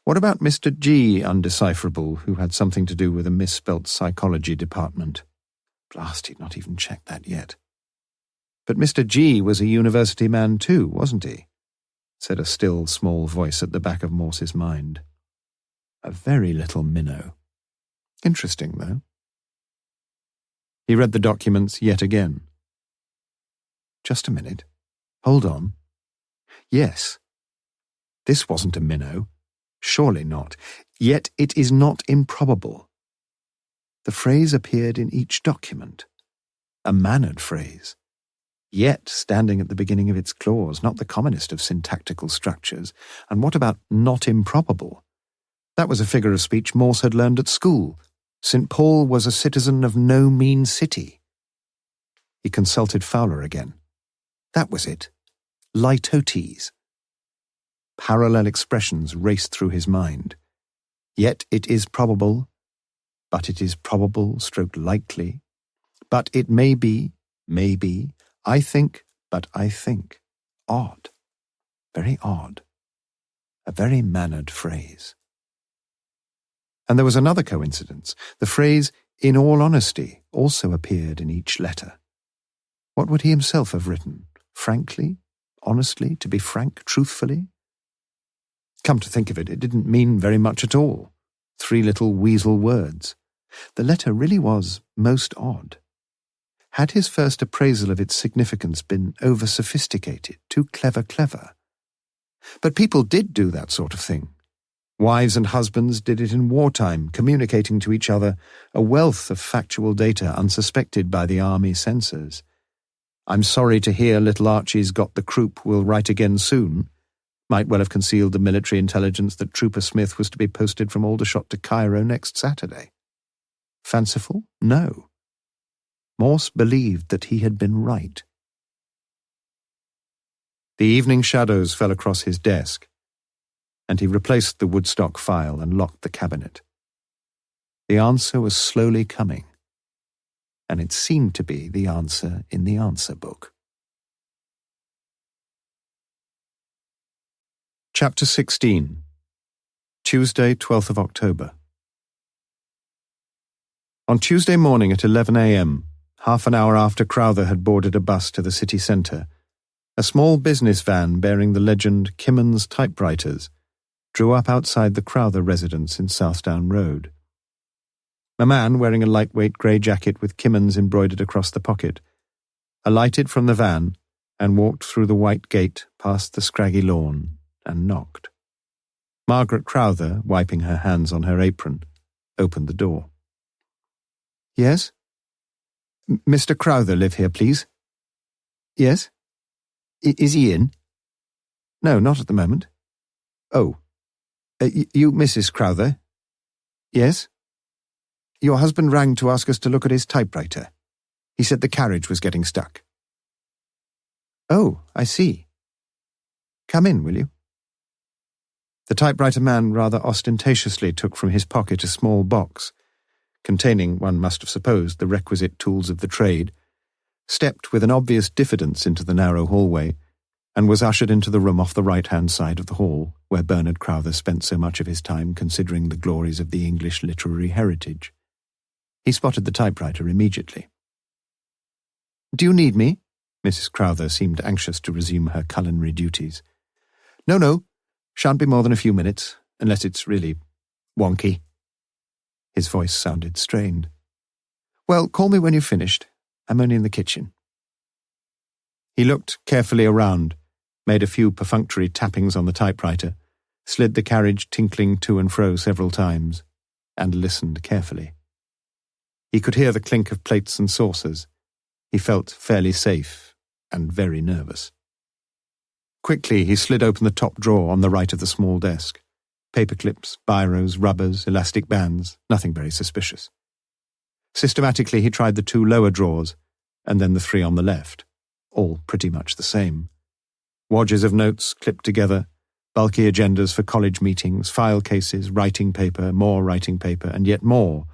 What about Mr. G, undecipherable, who had something to do with a misspelt psychology department? Blast, he'd not even checked that yet. But Mr. G was a university man too, wasn't he? Said a still, small voice at the back of Morse's mind. A very little minnow. Interesting, though. He read the documents yet again. Just a minute. Hold on. Yes. This wasn't a minnow. Surely not. Yet it is not improbable. The phrase appeared in each document. A mannered phrase. Yet standing at the beginning of its clause, not the commonest of syntactical structures. And what about not improbable? That was a figure of speech Morse had learned at school. St. Paul was a citizen of no mean city. He consulted Fowler again. That was it. Litotes. Parallel expressions raced through his mind. Yet it is probable, but it is probable stroke likely, but it may be, I think, but I think. Odd. Very odd. A very mannered phrase. And there was another coincidence. The phrase, in all honesty, also appeared in each letter. What would he himself have written? Frankly? Honestly? To be frank? Truthfully? Come to think of it, it didn't mean very much at all. 3 little weasel words. The letter really was most odd. Had his first appraisal of its significance been over-sophisticated, too clever? But people did do that sort of thing. Wives and husbands did it in wartime, communicating to each other a wealth of factual data unsuspected by the army censors. I'm sorry to hear little Archie's got the croup, will write again soon. Might well have concealed the military intelligence that Trooper Smith was to be posted from Aldershot to Cairo next Saturday. Fanciful? No. Morse believed that he had been right. The evening shadows fell across his desk, and he replaced the Woodstock file and locked the cabinet. The answer was slowly coming, and it seemed to be the answer in the answer book. Chapter 16. Tuesday, 12th of October. On Tuesday morning at 11 a.m., half an hour after Crowther had boarded a bus to the city centre, a small business van bearing the legend Kimmons Typewriters drew up outside the Crowther residence in Southdown Road. A man wearing a lightweight grey jacket with Kimmons embroidered across the pocket alighted from the van and walked through the white gate past the scraggy lawn and knocked. Margaret Crowther, wiping her hands on her apron, opened the door. Yes? Mr. Crowther live here, please? Yes? Is he in? No, not at the moment. Oh. You Mrs. Crowther? Yes? Your husband rang to ask us to look at his typewriter. He said the carriage was getting stuck. Oh, I see. Come in, will you? The typewriter man rather ostentatiously took from his pocket a small box, containing, one must have supposed, the requisite tools of the trade, stepped with an obvious diffidence into the narrow hallway, and was ushered into the room off the right-hand side of the hall, where Bernard Crowther spent so much of his time considering the glories of the English literary heritage. He spotted the typewriter immediately. "Do you need me?" Mrs. Crowther seemed anxious to resume her culinary duties. No, shan't be more than a few minutes, unless it's really wonky." His voice sounded strained. "Well, call me when you've finished. I'm only in the kitchen." He looked carefully around, made a few perfunctory tappings on the typewriter, slid the carriage tinkling to and fro several times, and listened carefully. He could hear the clink of plates and saucers. He felt fairly safe and very nervous. Quickly he slid open the top drawer on the right of the small desk. Paperclips, biros, rubbers, elastic bands, nothing very suspicious. Systematically he tried the 2 lower drawers, and then the 3 on the left, all pretty much the same. Wadges of notes clipped together, bulky agendas for college meetings, file cases, writing paper, more writing paper, and yet more,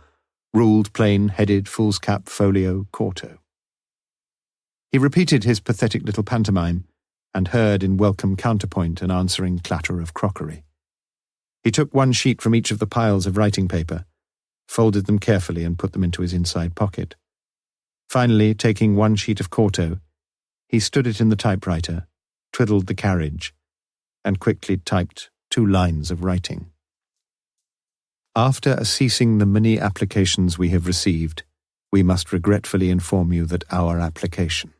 ruled, plain, headed, foolscap, folio, quarto. He repeated his pathetic little pantomime, and heard in welcome counterpoint an answering clatter of crockery. He took 1 sheet from each of the piles of writing paper, folded them carefully and put them into his inside pocket. Finally, taking 1 sheet of quarto, he stood it in the typewriter, twiddled the carriage, and quickly typed 2 lines of writing. "After ceasing the many applications we have received, we must regretfully inform you that our application..."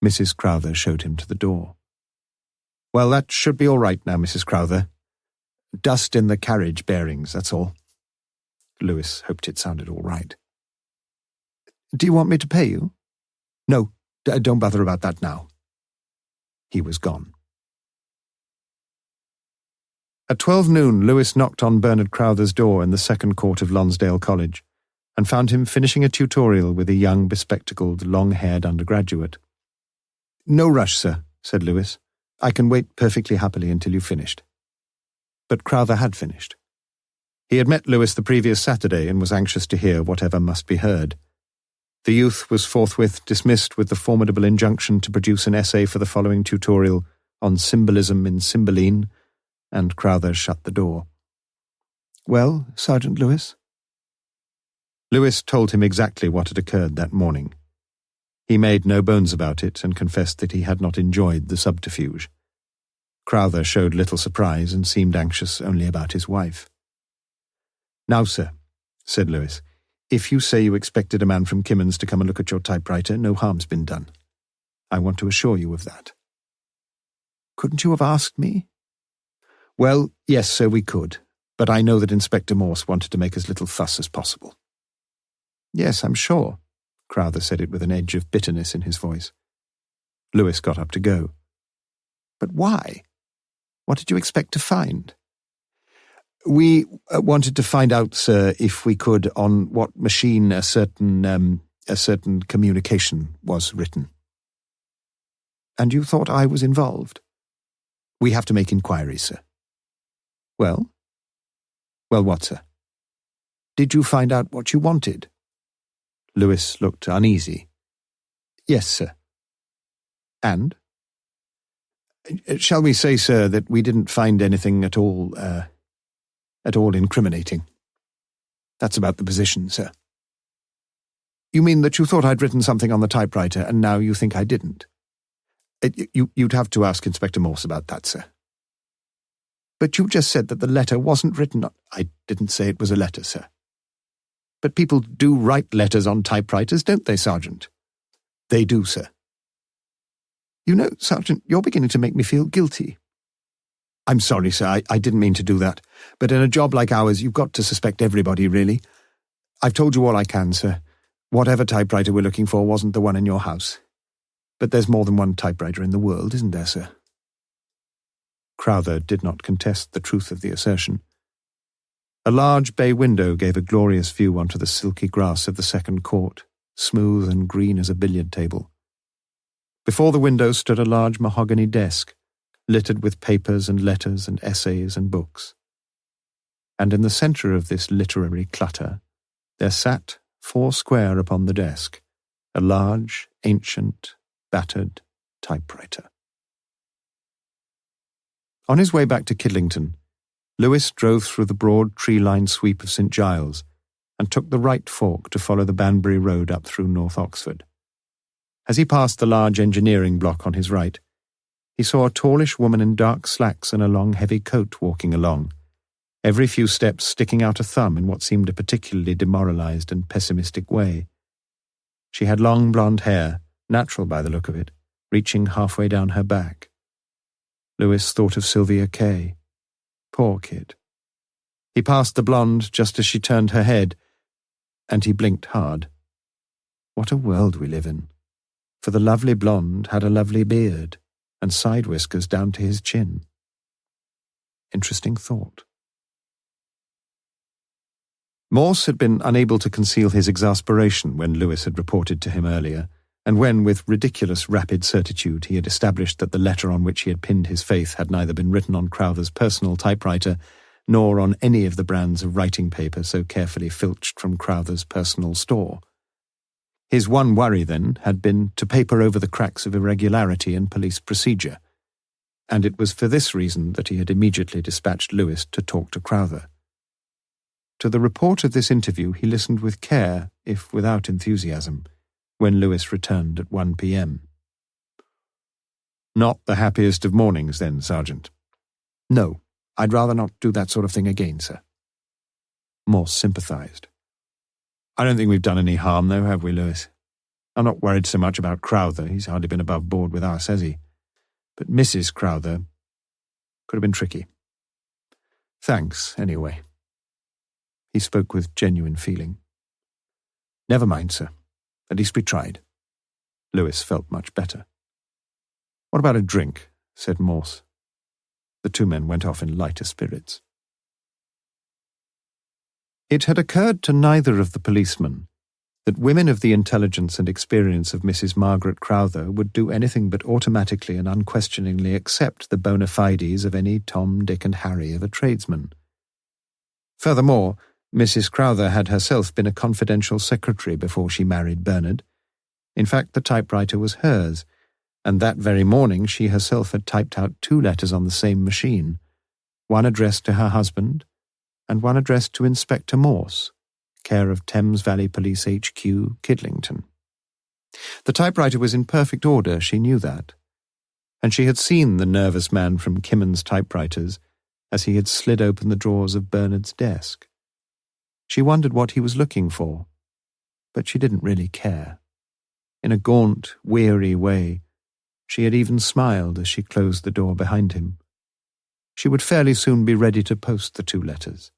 Mrs. Crowther showed him to the door. "Well, that should be all right now, Mrs. Crowther. Dust in the carriage bearings, that's all." Lewis hoped it sounded all right. "Do you want me to pay you?" "No, don't bother about that now." He was gone. At 12 noon, Lewis knocked on Bernard Crowther's door in the second court of Lonsdale College, and found him finishing a tutorial with a young, bespectacled, long-haired undergraduate. "No rush, sir," said Lewis. "I can wait perfectly happily until you've finished." But Crowther had finished. He had met Lewis the previous Saturday and was anxious to hear whatever must be heard. The youth was forthwith dismissed with the formidable injunction to produce an essay for the following tutorial on symbolism in Cymbeline, and Crowther shut the door. "Well, Sergeant Lewis?" Lewis told him exactly what had occurred that morning. He made no bones about it and confessed that he had not enjoyed the subterfuge. Crowther showed little surprise and seemed anxious only about his wife. "Now, sir," said Lewis, "if you say you expected a man from Kimmins to come and look at your typewriter, no harm's been done. I want to assure you of that." "Couldn't you have asked me?" "Well, yes, sir, we could, but I know that Inspector Morse wanted to make as little fuss as possible." "Yes, I'm sure." Crowther said it with an edge of bitterness in his voice. Lewis got up to go. "But why? What did you expect to find?" "We wanted to find out, sir, if we could, on what machine a certain communication was written." "And you thought I was involved?" "We have to make inquiries, sir." "Well?" "Well, what, sir?" "Did you find out what you wanted?" Lewis looked uneasy. "Yes, sir." "And?" "Shall we say, sir, that we didn't find anything at all incriminating. That's about the position, sir." "You mean that you thought I'd written something on the typewriter, and now you think I didn't?" You'd have to ask Inspector Morse about that, sir." "But you just said that the letter wasn't written on—" "I didn't say it was a letter, sir." "But people do write letters on typewriters, don't they, Sergeant?" "They do, sir." "You know, Sergeant, you're beginning to make me feel guilty." "I'm sorry, sir, I didn't mean to do that. But in a job like ours, you've got to suspect everybody, really. I've told you all I can, sir. Whatever typewriter we're looking for wasn't the one in your house. But there's more than one typewriter in the world, isn't there, sir? Crowther did not contest the truth of the assertion. A large bay window gave a glorious view onto the silky grass of the second court, smooth and green as a billiard table. Before the window stood a large mahogany desk, littered with papers and letters and essays and books. And in the centre of this literary clutter, there sat, foursquare upon the desk, a large, ancient, battered typewriter. On his way back to Kidlington, Lewis drove through the broad tree-lined sweep of St. Giles and took the right fork to follow the Banbury Road up through North Oxford. As he passed the large engineering block on his right, he saw a tallish woman in dark slacks and a long heavy coat walking along, every few steps sticking out a thumb in what seemed a particularly demoralized and pessimistic way. She had long blonde hair, natural by the look of it, reaching halfway down her back. Lewis thought of Sylvia Kaye. Poor kid. He passed the blonde just as she turned her head, and he blinked hard. What a world we live in, for the lovely blonde had a lovely beard and side whiskers down to his chin. Interesting thought. Morse had been unable to conceal his exasperation when Lewis had reported to him earlier, and when, with ridiculous rapid certitude, he had established that the letter on which he had pinned his faith had neither been written on Crowther's personal typewriter nor on any of the brands of writing paper so carefully filched from Crowther's personal store. His one worry, then, had been to paper over the cracks of irregularity in police procedure, and it was for this reason that he had immediately dispatched Lewis to talk to Crowther. To the report of this interview he listened with care, if without enthusiasm, when Lewis returned at 1 p.m. "Not the happiest of mornings, then, Sergeant?" "No, I'd rather not do that sort of thing again, sir." Morse sympathized. "I don't think we've done any harm, though, have we, Lewis? I'm not worried so much about Crowther. He's hardly been above board with us, has he? But Mrs. Crowther could have been tricky. Thanks, anyway." He spoke with genuine feeling. "Never mind, sir. At least we tried." Lewis felt much better. "What about a drink?" said Morse. The two men went off in lighter spirits. It had occurred to neither of the policemen that women of the intelligence and experience of Mrs. Margaret Crowther would do anything but automatically and unquestioningly accept the bona fides of any Tom, Dick and Harry of a tradesman. Furthermore, Mrs. Crowther had herself been a confidential secretary before she married Bernard. In fact, the typewriter was hers, and that very morning she herself had typed out 2 letters on the same machine, one addressed to her husband, and one addressed to Inspector Morse, care of Thames Valley Police HQ, Kidlington. The typewriter was in perfect order, she knew that, and she had seen the nervous man from Kimmon's typewriters as he had slid open the drawers of Bernard's desk. She wondered what he was looking for, but she didn't really care. In a gaunt, weary way, she had even smiled as she closed the door behind him. She would fairly soon be ready to post the 2 letters.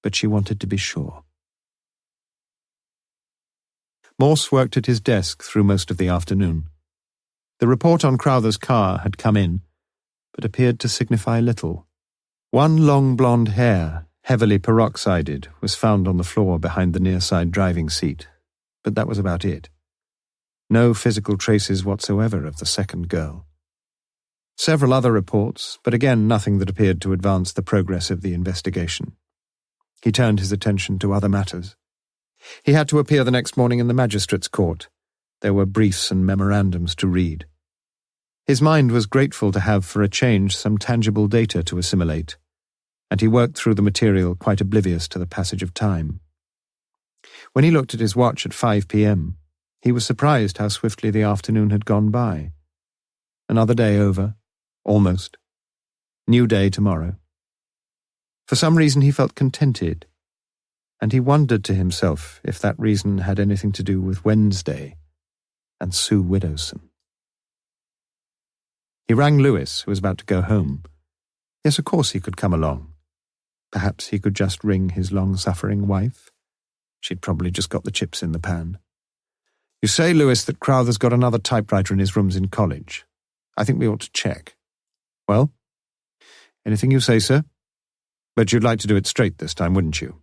But she wanted to be sure. Morse worked at his desk through most of the afternoon. The report on Crowther's car had come in, but appeared to signify little. One long blonde hair, heavily peroxided, was found on the floor behind the near-side driving seat, but that was about it. No physical traces whatsoever of the second girl. Several other reports, but again nothing that appeared to advance the progress of the investigation. He turned his attention to other matters. He had to appear the next morning in the magistrate's court. There were briefs and memorandums to read. His mind was grateful to have, for a change, some tangible data to assimilate, and he worked through the material quite oblivious to the passage of time. When he looked at his watch at 5 p.m., he was surprised how swiftly the afternoon had gone by. Another day over, almost. New day tomorrow. For some reason he felt contented, and he wondered to himself if that reason had anything to do with Wednesday and Sue Widdowson. He rang Lewis, who was about to go home. Yes, of course he could come along. Perhaps he could just ring his long-suffering wife. She'd probably just got the chips in the pan. You say, Lewis, that Crowther's got another typewriter in his rooms in college. I think we ought to check. Well, anything you say, sir. But you'd like to do it straight this time, wouldn't you?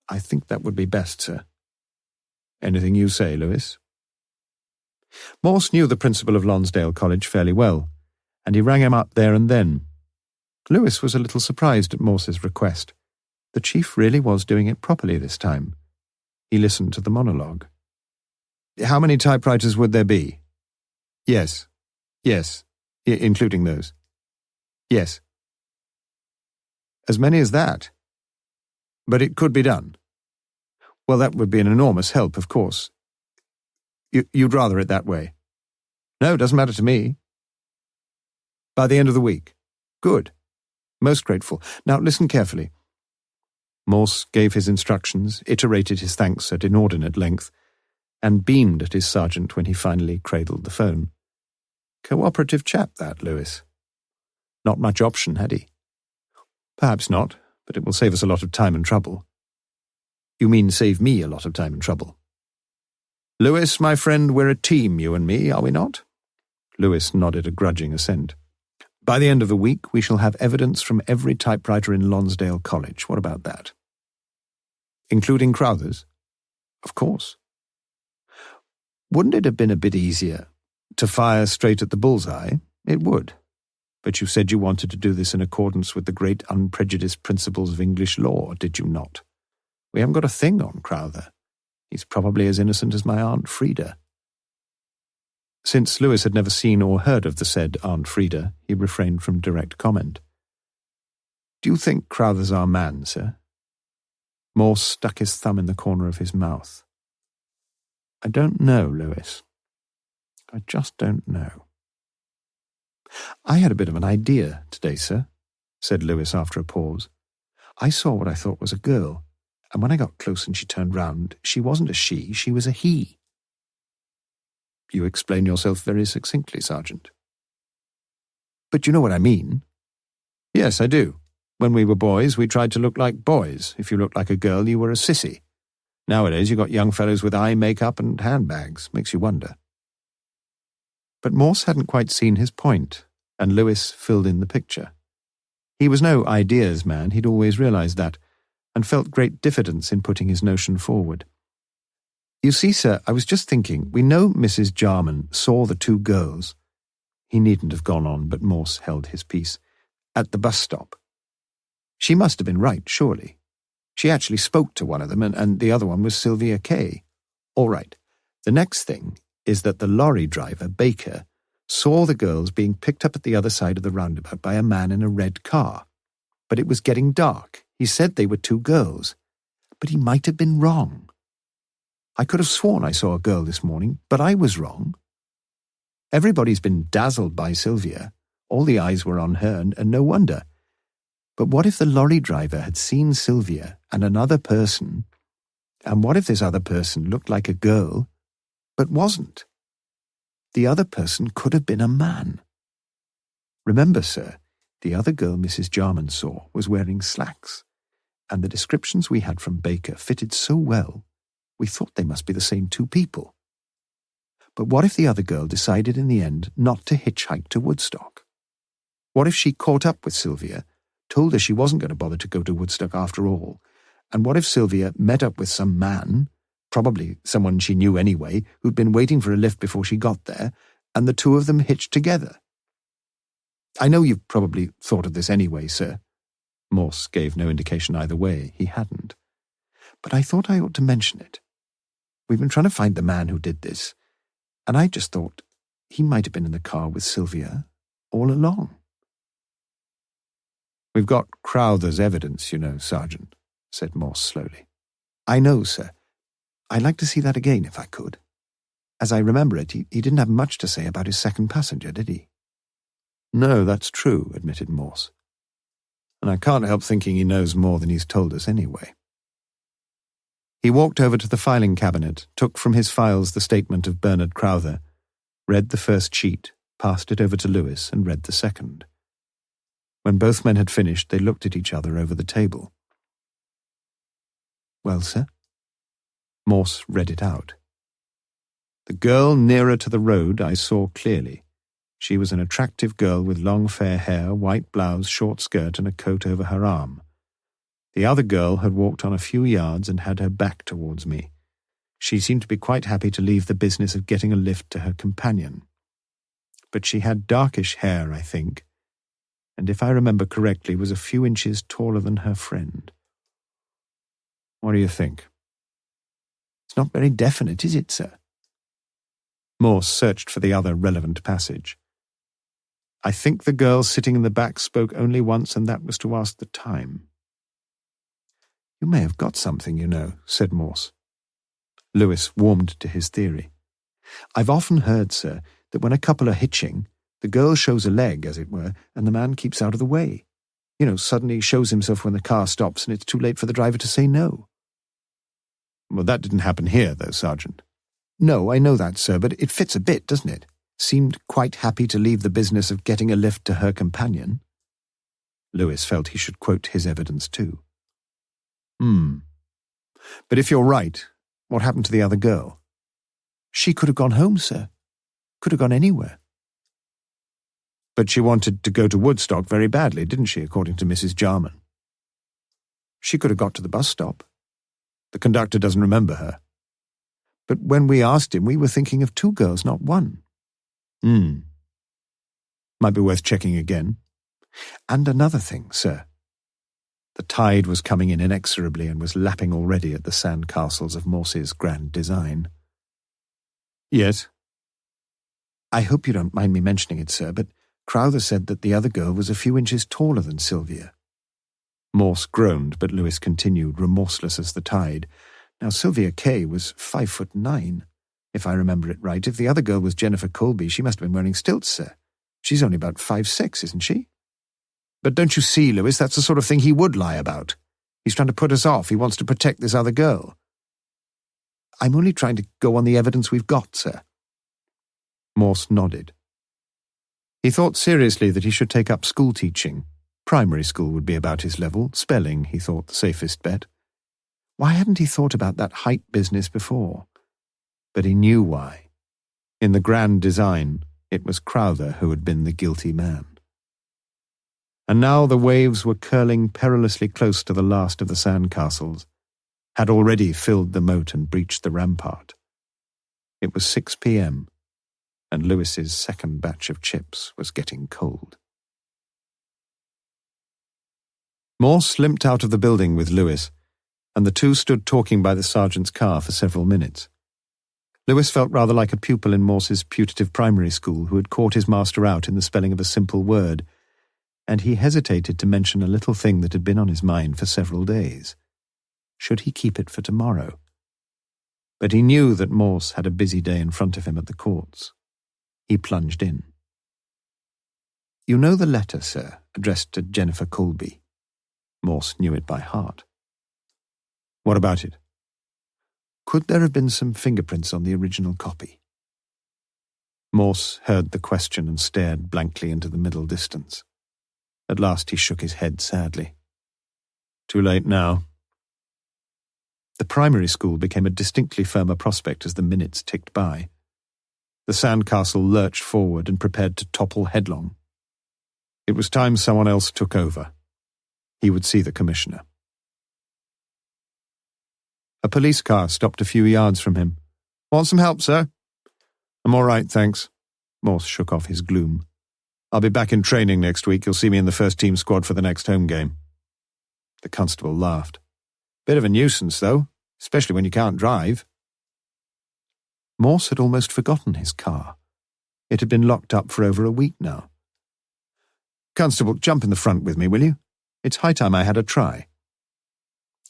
I think that would be best, sir. Anything you say, Lewis. Morse knew the principal of Lonsdale College fairly well, and he rang him up there and then. Lewis was a little surprised at Morse's request. The chief really was doing it properly this time. He listened to the monologue. How many typewriters would there be? Yes, including those. Yes. As many as that? But it could be done. Well, that would be an enormous help, of course. You'd rather it that way? No, doesn't matter to me. By the end of the week. Good. Most grateful. Now listen carefully. Morse gave his instructions, iterated his thanks at inordinate length, and beamed at his sergeant when he finally cradled the phone. Cooperative chap, that, Lewis. Not much option, had he? Perhaps not, but it will save us a lot of time and trouble. You mean save me a lot of time and trouble? Lewis, my friend, we're a team, you and me, are we not? Lewis nodded a grudging assent. By the end of the week, we shall have evidence from every typewriter in Lonsdale College. What about that? Including Crowther's? Of course. Wouldn't it have been a bit easier to fire straight at the bullseye? It would. But you said you wanted to do this in accordance with the great unprejudiced principles of English law, did you not? We haven't got a thing on Crowther. He's probably as innocent as my Aunt Frida. Since Lewis had never seen or heard of the said Aunt Frida, he refrained from direct comment. Do you think Crowther's our man, sir? Morse stuck his thumb in the corner of his mouth. I don't know, Lewis. I just don't know. I had a bit of an idea today, sir, said Lewis after a pause. I saw what I thought was a girl, and when I got close and she turned round, she wasn't a she was a he. You explain yourself very succinctly, Sergeant. But you know what I mean? Yes, I do. When we were boys, we tried to look like boys. If you looked like a girl, you were a sissy. Nowadays, you got young fellows with eye makeup and handbags. Makes you wonder. But Morse hadn't quite seen his point, and Lewis filled in the picture. He was no ideas man, he'd always realized that, and felt great diffidence in putting his notion forward. You see, sir, I was just thinking, we know Mrs. Jarman saw the two girls. He needn't have gone on, but Morse held his peace. At the bus stop. She must have been right, surely. She actually spoke to one of them, and the other one was Sylvia Kaye. All right. The next thing is that the lorry driver, Baker, saw the girls being picked up at the other side of the roundabout by a man in a red car. But it was getting dark. He said they were two girls. But he might have been wrong. I could have sworn I saw a girl this morning, but I was wrong. Everybody's been dazzled by Sylvia. All the eyes were on her, and no wonder. But what if the lorry driver had seen Sylvia and another person, and what if this other person looked like a girl, but wasn't? The other person could have been a man. Remember, sir, the other girl Mrs. Jarman saw was wearing slacks, and the descriptions we had from Baker fitted so well, we thought they must be the same two people. But what if the other girl decided in the end not to hitchhike to Woodstock? What if she caught up with Sylvia, told her she wasn't going to bother to go to Woodstock after all, and what if Sylvia met up with some man, probably someone she knew anyway, who'd been waiting for a lift before she got there, and the two of them hitched together? I know you've probably thought of this anyway, sir. Morse gave no indication either way. He hadn't. But I thought I ought to mention it. We've been trying to find the man who did this, and I just thought he might have been in the car with Sylvia all along. We've got Crowther's evidence, you know, Sergeant, said Morse slowly. I know, sir. I'd like to see that again if I could. As I remember it, he didn't have much to say about his second passenger, did he? No, that's true, admitted Morse. And I can't help thinking he knows more than he's told us anyway. He walked over to the filing cabinet, took from his files the statement of Bernard Crowther, read the first sheet, passed it over to Lewis, and read the second. When both men had finished, they looked at each other over the table. Well, sir? Morse read it out. The girl nearer to the road I saw clearly. She was an attractive girl with long fair hair, white blouse, short skirt, and a coat over her arm. The other girl had walked on a few yards and had her back towards me. She seemed to be quite happy to leave the business of getting a lift to her companion. But she had darkish hair, I think, and if I remember correctly, was a few inches taller than her friend. What do you think? It's not very definite, is it, sir? Morse searched for the other relevant passage. I think the girl sitting in the back spoke only once, and that was to ask the time. You may have got something, you know, said Morse. Lewis warmed to his theory. I've often heard, sir, that when a couple are hitching, the girl shows a leg, as it were, and the man keeps out of the way. You know, suddenly shows himself when the car stops and it's too late for the driver to say no. Well, that didn't happen here, though, Sergeant. No, I know that, sir, but it fits a bit, doesn't it? Seemed quite happy to leave the business of getting a lift to her companion. Lewis felt he should quote his evidence too. But if you're right, what happened to the other girl? She could have gone home, sir. Could have gone anywhere. But she wanted to go to Woodstock very badly, didn't she, according to Mrs. Jarman? She could have got to the bus stop. The conductor doesn't remember her. But when we asked him, we were thinking of 2 girls, not 1. Might be worth checking again. And another thing, sir. The tide was coming in inexorably and was lapping already at the sand castles of Morse's grand design. Yes? I hope you don't mind me mentioning it, sir, but Crowther said that the other girl was a few inches taller than Sylvia. Morse groaned, but Lewis continued, remorseless as the tide. Now, Sylvia Kaye was 5'9", if I remember it right. If the other girl was Jennifer Colby, she must have been wearing stilts, sir. She's only about 5'6", isn't she? But don't you see, Lewis, that's the sort of thing he would lie about. He's trying to put us off. He wants to protect this other girl. I'm only trying to go on the evidence we've got, sir. Morse nodded. He thought seriously that he should take up school teaching. Primary school would be about his level. Spelling, he thought, the safest bet. Why hadn't he thought about that height business before? But he knew why. In the grand design, it was Crowther who had been the guilty man. And now the waves were curling perilously close to the last of the sandcastles, had already filled the moat and breached the rampart. It was 6 p.m., and Lewis's second batch of chips was getting cold. Morse limped out of the building with Lewis, and the two stood talking by the sergeant's car for several minutes. Lewis felt rather like a pupil in Morse's putative primary school who had caught his master out in the spelling of a simple word, and he hesitated to mention a little thing that had been on his mind for several days. Should he keep it for tomorrow? But he knew that Morse had a busy day in front of him at the courts. He plunged in. You know the letter, sir, addressed to Jennifer Colby? Morse knew it by heart. What about it? Could there have been some fingerprints on the original copy? Morse heard the question and stared blankly into the middle distance. At last he shook his head sadly. Too late now. The primary school became a distinctly firmer prospect as the minutes ticked by. The sandcastle lurched forward and prepared to topple headlong. It was time someone else took over. He would see the commissioner. A police car stopped a few yards from him. Want some help, sir? I'm all right, thanks. Morse shook off his gloom. I'll be back in training next week. You'll see me in the first team squad for the next home game. The constable laughed. Bit of a nuisance, though, especially when you can't drive. Morse had almost forgotten his car. It had been locked up for over a week now. Constable, jump in the front with me, will you? It's high time I had a try.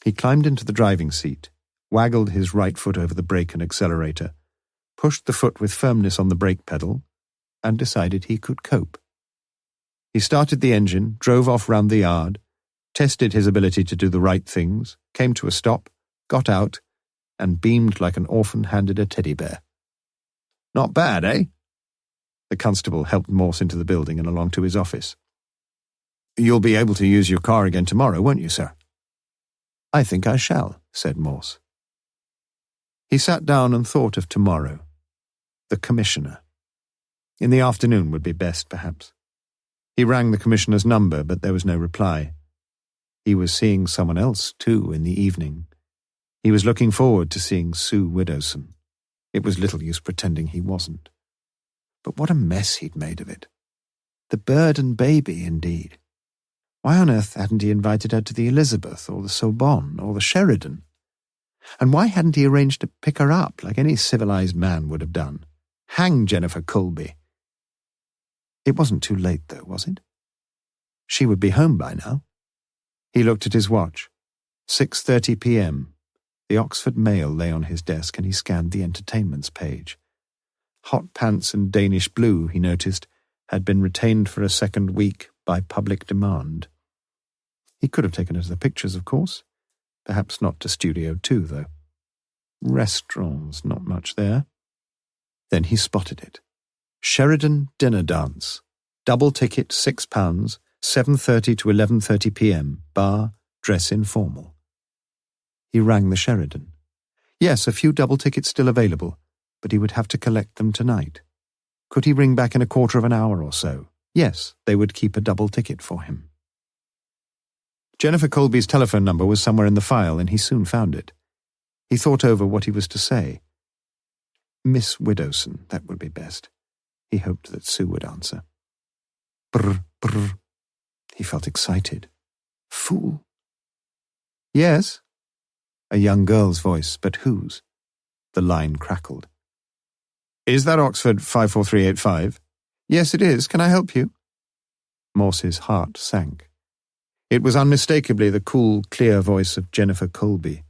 He climbed into the driving seat, waggled his right foot over the brake and accelerator, pushed the foot with firmness on the brake pedal, and decided he could cope. He started the engine, drove off round the yard, tested his ability to do the right things, came to a stop, got out, and beamed like an orphan handed a teddy bear. Not bad, eh? The constable helped Morse into the building and along to his office. You'll be able to use your car again tomorrow, won't you, sir? I think I shall, said Morse. He sat down and thought of tomorrow. The commissioner. In the afternoon would be best, perhaps. He rang the commissioner's number, but there was no reply. He was seeing someone else, too, in the evening. He was looking forward to seeing Sue Widdowson. It was little use pretending he wasn't. But what a mess he'd made of it. The bird and baby, indeed. Why on earth hadn't he invited her to the Elizabeth, or the Sorbonne, or the Sheridan? And why hadn't he arranged to pick her up, like any civilized man would have done? Hang Jennifer Colby. It wasn't too late, though, was it? She would be home by now. He looked at his watch. 6:30 p.m. The Oxford Mail lay on his desk, and he scanned the entertainments page. Hot Pants and Danish Blue, he noticed, had been retained for a second week by public demand. He could have taken her to the pictures, of course. Perhaps not to Studio 2, though. Restaurants, not much there. Then he spotted it. Sheridan Dinner Dance. Double ticket, £6, 7:30 to 11:30 p.m. Bar, dress informal. He rang the Sheridan. Yes, a few double tickets still available, but he would have to collect them tonight. Could he ring back in a quarter of an hour or so? Yes, they would keep a double ticket for him. Jennifer Colby's telephone number was somewhere in the file, and he soon found it. He thought over what he was to say. Miss Widdowson, that would be best. He hoped that Sue would answer. Brr, brr. He felt excited. Fool. Yes? A young girl's voice, but whose? The line crackled. Is that Oxford 54385? Yes, it is. Can I help you? Morse's heart sank. It was unmistakably the cool, clear voice of Jennifer Colby.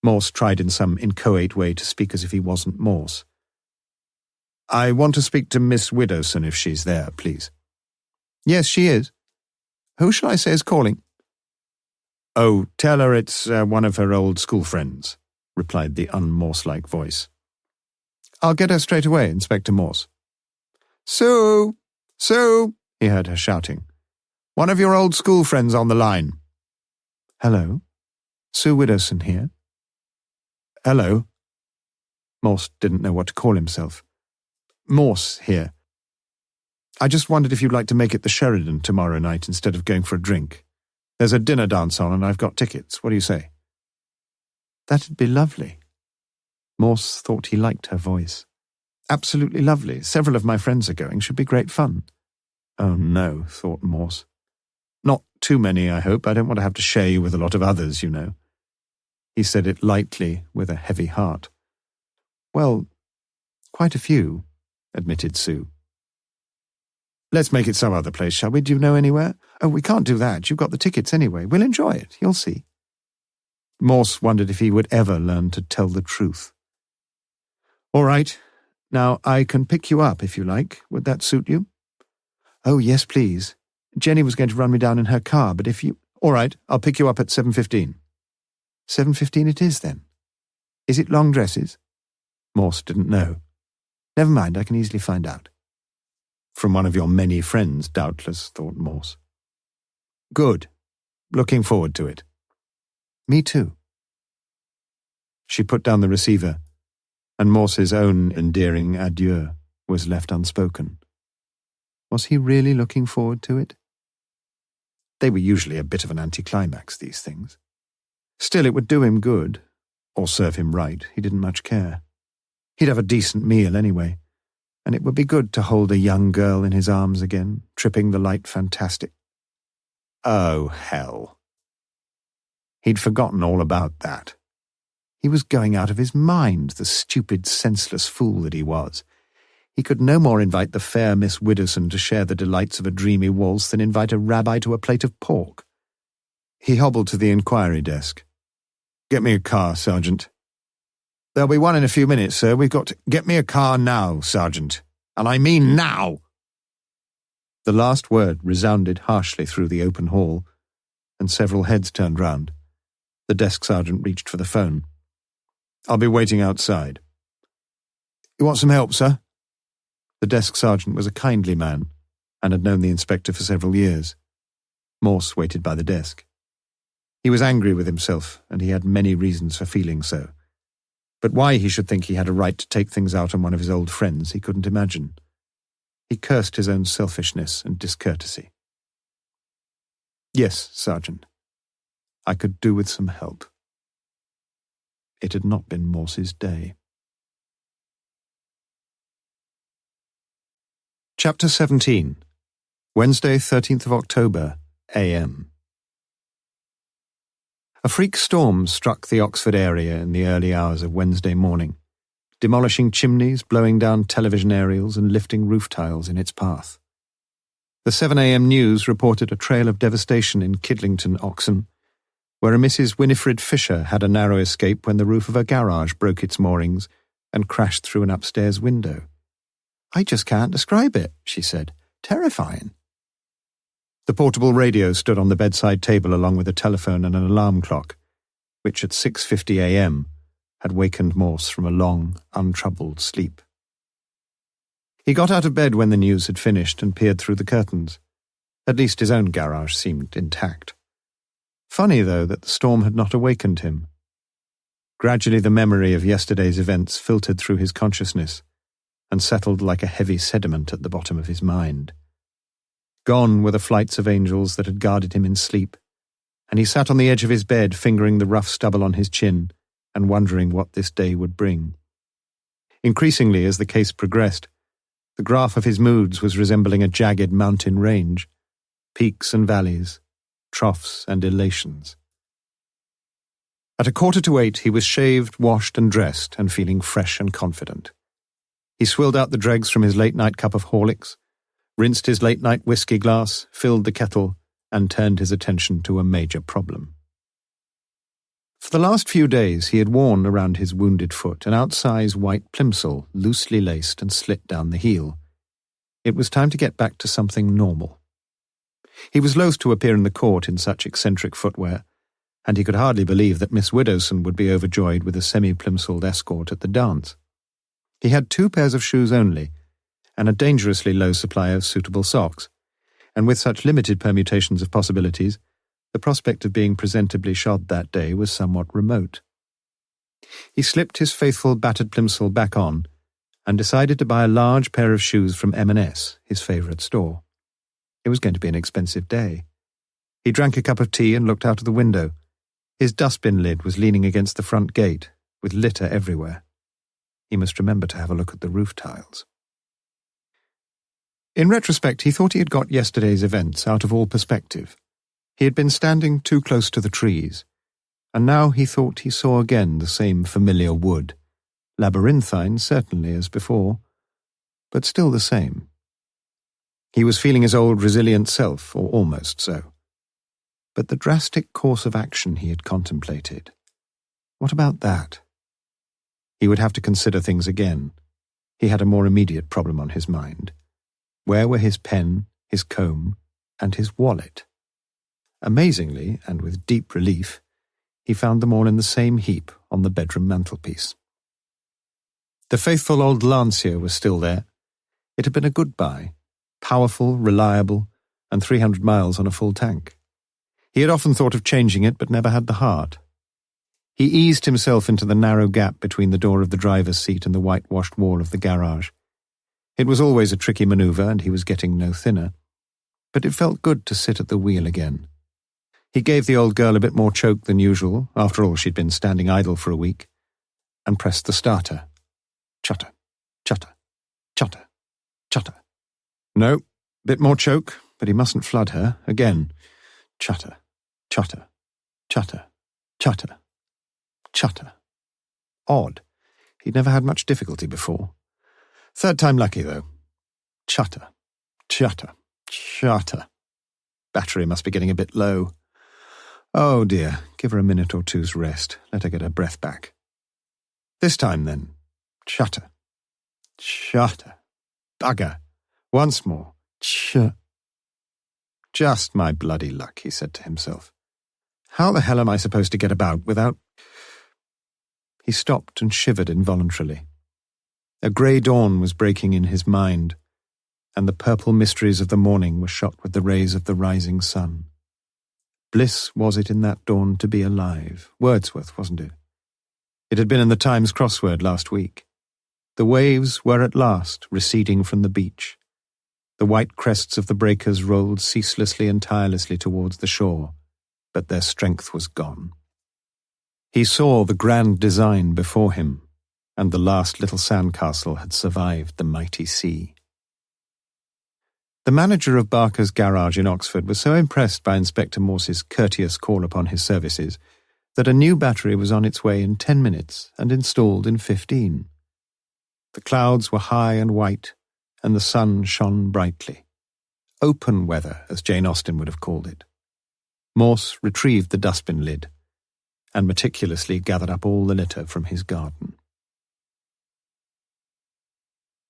Morse tried in some inchoate way to speak as if he wasn't Morse. I want to speak to Miss Widdowson if she's there, please. Yes, she is. Who shall I say is calling? Oh, tell her it's one of her old school friends, replied the un-Morse-like voice. I'll get her straight away, Inspector Morse. Sue! Sue! He heard her shouting. One of your old school friends on the line. Hello? Sue Widdowson here? Hello? Morse didn't know what to call himself. Morse here. I just wondered if you'd like to make it the Sheridan tomorrow night instead of going for a drink. There's a dinner dance on and I've got tickets. What do you say? That'd be lovely. Morse thought he liked her voice. Absolutely lovely. Several of my friends are going. Should be great fun. Oh no, thought Morse. Not too many, I hope. I don't want to have to share you with a lot of others, you know. He said it lightly, with a heavy heart. Well, quite a few, admitted Sue. Let's make it some other place, shall we? Do you know anywhere? Oh, we can't do that. You've got the tickets anyway. We'll enjoy it. You'll see. Morse wondered if he would ever learn to tell the truth. All right. Now, I can pick you up if you like. Would that suit you? Oh, yes, please. Jenny was going to run me down in her car, but if you... All right, I'll pick you up at 7:15. 7:15 it is, then. Is it long dresses? Morse didn't know. Never mind, I can easily find out. From one of your many friends, doubtless, thought Morse. Good. Looking forward to it. Me too. She put down the receiver, and Morse's own endearing adieu was left unspoken. Was he really looking forward to it? They were usually a bit of an anticlimax, these things. Still, it would do him good, or serve him right. He didn't much care. He'd have a decent meal anyway, and it would be good to hold a young girl in his arms again, tripping the light fantastic. Oh, hell. He'd forgotten all about that. He was going out of his mind, the stupid, senseless fool that he was. He could no more invite the fair Miss Widdowson to share the delights of a dreamy waltz than invite a rabbi to a plate of pork. He hobbled to the inquiry desk. Get me a car, Sergeant. There'll be one in a few minutes, sir. We've got to... Get me a car now, Sergeant. And I mean now! The last word resounded harshly through the open hall, and several heads turned round. The desk sergeant reached for the phone. I'll be waiting outside. You want some help, sir? The desk sergeant was a kindly man, and had known the inspector for several years. Morse waited by the desk. He was angry with himself, and he had many reasons for feeling so. But why he should think he had a right to take things out on one of his old friends he couldn't imagine. He cursed his own selfishness and discourtesy. Yes, Sergeant. I could do with some help. It had not been Morse's day. Chapter 17. Wednesday, 13th of October, a.m. A freak storm struck the Oxford area in the early hours of Wednesday morning, demolishing chimneys, blowing down television aerials and lifting roof tiles in its path. The 7 a.m. news reported a trail of devastation in Kidlington, Oxon, where a Mrs. Winifred Fisher had a narrow escape when the roof of a garage broke its moorings and crashed through an upstairs window. "I just can't describe it," she said. "Terrifying." The portable radio stood on the bedside table along with a telephone and an alarm clock, which at 6:50 a.m. had wakened Morse from a long, untroubled sleep. He got out of bed when the news had finished and peered through the curtains. At least his own garage seemed intact. Funny, though, that the storm had not awakened him. Gradually the memory of yesterday's events filtered through his consciousness and settled like a heavy sediment at the bottom of his mind. Gone were the flights of angels that had guarded him in sleep, and he sat on the edge of his bed fingering the rough stubble on his chin and wondering what this day would bring. Increasingly, as the case progressed, the graph of his moods was resembling a jagged mountain range, peaks and valleys, troughs and elations. At 7:45 he was shaved, washed and dressed and feeling fresh and confident. He swilled out the dregs from his late-night cup of Horlicks, rinsed his late-night whiskey glass, filled the kettle, and turned his attention to a major problem. For the last few days he had worn around his wounded foot an outsize white plimsoll, loosely laced and slit down the heel. It was time to get back to something normal. He was loath to appear in the court in such eccentric footwear, and he could hardly believe that Miss Widdowson would be overjoyed with a semi-plimsolled escort at the dance. He had 2 pairs of shoes only, and a dangerously low supply of suitable socks, and with such limited permutations of possibilities, the prospect of being presentably shod that day was somewhat remote. He slipped his faithful battered plimsoll back on, and decided to buy a large pair of shoes from M&S, his favourite store. It was going to be an expensive day. He drank a cup of tea and looked out of the window. His dustbin lid was leaning against the front gate, with litter everywhere. He must remember to have a look at the roof tiles. In retrospect, he thought he had got yesterday's events out of all perspective. He had been standing too close to the trees, and now he thought he saw again the same familiar wood, labyrinthine certainly as before, but still the same. He was feeling his old resilient self, or almost so. But the drastic course of action he had contemplated, what about that? He would have to consider things again. He had a more immediate problem on his mind. Where were his pen, his comb, and his wallet? Amazingly, and with deep relief, he found them all in the same heap on the bedroom mantelpiece. The faithful old Lancia was still there. It had been a good buy, powerful, reliable, and 300 miles on a full tank. He had often thought of changing it, but never had the heart. He eased himself into the narrow gap between the door of the driver's seat and the whitewashed wall of the garage. It was always a tricky manoeuvre, and he was getting no thinner. But it felt good to sit at the wheel again. He gave the old girl a bit more choke than usual, after all she'd been standing idle for a week, and pressed the starter. Chutter, chutter, chutter, chutter. No, bit more choke, but he mustn't flood her. Again. Chutter, chutter, chutter, chutter, chutter. Odd. He'd never had much difficulty before. Third time lucky, though. Chutter, chutter, chutter. Battery must be getting a bit low. Oh dear, give her a minute or two's rest. Let her get her breath back. This time, then. Chutter, chutter, bugger. Once more. Just my bloody luck, he said to himself. How the hell am I supposed to get about without... He stopped and shivered involuntarily. A grey dawn was breaking in his mind, and the purple mysteries of the morning were shot with the rays of the rising sun. Bliss was it in that dawn to be alive. Wordsworth, wasn't it? It had been in the Times crossword last week. The waves were at last receding from the beach. The white crests of the breakers rolled ceaselessly and tirelessly towards the shore, but their strength was gone. He saw the grand design before him, and the last little sandcastle had survived the mighty sea. The manager of Barker's garage in Oxford was so impressed by Inspector Morse's courteous call upon his services that a new battery was on its way in 10 minutes and installed in 15. The clouds were high and white, and the sun shone brightly. Open weather, as Jane Austen would have called it. Morse retrieved the dustbin lid and meticulously gathered up all the litter from his garden.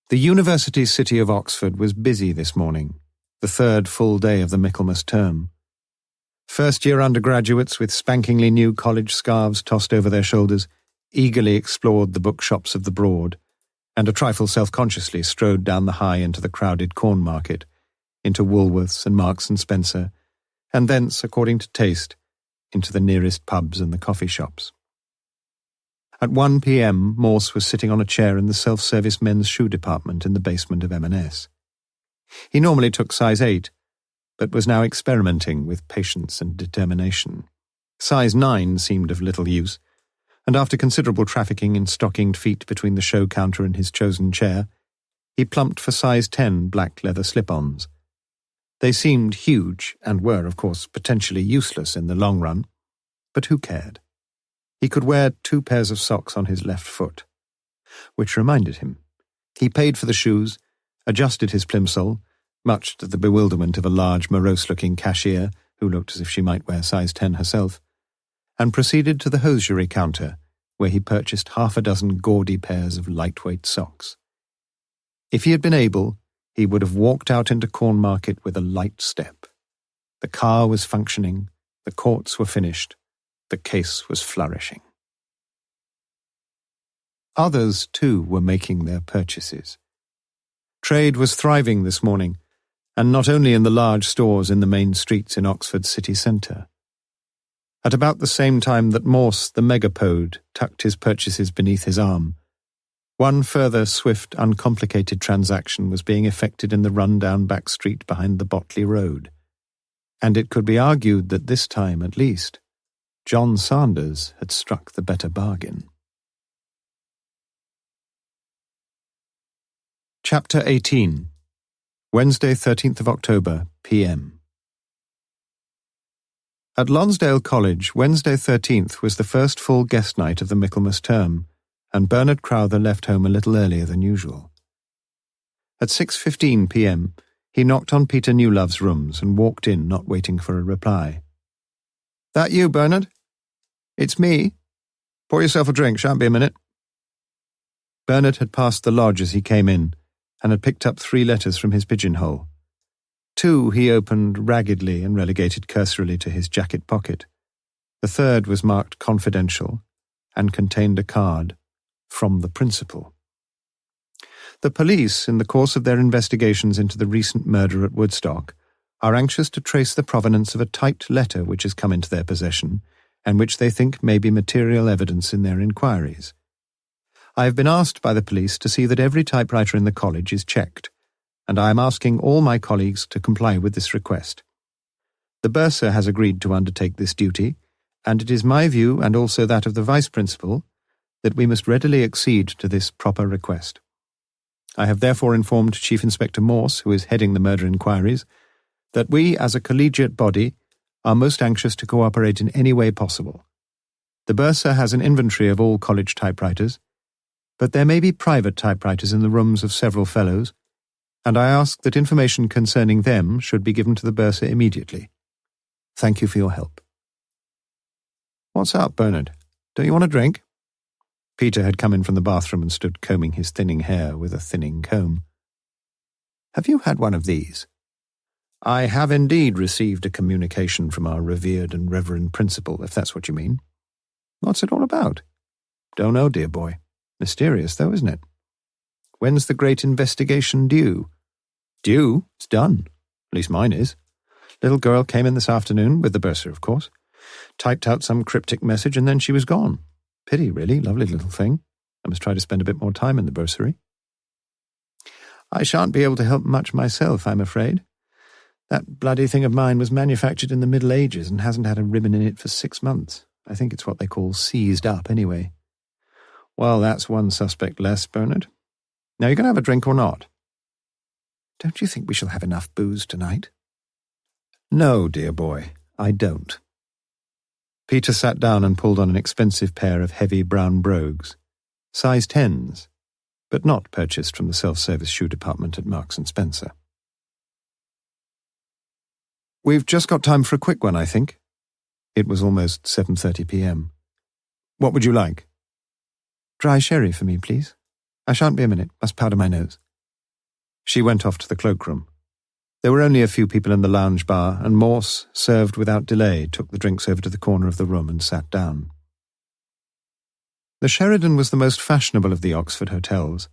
The university city of Oxford was busy this morning, the third full day of the Michaelmas term. First-year undergraduates with spankingly new college scarves tossed over their shoulders eagerly explored the bookshops of the Broad, and a trifle self-consciously strode down the High into the crowded Corn Market, into Woolworths and Marks and Spencer, and thence, according to taste, into the nearest pubs and the coffee shops. At 1 p.m, Morse was sitting on a chair in the self-service men's shoe department in the basement of M&S. He normally took size 8, but was now experimenting with patience and determination. Size 9 seemed of little use, and after considerable trafficking in stockinged feet between the show counter and his chosen chair, he plumped for size 10 black leather slip-ons. They seemed huge and were, of course, potentially useless in the long run, but who cared? He could wear 2 pairs of socks on his left foot. Which reminded him. He paid for the shoes, adjusted his plimsoll, much to the bewilderment of a large, morose-looking cashier who looked as if she might wear size 10 herself, and proceeded to the hosiery counter, where he purchased 6 gaudy pairs of lightweight socks. If he had been able, he would have walked out into Corn Market with a light step. The car was functioning, the courts were finished, the case was flourishing. Others, too, were making their purchases. Trade was thriving this morning, and not only in the large stores in the main streets in Oxford city centre. At about the same time that Morse, the megapode, tucked his purchases beneath his arm, one further swift, uncomplicated transaction was being effected in the run-down back street behind the Botley Road, and it could be argued that this time, at least, John Sanders had struck the better bargain. Chapter 18. Wednesday, 13th of October, p.m. At Lonsdale College, Wednesday 13th was the first full guest night of the Michaelmas term, and Bernard Crowther left home a little earlier than usual. At 6:15 p.m, he knocked on Peter Newlove's rooms and walked in, not waiting for a reply. "That you, Bernard?" "It's me. Pour yourself a drink, shan't be a minute." Bernard had passed the lodge as he came in, and had picked up 3 letters from his pigeonhole. 2 he opened raggedly and relegated cursorily to his jacket pocket. The third was marked confidential and contained a card, "From the Principal." The police, in the course of their investigations into the recent murder at Woodstock, are anxious to trace the provenance of a typed letter which has come into their possession, and which they think may be material evidence in their inquiries. I have been asked by the police to see that every typewriter in the college is checked, and I am asking all my colleagues to comply with this request. The bursar has agreed to undertake this duty, and it is my view, and also that of the vice-principal, that we must readily accede to this proper request. I have therefore informed Chief Inspector Morse, who is heading the murder inquiries, that we, as a collegiate body, are most anxious to cooperate in any way possible. The bursar has an inventory of all college typewriters, but there may be private typewriters in the rooms of several fellows, and I ask that information concerning them should be given to the bursar immediately. Thank you for your help. What's up, Bernard? Don't you want a drink? Peter had come in from the bathroom and stood combing his thinning hair with a thinning comb. Have you had one of these? I have indeed received a communication from our revered and reverend principal, if that's what you mean. What's it all about? Don't know, dear boy. Mysterious, though, isn't it? When's the great investigation due? Due? It's done. At least mine is. Little girl came in this afternoon, with the bursar, of course, typed out some cryptic message, and then she was gone. Pity, really. Lovely little thing. I must try to spend a bit more time in the bursary. I shan't be able to help much myself, I'm afraid. That bloody thing of mine was manufactured in the Middle Ages and hasn't had a ribbon in it for 6 months. I think it's what they call seized up, anyway. Well, that's one suspect less, Bernard. Now, you going to have a drink or not? Don't you think we shall have enough booze tonight? No, dear boy, I don't. Peter sat down and pulled on an expensive pair of heavy brown brogues, size 10s, but not purchased from the self-service shoe department at Marks & Spencer. We've just got time for a quick one, I think. It was almost 7:30 p.m. What would you like? Dry sherry for me, please. I shan't be a minute. Must powder my nose. She went off to the cloakroom. There were only a few people in the lounge bar, and Morse, served without delay, took the drinks over to the corner of the room and sat down. The Sheridan was the most fashionable of the Oxford hotels,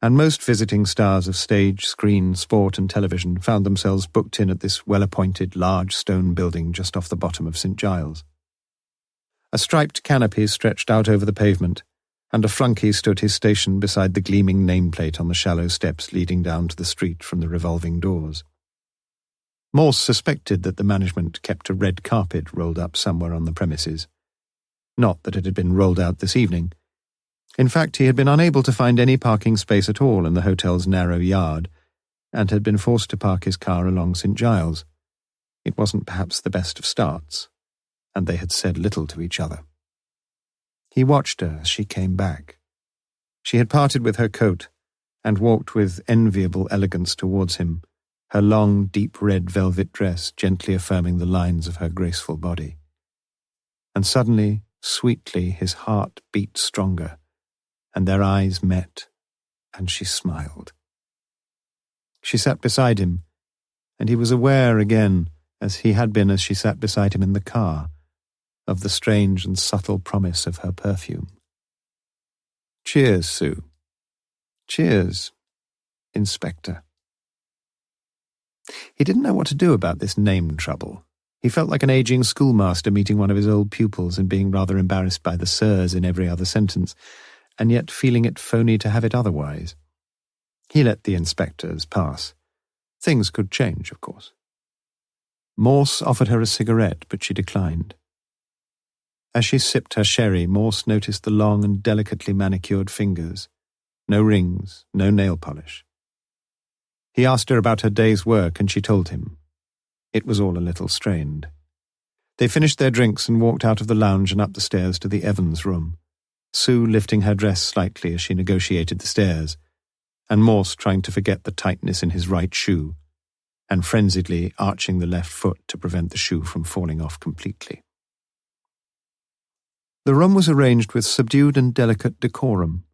and most visiting stars of stage, screen, sport and television found themselves booked in at this well-appointed large stone building just off the bottom of St. Giles. A striped canopy stretched out over the pavement, and a flunky stood his station beside the gleaming nameplate on the shallow steps leading down to the street from the revolving doors. Morse suspected that the management kept a red carpet rolled up somewhere on the premises. Not that it had been rolled out this evening. In fact, he had been unable to find any parking space at all in the hotel's narrow yard, and had been forced to park his car along St. Giles. It wasn't perhaps the best of starts, and they had said little to each other. He watched her as she came back. She had parted with her coat and walked with enviable elegance towards him, her long, deep red velvet dress gently affirming the lines of her graceful body. And suddenly, sweetly, his heart beat stronger, and their eyes met, and she smiled. She sat beside him, and he was aware again, as he had been as she sat beside him in the car, of the strange and subtle promise of her perfume. Cheers, Sue. Cheers, Inspector. He didn't know what to do about this name trouble. He felt like an aging schoolmaster meeting one of his old pupils and being rather embarrassed by the sirs in every other sentence, and yet feeling it phony to have it otherwise. He let the inspectors pass. Things could change, of course. Morse offered her a cigarette, but she declined. As she sipped her sherry, Morse noticed the long and delicately manicured fingers. No rings, no nail polish. He asked her about her day's work, and she told him. It was all a little strained. They finished their drinks and walked out of the lounge and up the stairs to the Evans room, Sue lifting her dress slightly as she negotiated the stairs, and Morse trying to forget the tightness in his right shoe, and frenziedly arching the left foot to prevent the shoe from falling off completely. The room was arranged with subdued and delicate decorum.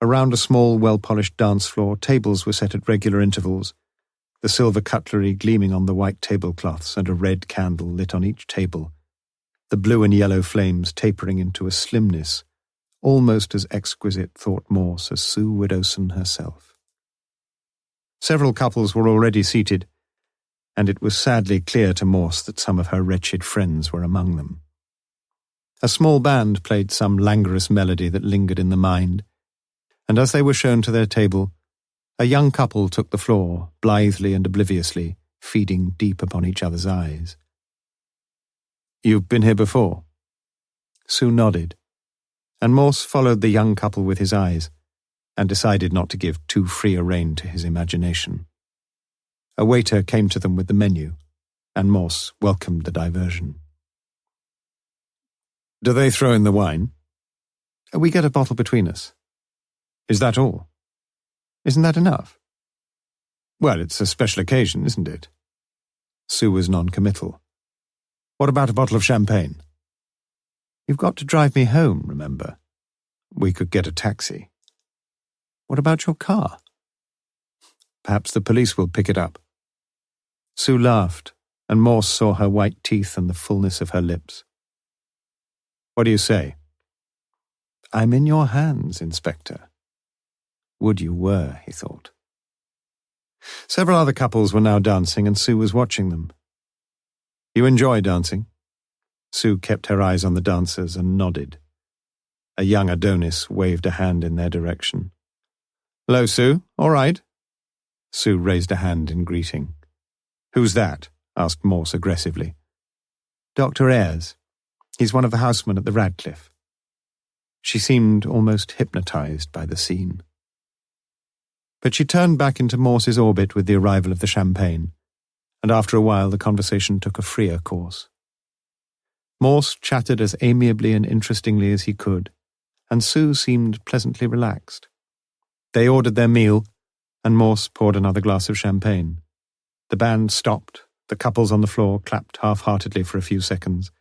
Around a small, well-polished dance floor, tables were set at regular intervals, the silver cutlery gleaming on the white tablecloths and a red candle lit on each table, the blue and yellow flames tapering into a slimness almost as exquisite, thought Morse, as Sue Widdowson herself. Several couples were already seated, and it was sadly clear to Morse that some of her wretched friends were among them. A small band played some languorous melody that lingered in the mind, and as they were shown to their table, a young couple took the floor, blithely and obliviously, feeding deep upon each other's eyes. "You've been here before?" Sue nodded, and Morse followed the young couple with his eyes, and decided not to give too free a rein to his imagination. A waiter came to them with the menu, and Morse welcomed the diversion. "Do they throw in the wine?" "We get a bottle between us." "Is that all?" "Isn't that enough?" "Well, it's a special occasion, isn't it?" Sue was non-committal. "What about a bottle of champagne?" "You've got to drive me home, remember." "We could get a taxi." "What about your car?" "Perhaps the police will pick it up." Sue laughed, and Morse saw her white teeth and the fullness of her lips. "What do you say?" "I'm in your hands, Inspector." Would you were, he thought. Several other couples were now dancing, and Sue was watching them. "You enjoy dancing?" Sue kept her eyes on the dancers and nodded. A young Adonis waved a hand in their direction. "Hello, Sue. All right?" Sue raised a hand in greeting. "Who's that?" asked Morse aggressively. "Dr. Ayres. He's one of the housemen at the Radcliffe." She seemed almost hypnotized by the scene. But she turned back into Morse's orbit with the arrival of the champagne, and after a while the conversation took a freer course. Morse chatted as amiably and interestingly as he could, and Sue seemed pleasantly relaxed. They ordered their meal, and Morse poured another glass of champagne. The band stopped, the couples on the floor clapped half-heartedly for a few seconds,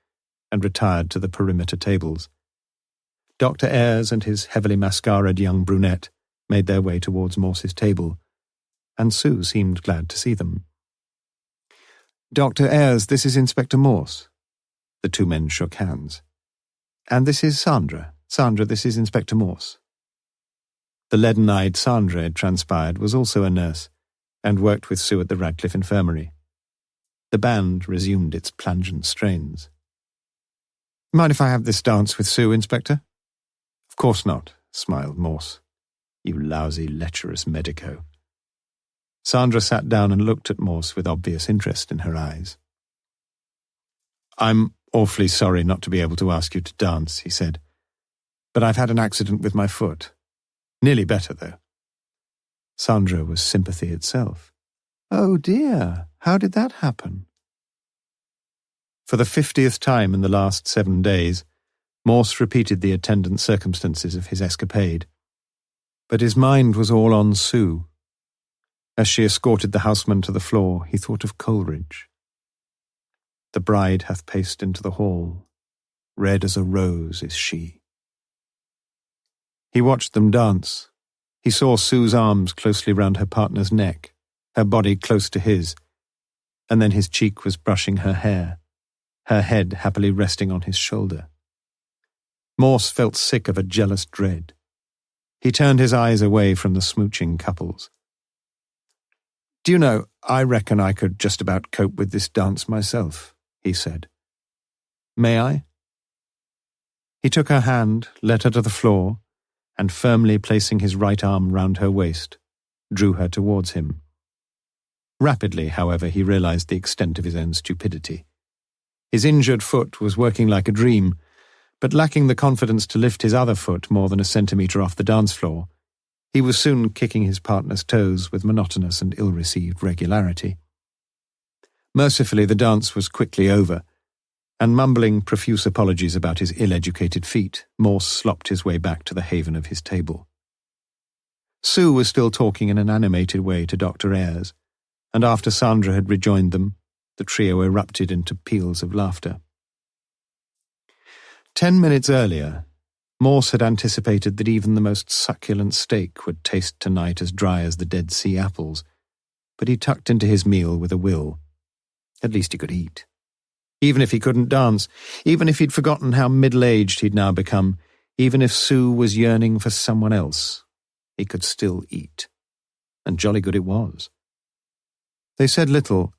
and retired to the perimeter tables. Dr. Ayres and his heavily mascaraed young brunette made their way towards Morse's table, and Sue seemed glad to see them. "Dr. Ayres, this is Inspector Morse." The two men shook hands. "And this is Sandra. Sandra, this is Inspector Morse." The leaden-eyed Sandra, it transpired, was also a nurse, and worked with Sue at the Radcliffe Infirmary. The band resumed its plangent strains. "Mind if I have this dance with Sue, Inspector?" "Of course not," smiled Morse. "You lousy, lecherous medico." Sandra sat down and looked at Morse with obvious interest in her eyes. "I'm awfully sorry not to be able to ask you to dance," he said, "but I've had an accident with my foot. Nearly better, though." Sandra was sympathy itself. "Oh dear, how did that happen?" For the 50th time in the last 7 days, Morse repeated the attendant circumstances of his escapade. But his mind was all on Sue. As she escorted the houseman to the floor, he thought of Coleridge. "The bride hath paced into the hall, red as a rose is she." He watched them dance. He saw Sue's arms closely round her partner's neck, her body close to his, and then his cheek was brushing her hair, her head happily resting on his shoulder. Morse felt sick of a jealous dread. He turned his eyes away from the smooching couples. "Do you know, I reckon I could just about cope with this dance myself," he said. "May I?" He took her hand, led her to the floor, and firmly placing his right arm round her waist, drew her towards him. Rapidly, however, he realized the extent of his own stupidity. His injured foot was working like a dream, but lacking the confidence to lift his other foot more than a centimetre off the dance floor, he was soon kicking his partner's toes with monotonous and ill-received regularity. Mercifully, the dance was quickly over, and mumbling profuse apologies about his ill-educated feet, Morse slopped his way back to the haven of his table. Sue was still talking in an animated way to Dr. Ayres, and after Sandra had rejoined them, the trio erupted into peals of laughter. 10 minutes earlier, Morse had anticipated that even the most succulent steak would taste tonight as dry as the Dead Sea apples, but he tucked into his meal with a will. At least he could eat. Even if he couldn't dance, even if he'd forgotten how middle-aged he'd now become, even if Sue was yearning for someone else, he could still eat. And jolly good it was. They said little,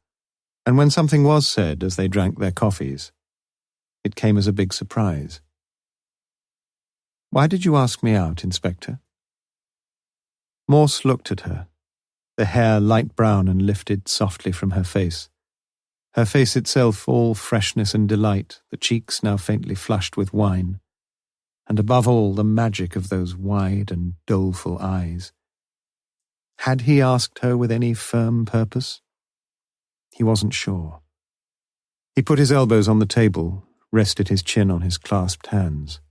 and when something was said as they drank their coffees, it came as a big surprise. "Why did you ask me out, Inspector?" Morse looked at her, the hair light brown and lifted softly from her face itself all freshness and delight, the cheeks now faintly flushed with wine, and above all the magic of those wide and doleful eyes. Had he asked her with any firm purpose? He wasn't sure. He put his elbows on the table, rested his chin on his clasped hands.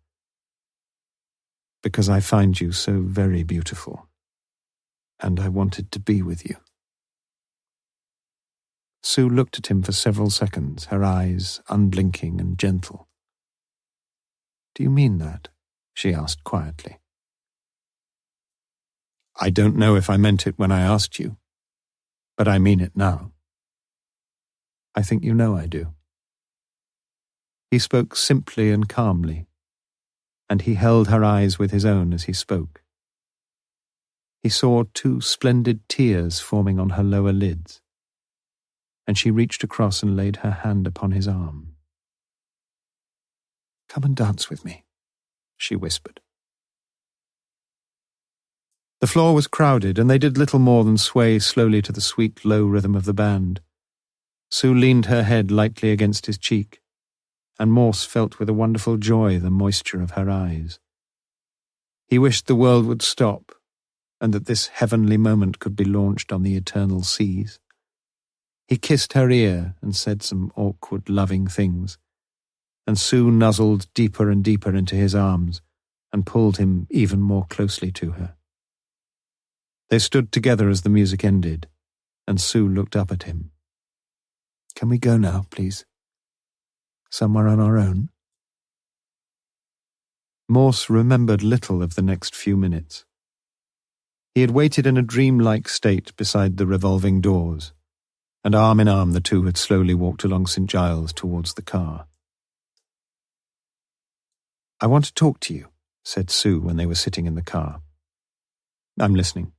"Because I find you so very beautiful, and I wanted to be with you." Sue looked at him for several seconds, her eyes unblinking and gentle. "Do you mean that?" she asked quietly. "I don't know if I meant it when I asked you, but I mean it now. I think you know I do." He spoke simply and calmly, and he held her eyes with his own as he spoke. He saw 2 splendid tears forming on her lower lids, and she reached across and laid her hand upon his arm. "Come and dance with me," she whispered. The floor was crowded, and they did little more than sway slowly to the sweet, low rhythm of the band. Sue leaned her head lightly against his cheek, and Morse felt with a wonderful joy the moisture of her eyes. He wished the world would stop, and that this heavenly moment could be launched on the eternal seas. He kissed her ear and said some awkward, loving things, and Sue nuzzled deeper and deeper into his arms and pulled him even more closely to her. They stood together as the music ended, and Sue looked up at him. "Can we go now, please? Somewhere on our own?" Morse remembered little of the next few minutes. He had waited in a dreamlike state beside the revolving doors, and arm in arm the two had slowly walked along St. Giles towards the car. "I want to talk to you," said Sue when they were sitting in the car. "I'm listening."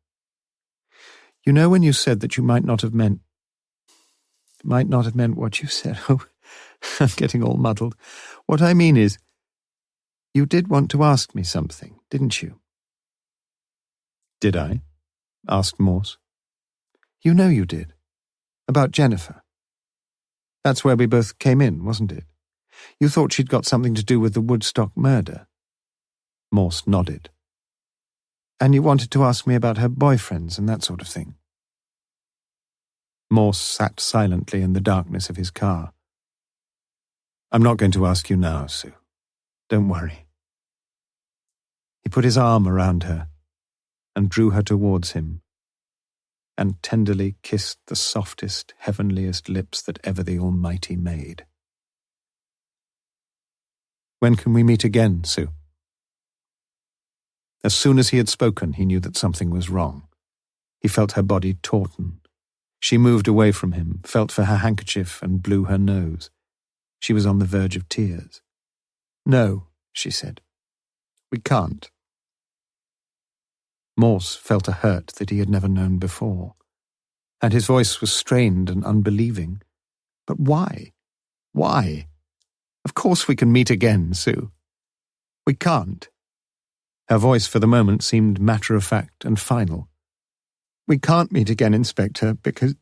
"You know when you said that you might not have meant what you said? Oh, I'm getting all muddled. What I mean is, you did want to ask me something, didn't you?" "Did I?" asked Morse. "You know you did. About Jennifer. That's where we both came in, wasn't it? You thought she'd got something to do with the Woodstock murder." Morse nodded. "And you wanted to ask me about her boyfriends and that sort of thing." Morse sat silently in the darkness of his car. "I'm not going to ask you now, Sue. Don't worry." He put his arm around her and drew her towards him, and tenderly kissed the softest, heavenliest lips that ever the Almighty made. "When can we meet again, Sue?" As soon as he had spoken, he knew that something was wrong. He felt her body tauten. She moved away from him, felt for her handkerchief, and blew her nose. She was on the verge of tears. "No," she said. "We can't." Morse felt a hurt that he had never known before, and his voice was strained and unbelieving. "But why? Why? Of course we can meet again, Sue." "We can't." Her voice for the moment seemed matter-of-fact and final. "We can't meet again, Inspector, because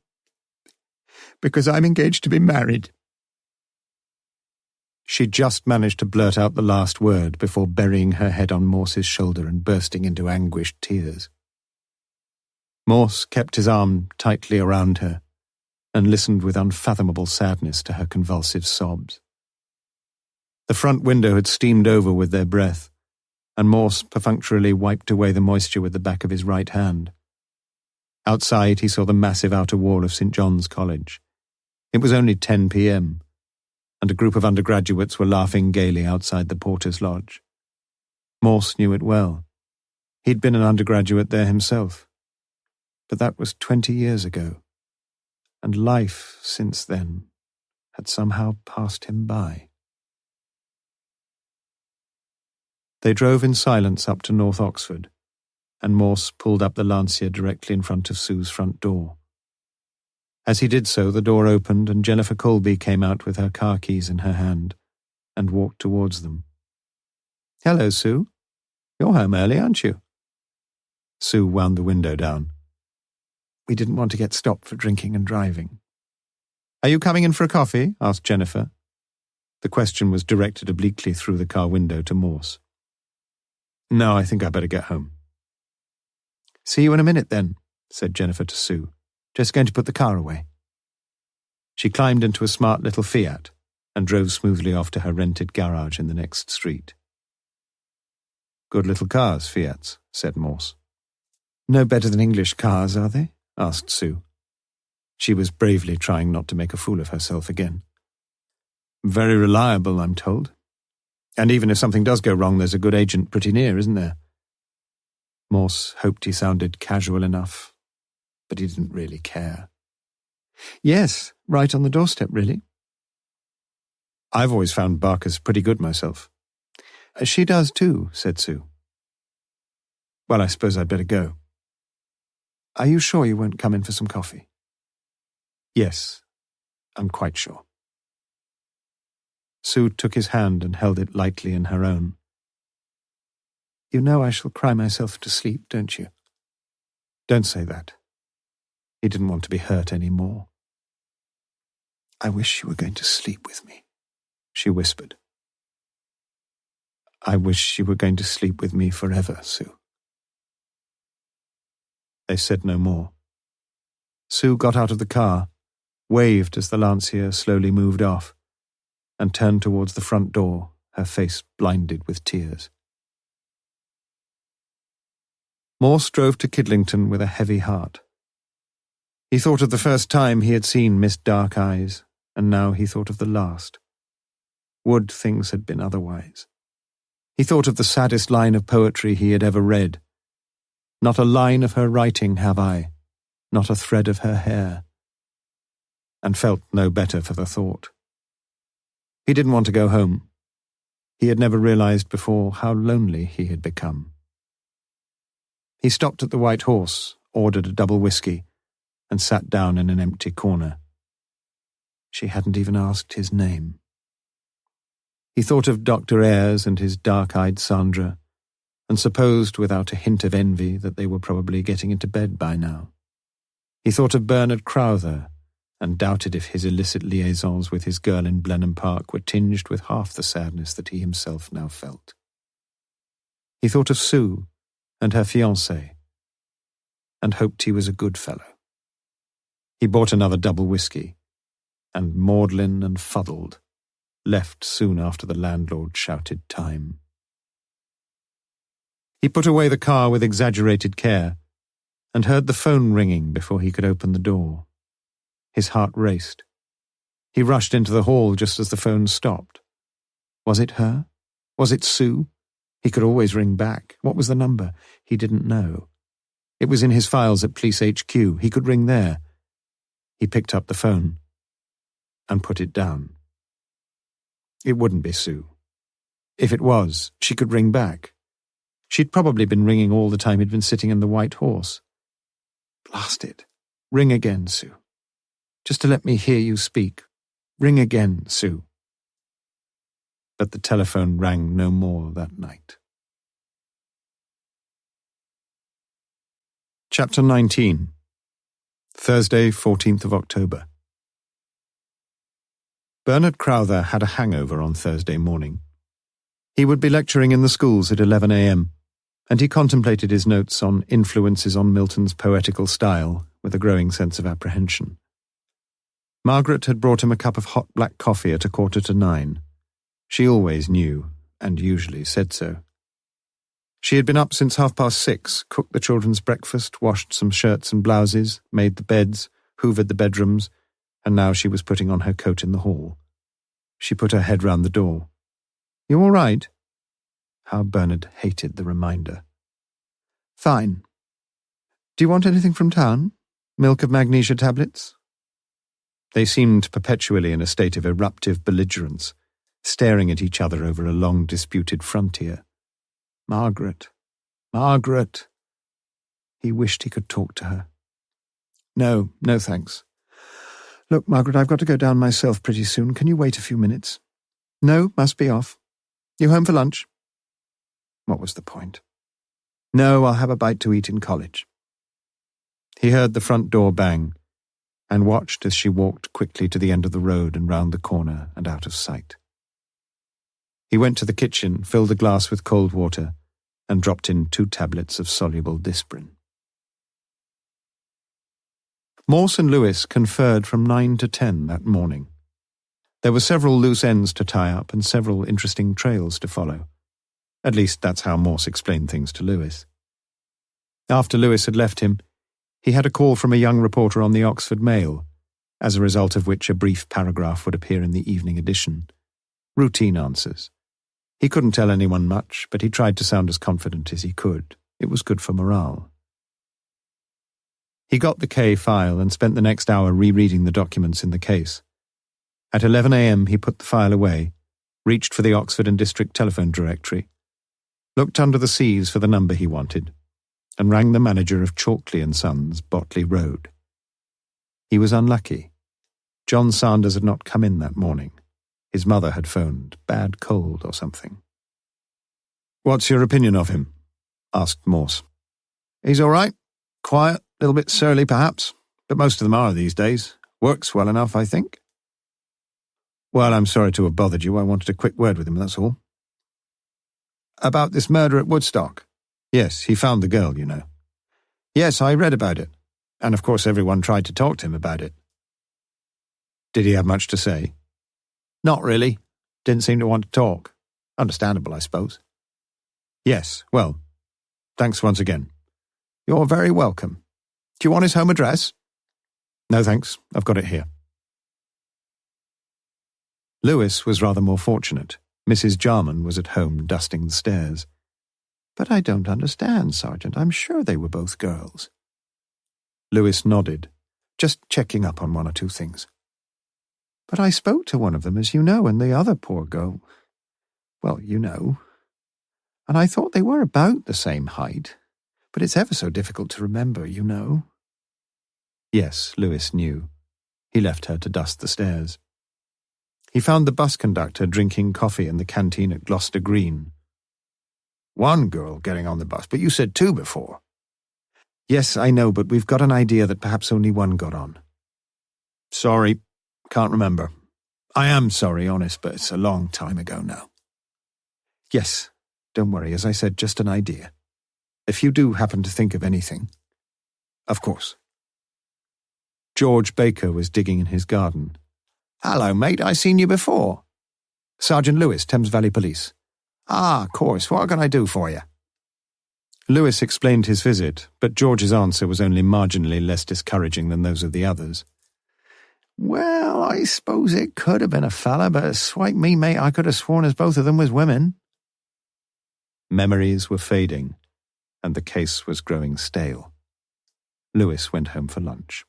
I'm engaged to be married." She just managed to blurt out the last word before burying her head on Morse's shoulder and bursting into anguished tears. Morse kept his arm tightly around her and listened with unfathomable sadness to her convulsive sobs. The front window had steamed over with their breath, and Morse perfunctorily wiped away the moisture with the back of his right hand. Outside he saw the massive outer wall of St. John's College. It was only 10 p.m., and a group of undergraduates were laughing gaily outside the porter's lodge. Morse knew it well. He'd been an undergraduate there himself. But that was 20 years ago, and life since then had somehow passed him by. They drove in silence up to North Oxford, and Morse pulled up the Lancia directly in front of Sue's front door. As he did so, the door opened and Jennifer Colby came out with her car keys in her hand and walked towards them. "Hello, Sue. You're home early, aren't you?" Sue wound the window down. "We didn't want to get stopped for drinking and driving." "Are you coming in for a coffee?" asked Jennifer. The question was directed obliquely through the car window to Morse. "No, I think I'd better get home." "See you in a minute, then," said Jennifer to Sue. "Just going to put the car away." She climbed into a smart little Fiat and drove smoothly off to her rented garage in the next street. "Good little cars, Fiats," said Morse. "No better than English cars, are they?" asked Sue. She was bravely trying not to make a fool of herself again. "Very reliable, I'm told. And even if something does go wrong, there's a good agent pretty near, isn't there?" Morse hoped he sounded casual enough, but he didn't really care. "Yes, right on the doorstep, really." "I've always found Barker's pretty good myself." "She does too," said Sue. "Well, I suppose I'd better go." "Are you sure you won't come in for some coffee?" "Yes, I'm quite sure." Sue took his hand and held it lightly in her own. You know I shall cry myself to sleep, don't you? Don't say that. He didn't want to be hurt any more. I wish you were going to sleep with me, she whispered. I wish you were going to sleep with me forever, Sue. They said no more. Sue got out of the car, waved as the Lancia slowly moved off, and turned towards the front door, her face blinded with tears. Morse drove to Kidlington with a heavy heart. He thought of the first time he had seen Miss Dark Eyes, and now he thought of the last. Would things had been otherwise? He thought of the saddest line of poetry he had ever read. Not a line of her writing have I, not a thread of her hair, and felt no better for the thought. He didn't want to go home. He had never realized before how lonely he had become. He stopped at the White Horse, ordered a double whiskey, and sat down in an empty corner. She hadn't even asked his name. He thought of Dr. Ayres and his dark-eyed Sandra, and supposed without a hint of envy that they were probably getting into bed by now. He thought of Bernard Crowther, and doubted if his illicit liaisons with his girl in Blenheim Park were tinged with half the sadness that he himself now felt. He thought of Sue and her fiancé, and hoped he was a good fellow. He bought another double whiskey, and maudlin and fuddled, left soon after the landlord shouted time. He put away the car with exaggerated care, and heard the phone ringing before he could open the door. His heart raced. He rushed into the hall just as the phone stopped. Was it her? Was it Sue? He could always ring back. What was the number? He didn't know. It was in his files at Police HQ. He could ring there. He picked up the phone and put it down. It wouldn't be Sue. If it was, she could ring back. She'd probably been ringing all the time he'd been sitting in the White Horse. Blast it. Ring again, Sue. Just to let me hear you speak. Ring again, Sue. But the telephone rang no more that night. Chapter 19. Thursday, 14th of October. Bernard Crowther had a hangover on Thursday morning. He would be lecturing in the schools at 11 a.m., and he contemplated his notes on influences on Milton's poetical style with a growing sense of apprehension. Margaret had brought him a cup of hot black coffee at 8:45. She always knew, and usually said so. She had been up since 6:30, cooked the children's breakfast, washed some shirts and blouses, made the beds, hoovered the bedrooms, and now she was putting on her coat in the hall. She put her head round the door. "You all right?" How Bernard hated the reminder. "Fine. Do you want anything from town? Milk of magnesia tablets?" They seemed perpetually in a state of eruptive belligerence, staring at each other over a long-disputed frontier. Margaret. Margaret. He wished he could talk to her. No thanks. Look, Margaret, I've got to go down myself pretty soon. Can you wait a few minutes? No, must be off. You home for lunch? What was the point? No, I'll have a bite to eat in college. He heard the front door bang, and watched as she walked quickly to the end of the road and round the corner and out of sight. He went to the kitchen, filled a glass with cold water, and dropped in 2 tablets of soluble disprin. Morse and Lewis conferred from 9 to 10 that morning. There were several loose ends to tie up and several interesting trails to follow. At least that's how Morse explained things to Lewis. After Lewis had left him, he had a call from a young reporter on the Oxford Mail, as a result of which a brief paragraph would appear in the evening edition. Routine answers. He couldn't tell anyone much, but he tried to sound as confident as he could. It was good for morale. He got the Kaye file and spent the next hour rereading the documents in the case. At 11 a.m. he put the file away, reached for the Oxford and District telephone directory, looked under the C's for the number he wanted, and rang the manager of Chalkley & Sons, Botley Road. He was unlucky. John Sanders had not come in that morning. His mother had phoned, bad cold or something. "What's your opinion of him?" asked Morse. He's all right. Quiet, a little bit surly perhaps, but most of them are these days. Works well enough, I think. Well, I'm sorry to have bothered you. I wanted a quick word with him, that's all. About this murder at Woodstock? Yes, he found the girl, you know. Yes, I read about it. And of course everyone tried to talk to him about it. Did he have much to say? Not really. Didn't seem to want to talk. Understandable, I suppose. Yes, well, thanks once again. You're very welcome. Do you want his home address? No, thanks. I've got it here. Lewis was rather more fortunate. Mrs. Jarman was at home dusting the stairs. But I don't understand, Sergeant. I'm sure they were both girls. Lewis nodded. Just checking up on one or two things. But I spoke to one of them, as you know, and the other poor girl, well, you know. And I thought they were about the same height. But it's ever so difficult to remember, you know. Yes, Lewis knew. He left her to dust the stairs. He found the bus conductor drinking coffee in the canteen at Gloucester Green. One girl getting on the bus, but you said two before. Yes, I know, but we've got an idea that perhaps only one got on. Sorry, can't remember. I am sorry, honest, but it's a long time ago now. Yes, don't worry, as I said, just an idea. If you do happen to think of anything. Of course. George Baker was digging in his garden. Hello, mate, I seen you before. Sergeant Lewis, Thames Valley Police. Ah, of course, what can I do for you? Lewis explained his visit, but George's answer was only marginally less discouraging than those of the others. Well, I suppose it could have been a fella, but swipe me, mate, I could have sworn as both of them was women. Memories were fading, and the case was growing stale. Lewis went home for lunch.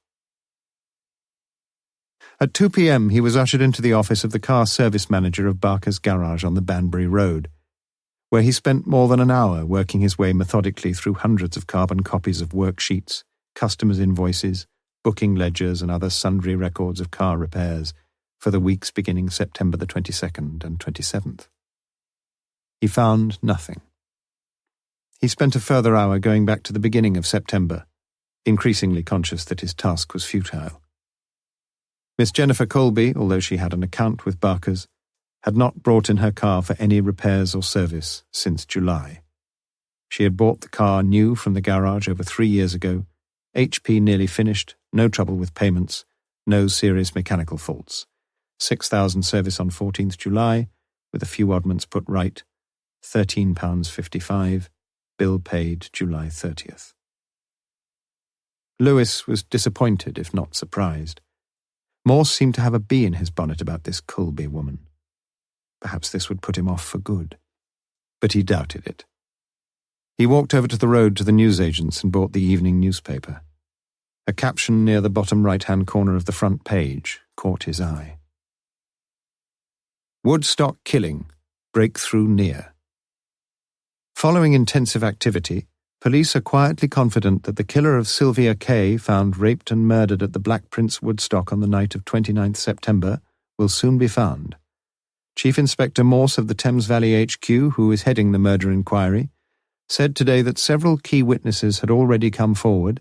At 2 p.m. he was ushered into the office of the car service manager of Barker's garage on the Banbury Road, where he spent more than an hour working his way methodically through hundreds of carbon copies of worksheets, customers' invoices, booking ledgers and other sundry records of car repairs for the weeks beginning September the 22nd and 27th. He found nothing. He spent a further hour going back to the beginning of September, increasingly conscious that his task was futile. Miss Jennifer Colby, although she had an account with Barker's, had not brought in her car for any repairs or service since July. She had bought the car new from the garage over 3 years ago, HP nearly finished, no trouble with payments, no serious mechanical faults. 6,000 service on 14th July, with a few oddments put right, £13.55, bill paid July 30th. Lewis was disappointed, if not surprised. Morse seemed to have a bee in his bonnet about this Colby woman. Perhaps this would put him off for good. But he doubted it. He walked over to the road to the newsagent's and bought the evening newspaper. A caption near the bottom right-hand corner of the front page caught his eye. Woodstock killing, breakthrough near. Following intensive activity, police are quietly confident that the killer of Sylvia Kaye, found raped and murdered at the Black Prince Woodstock on the night of 29th September, will soon be found. Chief Inspector Morse of the Thames Valley HQ, who is heading the murder inquiry, said today that several key witnesses had already come forward,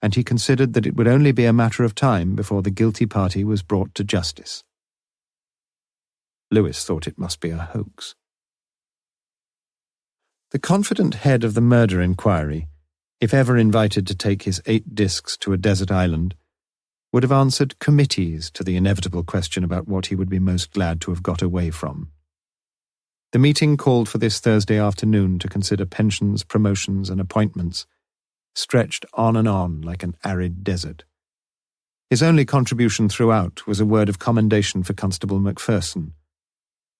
and he considered that it would only be a matter of time before the guilty party was brought to justice. Lewis thought it must be a hoax. The confident head of the murder inquiry, if ever invited to take his 8 discs to a desert island, would have answered committees to the inevitable question about what he would be most glad to have got away from. The meeting called for this Thursday afternoon to consider pensions, promotions, and appointments, stretched on and on like an arid desert. His only contribution throughout was a word of commendation for Constable Macpherson.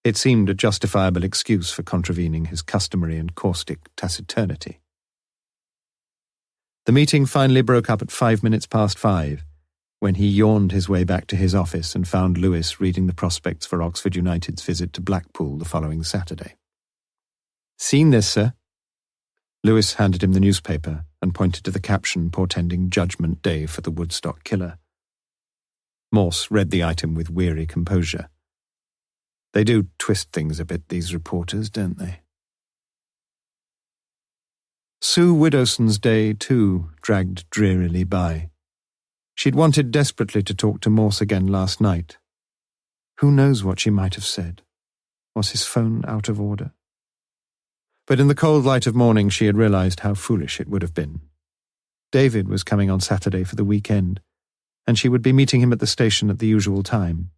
It seemed a justifiable excuse for contravening his customary and caustic taciturnity. The meeting finally broke up at 5:05, when he yawned his way back to his office and found Lewis reading the prospects for Oxford United's visit to Blackpool the following Saturday. "Seen this, sir?" Lewis handed him the newspaper and pointed to the caption portending Judgment Day for the Woodstock killer. Morse read the item with weary composure. They do twist things a bit, these reporters, don't they? Sue Widdowson's day, too, dragged drearily by. She'd wanted desperately to talk to Morse again last night. Who knows what she might have said? Was his phone out of order? But in the cold light of morning she had realized how foolish it would have been. David was coming on Saturday for the weekend, and she would be meeting him at the station at the usual time.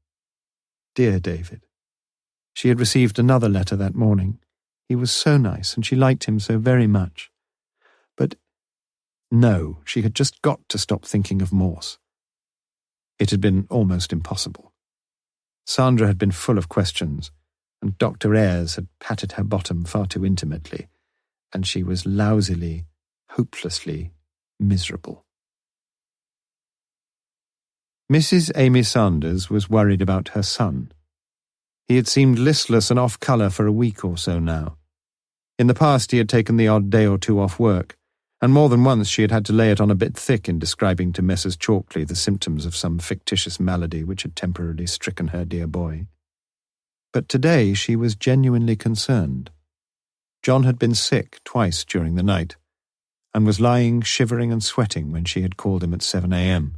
Dear David. She had received another letter that morning. He was so nice, and she liked him so very much. But no, she had just got to stop thinking of Morse. It had been almost impossible. Sandra had been full of questions, and Dr. Ayres had patted her bottom far too intimately, and she was lousily, hopelessly miserable. Mrs. Amy Sanders was worried about her son. He had seemed listless and off colour for a week or so now. In the past he had taken the odd day or two off work, and more than once she had had to lay it on a bit thick in describing to Messrs. Chalkley the symptoms of some fictitious malady which had temporarily stricken her dear boy. But today she was genuinely concerned. John had been sick twice during the night, and was lying shivering and sweating when she had called him at 7 a.m.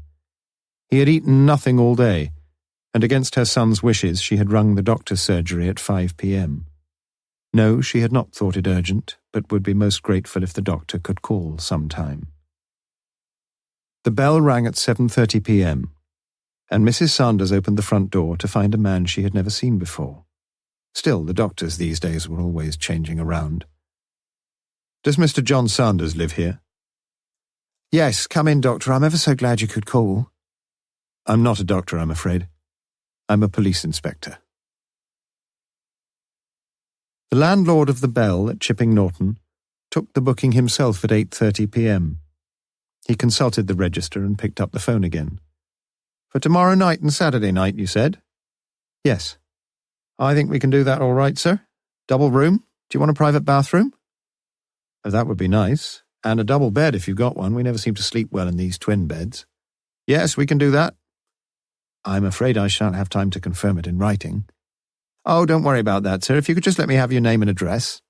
He had eaten nothing all day, and against her son's wishes she had rung the doctor's surgery at 5 p.m. No, she had not thought it urgent, but would be most grateful if the doctor could call some time. The bell rang at 7:30 p.m., and Mrs. Sanders opened the front door to find a man she had never seen before. Still, the doctors these days were always changing around. "Does Mr. John Sanders live here?" "Yes, come in, Doctor. I'm ever so glad you could call." "I'm not a doctor, I'm afraid. I'm a police inspector." The landlord of the Bell at Chipping Norton took the booking himself at 8:30 p.m. He consulted the register and picked up the phone again. "For tomorrow night and Saturday night, you said?" "Yes." "I think we can do that all right, sir. Double room. Do you want a private bathroom?" "Oh, that would be nice. And a double bed if you've got one. We never seem to sleep well in these twin beds." "Yes, we can do that." "I'm afraid I shan't have time to confirm it in writing." "Oh, don't worry about that, sir. If you could just let me have your name and address."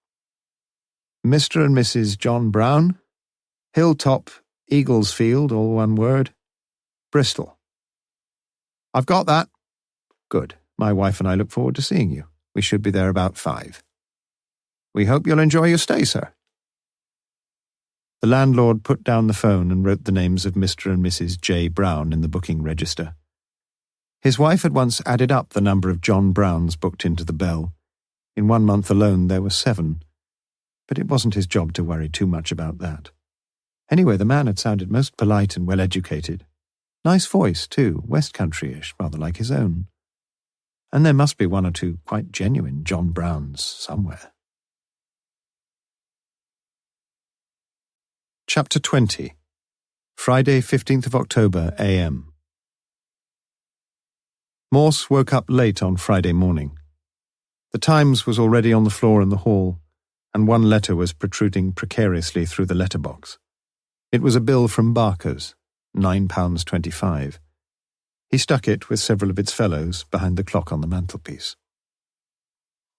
"Mr. and Mrs. John Brown, Hilltop, Eaglesfield, all one word, Bristol." "I've got that." "Good. My wife and I look forward to seeing you. We should be there about 5. "We hope you'll enjoy your stay, sir." The landlord put down the phone and wrote the names of Mr. and Mrs. J. Brown in the booking register. His wife had once added up the number of John Browns booked into the Bell. In 1 month alone there were 7. But it wasn't his job to worry too much about that. Anyway, the man had sounded most polite and well-educated. Nice voice, too, West Country-ish, rather like his own. And there must be 1 or 2 quite genuine John Browns somewhere. Chapter 20. Friday, 15th of October, a.m. Morse woke up late on Friday morning. The Times was already on the floor in the hall, and 1 letter was protruding precariously through the letterbox. It was a bill from Barker's, £9.25. He stuck it, with several of its fellows, behind the clock on the mantelpiece.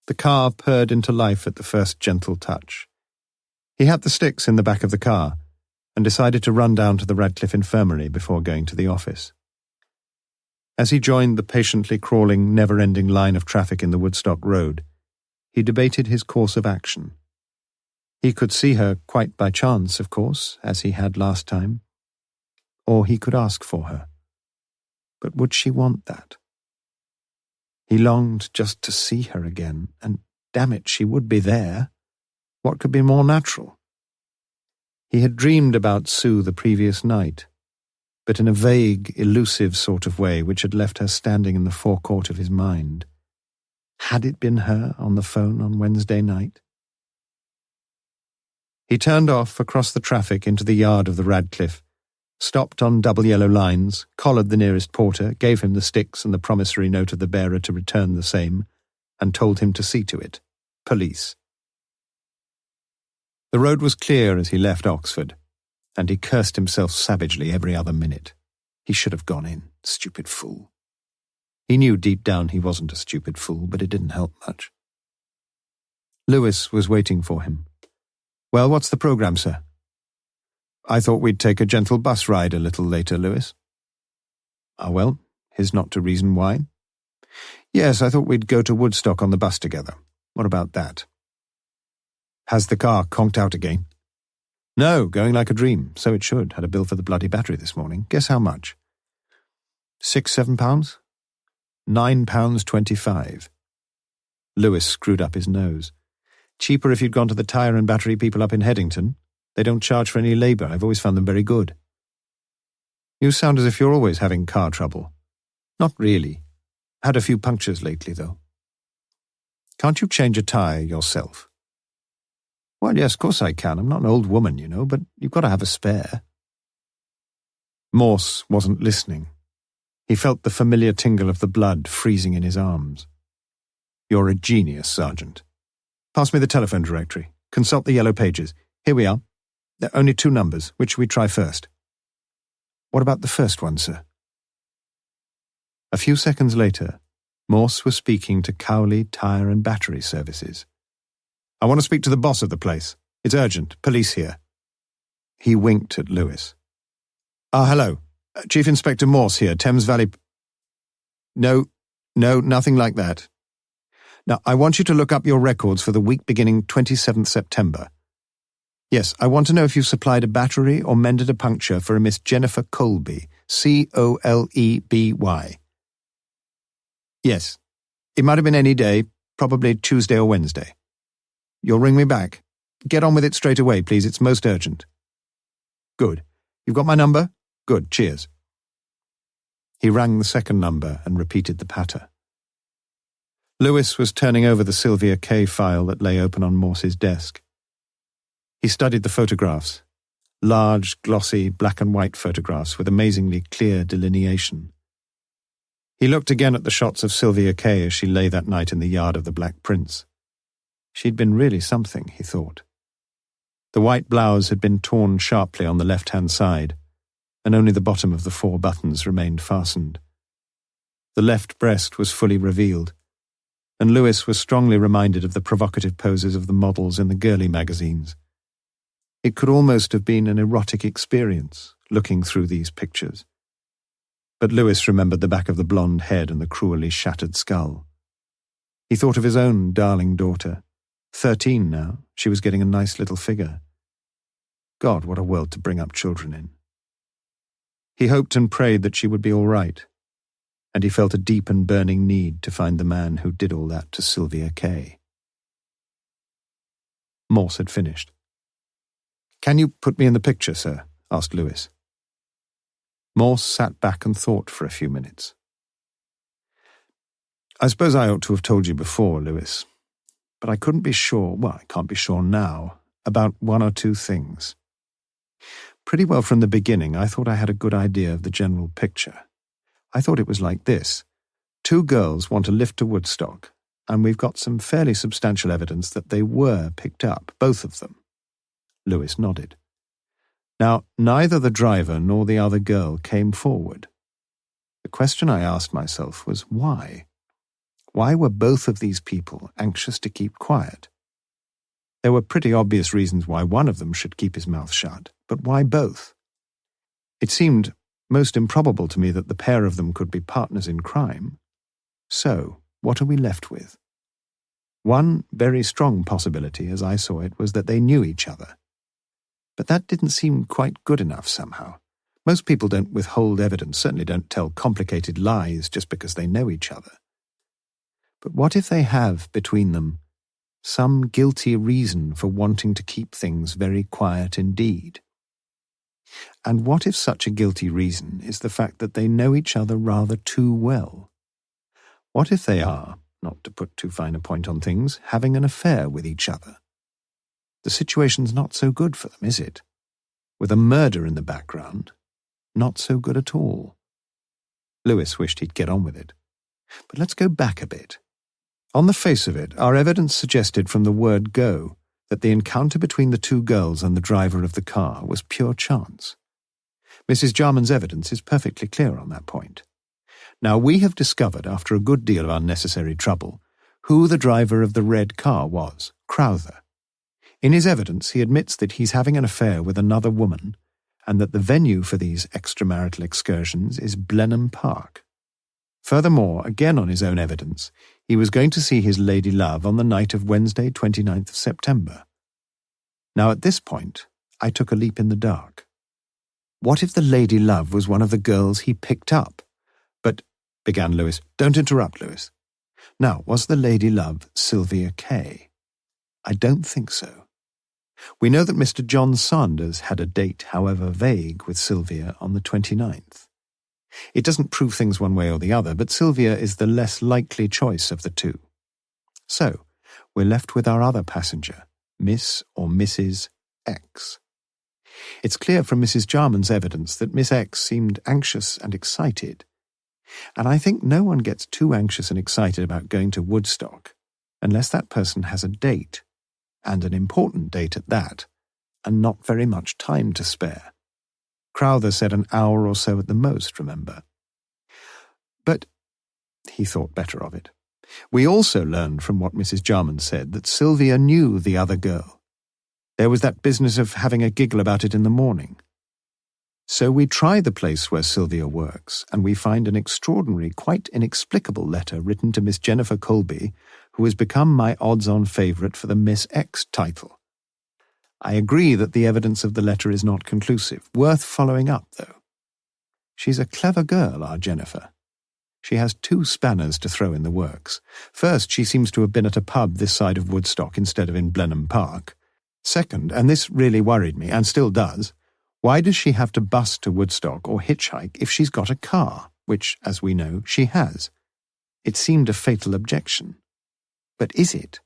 The car purred into life at the first gentle touch. He had the sticks in the back of the car, and decided to run down to the Radcliffe Infirmary before going to the office. As he joined the patiently crawling, never-ending line of traffic in the Woodstock Road, he debated his course of action. He could see her quite by chance, of course, as he had last time. Or he could ask for her. But would she want that? He longed just to see her again, and damn it, she would be there. What could be more natural? He had dreamed about Sue the previous night, but in a vague, elusive sort of way which had left her standing in the forecourt of his mind. Had it been her on the phone on Wednesday night? He turned off across the traffic into the yard of the Radcliffe, stopped on double yellow lines, collared the nearest porter, gave him the sticks and the promissory note of the bearer to return the same, and told him to see to it. Police. The road was clear as he left Oxford, and he cursed himself savagely every other minute. He should have gone in, stupid fool. He knew deep down he wasn't a stupid fool, but it didn't help much. Lewis was waiting for him. "Well, what's the programme, sir?" I thought we'd take a gentle bus ride a little later, Lewis. Ah, well, here's not to reason why. Yes, I thought we'd go to Woodstock on the bus together. What about that? Has the car conked out again? No, going like a dream. So it should. Had a bill for the bloody battery this morning. Guess how much? £6-7? £9.25. Lewis screwed up his nose. Cheaper if you'd gone to the tyre and battery people up in Headington. They don't charge for any labour. I've always found them very good. You sound as if you're always having car trouble. Not really. Had a few punctures lately, though. Can't you change a tyre yourself? Well, yes, of course I can. I'm not an old woman, you know, but you've got to have a spare. Morse wasn't listening. He felt the familiar tingle of the blood freezing in his arms. You're a genius, Sergeant. Pass me the telephone directory. Consult the yellow pages. Here we are. There are only 2 numbers. Which should we try first? What about the first one, sir? A few seconds later, Morse was speaking to Cowley Tyre and Battery Services. I want to speak to the boss of the place. It's urgent. Police here. He winked at Lewis. Hello. Chief Inspector Morse here, Thames Valley... No, nothing like that. Now, I want you to look up your records for the week beginning 27th September. Yes, I want to know if you supplied a battery or mended a puncture for a Miss Jennifer Colby, Coleby. Yes, it might have been any day, probably Tuesday or Wednesday. You'll ring me back. Get on with it straight away, please. It's most urgent. Good. You've got my number? Good. Cheers. He rang the second number and repeated the patter. Lewis was turning over the Sylvia Kaye file that lay open on Morse's desk. He studied the photographs, large, glossy, black and white photographs with amazingly clear delineation. He looked again at the shots of Sylvia Kaye as she lay that night in the yard of the Black Prince. She'd been really something, he thought. The white blouse had been torn sharply on the left-hand side, and only the bottom of the 4 buttons remained fastened. The left breast was fully revealed, and Lewis was strongly reminded of the provocative poses of the models in the girly magazines. It could almost have been an erotic experience, looking through these pictures. But Lewis remembered the back of the blonde head and the cruelly shattered skull. He thought of his own darling daughter. 13 now, she was getting a nice little figure. God, what a world to bring up children in. He hoped and prayed that she would be all right, and he felt a deep and burning need to find the man who did all that to Sylvia Kaye. Morse had finished. Can you put me in the picture, sir? Asked Lewis. Morse sat back and thought for a few minutes. I suppose I ought to have told you before, Lewis, but I couldn't be sure, I can't be sure now, about 1 or 2 things. Pretty well from the beginning, I thought I had a good idea of the general picture. I thought it was like this. 2 girls want a lift to Woodstock, and we've got some fairly substantial evidence that they were picked up, both of them. Lewis nodded. Now, neither the driver nor the other girl came forward. The question I asked myself was why? Why were both of these people anxious to keep quiet? There were pretty obvious reasons why one of them should keep his mouth shut, but why both? It seemed most improbable to me that the pair of them could be partners in crime. So, what are we left with? One very strong possibility, as I saw it, was that they knew each other. But that didn't seem quite good enough somehow. Most people don't withhold evidence, certainly don't tell complicated lies just because they know each other. But what if they have, between them, some guilty reason for wanting to keep things very quiet indeed? And what if such a guilty reason is the fact that they know each other rather too well? What if they are, not to put too fine a point on things, having an affair with each other? The situation's not so good for them, is it? With a murder in the background, not so good at all. Lewis wished he'd get on with it. But let's go back a bit. On the face of it, our evidence suggested from the word go that the encounter between the 2 girls and the driver of the car was pure chance. Mrs. Jarman's evidence is perfectly clear on that point. Now, we have discovered, after a good deal of unnecessary trouble, who the driver of the red car was, Crowther. In his evidence, he admits that he's having an affair with another woman, and that the venue for these extramarital excursions is Blenheim Park. Furthermore, again on his own evidence, he was going to see his lady love on the night of Wednesday, 29th of September. Now at this point, I took a leap in the dark. What if the lady love was one of the girls he picked up? But, began Lewis. Don't interrupt, Lewis. Now, was the lady love Sylvia Kaye? I don't think so. We know that Mr. John Sanders had a date, however vague, with Sylvia on the 29th. It doesn't prove things one way or the other, but Sylvia is the less likely choice of the two. So, we're left with our other passenger, Miss or Mrs. X. It's clear from Mrs. Jarman's evidence that Miss X seemed anxious and excited, and I think no one gets too anxious and excited about going to Woodstock unless that person has a date, and an important date at that, and not very much time to spare. Crowther said an hour or so at the most, remember? But he thought better of it. We also learned from what Mrs. Jarman said that Sylvia knew the other girl. There was that business of having a giggle about it in the morning. So we try the place where Sylvia works, and we find an extraordinary, quite inexplicable letter written to Miss Jennifer Colby, who has become my odds-on favourite for the Miss X title. I agree that the evidence of the letter is not conclusive, worth following up, though. She's a clever girl, our Jennifer. She has two spanners to throw in the works. First, she seems to have been at a pub this side of Woodstock instead of in Blenheim Park. Second, and this really worried me, and still does, why does she have to bus to Woodstock or hitchhike if she's got a car, which, as we know, she has? It seemed a fatal objection. But is it?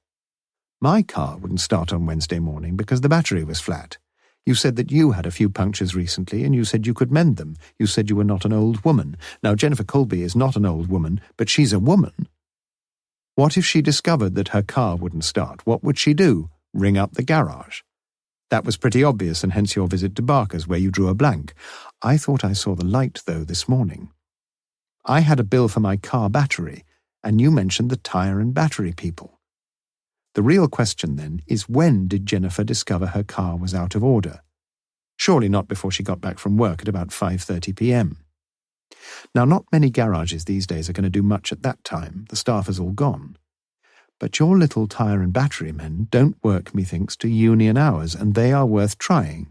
My car wouldn't start on Wednesday morning because the battery was flat. You said that you had a few punctures recently, and you said you could mend them. You said you were not an old woman. Now, Jennifer Colby is not an old woman, but she's a woman. What if she discovered that her car wouldn't start? What would she do? Ring up the garage? That was pretty obvious, and hence your visit to Barker's, where you drew a blank. I thought I saw the light, though, this morning. I had a bill for my car battery, and you mentioned the tyre and battery people. The real question, then, is when did Jennifer discover her car was out of order? Surely not before she got back from work at about 5:30 p.m. Now, not many garages these days are going to do much at that time. The staff is all gone. But your little tyre and battery men don't work, methinks, to union hours, and they are worth trying.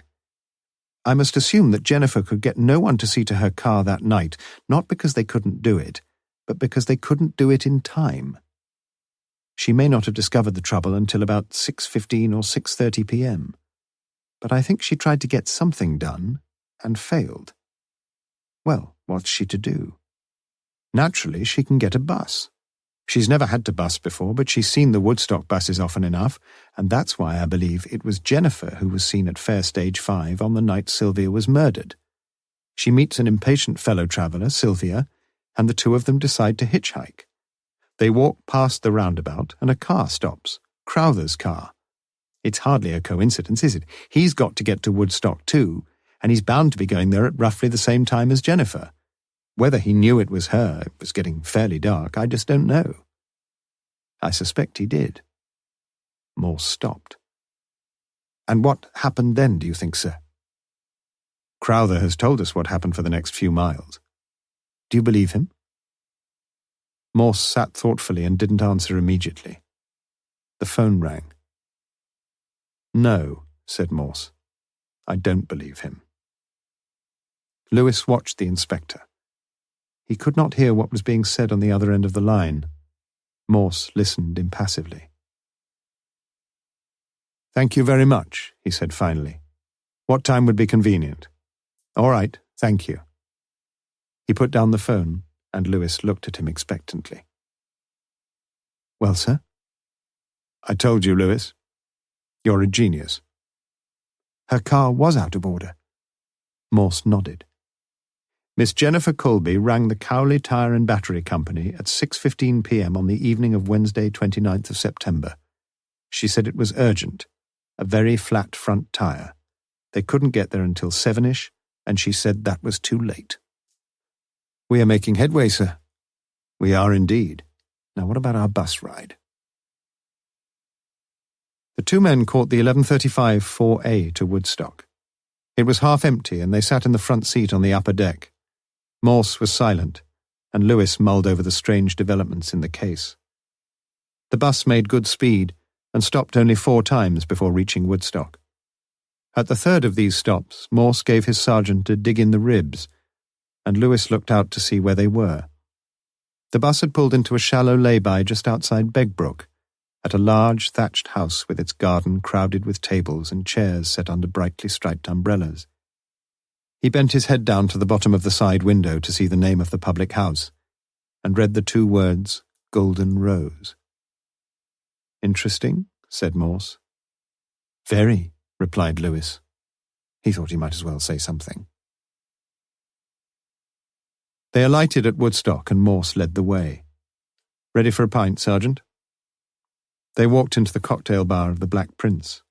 I must assume that Jennifer could get no one to see to her car that night, not because they couldn't do it, but because they couldn't do it in time. She may not have discovered the trouble until about 6:15 or 6:30 p.m. But I think she tried to get something done and failed. Well, what's she to do? Naturally, she can get a bus. She's never had to bus before, but she's seen the Woodstock buses often enough, and that's why I believe it was Jennifer who was seen at Fair Stage 5 on the night Sylvia was murdered. She meets an impatient fellow traveller, Sylvia, and the two of them decide to hitchhike. They walk past the roundabout, and a car stops. Crowther's car. It's hardly a coincidence, is it? He's got to get to Woodstock too, and he's bound to be going there at roughly the same time as Jennifer. Whether he knew it was her, it was getting fairly dark, I just don't know. I suspect he did. Morse stopped. And what happened then, do you think, sir? Crowther has told us what happened for the next few miles. Do you believe him? Morse sat thoughtfully and didn't answer immediately. The phone rang. No, said Morse. I don't believe him. Lewis watched the inspector. He could not hear what was being said on the other end of the line. Morse listened impassively. Thank you very much, he said finally. What time would be convenient? All right, thank you. He put down the phone, and Lewis looked at him expectantly. Well, sir? I told you, Lewis. You're a genius. Her car was out of order. Morse nodded. Miss Jennifer Colby rang the Cowley Tyre and Battery Company at 6:15 p.m. on the evening of Wednesday, 29th of September. She said it was urgent, a very flat front tyre. They couldn't get there until 7-ish, and she said that was too late. We are making headway, sir. We are indeed. Now what about our bus ride? The two men caught the 11:35 4A to Woodstock. It was half empty, and they sat in the front seat on the upper deck. Morse was silent, and Lewis mulled over the strange developments in the case. The bus made good speed and stopped only 4 times before reaching Woodstock. At the third of these stops, Morse gave his sergeant a dig in the ribs, and Lewis looked out to see where they were. The bus had pulled into a shallow lay-by just outside Begbrook, at a large thatched house with its garden crowded with tables and chairs set under brightly striped umbrellas. He bent his head down to the bottom of the side window to see the name of the public house, and read the 2 words, Golden Rose. "Interesting," said Morse. "Very," replied Lewis. He thought he might as well say something. They alighted at Woodstock, and Morse led the way. "Ready for a pint, Sergeant?" They walked into the cocktail bar of the Black Prince.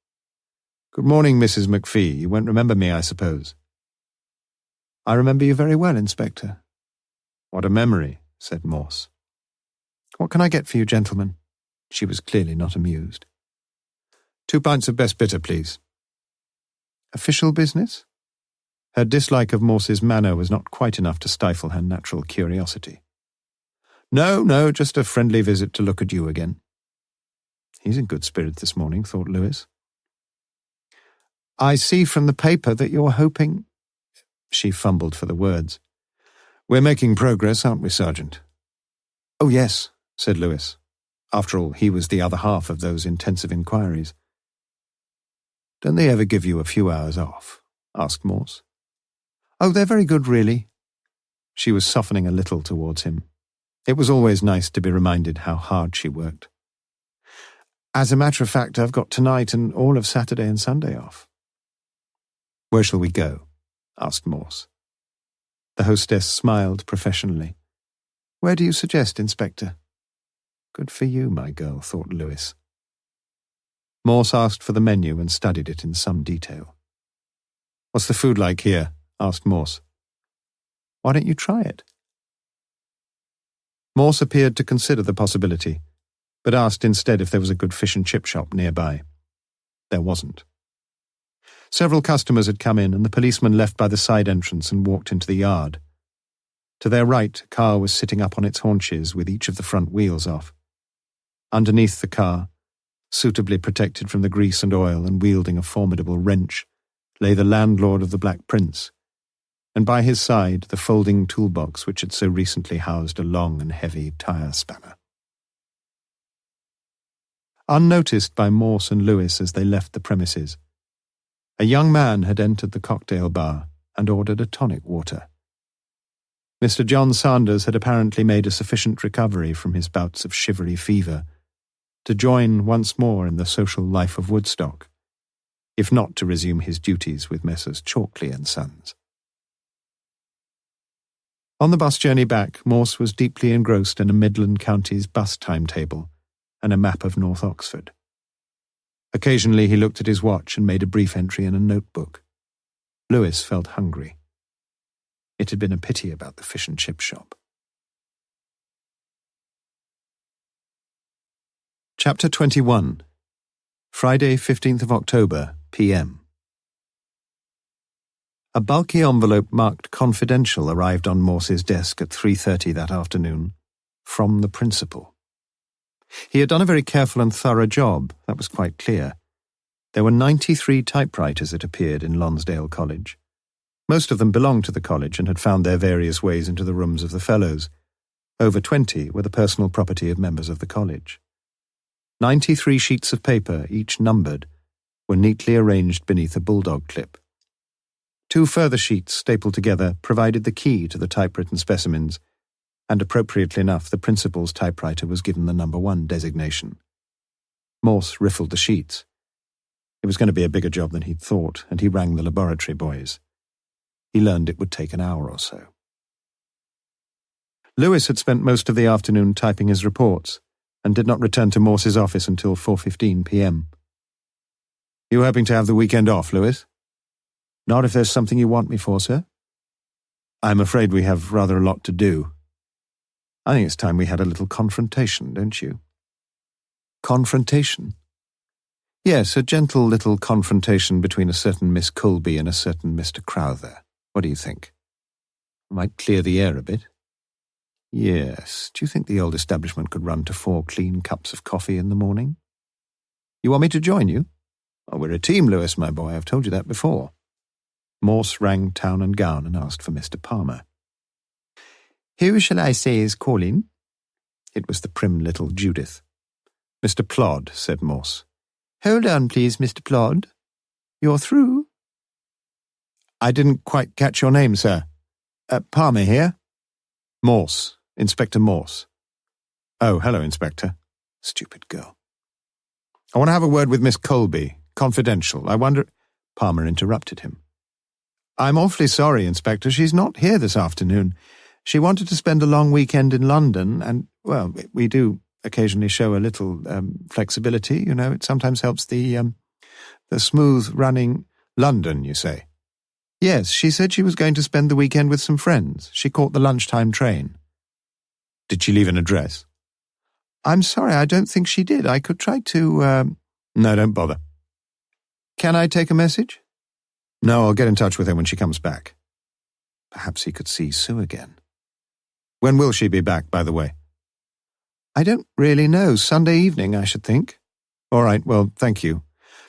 "Good morning, Mrs. McPhee. You won't remember me, I suppose." "I remember you very well, Inspector." "What a memory," said Morse. "What can I get for you, gentlemen?" She was clearly not amused. 2 pints of best bitter, please." "Official business?" Her dislike of Morse's manner was not quite enough to stifle her natural curiosity. No, just a friendly visit to look at you again." "He's in good spirits this morning," thought Lewis. "I see from the paper that you're hoping—" She fumbled for the words. "We're making progress, aren't we, Sergeant?" "Oh, yes," said Lewis. After all, he was the other half of those intensive inquiries. "Don't they ever give you a few hours off?" asked Morse. "Oh, they're very good, really." She was softening a little towards him. It was always nice to be reminded how hard she worked. "As a matter of fact, I've got tonight and all of Saturday and Sunday off." "Where shall we go?" asked Morse. The hostess smiled professionally. "Where do you suggest, Inspector?" Good for you, my girl, thought Lewis. Morse asked for the menu and studied it in some detail. "What's the food like here?" asked Morse. "Why don't you try it?" Morse appeared to consider the possibility, but asked instead if there was a good fish and chip shop nearby. There wasn't. Several customers had come in, and the policeman left by the side entrance and walked into the yard. To their right, a car was sitting up on its haunches with each of the front wheels off. Underneath the car, suitably protected from the grease and oil and wielding a formidable wrench, lay the landlord of the Black Prince, and by his side the folding toolbox which had so recently housed a long and heavy tire spanner. Unnoticed by Morse and Lewis as they left the premises, a young man had entered the cocktail bar and ordered a tonic water. Mr. John Sanders had apparently made a sufficient recovery from his bouts of shivery fever to join once more in the social life of Woodstock, if not to resume his duties with Messrs. Chalkley and Sons. On the bus journey back, Morse was deeply engrossed in a Midland County's bus timetable and a map of North Oxford. Occasionally he looked at his watch and made a brief entry in a notebook. Lewis felt hungry. It had been a pity about the fish and chip shop. Chapter 21. Friday, 15th of October, p.m. A bulky envelope marked confidential arrived on Morse's desk at 3:30 that afternoon, from the principal. He had done a very careful and thorough job, that was quite clear. There were 93 typewriters, it appeared, in Lonsdale College. Most of them belonged to the college and had found their various ways into the rooms of the fellows. Over 20 were the personal property of members of the college. 93 sheets of paper, each numbered, were neatly arranged beneath a bulldog clip. 2 further sheets, stapled together, provided the key to the typewritten specimens, and appropriately enough, the principal's typewriter was given the number 1 designation. Morse riffled the sheets. It was going to be a bigger job than he'd thought, and he rang the laboratory boys. He learned it would take an hour or so. Lewis had spent most of the afternoon typing his reports, and did not return to Morse's office until 4:15 p.m. "You hoping to have the weekend off, Lewis?" "Not if there's something you want me for, sir." "I'm afraid we have rather a lot to do. I think it's time we had a little confrontation, don't you?" "Confrontation?" Yes, a gentle little confrontation between a certain Miss Colby and a certain Mr. Crowther. What do you think? Might clear the air a bit. Yes. Do you think the old establishment could run to 4 clean cups of coffee in the morning? You want me to join you? Oh, we're a team, Lewis, my boy. I've told you that before. Morse rang Town and Gown and asked for Mr. Palmer. Who shall I say is calling? It was the prim little Judith. Mr. Plod, said Morse. Hold on, please, Mr. Plod. You're through? I didn't quite catch your name, sir. Palmer here. Morse, Inspector Morse. Oh, hello, Inspector. Stupid girl. I want to have a word with Miss Colby. Confidential. I wonder... Palmer interrupted him. I'm awfully sorry, Inspector. She's not here this afternoon. She wanted to spend a long weekend in London and, well, we do occasionally show a little flexibility. You know, it sometimes helps the smooth-running... London, you say? Yes, she said she was going to spend the weekend with some friends. She caught the lunchtime train. Did she leave an address? I'm sorry, I don't think she did. I could try to... No, don't bother. Can I take a message? No, I'll get in touch with her when she comes back. Perhaps he could see Sue again. When will she be back, by the way? I don't really know. Sunday evening, I should think. All right, well, thank you.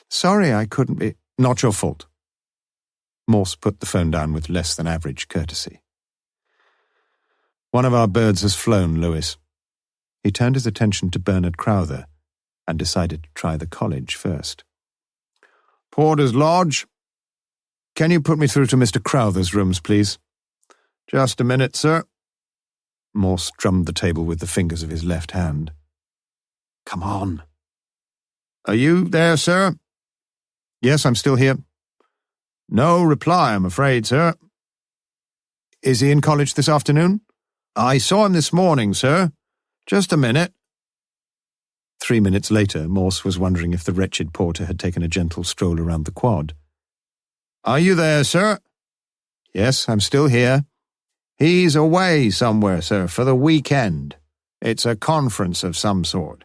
Sorry I couldn't be... Not your fault. Morse put the phone down with less than average courtesy. One of our birds has flown, Lewis. He turned his attention to Bernard Crowther and decided to try the college first. Porter's Lodge. Can you put me through to Mr. Crowther's rooms, please? Just a minute, sir. Morse drummed the table with the fingers of his left hand. Come on. Are you there, sir? Yes, I'm still here. No reply, I'm afraid, sir. Is he in college this afternoon? I saw him this morning, sir. Just a minute. 3 minutes later, Morse was wondering if the wretched porter had taken a gentle stroll around the quad. Are you there, sir? Yes, I'm still here. He's away somewhere, sir, for the weekend. It's a conference of some sort.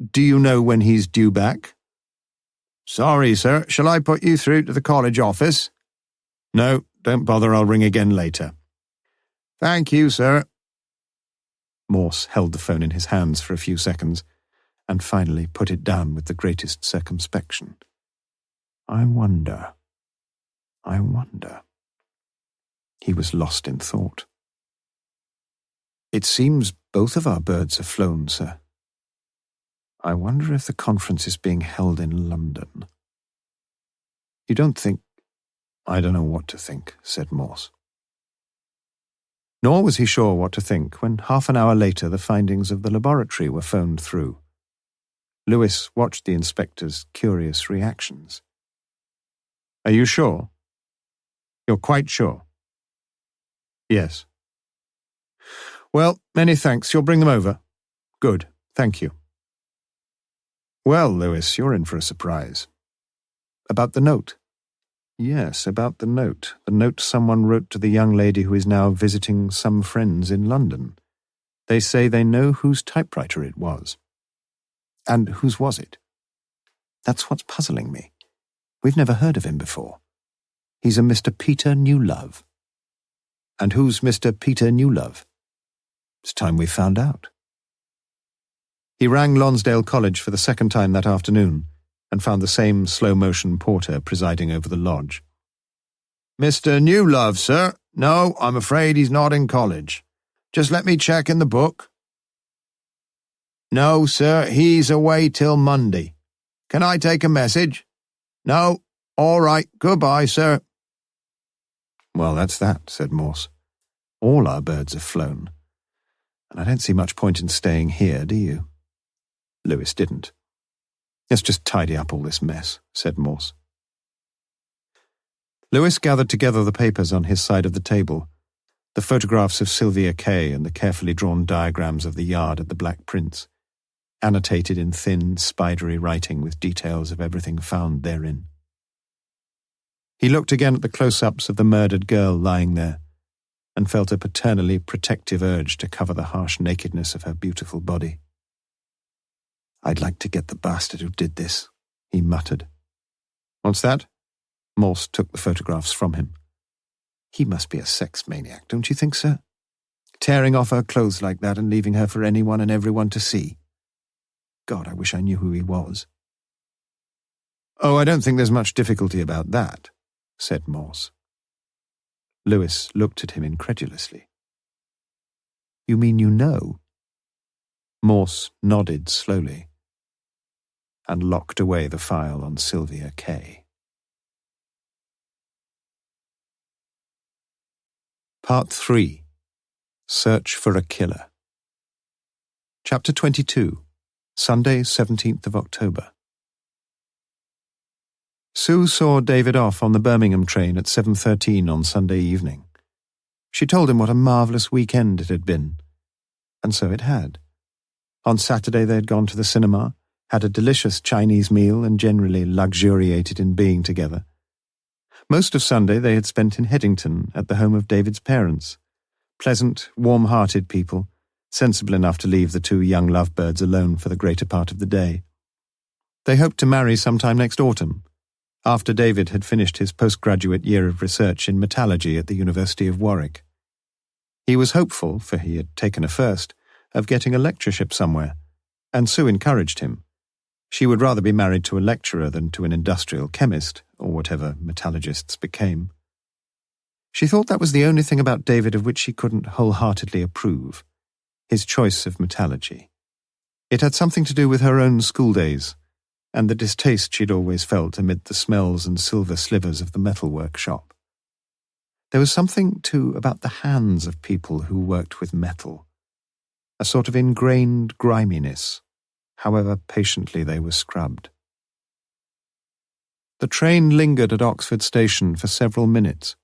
Do you know when he's due back? Sorry, sir. Shall I put you through to the college office? No, don't bother. I'll ring again later. Thank you, sir. Morse held the phone in his hands for a few seconds and finally put it down with the greatest circumspection. I wonder. He was lost in thought. It seems both of our birds have flown, sir. I wonder if the conference is being held in London. You don't think... I don't know what to think, said Morse. Nor was he sure what to think when half an hour later the findings of the laboratory were phoned through. Lewis watched the inspector's curious reactions. Are you sure? You're quite sure? Yes. Well, many thanks. You'll bring them over? Good, thank you. Well, Lewis, you're in for a surprise. About the note? Yes, about the note. The note someone wrote to the young lady who is now visiting some friends in London. They say they know whose typewriter it was. And whose was it? That's what's puzzling me. We've never heard of him before. He's a Mr. Peter Newlove. And who's Mr. Peter Newlove? It's time we found out. He rang Lonsdale College for the second time that afternoon and found the same slow-motion porter presiding over the lodge. Mr. Newlove, sir? No, I'm afraid he's not in college. Just let me check in the book. No, sir, he's away till Monday. Can I take a message? No. All right, goodbye, sir. Well, that's that, said Morse. All our birds have flown. And I don't see much point in staying here, do you? Lewis didn't. Let's just tidy up all this mess, said Morse. Lewis gathered together the papers on his side of the table, the photographs of Sylvia Kaye and the carefully drawn diagrams of the yard at the Black Prince, annotated in thin, spidery writing with details of everything found therein. He looked again at the close-ups of the murdered girl lying there, and felt a paternally protective urge to cover the harsh nakedness of her beautiful body. "I'd like to get the bastard who did this," he muttered. "What's that?" Morse took the photographs from him. "He must be a sex maniac, don't you think, sir? Tearing off her clothes like that and leaving her for anyone and everyone to see. God, I wish I knew who he was." "Oh, I don't think there's much difficulty about that," said Morse. Lewis looked at him incredulously. "You mean you know?" Morse nodded slowly and locked away the file on Sylvia Kaye. Part 3. Search for a Killer. Chapter 22. Sunday, 17th of October. Sue saw David off on the Birmingham train at 7:13 on Sunday evening. She told him what a marvellous weekend it had been. And so it had. On Saturday they had gone to the cinema, had a delicious Chinese meal and generally luxuriated in being together. Most of Sunday they had spent in Headington at the home of David's parents. Pleasant, warm-hearted people, sensible enough to leave the two young lovebirds alone for the greater part of the day. They hoped to marry sometime next autumn, after David had finished his postgraduate year of research in metallurgy at the University of Warwick. He was hopeful, for he had taken a first, of getting a lectureship somewhere, and Sue encouraged him. She would rather be married to a lecturer than to an industrial chemist, or whatever metallurgists became. She thought that was the only thing about David of which she couldn't wholeheartedly approve, his choice of metallurgy. It had something to do with her own school days, and the distaste she'd always felt amid the smells and silver slivers of the metalwork shop. There was something, too, about the hands of people who worked with metal, a sort of ingrained griminess, however patiently they were scrubbed. The train lingered at Oxford Station for several minutes,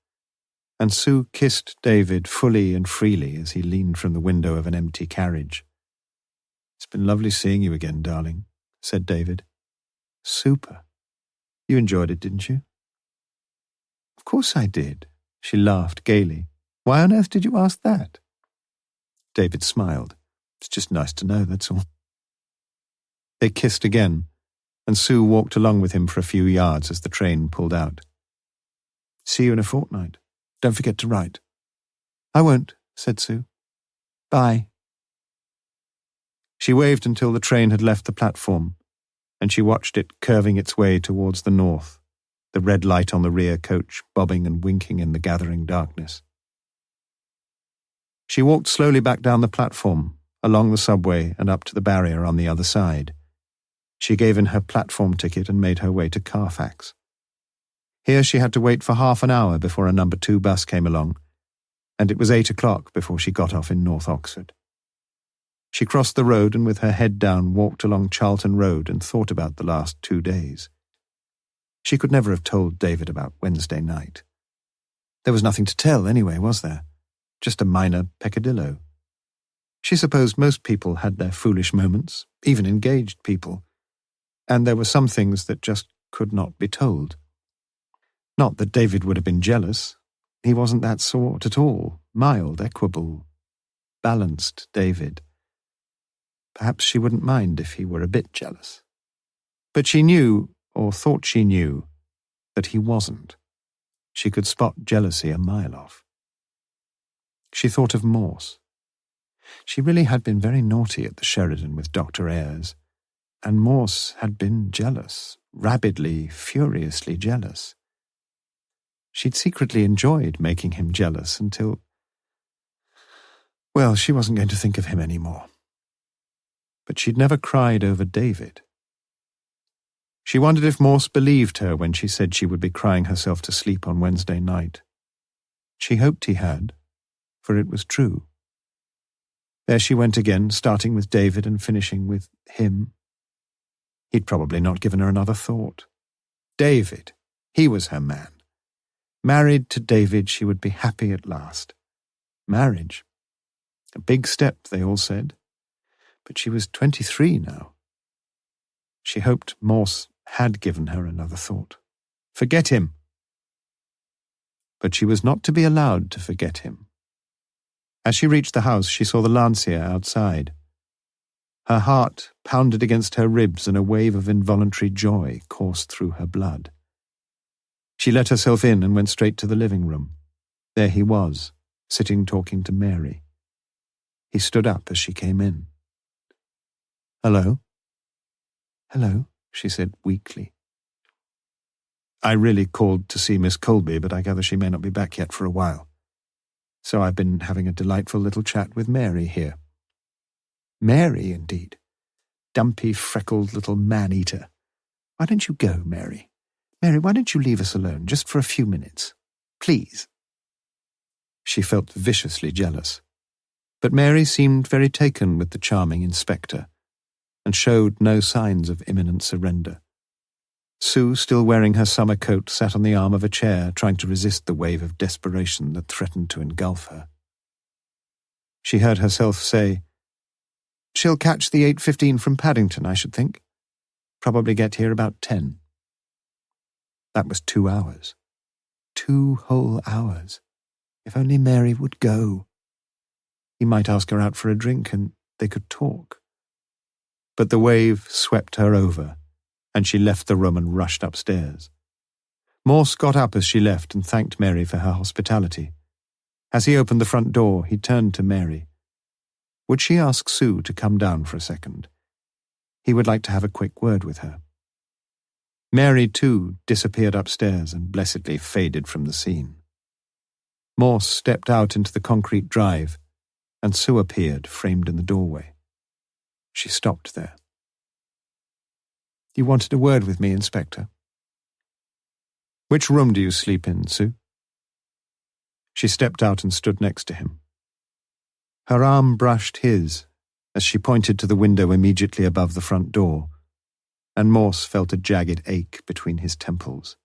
and Sue kissed David fully and freely as he leaned from the window of an empty carriage. "It's been lovely seeing you again, darling," said David. "Super. You enjoyed it, didn't you?" "Of course I did." She laughed gaily. "Why on earth did you ask that?" David smiled. "It's just nice to know, that's all." They kissed again, and Sue walked along with him for a few yards as the train pulled out. "See you in a fortnight. Don't forget to write." "I won't," said Sue. "Bye." She waved until the train had left the platform, and she watched it curving its way towards the north, the red light on the rear coach bobbing and winking in the gathering darkness. She walked slowly back down the platform, along the subway and up to the barrier on the other side. She gave in her platform ticket and made her way to Carfax. Here she had to wait for half an hour before a number 2 bus came along, and it was 8 o'clock before she got off in North Oxford. She crossed the road and with her head down walked along Charlton Road and thought about the last 2 days. She could never have told David about Wednesday night. There was nothing to tell anyway, was there? Just a minor peccadillo. She supposed most people had their foolish moments, even engaged people, and there were some things that just could not be told. Not that David would have been jealous. He wasn't that sort at all. Mild, equable, balanced David. Perhaps she wouldn't mind if he were a bit jealous. But she knew, or thought she knew, that he wasn't. She could spot jealousy a mile off. She thought of Morse. She really had been very naughty at the Sheridan with Dr. Ayres, and Morse had been jealous, rabidly, furiously jealous. She'd secretly enjoyed making him jealous until... Well, she wasn't going to think of him anymore. But she'd never cried over David. She wondered if Morse believed her when she said she would be crying herself to sleep on Wednesday night. She hoped he had, for it was true. There she went again, starting with David and finishing with him. He'd probably not given her another thought. David, he was her man. Married to David, she would be happy at last. Marriage. A big step, they all said. But she was 23 now. She hoped Morse had given her another thought. Forget him. But she was not to be allowed to forget him. As she reached the house, she saw the Lancia outside. Her heart pounded against her ribs and a wave of involuntary joy coursed through her blood. She let herself in and went straight to the living room. There he was, sitting talking to Mary. He stood up as she came in. "Hello?" "Hello," she said weakly. "I really called to see Miss Colby, but I gather she may not be back yet for a while. So I've been having a delightful little chat with Mary here." "Mary, indeed. Dumpy, freckled little man-eater. Why don't you go, Mary? Mary, why don't you leave us alone, just for a few minutes? Please." She felt viciously jealous. But Mary seemed very taken with the charming inspector, and showed no signs of imminent surrender. Sue, still wearing her summer coat, sat on the arm of a chair, trying to resist the wave of desperation that threatened to engulf her. She heard herself say, "She'll catch the 8:15 from Paddington, I should think. Probably get here about 10. That was 2 hours. 2 whole hours. If only Mary would go. He might ask her out for a drink and they could talk. But the wave swept her over, and she left the room and rushed upstairs. Morse got up as she left and thanked Mary for her hospitality. As he opened the front door, he turned to Mary. Would she ask Sue to come down for a second? He would like to have a quick word with her. Mary, too, disappeared upstairs and blessedly faded from the scene. Morse stepped out into the concrete drive, and Sue appeared, framed in the doorway. She stopped there. "You wanted a word with me, Inspector?" "Which room do you sleep in, Sue?" She stepped out and stood next to him. Her arm brushed his as she pointed to the window immediately above the front door, and Morse felt a jagged ache between his temples.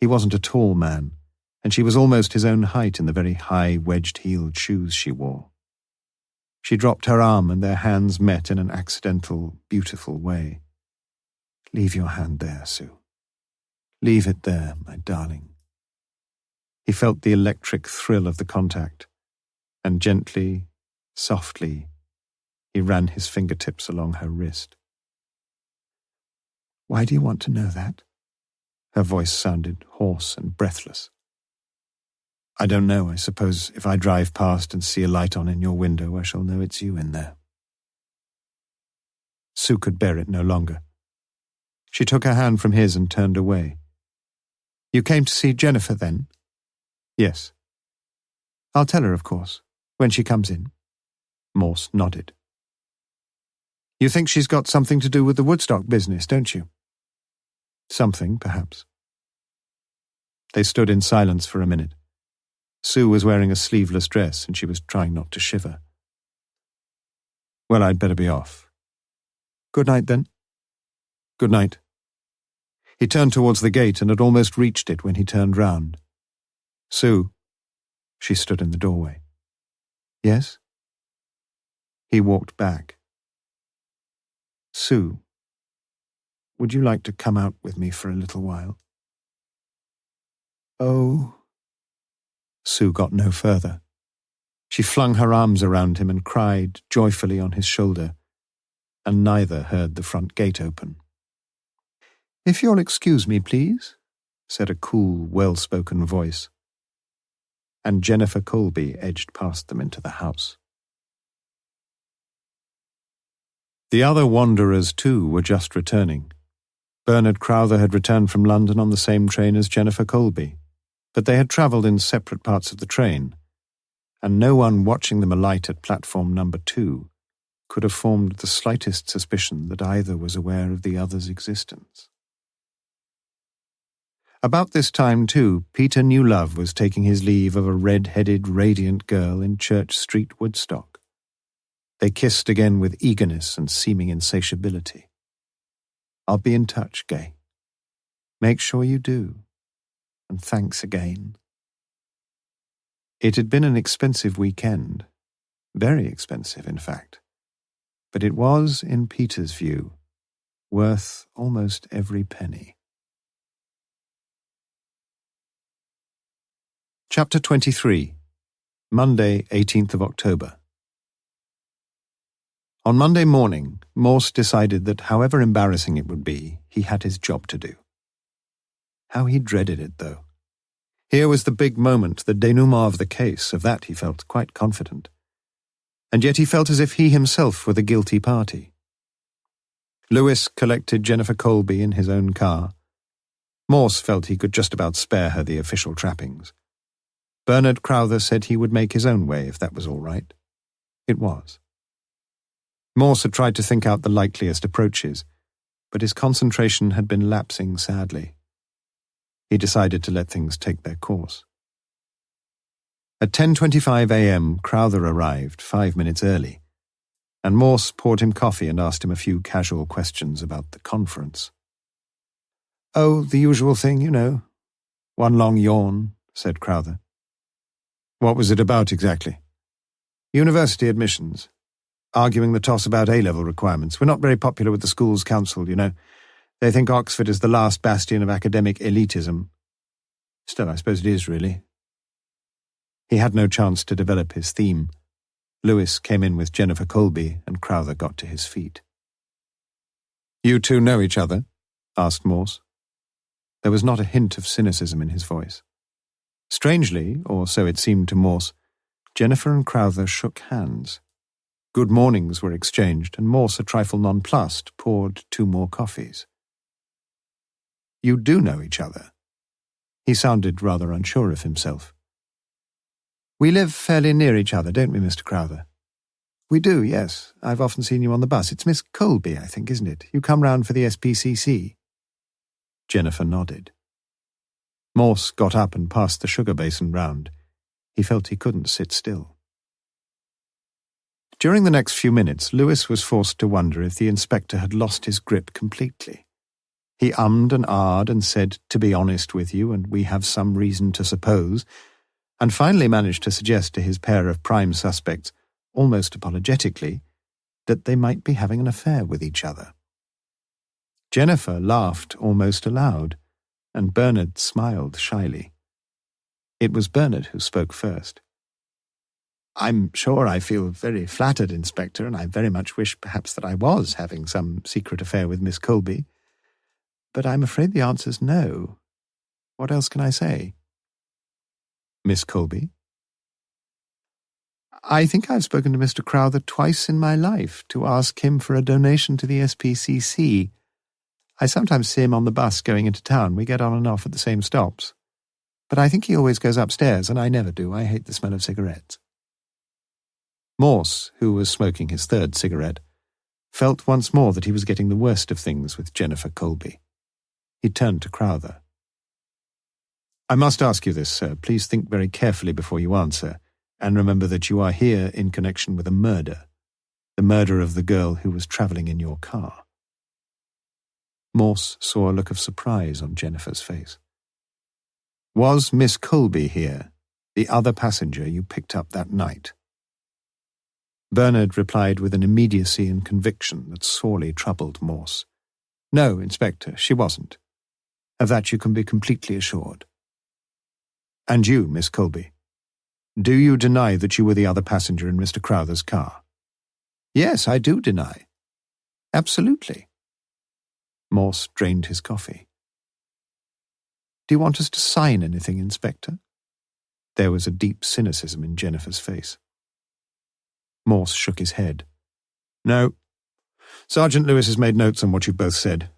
He wasn't a tall man, and she was almost his own height in the very high, wedged-heeled shoes she wore. She dropped her arm and their hands met in an accidental, beautiful way. "Leave your hand there, Sue. Leave it there, my darling." He felt the electric thrill of the contact, and gently, softly, he ran his fingertips along her wrist. "Why do you want to know that?" Her voice sounded hoarse and breathless. "I don't know. I suppose if I drive past and see a light on in your window, I shall know it's you in there." Sue could bear it no longer. She took her hand from his and turned away. "You came to see Jennifer, then?" "Yes." "I'll tell her, of course, when she comes in." Morse nodded. "You think she's got something to do with the Woodstock business, don't you?" "Something, perhaps." They stood in silence for a minute. Sue was wearing a sleeveless dress, and she was trying not to shiver. "Well, I'd better be off." "Good night, then." "Good night." He turned towards the gate and had almost reached it when he turned round. "Sue." She stood in the doorway. "Yes?" He walked back. "Sue, would you like to come out with me for a little while?" "Oh..." Sue got no further. She flung her arms around him and cried joyfully on his shoulder, and neither heard the front gate open. "If you'll excuse me, please," said a cool, well-spoken voice, and Jennifer Colby edged past them into the house. The other wanderers, too, were just returning. Bernard Crowther had returned from London on the same train as Jennifer Colby, but they had travelled in separate parts of the train, and no one watching them alight at platform number 2 could have formed the slightest suspicion that either was aware of the other's existence. About this time, too, Peter Newlove was taking his leave of a red-headed, radiant girl in Church Street, Woodstock. They kissed again with eagerness and seeming insatiability. "I'll be in touch, Gay. Make sure you do. And thanks again." It had been an expensive weekend. Very expensive, in fact. But it was, in Peter's view, worth almost every penny. Chapter 23. Monday, 18th of October. On Monday morning, Morse decided that however embarrassing it would be, he had his job to do. How he dreaded it, though. Here was the big moment, the denouement of the case. Of that he felt quite confident. And yet he felt as if he himself were the guilty party. Lewis collected Jennifer Colby in his own car. Morse felt he could just about spare her the official trappings. Bernard Crowther said he would make his own way if that was all right. It was. Morse had tried to think out the likeliest approaches, but his concentration had been lapsing sadly. He decided to let things take their course. At 10:25 a.m., Crowther arrived 5 minutes early, and Morse poured him coffee and asked him a few casual questions about the conference. "Oh, the usual thing, you know." "One long yawn," said Crowther. "What was it about exactly?" "University admissions. Arguing the toss about A-level requirements. We're not very popular with the school's council, you know. They think Oxford is the last bastion of academic elitism. Still, I suppose it is, really." He had no chance to develop his theme. Lewis came in with Jennifer Colby, and Crowther got to his feet. "You two know each other?" asked Morse. There was not a hint of cynicism in his voice. Strangely, or so it seemed to Morse, Jennifer and Crowther shook hands. Good mornings were exchanged, and Morse, a trifle nonplussed, poured 2 more coffees. "You do know each other?" He sounded rather unsure of himself. "We live fairly near each other, don't we, Mr. Crowther?" "We do, yes. I've often seen you on the bus. It's Miss Colby, I think, isn't it? You come round for the SPCC." Jennifer nodded. Morse got up and passed the sugar basin round. He felt he couldn't sit still. During the next few minutes, Lewis was forced to wonder if the inspector had lost his grip completely. He ummed and ahed and said, "To be honest with you, and we have some reason to suppose," and finally managed to suggest to his pair of prime suspects, almost apologetically, that they might be having an affair with each other. Jennifer laughed almost aloud, and Bernard smiled shyly. It was Bernard who spoke first. "I'm sure I feel very flattered, Inspector, and I very much wish perhaps that I was having some secret affair with Miss Colby. But I'm afraid the answer's no. What else can I say?" "Miss Colby?" "I think I've spoken to Mr. Crowther twice in my life to ask him for a donation to the SPCC. I sometimes see him on the bus going into town. We get on and off at the same stops. But I think he always goes upstairs, and I never do. I hate the smell of cigarettes." Morse, who was smoking his 3rd cigarette, felt once more that he was getting the worst of things with Jennifer Colby. He turned to Crowther. "I must ask you this, sir. Please think very carefully before you answer, and remember that you are here in connection with a murder, the murder of the girl who was travelling in your car." Morse saw a look of surprise on Jennifer's face. "Was Miss Colby here, the other passenger you picked up that night?" Bernard replied with an immediacy and conviction that sorely troubled Morse. "No, Inspector, she wasn't. Of that you can be completely assured." "And you, Miss Colby, do you deny that you were the other passenger in Mr. Crowther's car?" "Yes, I do deny. Absolutely." Morse drained his coffee. "Do you want us to sign anything, Inspector?" There was a deep cynicism in Jennifer's face. Morse shook his head. "No. Sergeant Lewis has made notes on what you both said.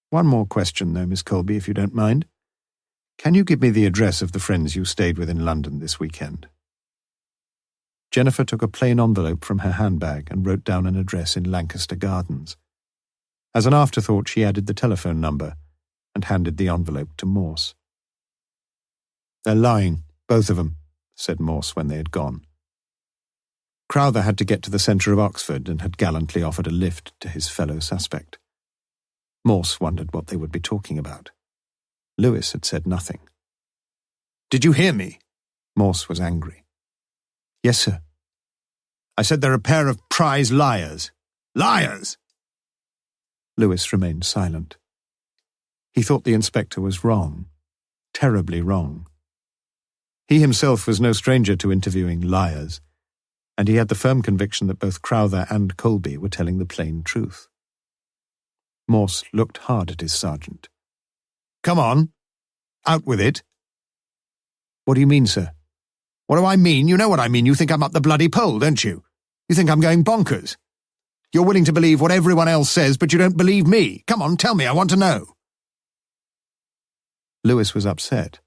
One more question, though, Miss Colby, if you don't mind. Can you give me the address of the friends you stayed with in London this weekend?" Jennifer took a plain envelope from her handbag and wrote down an address in Lancaster Gardens. As an afterthought, she added the telephone number and handed the envelope to Morse. "They're lying, both of them," said Morse when they had gone. Crowther had to get to the centre of Oxford and had gallantly offered a lift to his fellow suspect. Morse wondered what they would be talking about. Lewis had said nothing. "Did you hear me?" Morse was angry. "Yes, sir." "I said they're a pair of prize liars. Liars!" Lewis remained silent. He thought the inspector was wrong, terribly wrong. He himself was no stranger to interviewing liars, and he had the firm conviction that both Crowther and Colby were telling the plain truth. Morse looked hard at his sergeant. "Come on. Out with it." "What do you mean, sir?" "What do I mean? You know what I mean. You think I'm up the bloody pole, don't you? You think I'm going bonkers. You're willing to believe what everyone else says, but you don't believe me. Come on, tell me, I want to know." Lewis was upset.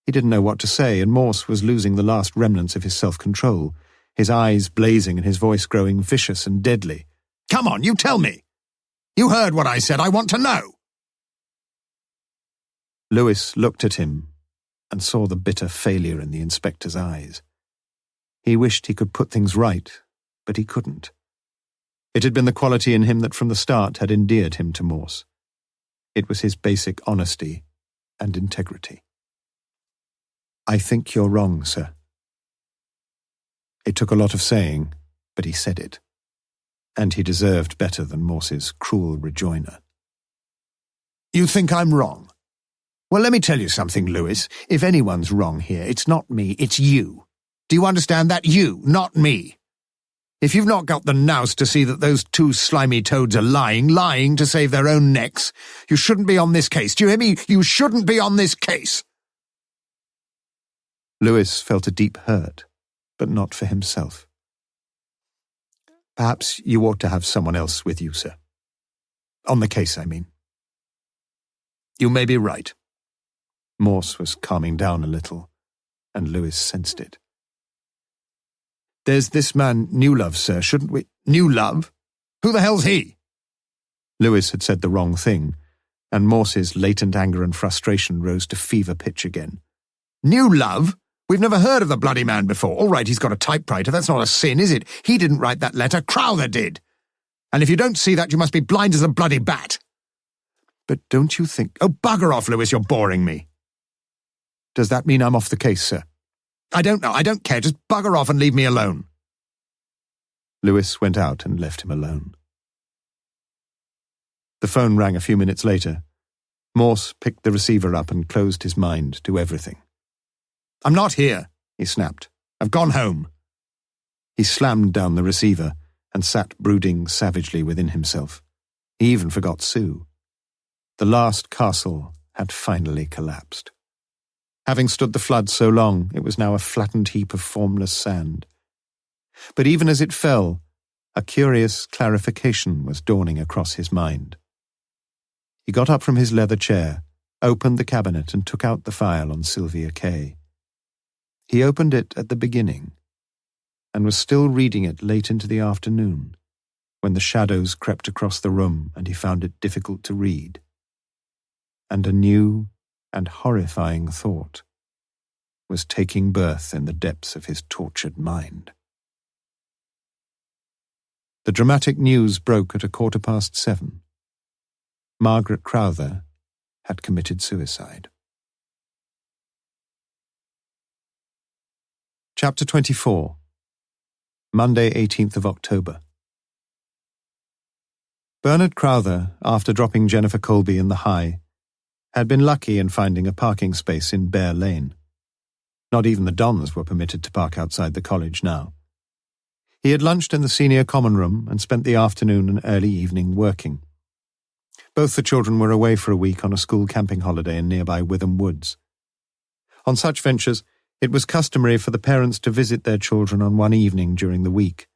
He didn't know what to say, and Morse was losing the last remnants of his self-control, his eyes blazing and his voice growing vicious and deadly. "Come on, you tell me. You heard what I said. I want to know." Lewis looked at him and saw the bitter failure in the inspector's eyes. He wished he could put things right, but he couldn't. It had been the quality in him that from the start had endeared him to Morse. It was his basic honesty and integrity. "I think you're wrong, sir." It took a lot of saying, but he said it, and he deserved better than Morse's cruel rejoinder. "You think I'm wrong? Well, let me tell you something, Lewis. If anyone's wrong here, it's not me, it's you. Do you understand that? You, not me. If you've not got the nous to see that those two slimy toads are lying to save their own necks, you shouldn't be on this case. Do you hear me? You shouldn't be on this case." Lewis felt a deep hurt, but not for himself. "Perhaps you ought to have someone else with you, sir. On the case, I mean." "You may be right." Morse was calming down a little, and Lewis sensed it. "There's this man Newlove, sir, shouldn't we—" "Newlove? Who the hell's he?" Lewis had said the wrong thing, and Morse's latent anger and frustration rose to fever pitch again. "Newlove? We've never heard of the bloody man before. All right, he's got a typewriter. That's not a sin, is it? He didn't write that letter. Crowther did. And if you don't see that, you must be blind as a bloody bat." "But don't you think—" "Oh, bugger off, Lewis, you're boring me." "Does that mean I'm off the case, sir?" "I don't know. I don't care. Just bugger off and leave me alone." Lewis went out and left him alone. The phone rang a few minutes later. Morse picked the receiver up and closed his mind to everything. "I'm not here," he snapped. "I've gone home." He slammed down the receiver and sat brooding savagely within himself. He even forgot Sue. The last castle had finally collapsed. Having stood the flood so long, it was now a flattened heap of formless sand. But even as it fell, a curious clarification was dawning across his mind. He got up from his leather chair, opened the cabinet and took out the file on Sylvia Kaye. He opened it at the beginning, and was still reading it late into the afternoon, when the shadows crept across the room and he found it difficult to read. And a new and horrifying thought was taking birth in the depths of his tortured mind. The dramatic news broke at 7:15. Margaret Crowther had committed suicide. Chapter 24. Monday, 18th of October. Bernard Crowther, after dropping Jennifer Colby in the High, had been lucky in finding a parking space in Bear Lane. Not even the Dons were permitted to park outside the college now. He had lunched in the senior common room and spent the afternoon and early evening working. Both the children were away for a week on a school camping holiday in nearby Witham Woods. On such ventures, it was customary for the parents to visit their children on one evening during the week,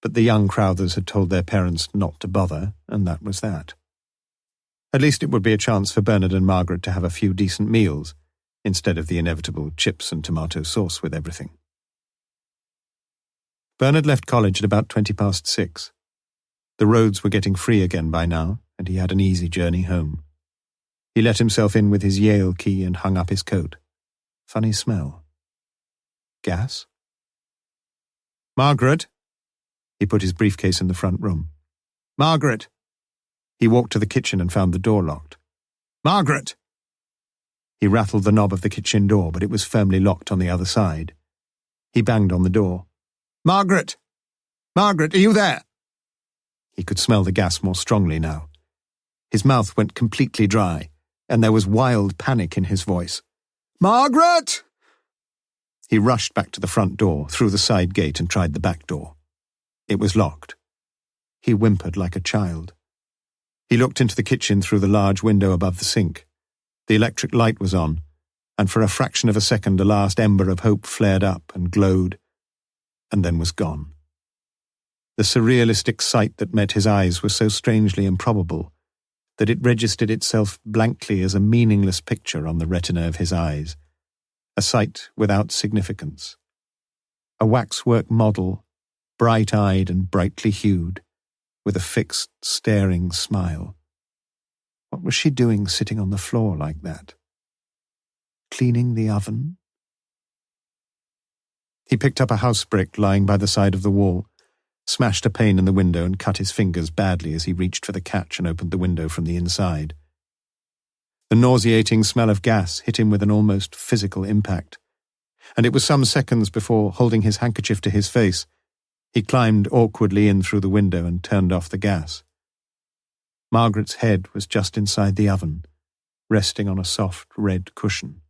but the young Crowthers had told their parents not to bother, and that was that. At least it would be a chance for Bernard and Margaret to have a few decent meals, instead of the inevitable chips and tomato sauce with everything. Bernard left college at about 6:20. The roads were getting free again by now, and he had an easy journey home. He let himself in with his Yale key and hung up his coat. Funny smell. Gas? "Margaret?" He put his briefcase in the front room. "Margaret!" He walked to the kitchen and found the door locked. "Margaret!" He rattled the knob of the kitchen door, but it was firmly locked on the other side. He banged on the door. "Margaret! Margaret, are you there?" He could smell the gas more strongly now. His mouth went completely dry, and there was wild panic in his voice. "Margaret!" He rushed back to the front door, through the side gate, and tried the back door. It was locked. He whimpered like a child. He looked into the kitchen through the large window above the sink. The electric light was on, and for a fraction of a second a last ember of hope flared up and glowed, and then was gone. The surrealistic sight that met his eyes was so strangely improbable that it registered itself blankly as a meaningless picture on the retina of his eyes, a sight without significance. A waxwork model, bright-eyed and brightly hued, with a fixed, staring smile. What was she doing sitting on the floor like that? Cleaning the oven? He picked up a house brick lying by the side of the wall, smashed a pane in the window and cut his fingers badly as he reached for the catch and opened the window from the inside. The nauseating smell of gas hit him with an almost physical impact, and it was some seconds before, holding his handkerchief to his face, he climbed awkwardly in through the window and turned off the gas. Margaret's head was just inside the oven, resting on a soft red cushion.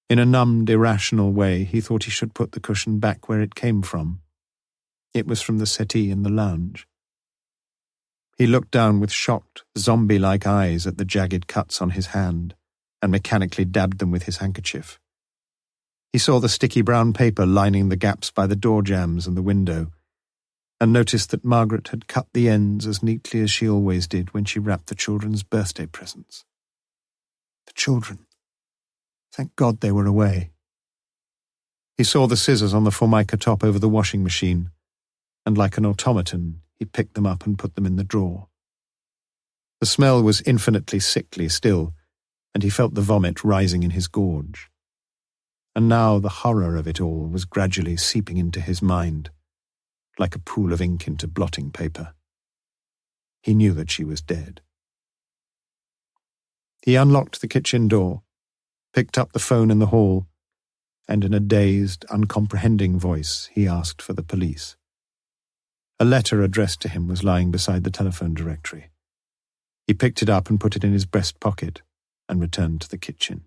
In a numbed, irrational way, he thought he should put the cushion back where it came from. It was from the settee in the lounge. He looked down with shocked, zombie-like eyes at the jagged cuts on his hand and mechanically dabbed them with his handkerchief. He saw the sticky brown paper lining the gaps by the door jambs and the window, and noticed that Margaret had cut the ends as neatly as she always did when she wrapped the children's birthday presents. The children. Thank God they were away. He saw the scissors on the formica top over the washing machine, and like an automaton, he picked them up and put them in the drawer. The smell was infinitely sickly still, and he felt the vomit rising in his gorge. And now the horror of it all was gradually seeping into his mind, like a pool of ink into blotting paper. He knew that she was dead. He unlocked the kitchen door, picked up the phone in the hall, and in a dazed, uncomprehending voice he asked for the police. A letter addressed to him was lying beside the telephone directory. He picked it up and put it in his breast pocket and returned to the kitchen.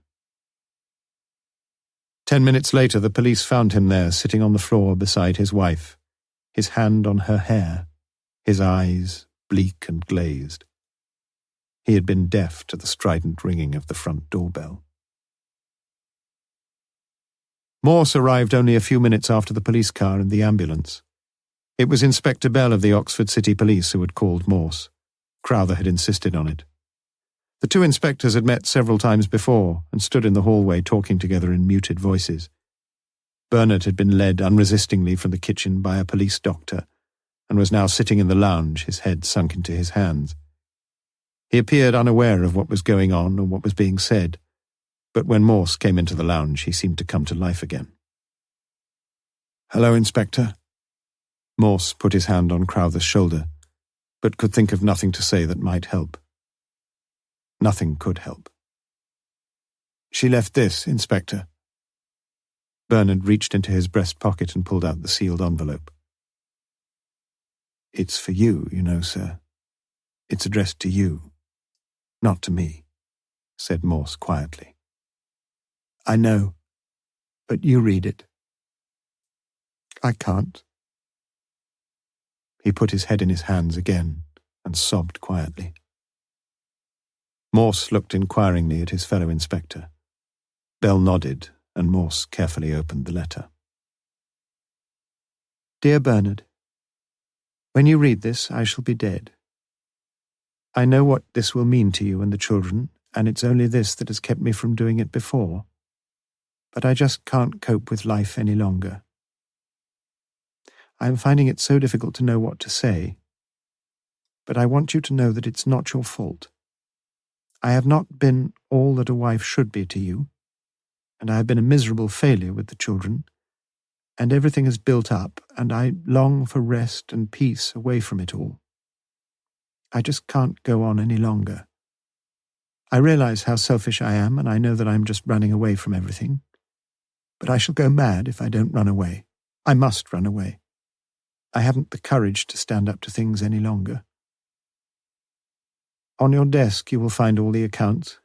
10 minutes later, the police found him there, sitting on the floor beside his wife, his hand on her hair, his eyes bleak and glazed. He had been deaf to the strident ringing of the front doorbell. Morse arrived only a few minutes after the police car and the ambulance. It was Inspector Bell of the Oxford City Police who had called Morse. Crowther had insisted on it. The two inspectors had met several times before and stood in the hallway talking together in muted voices. Bernard had been led unresistingly from the kitchen by a police doctor and was now sitting in the lounge, his head sunk into his hands. He appeared unaware of what was going on or what was being said, but when Morse came into the lounge, he seemed to come to life again. "Hello, Inspector." Morse put his hand on Crowther's shoulder, but could think of nothing to say that might help. Nothing could help. "She left this, Inspector." Bernard reached into his breast pocket and pulled out the sealed envelope. "It's for you, you know, sir. It's addressed to you, not to me," said Morse quietly. "I know, but you read it." "I can't." He put his head in his hands again and sobbed quietly. Morse looked inquiringly at his fellow inspector. Bell nodded, and Morse carefully opened the letter. "Dear Bernard, when you read this, I shall be dead. I know what this will mean to you and the children, and it's only this that has kept me from doing it before. But I just can't cope with life any longer. I am finding it so difficult to know what to say. But I want you to know that it's not your fault. I have not been all that a wife should be to you, and I have been a miserable failure with the children, and everything has built up, and I long for rest and peace away from it all. I just can't go on any longer. I realize how selfish I am, and I know that I'm just running away from everything. But I shall go mad if I don't run away. I must run away. I haven't the courage to stand up to things any longer. On your desk you will find all the accounts,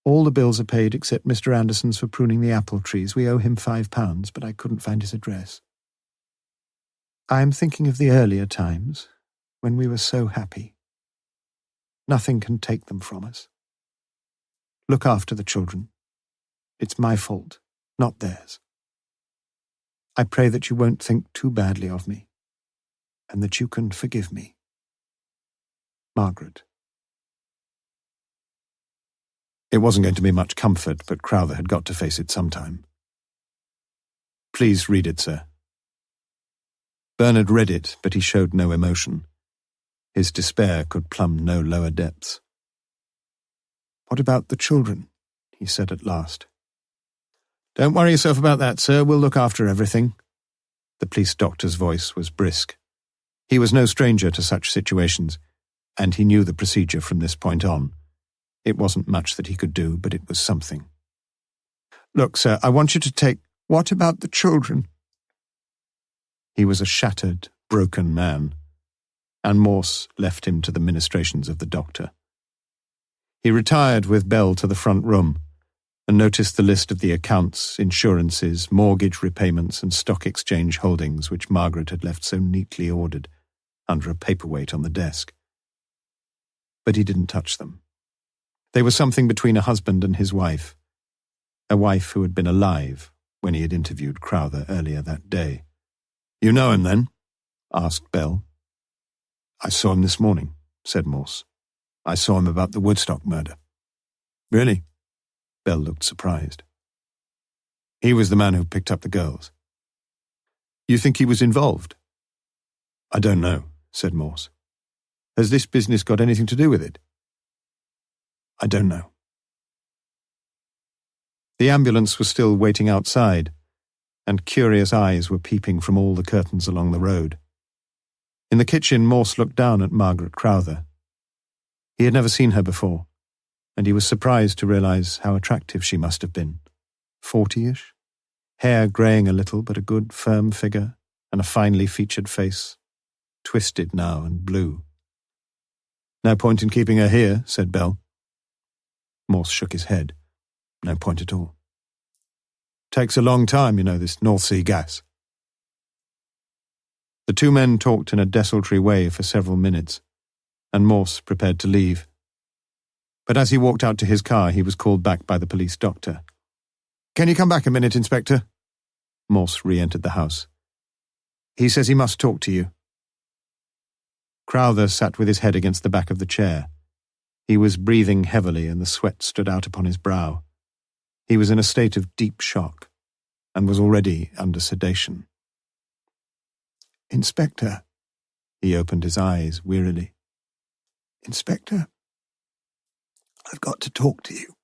All the bills are paid except Mr. Anderson's for pruning the apple trees. We owe him £5, but I couldn't find his address. I am thinking of the earlier times, when we were so happy. Nothing can take them from us. Look after the children. It's my fault, not theirs. I pray that you won't think too badly of me, and that you can forgive me. Margaret. It wasn't going to be much comfort, but Crowther had got to face it sometime. Please read it, sir. Bernard read it, but he showed no emotion. His despair could plumb no lower depths. What about the children? He said at last. Don't worry yourself about that, sir. We'll look after everything. The police doctor's voice was brisk. He was no stranger to such situations, and he knew the procedure from this point on. It wasn't much that he could do, but it was something. Look, sir, I want you to take... What about the children? He was a shattered, broken man, and Morse left him to the ministrations of the doctor. He retired with Bell to the front room and noticed the list of the accounts, insurances, mortgage repayments and stock exchange holdings which Margaret had left so neatly ordered under a paperweight on the desk. But he didn't touch them. They were something between a husband and his wife, a wife who had been alive when he had interviewed Crowther earlier that day. "You know him, then?" asked Bell. "I saw him this morning," said Morse. "I saw him about the Woodstock murder." "Really?" Bell looked surprised. "He was the man who picked up the girls." "You think he was involved?" "I don't know," said Morse. "Has this business got anything to do with it?" "I don't know." The ambulance was still waiting outside, and curious eyes were peeping from all the curtains along the road. In the kitchen, Morse looked down at Margaret Crowther. He had never seen her before, and he was surprised to realize how attractive she must have been. 40-ish, hair greying a little, but a good, firm figure, and a finely featured face, twisted now and blue. "No point in keeping her here," said Bell. Morse shook his head. "No point at all. Takes a long time, you know, this North Sea gas." The two men talked in a desultory way for several minutes, and Morse prepared to leave. But as he walked out to his car, he was called back by the police doctor. "Can you come back a minute, Inspector?" Morse re-entered the house. "He says he must talk to you." Crowther sat with his head against the back of the chair. He was breathing heavily, and the sweat stood out upon his brow. He was in a state of deep shock, and was already under sedation. "Inspector," he opened his eyes wearily. "Inspector, I've got to talk to you."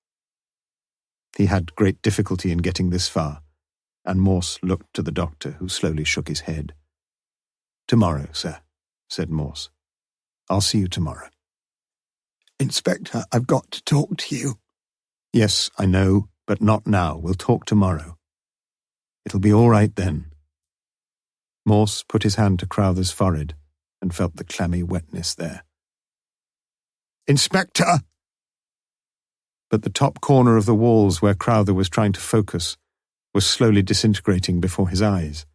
He had great difficulty in getting this far, and Morse looked to the doctor, who slowly shook his head. "Tomorrow, sir," said Morse. "I'll see you tomorrow." "Inspector, I've got to talk to you." "Yes, I know, but not now. We'll talk tomorrow. It'll be all right then." Morse put his hand to Crowther's forehead and felt the clammy wetness there. "Inspector!" But the top corner of the walls where Crowther was trying to focus was slowly disintegrating before his eyes.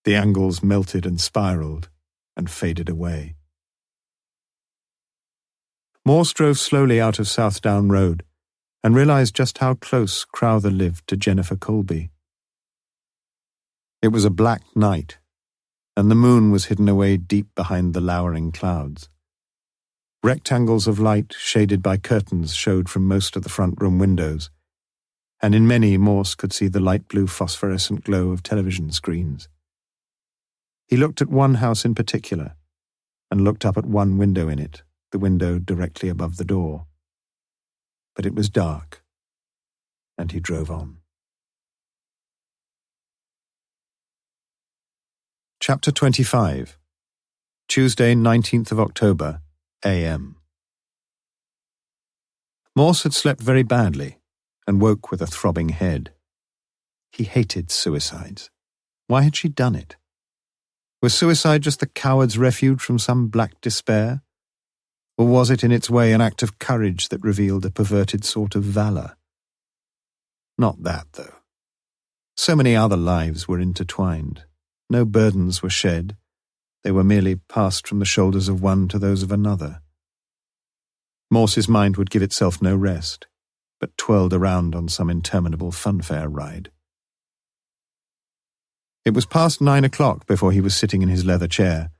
The angles melted and spiraled and faded away. Morse drove slowly out of Southdown Road and realized just how close Crowther lived to Jennifer Colby. It was a black night, and the moon was hidden away deep behind the lowering clouds. Rectangles of light shaded by curtains showed from most of the front room windows, and in many Morse could see the light blue phosphorescent glow of television screens. He looked at one house in particular, and looked up at one window in it, the window directly above the door. But it was dark, and he drove on. Chapter 25. Tuesday, 19th of October, a.m. Morse had slept very badly and woke with a throbbing head. He hated suicides. Why had she done it? Was suicide just the coward's refuge from some black despair? Or was it in its way an act of courage that revealed a perverted sort of valour? Not that, though. So many other lives were intertwined. No burdens were shed. They were merely passed from the shoulders of one to those of another. Morse's mind would give itself no rest, but twirled around on some interminable funfair ride. It was past 9 o'clock before he was sitting in his leather chair,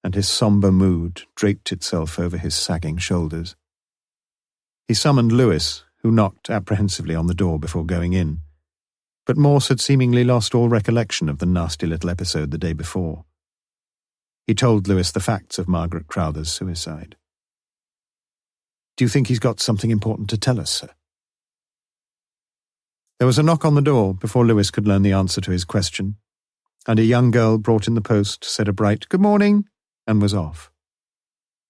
and his sombre mood draped itself over his sagging shoulders. He summoned Lewis, who knocked apprehensively on the door before going in, but Morse had seemingly lost all recollection of the nasty little episode the day before. He told Lewis the facts of Margaret Crowther's suicide. "Do you think he's got something important to tell us, sir?" There was a knock on the door before Lewis could learn the answer to his question, and a young girl brought in the post said a bright "Good morning," and was off.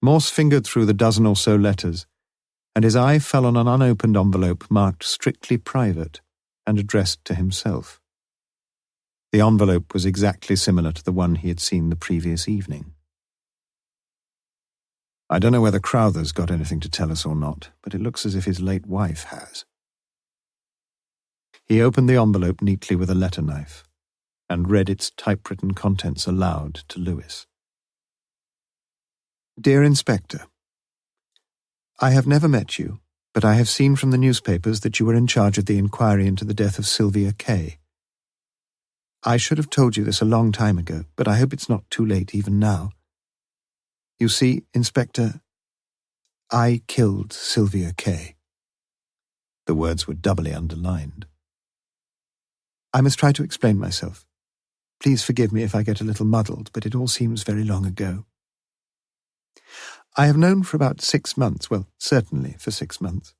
Morse fingered through the dozen or so letters, and his eye fell on an unopened envelope marked "Strictly Private" and addressed to himself. The envelope was exactly similar to the one he had seen the previous evening. "I don't know whether Crowther's got anything to tell us or not, but it looks as if his late wife has." He opened the envelope neatly with a letter knife and read its typewritten contents aloud to Lewis. "Dear Inspector, I have never met you, but I have seen from the newspapers that you were in charge of the inquiry into the death of Sylvia Kaye. I should have told you this a long time ago, but I hope it's not too late even now. You see, Inspector, I killed Sylvia Kaye." The words were doubly underlined. "I must try to explain myself. Please forgive me if I get a little muddled, but it all seems very long ago. I have known for about 6 months, well, certainly for 6 months,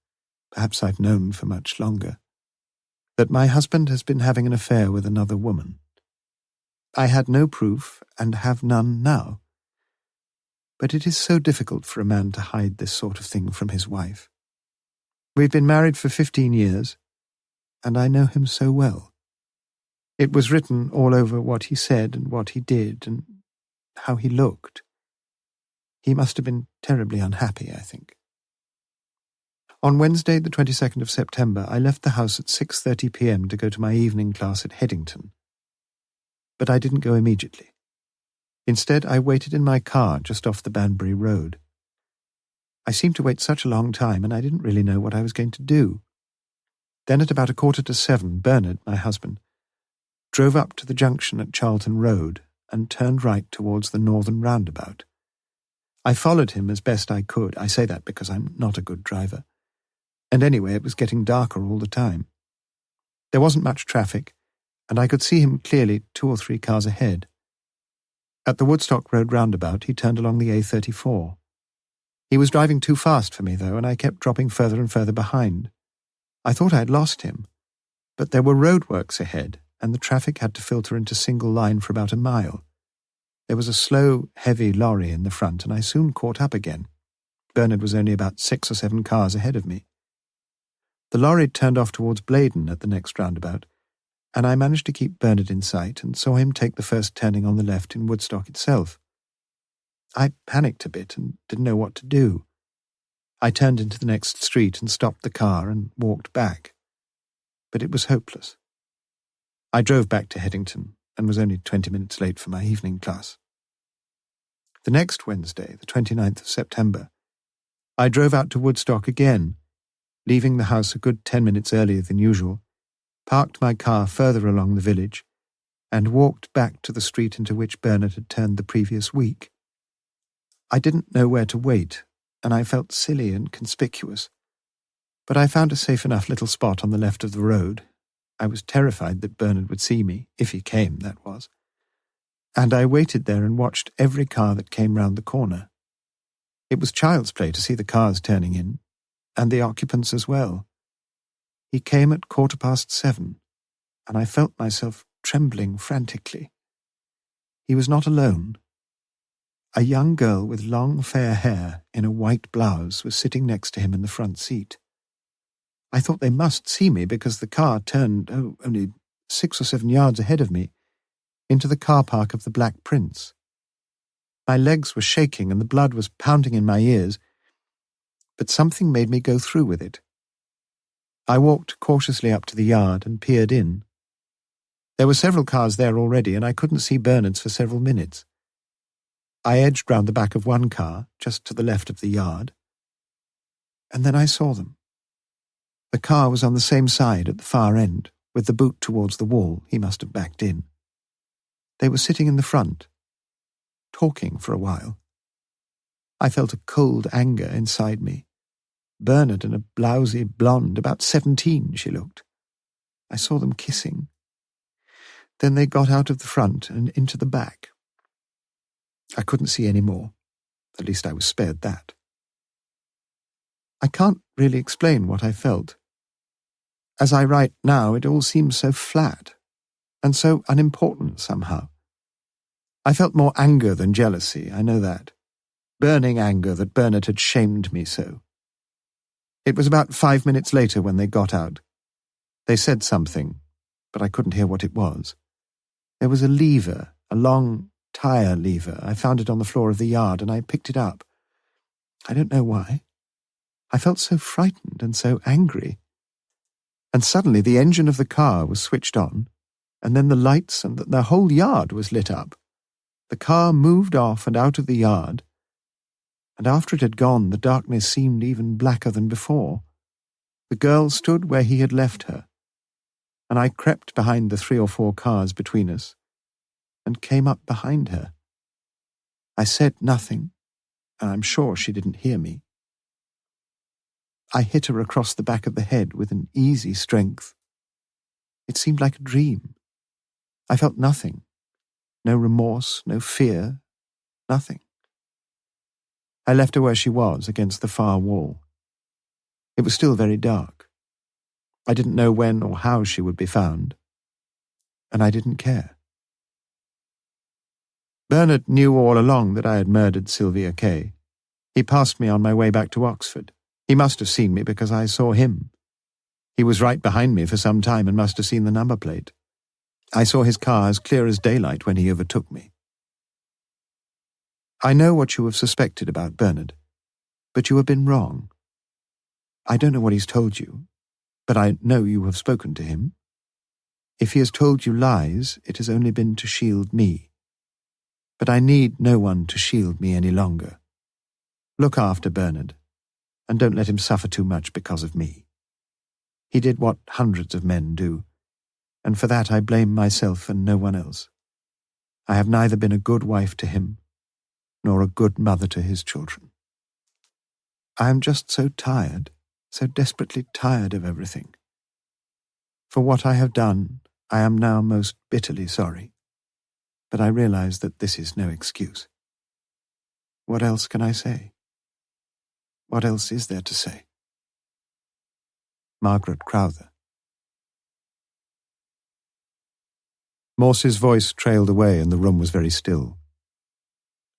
perhaps I've known for much longer, that my husband has been having an affair with another woman. I had no proof and have none now. But it is so difficult for a man to hide this sort of thing from his wife. We've been married for 15 years, and I know him so well. It was written all over what he said and what he did and how he looked. He must have been terribly unhappy, I think. On Wednesday, the 22nd of September, I left the house at 6:30 p.m. to go to my evening class at Headington. But I didn't go immediately. Instead, I waited in my car just off the Banbury Road. I seemed to wait such a long time, and I didn't really know what I was going to do. Then at about 7:15, Bernard, my husband, drove up to the junction at Charlton Road and turned right towards the northern roundabout. I followed him as best I could. I say that because I'm not a good driver. And anyway, it was getting darker all the time. There wasn't much traffic, and I could see him clearly 2 or 3 cars ahead. At the Woodstock Road roundabout, he turned along the A34. He was driving too fast for me, though, and I kept dropping further and further behind. I thought I had lost him, but there were roadworks ahead, and the traffic had to filter into single line for about a mile. There was a slow, heavy lorry in the front, and I soon caught up again. Bernard was only about 6 or 7 cars ahead of me. The lorry turned off towards Blaydon at the next roundabout, and I managed to keep Bernard in sight and saw him take the first turning on the left in Woodstock itself. I panicked a bit and didn't know what to do. I turned into the next street and stopped the car and walked back. But it was hopeless. I drove back to Headington and was only 20 minutes late for my evening class. The next Wednesday, the 29th of September, I drove out to Woodstock again, leaving the house a good 10 minutes earlier than usual, parked my car further along the village, and walked back to the street into which Bernard had turned the previous week. I didn't know where to wait, and I felt silly and conspicuous, but I found a safe enough little spot on the left of the road. I was terrified that Bernard would see me, if he came, that was, and I waited there and watched every car that came round the corner. It was child's play to see the cars turning in, and the occupants as well. He came at 7:15, and I felt myself trembling frantically. He was not alone. A young girl with long fair hair in a white blouse was sitting next to him in the front seat. I thought they must see me because the car turned, only 6 or 7 yards ahead of me, into the car park of the Black Prince. My legs were shaking and the blood was pounding in my ears, but something made me go through with it. I walked cautiously up to the yard and peered in. There were several cars there already, and I couldn't see Bernard's for several minutes. I edged round the back of one car, just to the left of the yard, and then I saw them. The car was on the same side at the far end, with the boot towards the wall. He must have backed in. They were sitting in the front, talking for a while. I felt a cold anger inside me. Bernard and a blousy blonde, about 17 she looked. I saw them kissing. Then they got out of the front and into the back. I couldn't see any more. At least I was spared that. I can't really explain what I felt. As I write now, it all seems so flat and so unimportant somehow. I felt more anger than jealousy, I know that. Burning anger that Bernard had shamed me so. It was about 5 minutes later when they got out. They said something, but I couldn't hear what it was. There was a lever, a long tire lever. I found it on the floor of the yard, and I picked it up. I don't know why. I felt so frightened and so angry. And suddenly the engine of the car was switched on, and then the lights and the whole yard was lit up. The car moved off and out of the yard, and after it had gone, the darkness seemed even blacker than before. The girl stood where he had left her, and I crept behind the 3 or 4 cars between us, and came up behind her. I said nothing, and I'm sure she didn't hear me. I hit her across the back of the head with an easy strength. It seemed like a dream. I felt nothing. No remorse, no fear, nothing. I left her where she was, against the far wall. It was still very dark. I didn't know when or how she would be found, and I didn't care. Bernard knew all along that I had murdered Sylvia Kaye. He passed me on my way back to Oxford. He must have seen me because I saw him. He was right behind me for some time and must have seen the number plate. I saw his car as clear as daylight when he overtook me. I know what you have suspected about Bernard, but you have been wrong. I don't know what he's told you, but I know you have spoken to him. If he has told you lies, it has only been to shield me. But I need no one to shield me any longer. Look after Bernard, and don't let him suffer too much because of me. He did what hundreds of men do, and for that I blame myself and no one else. I have neither been a good wife to him, nor a good mother to his children. I am just so tired, so desperately tired of everything. For what I have done, I am now most bitterly sorry, but I realize that this is no excuse. What else can I say? What else is there to say? Margaret Crowther. Morse's voice trailed away and the room was very still.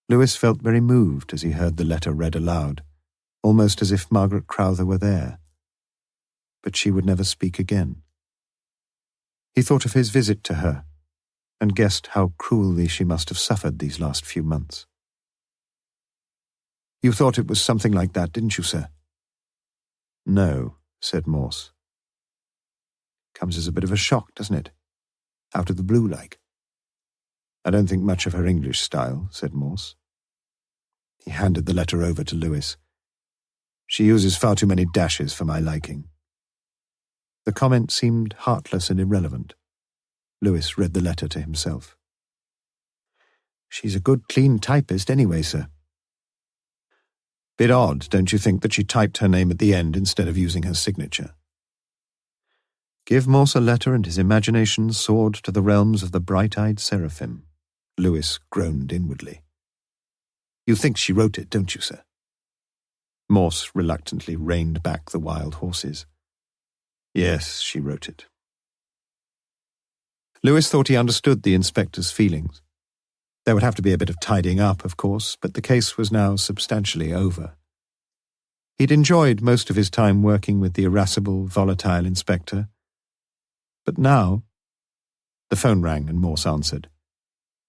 Lewis felt very moved as he heard the letter read aloud, almost as if Margaret Crowther were there. But she would never speak again. He thought of his visit to her, and guessed how cruelly she must have suffered these last few months. "You thought it was something like that, didn't you, sir?" "No," said Morse. "Comes as a bit of a shock, doesn't it? Out of the blue, like." "I don't think much of her English style," said Morse. He handed the letter over to Lewis. "She uses far too many dashes for my liking." The comment seemed heartless and irrelevant. Lewis read the letter to himself. "She's a good clean typist anyway, sir." "Bit odd, don't you think, that she typed her name at the end instead of using her signature?" Give Morse a letter and his imagination soared to the realms of the bright-eyed seraphim. Lewis groaned inwardly. "You think she wrote it, don't you, sir?" Morse reluctantly reined back the wild horses. "Yes, she wrote it." Lewis thought he understood the inspector's feelings. There would have to be a bit of tidying up, of course, but the case was now substantially over. He'd enjoyed most of his time working with the irascible, volatile inspector. But now... The phone rang and Morse answered.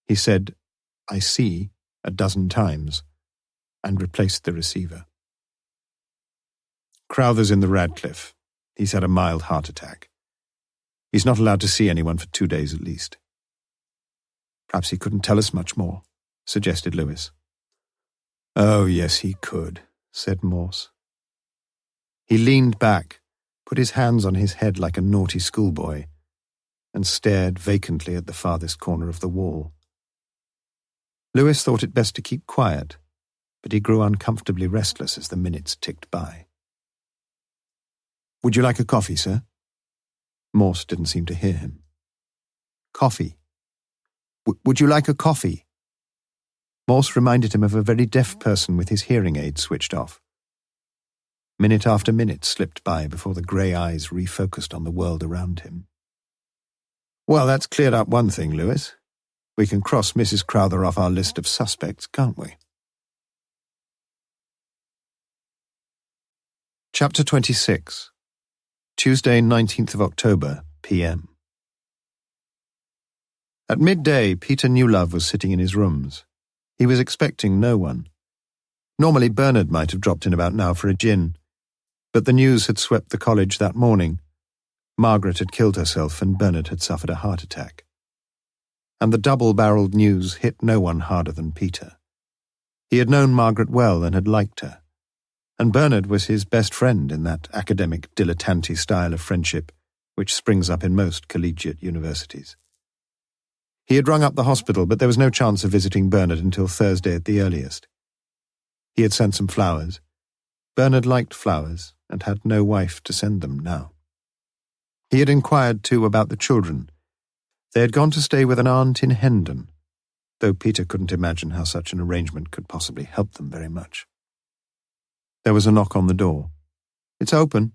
He said, "I see," a dozen times, and replaced the receiver. Crowther's in the Radcliffe. He's had a mild heart attack. He's not allowed to see anyone for 2 days at least." "Perhaps he couldn't tell us much more," suggested Lewis. "Oh, yes, he could," said Morse. He leaned back, put his hands on his head like a naughty schoolboy, and stared vacantly at the farthest corner of the wall. Lewis thought it best to keep quiet, but he grew uncomfortably restless as the minutes ticked by. "Would you like a coffee, sir?" Morse didn't seem to hear him. "Coffee. Would you like a coffee?" Morse reminded him of a very deaf person with his hearing aid switched off. Minute after minute slipped by before the grey eyes refocused on the world around him. "Well, that's cleared up one thing, Lewis. We can cross Mrs. Crowther off our list of suspects, can't we?" Chapter 26. Tuesday, 19th of October, p.m. At midday, Peter Newlove was sitting in his rooms. He was expecting no one. Normally Bernard might have dropped in about now for a gin, but the news had swept the college that morning. Margaret had killed herself and Bernard had suffered a heart attack. And the double-barreled news hit no one harder than Peter. He had known Margaret well and had liked her, and Bernard was his best friend in that academic dilettante style of friendship which springs up in most collegiate universities. He had rung up the hospital, but there was no chance of visiting Bernard until Thursday at the earliest. He had sent some flowers. Bernard liked flowers and had no wife to send them now. He had inquired, too, about the children. They had gone to stay with an aunt in Hendon, though Peter couldn't imagine how such an arrangement could possibly help them very much. There was a knock on the door. "It's open."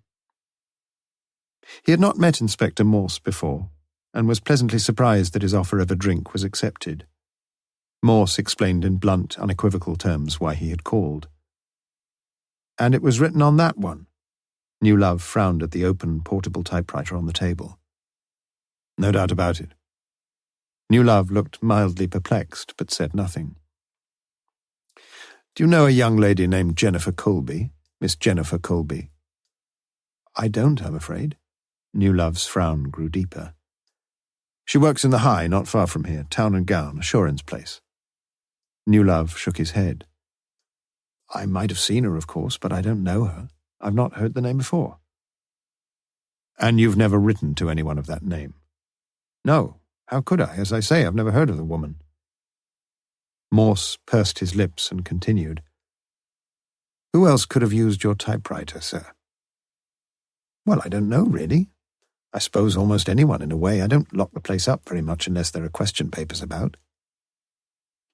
He had not met Inspector Morse before, and was pleasantly surprised that his offer of a drink was accepted. Morse explained in blunt, unequivocal terms why he had called. "And it was written on that one." Newlove frowned at the open, portable typewriter on the table. "No doubt about it." Newlove looked mildly perplexed, but said nothing. "Do you know a young lady named Jennifer Colby, Miss Jennifer Colby?" "I don't, I'm afraid." Newlove's frown grew deeper. "She works in the High, not far from here, Town and Gown, Assurance Place." Newlove shook his head. "I might have seen her, of course, but I don't know her. I've not heard the name before." "And you've never written to anyone of that name?" "No. How could I? As I say, I've never heard of the woman." Morse pursed his lips and continued. "Who else could have used your typewriter, sir?" "Well, I don't know, really. I suppose almost anyone in a way. I don't lock the place up very much unless there are question papers about."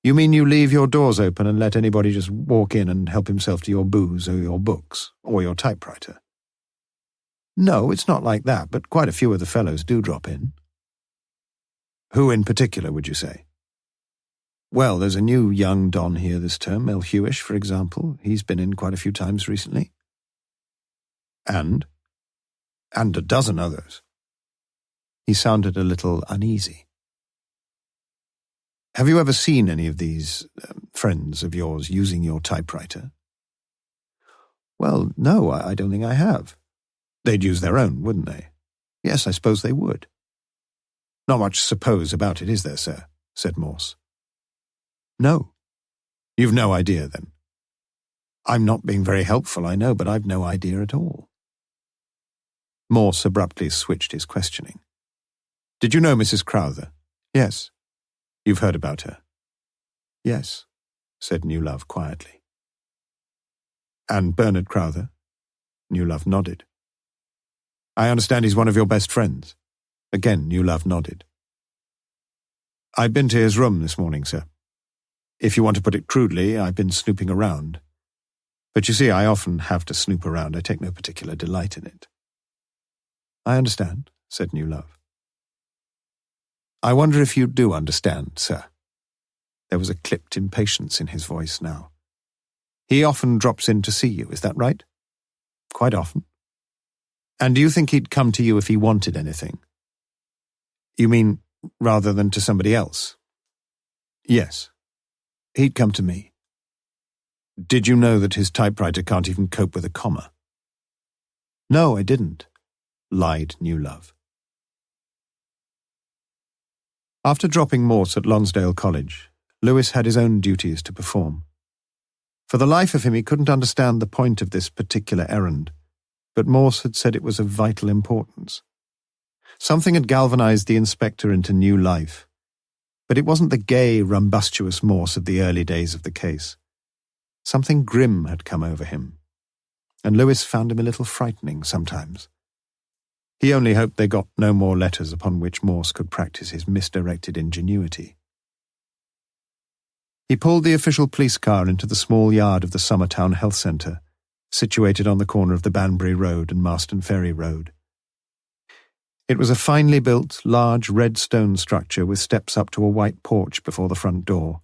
"You mean you leave your doors open and let anybody just walk in and help himself to your booze or your books or your typewriter?" "No, it's not like that, but quite a few of the fellows do drop in." "Who in particular, would you say?" "Well, there's a new young don here this term, Mel Hewish, for example. He's been in quite a few times recently." "And?" "And a dozen others." He sounded a little uneasy. "Have you ever seen any of these friends of yours using your typewriter?" "Well, no, I don't think I have." "They'd use their own, wouldn't they?" "Yes, I suppose they would." "Not much suppose about it, is there, sir?" said Morse. "No." "You've no idea, then?" "I'm not being very helpful, I know, but I've no idea at all." Morse abruptly switched his questioning. "Did you know Mrs. Crowther?" "Yes." "You've heard about her?" "Yes," said Newlove quietly. "And Bernard Crowther?" Newlove nodded. "I understand he's one of your best friends?" Again Newlove nodded. "I've been to his room this morning, sir. If you want to put it crudely, I've been snooping around. But you see, I often have to snoop around. I take no particular delight in it." "I understand," said Newlove. "I wonder if you do understand, sir." There was a clipped impatience in his voice now. "He often drops in to see you, is that right?" "Quite often." "And do you think he'd come to you if he wanted anything?" "You mean rather than to somebody else?" "Yes." "He'd come to me." "Did you know that his typewriter can't even cope with a comma?" No, I didn't, lied New Love. After dropping Morse at Lonsdale College, Lewis had his own duties to perform. For the life of him, he couldn't understand the point of this particular errand, but Morse had said it was of vital importance. Something had galvanized the inspector into new life, but it wasn't the gay, rumbustious Morse of the early days of the case. Something grim had come over him, and Lewis found him a little frightening sometimes. He only hoped they got no more letters upon which Morse could practice his misdirected ingenuity. He pulled the official police car into the small yard of the Summertown Health Centre, situated on the corner of the Banbury Road and Marston Ferry Road. It was a finely built, large red stone structure with steps up to a white porch before the front door,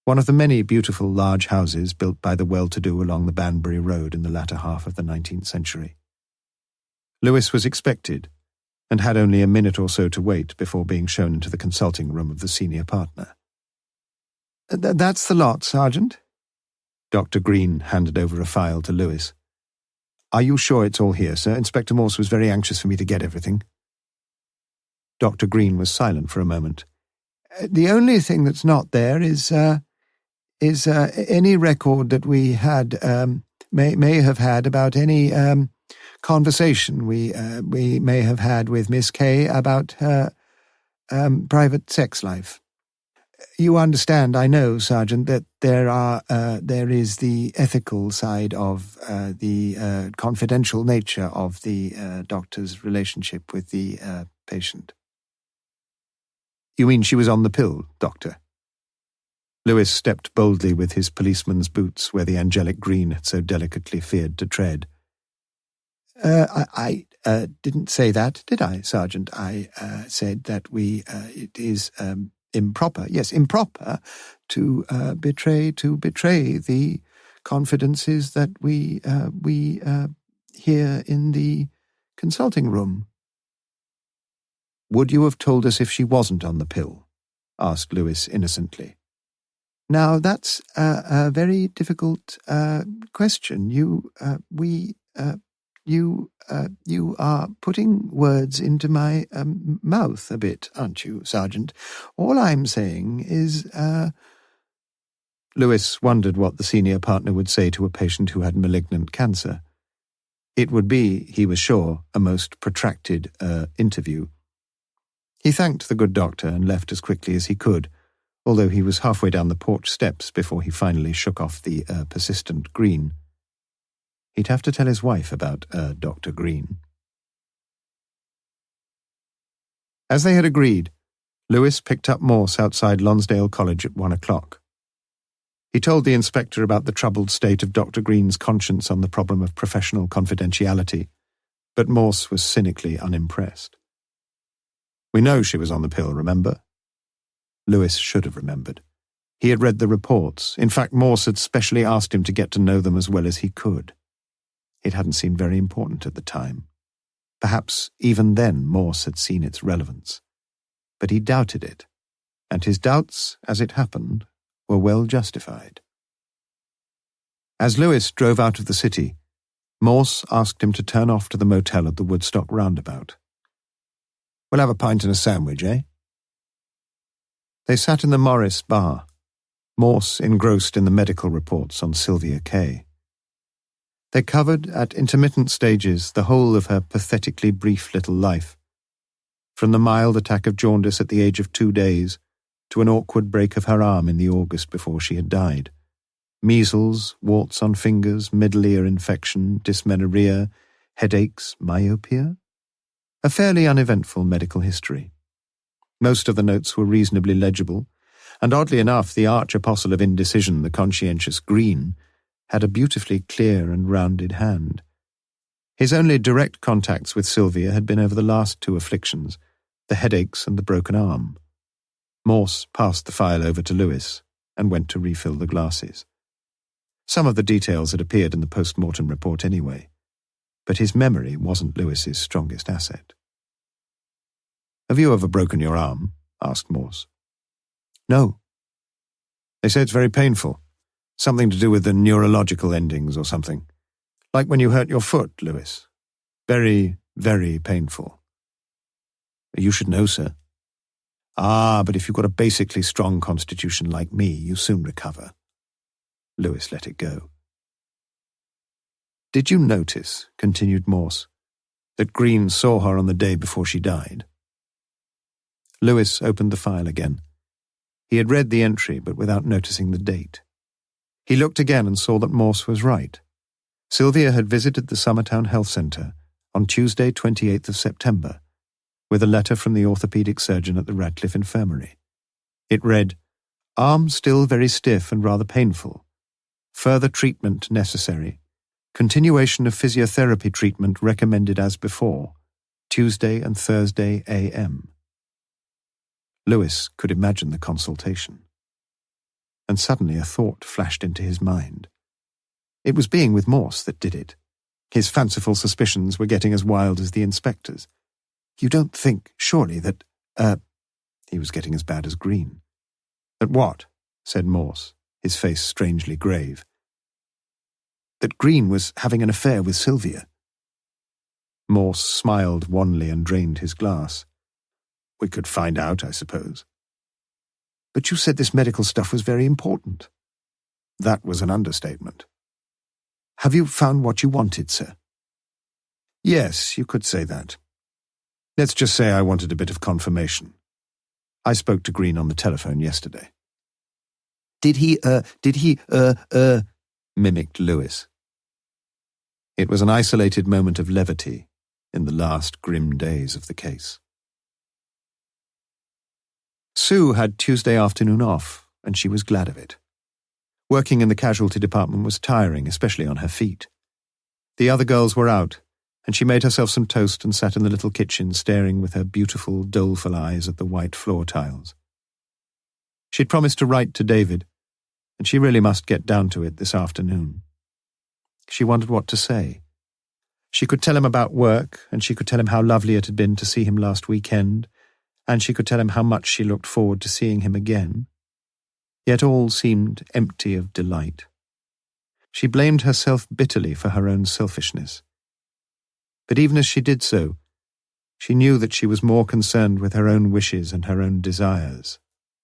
one of the many beautiful large houses built by the well-to-do along the Banbury Road in the latter half of the 19th century. Lewis was expected, and had only a minute or so to wait before being shown into the consulting room of the senior partner. That's the lot, Sergeant. Dr. Green handed over a file to Lewis. Are you sure it's all here, sir? Inspector Morse was very anxious for me to get everything. Dr. Green was silent for a moment. The only thing that's not there is any record that we had may have had about any conversation we may have had with Miss Kaye about her private sex life. You understand, I know, Sergeant, that there is the ethical side of the confidential nature of the doctor's relationship with the patient. You mean she was on the pill, Doctor? Lewis stepped boldly with his policeman's boots where the angelic Green had so delicately feared to tread. I didn't say that, did I, Sergeant? I said that it is improper to betray the confidences that we hear in the consulting room. Would you have told us if she wasn't on the pill? Asked Lewis innocently. Now, that's a very difficult question. You are putting words into my mouth a bit, aren't you, Sergeant? All I'm saying is... Lewis wondered what the senior partner would say to a patient who had malignant cancer. It would be, he was sure, a most protracted interview. He thanked the good doctor and left as quickly as he could, although he was halfway down the porch steps before he finally shook off the persistent Green. He'd have to tell his wife about Dr. Green. As they had agreed, Lewis picked up Morse outside Lonsdale College at 1 o'clock. He told the inspector about the troubled state of Dr. Green's conscience on the problem of professional confidentiality, but Morse was cynically unimpressed. We know she was on the pill, remember? Lewis should have remembered. He had read the reports. In fact, Morse had specially asked him to get to know them as well as he could. It hadn't seemed very important at the time. Perhaps even then Morse had seen its relevance. But he doubted it, and his doubts, as it happened, were well justified. As Lewis drove out of the city, Morse asked him to turn off to the motel at the Woodstock roundabout. We'll have a pint and a sandwich, eh? They sat in the Morris bar, Morse engrossed in the medical reports on Sylvia Kaye. They covered, at intermittent stages, the whole of her pathetically brief little life, from the mild attack of jaundice at the age of 2 days to an awkward break of her arm in the August before she had died, measles, warts on fingers, middle ear infection, dysmenorrhea, headaches, myopia. A fairly uneventful medical history. Most of the notes were reasonably legible, and oddly enough, the arch-apostle of indecision, the conscientious Green, had a beautifully clear and rounded hand. His only direct contacts with Sylvia had been over the last 2 afflictions, the headaches and the broken arm. Morse passed the file over to Lewis and went to refill the glasses. Some of the details had appeared in the post-mortem report anyway, but his memory wasn't Lewis's strongest asset. "Have you ever broken your arm?" asked Morse. "No." "They say it's very painful. Something to do with the neurological endings or something. Like when you hurt your foot, Lewis. Very, very painful. You should know, sir. Ah, but if you've got a basically strong constitution like me, you soon recover. Lewis let it go. Did you notice, continued Morse, that Green saw her on the day before she died? Lewis opened the file again. He had read the entry, but without noticing the date. He looked again and saw that Morse was right. Sylvia had visited the Summertown Health Centre on Tuesday, 28th of September, with a letter from the orthopaedic surgeon at the Radcliffe Infirmary. It read, "Arm still very stiff and rather painful. Further treatment necessary. Continuation of physiotherapy treatment recommended as before. Tuesday and Thursday a.m." Lewis could imagine the consultation. And suddenly a thought flashed into his mind. It was being with Morse that did it. His fanciful suspicions were getting as wild as the inspector's. You don't think, surely, that, he was getting as bad as Green. That what? Said Morse, his face strangely grave. That Green was having an affair with Sylvia. Morse smiled wanly and drained his glass. We could find out, I suppose. But you said this medical stuff was very important. That was an understatement. Have you found what you wanted, sir? Yes, you could say that. Let's just say I wanted a bit of confirmation. I spoke to Green on the telephone yesterday. Did he, mimicked Lewis. It was an isolated moment of levity in the last grim days of the case. Sue had Tuesday afternoon off, and she was glad of it. Working in the casualty department was tiring, especially on her feet. The other girls were out, and she made herself some toast and sat in the little kitchen staring with her beautiful, doleful eyes at the white floor tiles. She'd promised to write to David, and she really must get down to it this afternoon. She wondered what to say. She could tell him about work, and she could tell him how lovely it had been to see him last weekend, and she could tell him how much she looked forward to seeing him again. Yet all seemed empty of delight. She blamed herself bitterly for her own selfishness. But even as she did so, she knew that she was more concerned with her own wishes and her own desires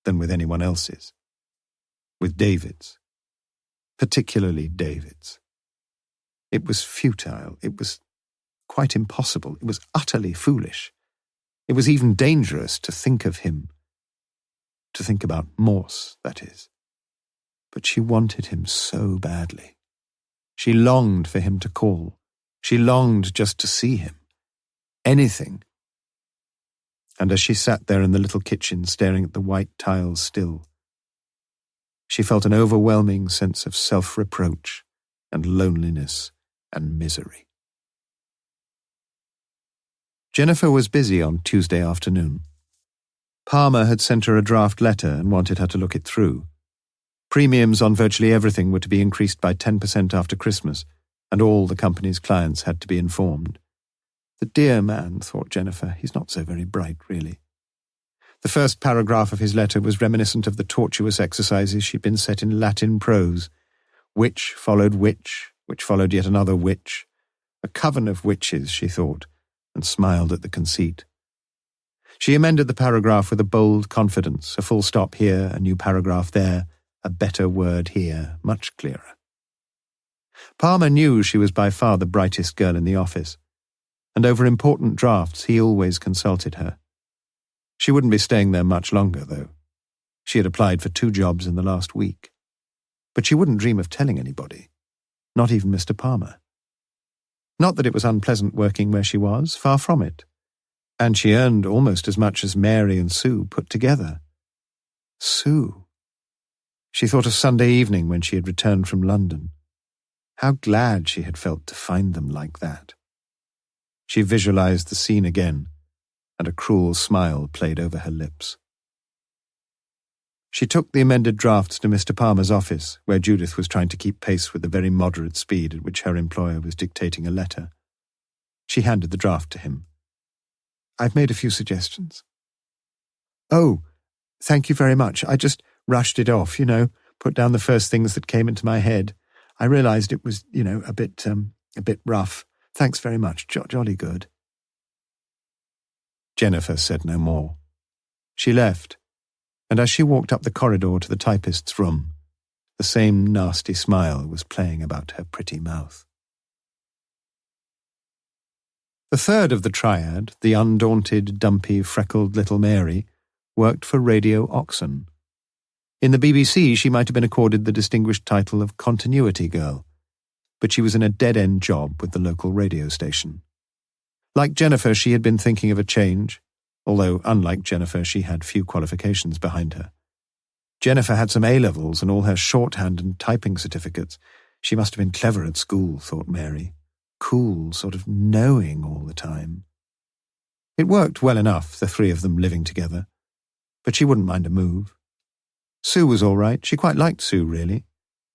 than with anyone else's. With David's. Particularly David's. It was futile. It was quite impossible. It was utterly foolish. It was even dangerous to think of him. To think about Morse, that is. But she wanted him so badly. She longed for him to call. She longed just to see him. Anything. And as she sat there in the little kitchen staring at the white tiles still, she felt an overwhelming sense of self-reproach and loneliness and misery. Jennifer was busy on Tuesday afternoon. Palmer had sent her a draft letter and wanted her to look it through. Premiums on virtually everything were to be increased by 10% after Christmas, and all the company's clients had to be informed. The dear man, thought Jennifer, he's not so very bright, really. The first paragraph of his letter was reminiscent of the tortuous exercises she'd been set in Latin prose. Witch followed witch followed yet another witch. A coven of witches, she thought, and smiled at the conceit. She amended the paragraph with a bold confidence, a full stop here, a new paragraph there, a better word here, much clearer. Palmer knew she was by far the brightest girl in the office, and over important drafts he always consulted her. She wouldn't be staying there much longer, though. She had applied for 2 jobs in the last week. But she wouldn't dream of telling anybody, not even Mr. Palmer. Not that it was unpleasant working where she was, far from it. And she earned almost as much as Mary and Sue put together. Sue. She thought of Sunday evening when she had returned from London. How glad she had felt to find them like that. She visualized the scene again, and a cruel smile played over her lips. She took the amended drafts to Mr. Palmer's office, where Judith was trying to keep pace with the very moderate speed at which her employer was dictating a letter. She handed the draft to him. I've made a few suggestions. Oh, thank you very much. I just rushed it off, put down the first things that came into my head. I realized it was, a bit rough. Thanks very much. Jolly good." Jennifer said no more. She left, and as she walked up the corridor to the typist's room, the same nasty smile was playing about her pretty mouth. The third of the triad, the undaunted, dumpy, freckled little Mary, worked for Radio Oxon. In the BBC, she might have been accorded the distinguished title of Continuity Girl, but she was in a dead-end job with the local radio station. Like Jennifer, she had been thinking of a change, although, unlike Jennifer, she had few qualifications behind her. Jennifer had some A-levels and all her shorthand and typing certificates. She must have been clever at school, thought Mary. Cool, sort of knowing all the time. It worked well enough, the three of them living together, but she wouldn't mind a move. Sue was all right. She quite liked Sue, really,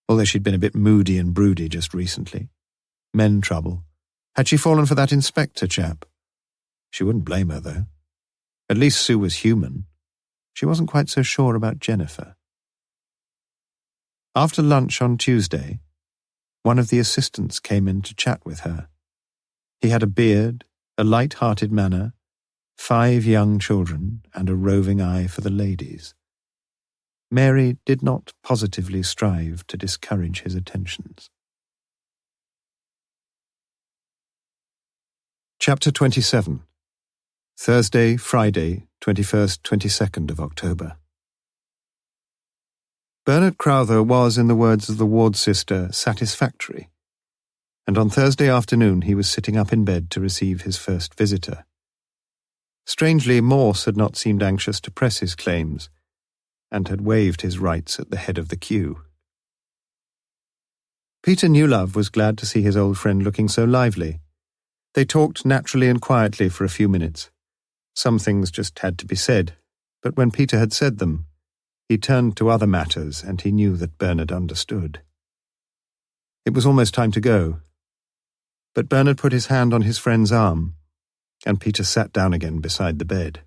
although she'd been a bit moody and broody just recently. Men trouble. Had she fallen for that inspector chap? She wouldn't blame her, though. At least Sue was human. She wasn't quite so sure about Jennifer. After lunch on Tuesday, one of the assistants came in to chat with her. He had a beard, a light-hearted manner, 5 young children, and a roving eye for the ladies. Mary did not positively strive to discourage his attentions. Chapter 27. Thursday, Friday, 21st, 22nd of October. Bernard Crowther was, in the words of the ward sister, satisfactory, and on Thursday afternoon he was sitting up in bed to receive his first visitor. Strangely, Morse had not seemed anxious to press his claims, and had waived his rights at the head of the queue. Peter Newlove was glad to see his old friend looking so lively. They talked naturally and quietly for a few minutes. Some things just had to be said, but when Peter had said them, he turned to other matters, and he knew that Bernard understood. It was almost time to go, but Bernard put his hand on his friend's arm, and Peter sat down again beside the bed.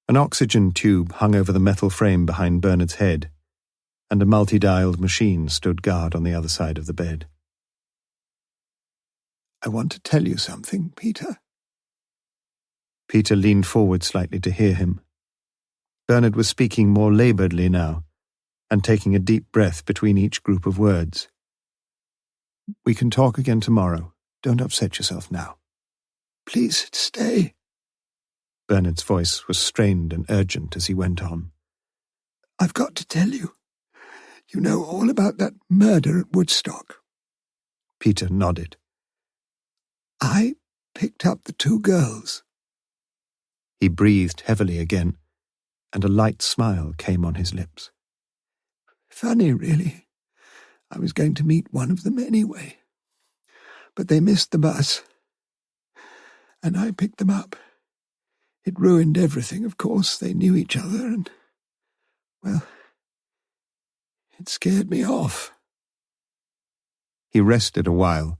An oxygen tube hung over the metal frame behind Bernard's head, and a multi-dialed machine stood guard on the other side of the bed. "I want to tell you something, Peter." Peter leaned forward slightly to hear him. Bernard was speaking more labouredly now, and taking a deep breath between each group of words. "We can talk again tomorrow. Don't upset yourself now." "Please stay." Bernard's voice was strained and urgent as he went on. "I've got to tell you. You know all about that murder at Woodstock?" Peter nodded. "I picked up the 2 girls." He breathed heavily again, and a light smile came on his lips. "Funny, really. I was going to meet one of them anyway. But they missed the bus, and I picked them up. It ruined everything, of course. They knew each other, and, well, it scared me off." He rested a while,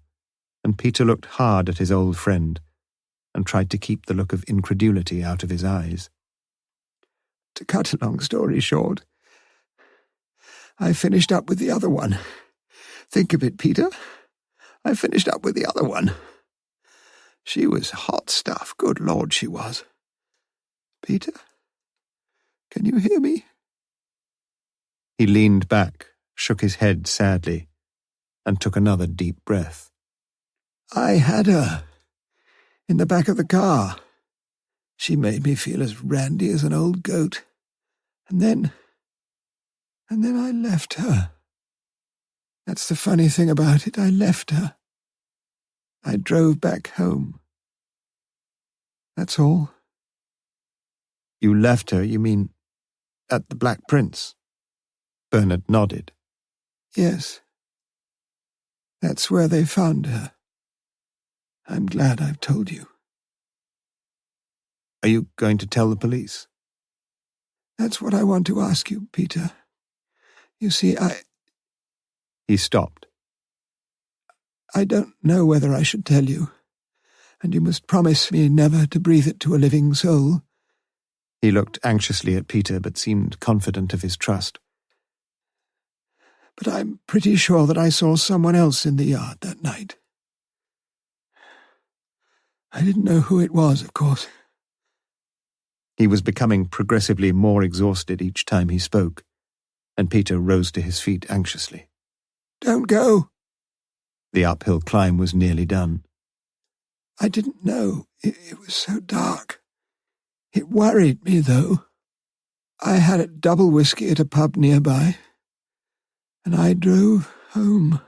and Peter looked hard at his old friend and tried to keep the look of incredulity out of his eyes. "To cut a long story short, I finished up with the other one. Think of it, Peter. I finished up with the other one. She was hot stuff, good Lord she was. Peter, can you hear me?" He leaned back, shook his head sadly, and took another deep breath. "I had her in the back of the car. She made me feel as randy as an old goat. And then I left her. That's the funny thing about it. I left her. I drove back home. That's all." "You left her, you mean, at the Black Prince?" Bernard nodded. "Yes. That's where they found her. I'm glad I've told you." "Are you going to tell the police?" "That's what I want to ask you, Peter. You see, He stopped. "I don't know whether I should tell you, and you must promise me never to breathe it to a living soul." He looked anxiously at Peter, but seemed confident of his trust. "But I'm pretty sure that I saw someone else in the yard that night. I didn't know who it was, of course. He was becoming progressively more exhausted each time he spoke, and Peter rose to his feet anxiously. Don't go. The uphill climb was nearly done. I didn't know. It was so dark. It worried me, though. I had a double whiskey at a pub nearby, and I drove home.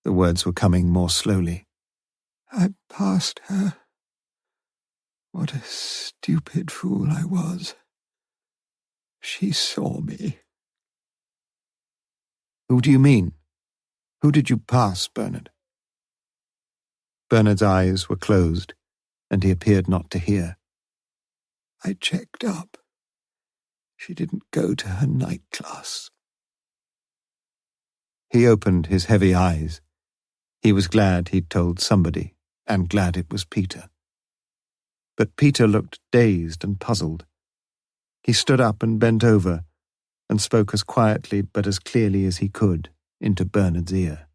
The words were coming more slowly. I passed her. What a stupid fool I was. She saw me. Who do you mean? Who did you pass, Bernard? Bernard's eyes were closed, and he appeared not to hear. I checked up. She didn't go to her night class. He opened his heavy eyes. He was glad he'd told somebody, and glad it was Peter. But Peter looked dazed and puzzled. He stood up and bent over, and spoke as quietly but as clearly as he could into Bernard's ear.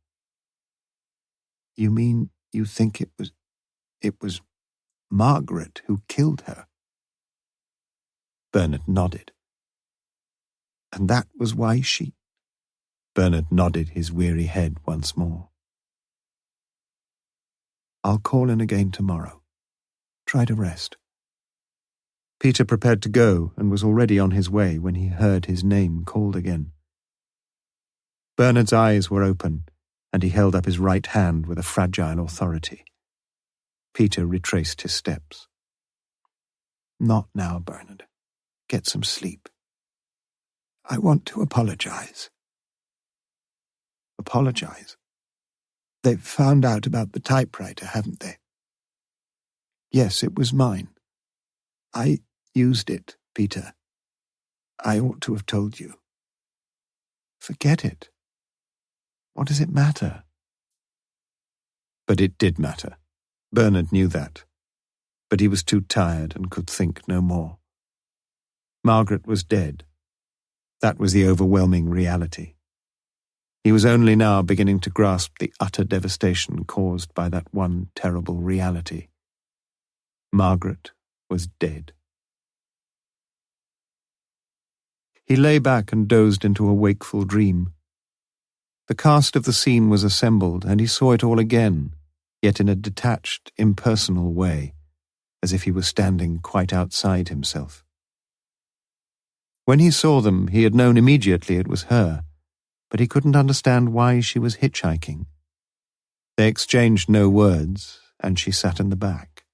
You mean you think it was Margaret who killed her? Bernard nodded. And that was why she... Bernard nodded his weary head once more. I'll call in again tomorrow. Try to rest. Peter prepared to go and was already on his way when he heard his name called again. Bernard's eyes were open, and he held up his right hand with a fragile authority. Peter retraced his steps. Not now, Bernard. Get some sleep. I want to apologize. Apologize? They've found out about the typewriter, haven't they? Yes, it was mine. I used it, Peter. I ought to have told you. Forget it. What does it matter? But it did matter. Bernard knew that. But he was too tired and could think no more. Margaret was dead. That was the overwhelming reality. He was only now beginning to grasp the utter devastation caused by that one terrible reality. Margaret was dead. He lay back and dozed into a wakeful dream. The cast of the scene was assembled, and he saw it all again, yet in a detached, impersonal way, as if he were standing quite outside himself. When he saw them, he had known immediately it was her, but he couldn't understand why she was hitchhiking. They exchanged no words, and she sat in the back.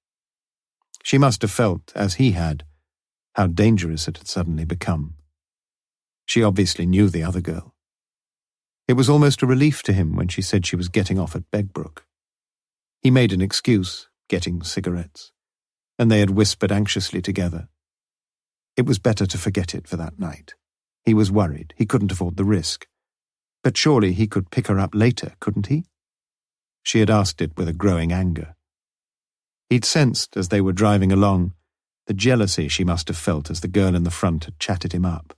She must have felt, as he had, how dangerous it had suddenly become. She obviously knew the other girl. It was almost a relief to him when she said she was getting off at Begbrook. He made an excuse, getting cigarettes, and they had whispered anxiously together. It was better to forget it for that night. He was worried. He couldn't afford the risk. But surely he could pick her up later, couldn't he? She had asked it with a growing anger. He'd sensed, as they were driving along, the jealousy she must have felt as the girl in the front had chatted him up.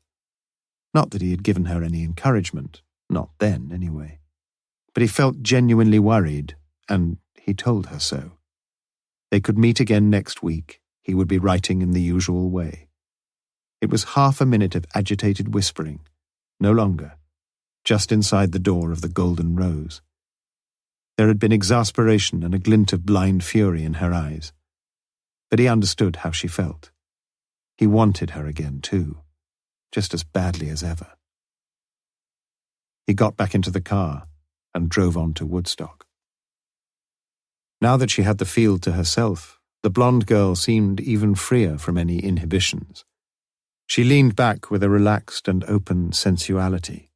Not that he had given her any encouragement, not then, anyway. But he felt genuinely worried, and he told her so. They could meet again next week. He would be writing in the usual way. It was half a minute of agitated whispering, no longer, just inside the door of the Golden Rose. There had been exasperation and a glint of blind fury in her eyes. But he understood how she felt. He wanted her again, too, just as badly as ever. He got back into the car and drove on to Woodstock. Now that she had the field to herself, the blonde girl seemed even freer from any inhibitions. She leaned back with a relaxed and open sensuality.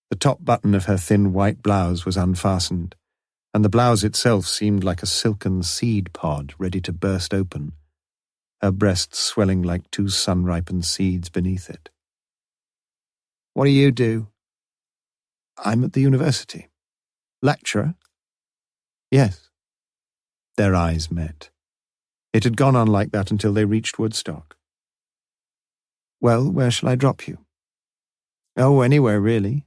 The top button of her thin white blouse was unfastened, and the blouse itself seemed like a silken seed pod ready to burst open, her breasts swelling like two sun-ripened seeds beneath it. "What do you do?" "I'm at the university." "Lecturer?" "Yes." Their eyes met. It had gone on like that until they reached Woodstock. "Well, where shall I drop you?" "Oh, anywhere, really."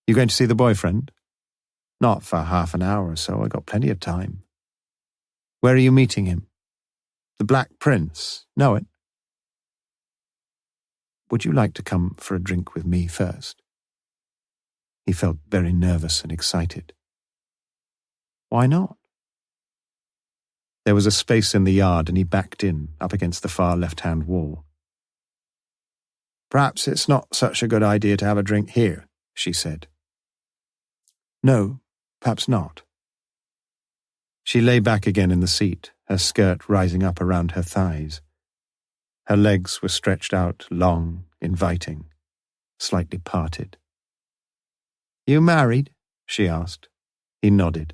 "You going to see the boyfriend?" "Not for half an hour or so. I got plenty of time." Where are you meeting him? The Black Prince. Know it? Would you like to come for a drink with me first? He felt very nervous and excited. Why not? There was a space in the yard and he backed in, up against the far left-hand wall. Perhaps it's not such a good idea to have a drink here, she said. No, perhaps not. She lay back again in the seat, her skirt rising up around her thighs. Her legs were stretched out, long, inviting, slightly parted. You married? She asked. He nodded.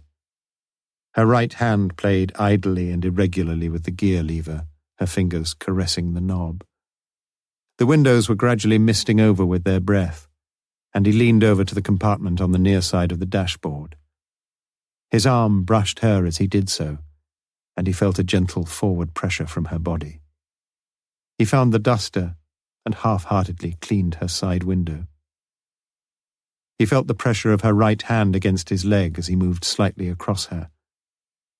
Her right hand played idly and irregularly with the gear lever, her fingers caressing the knob. The windows were gradually misting over with their breath, and he leaned over to the compartment on the near side of the dashboard. His arm brushed her as he did so, and he felt a gentle forward pressure from her body. He found the duster and half-heartedly cleaned her side window. He felt the pressure of her right hand against his leg as he moved slightly across her,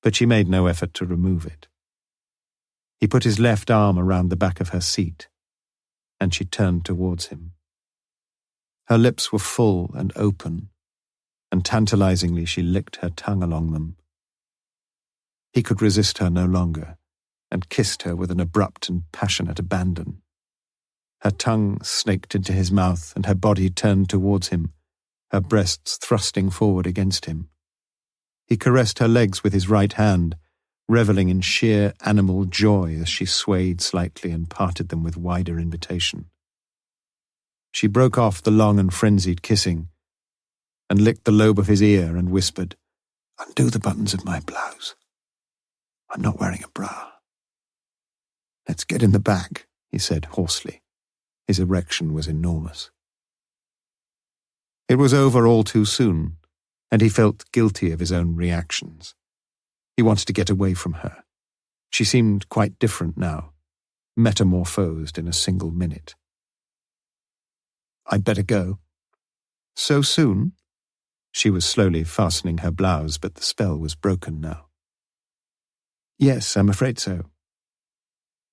but she made no effort to remove it. He put his left arm around the back of her seat, and she turned towards him. Her lips were full and open, and tantalizingly she licked her tongue along them. He could resist her no longer, and kissed her with an abrupt and passionate abandon. Her tongue snaked into his mouth, and her body turned towards him, her breasts thrusting forward against him. He caressed her legs with his right hand, reveling in sheer animal joy as she swayed slightly and parted them with wider invitation. She broke off the long and frenzied kissing, and licked the lobe of his ear and whispered, Undo the buttons of my blouse. I'm not wearing a bra. Let's get in the back, he said hoarsely. His erection was enormous. It was over all too soon, and he felt guilty of his own reactions. He wanted to get away from her. She seemed quite different now, metamorphosed in a single minute. I'd better go. So soon? She was slowly fastening her blouse, but the spell was broken now. Yes, I'm afraid so.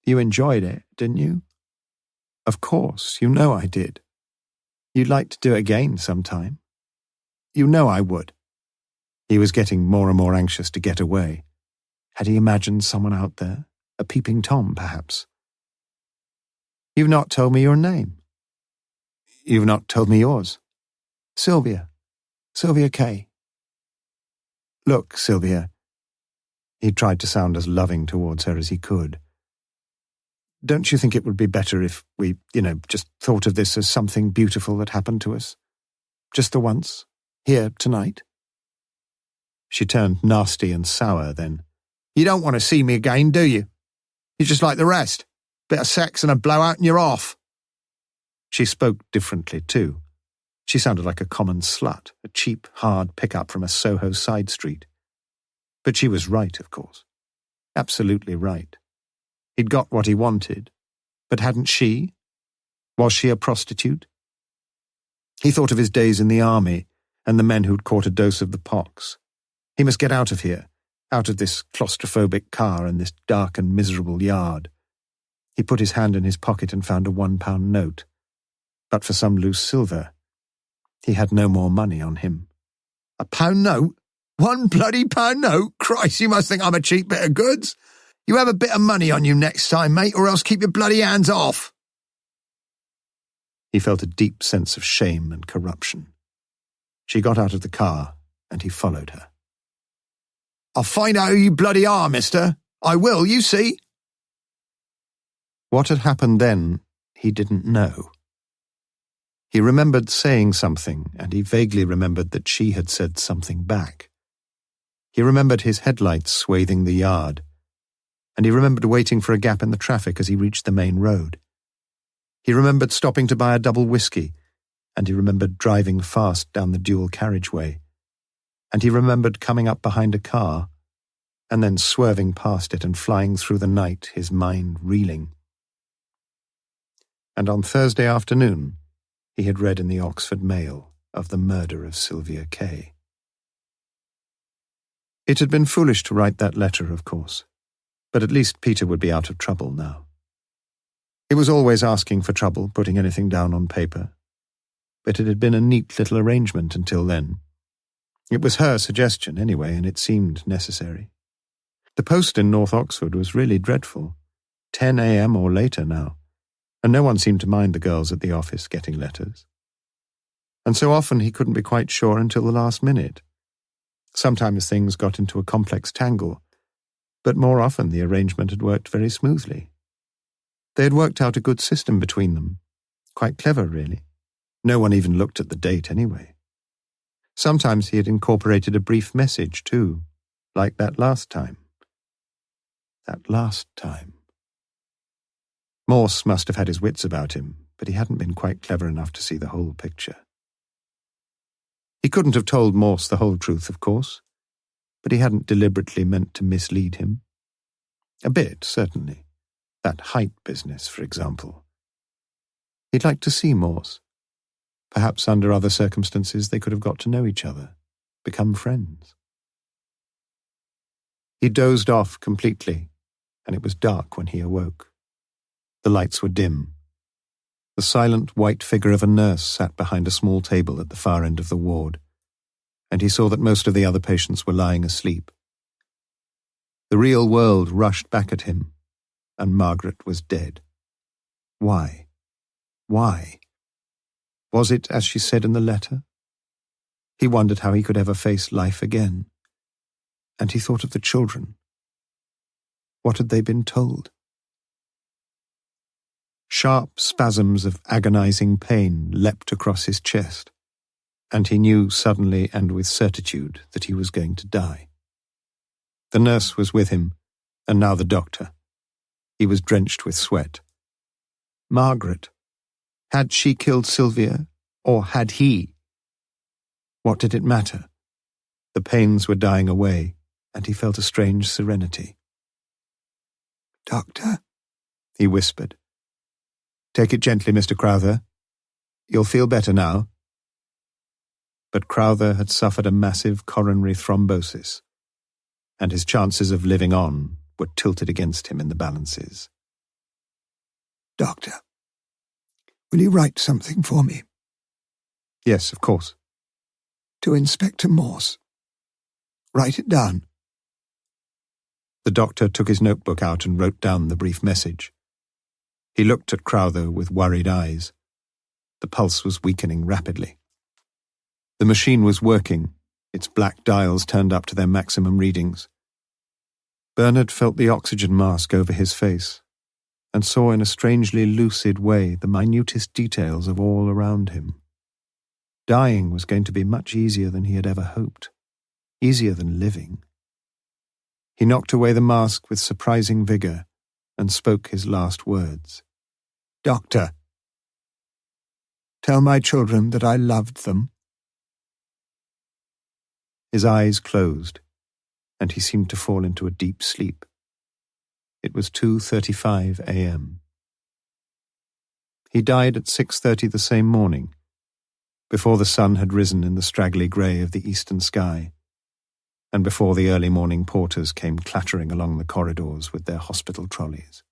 You enjoyed it, didn't you? Of course, you know I did. You'd like to do it again sometime. You know I would. He was getting more and more anxious to get away. Had he imagined someone out there? A peeping Tom, perhaps? You've not told me your name. You've not told me yours. Sylvia. Sylvia Kaye. Look, Sylvia. He tried to sound as loving towards her as he could. Don't you think it would be better if we, just thought of this as something beautiful that happened to us? Just the once? Here, tonight? She turned nasty and sour then. You don't want to see me again, do you? You're just like the rest. Bit of sex and a blowout and you're off. She spoke differently, too. She sounded like a common slut, a cheap, hard pickup from a Soho side street. But she was right, of course. Absolutely right. He'd got what he wanted, but hadn't she? Was she a prostitute? He thought of his days in the army and the men who'd caught a dose of the pox. He must get out of here, out of this claustrophobic car and this dark and miserable yard. He put his hand in his pocket and found a £1 note. But for some loose silver, he had no more money on him. A £1 note? £1 bloody note? Christ, you must think I'm a cheap bit of goods. You have a bit of money on you next time, mate, or else keep your bloody hands off. He felt a deep sense of shame and corruption. She got out of the car, and he followed her. I'll find out who you bloody are, mister. I will, you see. What had happened then, he didn't know. He remembered saying something, and he vaguely remembered that she had said something back. He remembered his headlights swathing the yard, and he remembered waiting for a gap in the traffic as he reached the main road. He remembered stopping to buy a double whiskey, and he remembered driving fast down the dual carriageway, and he remembered coming up behind a car, and then swerving past it and flying through the night, his mind reeling. And on Thursday afternoon, he had read in the Oxford Mail of the murder of Sylvia Kaye. It had been foolish to write that letter, of course, but at least Peter would be out of trouble now. He was always asking for trouble, putting anything down on paper, but it had been a neat little arrangement until then. It was her suggestion, anyway, and it seemed necessary. The post in North Oxford was really dreadful. 10 a.m. or later now, and no one seemed to mind the girls at the office getting letters. And so often he couldn't be quite sure until the last minute. Sometimes things got into a complex tangle, but more often the arrangement had worked very smoothly. They had worked out a good system between them. Quite clever, really. No one even looked at the date anyway. Sometimes he had incorporated a brief message, too, like that last time. That last time. Morse must have had his wits about him, but he hadn't been quite clever enough to see the whole picture. He couldn't have told Morse the whole truth, of course, but he hadn't deliberately meant to mislead him. A bit, certainly. That height business, for example. He'd like to see Morse. Perhaps under other circumstances they could have got to know each other, become friends. He dozed off completely, and it was dark when he awoke. The lights were dim. The silent white figure of a nurse sat behind a small table at the far end of the ward, and he saw that most of the other patients were lying asleep. The real world rushed back at him, and Margaret was dead. Why? Why? Was it as she said in the letter? He wondered how he could ever face life again. And he thought of the children. What had they been told? Sharp spasms of agonizing pain leapt across his chest, and he knew suddenly and with certitude that he was going to die. The nurse was with him, and now the doctor. He was drenched with sweat. Margaret. Had she killed Sylvia, or had he? What did it matter? The pains were dying away, and he felt a strange serenity. "Doctor," he whispered. "Take it gently, Mr. Crowther. You'll feel better now." But Crowther had suffered a massive coronary thrombosis, and his chances of living on were tilted against him in the balances. "Doctor, will you write something for me?" "Yes, of course." "To Inspector Morse. Write it down." The doctor took his notebook out and wrote down the brief message. He looked at Crowther with worried eyes. The pulse was weakening rapidly. The machine was working, its black dials turned up to their maximum readings. Bernard felt the oxygen mask over his face and saw in a strangely lucid way the minutest details of all around him. Dying was going to be much easier than he had ever hoped, easier than living. He knocked away the mask with surprising vigor and spoke his last words. "Doctor, tell my children that I loved them." His eyes closed, and he seemed to fall into a deep sleep. It was 2:35 a.m. He died at 6:30 the same morning, before the sun had risen in the straggly grey of the eastern sky, and before the early morning porters came clattering along the corridors with their hospital trolleys.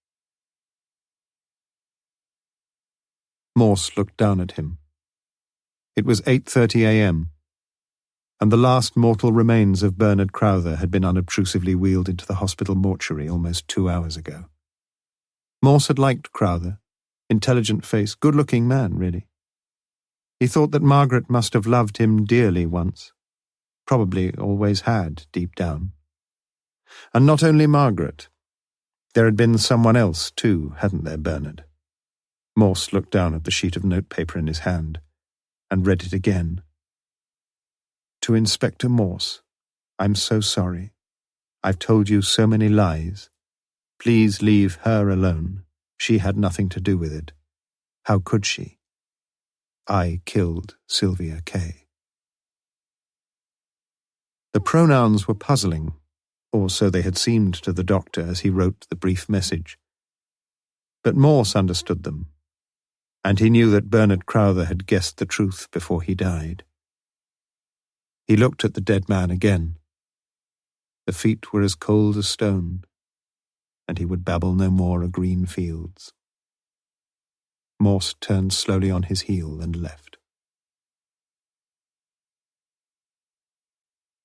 Morse looked down at him. It was 8:30 a.m., and the last mortal remains of Bernard Crowther had been unobtrusively wheeled into the hospital mortuary almost 2 hours ago. Morse had liked Crowther, intelligent face, good-looking man, really. He thought that Margaret must have loved him dearly once, probably always had, deep down. And not only Margaret. There had been someone else, too, hadn't there, Bernard? Morse looked down at the sheet of notepaper in his hand and read it again. "To Inspector Morse, I'm so sorry. I've told you so many lies. Please leave her alone. She had nothing to do with it. How could she? I killed Sylvia Kaye." The pronouns were puzzling, or so they had seemed to the doctor as he wrote the brief message. But Morse understood them, and he knew that Bernard Crowther had guessed the truth before he died. He looked at the dead man again. The feet were as cold as stone, and he would babble no more of green fields. Morse turned slowly on his heel and left.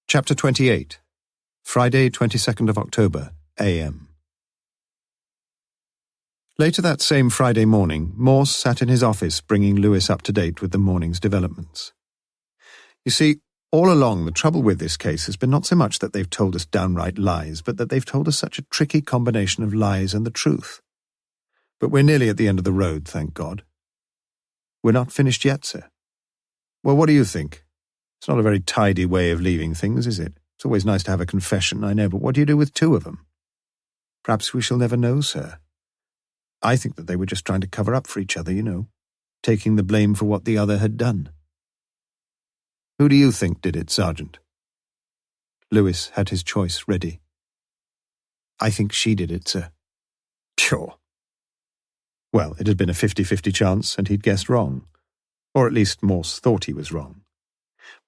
Chapter 28. Friday, 22nd of October, a.m. Later that same Friday morning, Morse sat in his office bringing Lewis up to date with the morning's developments. You see, all along the trouble with this case has been not so much that they've told us downright lies, but that they've told us such a tricky combination of lies and the truth. But we're nearly at the end of the road, thank God. We're not finished yet, sir. Well, what do you think? It's not a very tidy way of leaving things, is it? It's always nice to have a confession, I know, but what do you do with two of them? Perhaps we shall never know, sir. I think that they were just trying to cover up for each other, you know, taking the blame for what the other had done. Who do you think did it, Sergeant? Lewis had his choice ready. I think she did it, sir. Sure. Well, it had been a 50-50 chance, and he'd guessed wrong. Or at least Morse thought he was wrong.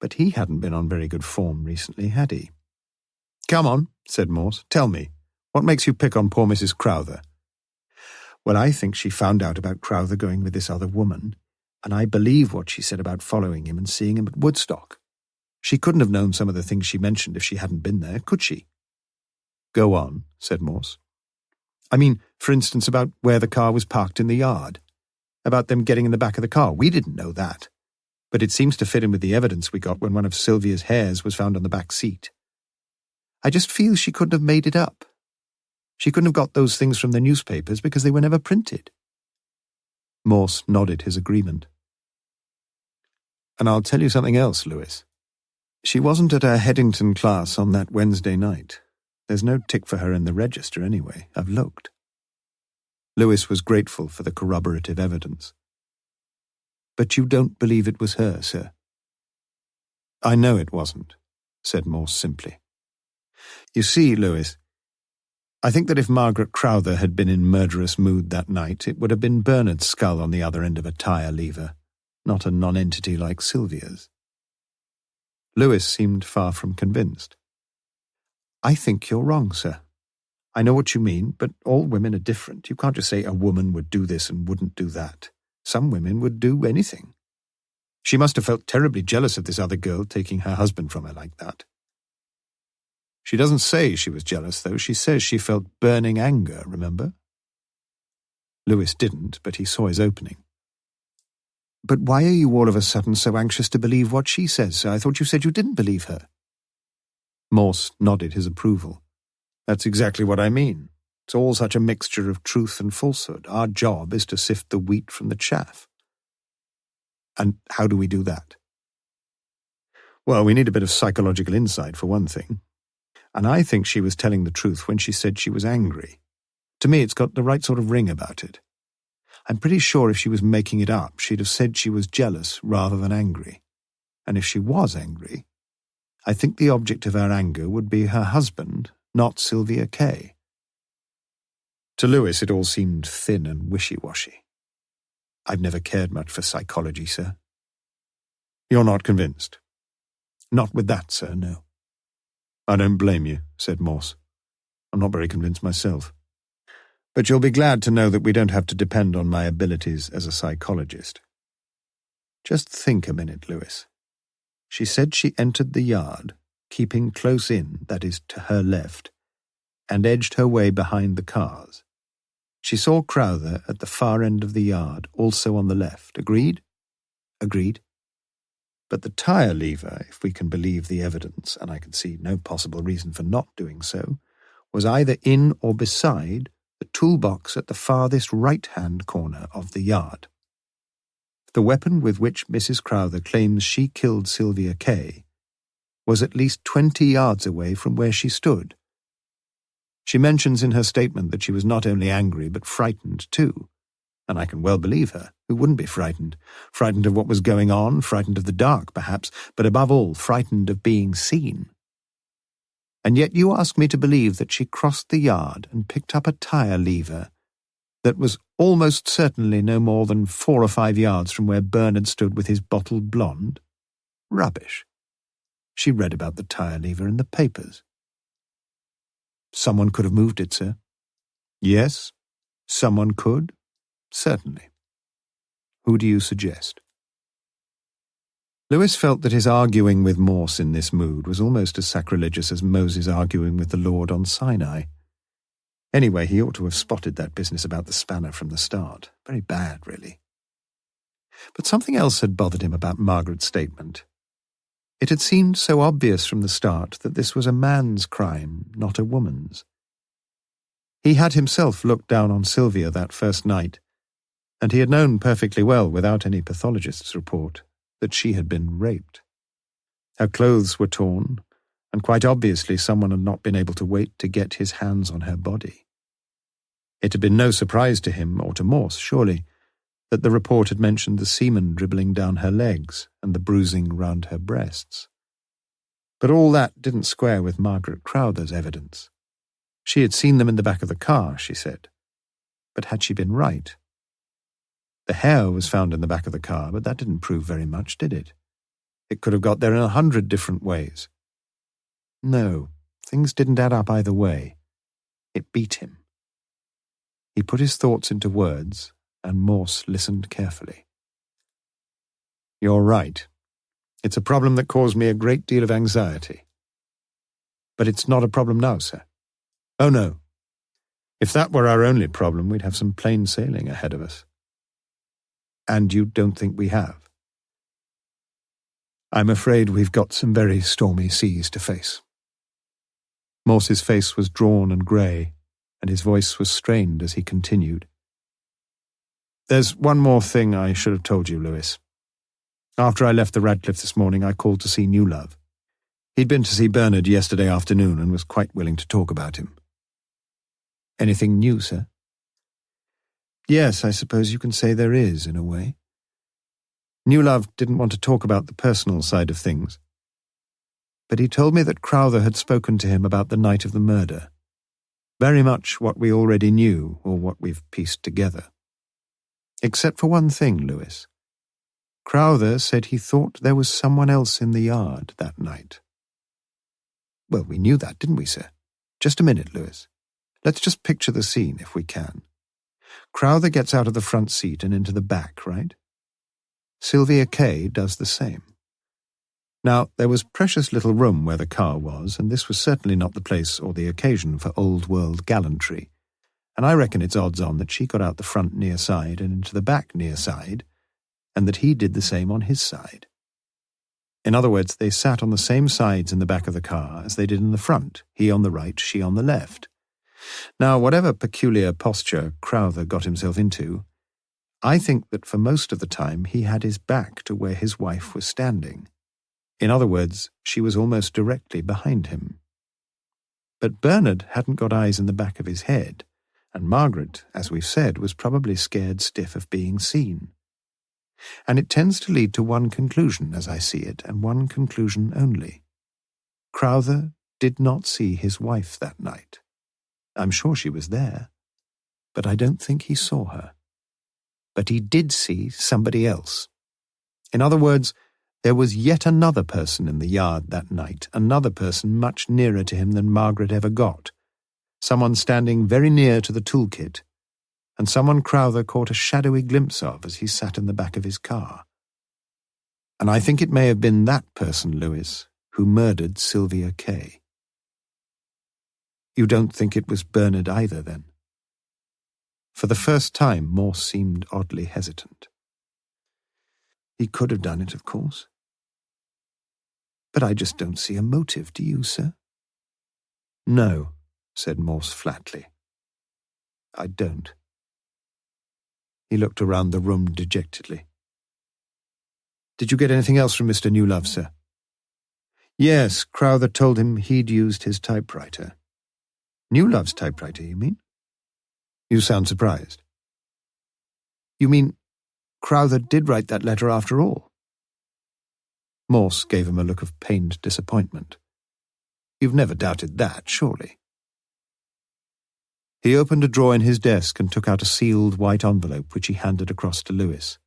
But he hadn't been on very good form recently, had he? Come on, said Morse, tell me, what makes you pick on poor Mrs. Crowther? Well, I think she found out about Crowther going with this other woman, and I believe what she said about following him and seeing him at Woodstock. She couldn't have known some of the things she mentioned if she hadn't been there, could she? Go on, said Morse. I mean, for instance, about where the car was parked in the yard. About them getting in the back of the car. We didn't know that. But it seems to fit in with the evidence we got when one of Sylvia's hairs was found on the back seat. I just feel she couldn't have made it up. She couldn't have got those things from the newspapers because they were never printed. Morse nodded his agreement. And I'll tell you something else, Lewis. She wasn't at her Headington class on that Wednesday night. There's no tick for her in the register anyway. I've looked. Lewis was grateful for the corroborative evidence. But you don't believe it was her, sir? I know it wasn't, said Morse simply. You see, Lewis, I think that if Margaret Crowther had been in murderous mood that night, it would have been Bernard's skull on the other end of a tire lever, not a nonentity like Sylvia's. Lewis seemed far from convinced. I think you're wrong, sir. I know what you mean, but all women are different. You can't just say a woman would do this and wouldn't do that. Some women would do anything. She must have felt terribly jealous of this other girl taking her husband from her like that. She doesn't say she was jealous, though. She says she felt burning anger, remember? Lewis didn't, but he saw his opening. But why are you all of a sudden so anxious to believe what she says, sir? I thought you said you didn't believe her. Morse nodded his approval. That's exactly what I mean. It's all such a mixture of truth and falsehood. Our job is to sift the wheat from the chaff. And how do we do that? Well, we need a bit of psychological insight, for one thing. And I think she was telling the truth when she said she was angry. To me, it's got the right sort of ring about it. I'm pretty sure if she was making it up, she'd have said she was jealous rather than angry. And if she was angry, I think the object of her anger would be her husband, not Sylvia Kaye. To Lewis, it all seemed thin and wishy-washy. I've never cared much for psychology, sir. You're not convinced? Not with that, sir, no. I don't blame you, said Morse. I'm not very convinced myself. But you'll be glad to know that we don't have to depend on my abilities as a psychologist. Just think a minute, Lewis. She said she entered the yard, keeping close in, that is, to her left, and edged her way behind the cars. She saw Crowther at the far end of the yard, also on the left. Agreed? Agreed. But the tire lever, if we can believe the evidence, and I can see no possible reason for not doing so, was either in or beside the toolbox at the farthest right-hand corner of the yard. The weapon with which Mrs. Crowther claims she killed Sylvia Kaye was at least 20 yards away from where she stood. She mentions in her statement that she was not only angry but frightened too, and I can well believe her. Who wouldn't be frightened? Frightened of what was going on, frightened of the dark, perhaps, but above all, frightened of being seen. And yet you ask me to believe that she crossed the yard and picked up a tire lever that was almost certainly no more than 4 or 5 yards from where Bernard stood with his bottled blonde? Rubbish. She read about the tire lever in the papers. Someone could have moved it, sir. Yes, someone could, certainly. Who do you suggest? Lewis felt that his arguing with Morse in this mood was almost as sacrilegious as Moses arguing with the Lord on Sinai. Anyway, he ought to have spotted that business about the spanner from the start. Very bad, really. But something else had bothered him about Margaret's statement. It had seemed so obvious from the start that this was a man's crime, not a woman's. He had himself looked down on Sylvia that first night, and he had known perfectly well, without any pathologist's report, that she had been raped. Her clothes were torn, and quite obviously someone had not been able to wait to get his hands on her body. It had been no surprise to him, or to Morse, surely, that the report had mentioned the semen dribbling down her legs and the bruising round her breasts. But all that didn't square with Margaret Crowther's evidence. She had seen them in the back of the car, she said. But had she been right? The hair was found in the back of the car, but that didn't prove very much, did it? It could have got there in 100 different ways. No, things didn't add up either way. It beat him. He put his thoughts into words, and Morse listened carefully. You're right. It's a problem that caused me a great deal of anxiety. But it's not a problem now, sir. Oh, no. If that were our only problem, we'd have some plain sailing ahead of us. And you don't think we have? I'm afraid we've got some very stormy seas to face. Morse's face was drawn and grey, and his voice was strained as he continued. There's one more thing I should have told you, Lewis. After I left the Radcliffe this morning, I called to see New Love. He'd been to see Bernard yesterday afternoon and was quite willing to talk about him. Anything new, sir? Yes, I suppose you can say there is, in a way. New Love didn't want to talk about the personal side of things. But he told me that Crowther had spoken to him about the night of the murder. Very much what we already knew, or what we've pieced together. Except for one thing, Lewis. Crowther said he thought there was someone else in the yard that night. Well, we knew that, didn't we, sir? Just a minute, Lewis. Let's just picture the scene, if we can. Crowther gets out of the front seat and into the back, right? Sylvia Kaye does the same. Now, there was precious little room where the car was, and this was certainly not the place or the occasion for old-world gallantry, and I reckon it's odds on that she got out the front near side and into the back near side, and that he did the same on his side. In other words, they sat on the same sides in the back of the car as they did in the front, he on the right, she on the left. Now, whatever peculiar posture Crowther got himself into, I think that for most of the time he had his back to where his wife was standing. In other words, she was almost directly behind him. But Bernard hadn't got eyes in the back of his head, and Margaret, as we've said, was probably scared stiff of being seen. And it tends to lead to one conclusion, as I see it, and one conclusion only. Crowther did not see his wife that night. I'm sure she was there, but I don't think he saw her. But he did see somebody else. In other words, there was yet another person in the yard that night, another person much nearer to him than Margaret ever got, someone standing very near to the toolkit, and someone Crowther caught a shadowy glimpse of as he sat in the back of his car. And I think it may have been that person, Lewis, who murdered Sylvia Kaye. You don't think it was Bernard either, then? For the first time, Morse seemed oddly hesitant. He could have done it, of course. But I just don't see a motive, do you, sir? No, said Morse flatly. I don't. He looked around the room dejectedly. Did you get anything else from Mr. Newlove, sir? Yes, Crowther told him he'd used his typewriter. Newlove's typewriter, you mean? You sound surprised. You mean Crowther did write that letter after all? Morse gave him a look of pained disappointment. You've never doubted that, surely. He opened a drawer in his desk and took out a sealed white envelope which he handed across to Lewis.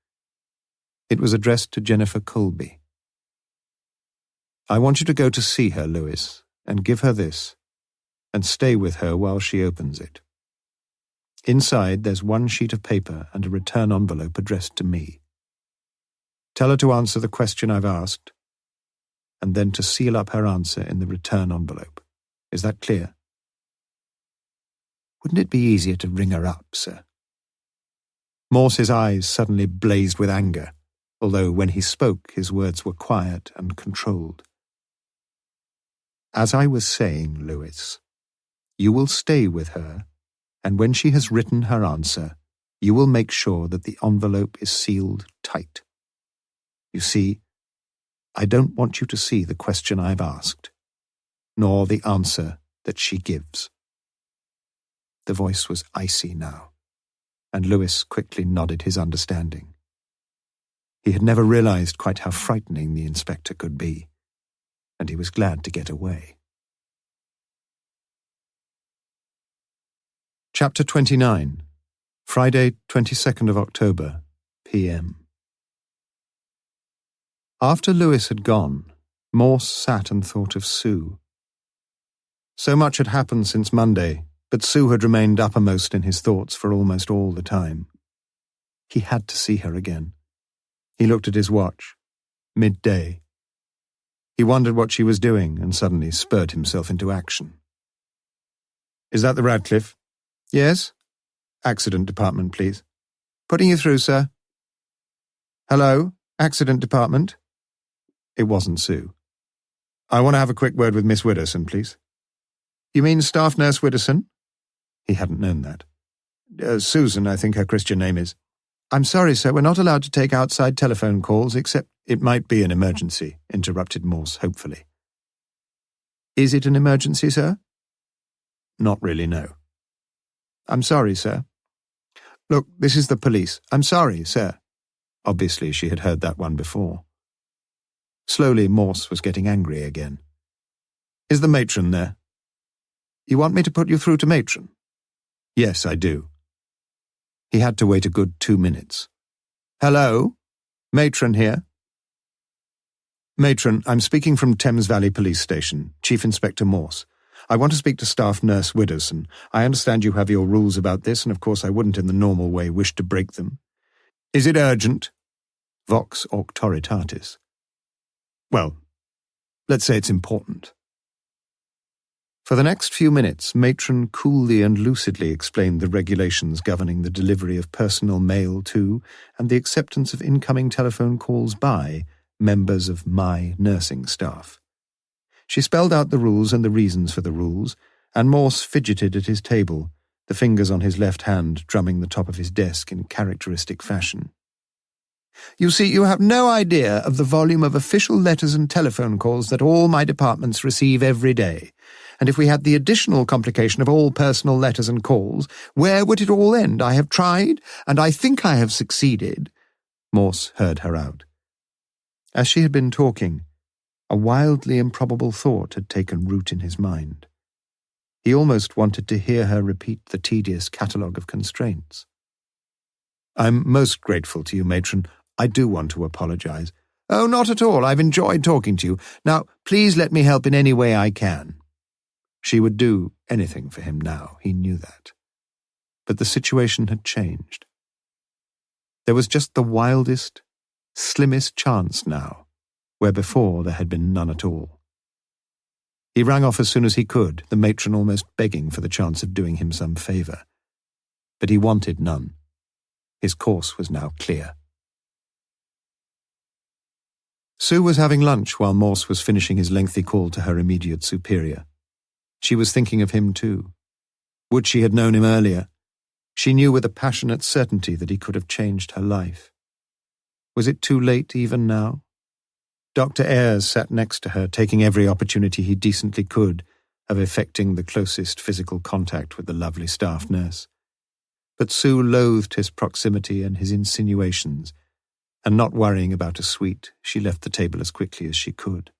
It was addressed to Jennifer Colby. I want you to go to see her, Lewis, and give her this. and stay with her while she opens it. Inside, there's one sheet of paper and a return envelope addressed to me. Tell her to answer the question I've asked, and then to seal up her answer in the return envelope. Is that clear? Wouldn't it be easier to ring her up, sir? Morse's eyes suddenly blazed with anger, although when he spoke his words were quiet and controlled. As I was saying, Lewis, you will stay with her, and when she has written her answer, you will make sure that the envelope is sealed tight. You see, I don't want you to see the question I've asked, nor the answer that she gives. The voice was icy now, and Lewis quickly nodded his understanding. He had never realized quite how frightening the inspector could be, and he was glad to get away. Chapter 29, Friday, 22nd of October, p.m. After Lewis had gone, Morse sat and thought of Sue. So much had happened since Monday, but Sue had remained uppermost in his thoughts for almost all the time. He had to see her again. He looked at his watch. Midday. He wondered what she was doing and suddenly spurred himself into action. "Is that the Radcliffe?" "Yes." "Accident department, please." "Putting you through, sir." "Hello, accident department." It wasn't Sue. "I want to have a quick word with Miss Widdowson, please." "You mean Staff Nurse Widdowson?" He hadn't known that. "Susan, I think her Christian name is." "I'm sorry, sir, we're not allowed to take outside telephone calls except—" "It might be an emergency," interrupted Morse hopefully. "Is it an emergency, sir?" "Not really, no." "I'm sorry, sir." "Look, this is the police. I'm sorry, sir." Obviously she had heard that one before. Slowly Morse was getting angry again. "Is the matron there?" "You want me to put you through to matron?" "Yes, I do." He had to wait a good 2 minutes. "Hello? Matron here?" "Matron, I'm speaking from Thames Valley Police Station, Chief Inspector Morse. I want to speak to Staff Nurse Widdowson. I understand you have your rules about this, and of course I wouldn't in the normal way wish to break them. Is it urgent?" Vox auctoritatis. "Well, let's say it's important." For the next few minutes, Matron coolly and lucidly explained the regulations governing the delivery of personal mail to and the acceptance of incoming telephone calls by members of my nursing staff. She spelled out the rules and the reasons for the rules, and Morse fidgeted at his table, the fingers on his left hand drumming the top of his desk in characteristic fashion. "You see, you have no idea of the volume of official letters and telephone calls that all my departments receive every day. And if we had the additional complication of all personal letters and calls, where would it all end? I have tried, and I think I have succeeded." Morse heard her out. As she had been talking, a wildly improbable thought had taken root in his mind. He almost wanted to hear her repeat the tedious catalogue of constraints. "I'm most grateful to you, Matron. I do want to apologize." "Oh, not at all. I've enjoyed talking to you. Now, please let me help in any way I can." She would do anything for him now, he knew that. But the situation had changed. There was just the wildest, slimmest chance now, where before there had been none at all. He rang off as soon as he could, the matron almost begging for the chance of doing him some favour. But he wanted none. His course was now clear. Sue was having lunch while Morse was finishing his lengthy call to her immediate superior. She was thinking of him too. Would she had known him earlier? She knew with a passionate certainty that he could have changed her life. Was it too late even now? Dr. Ayres sat next to her, taking every opportunity he decently could of effecting the closest physical contact with the lovely staff nurse. But Sue loathed his proximity and his insinuations, and not worrying about a sweet, she left the table as quickly as she could.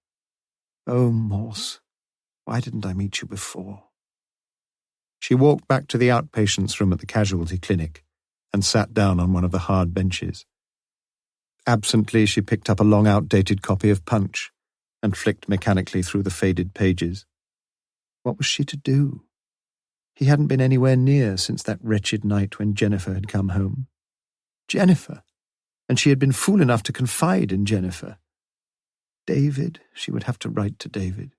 "Oh, Morse, why didn't I meet you before?" She walked back to the outpatients' room at the casualty clinic and sat down on one of the hard benches. Absently, she picked up a long outdated copy of Punch and flicked mechanically through the faded pages. What was she to do? He hadn't been anywhere near since that wretched night when Jennifer had come home. Jennifer! And she had been fool enough to confide in Jennifer. David, she would have to write to David.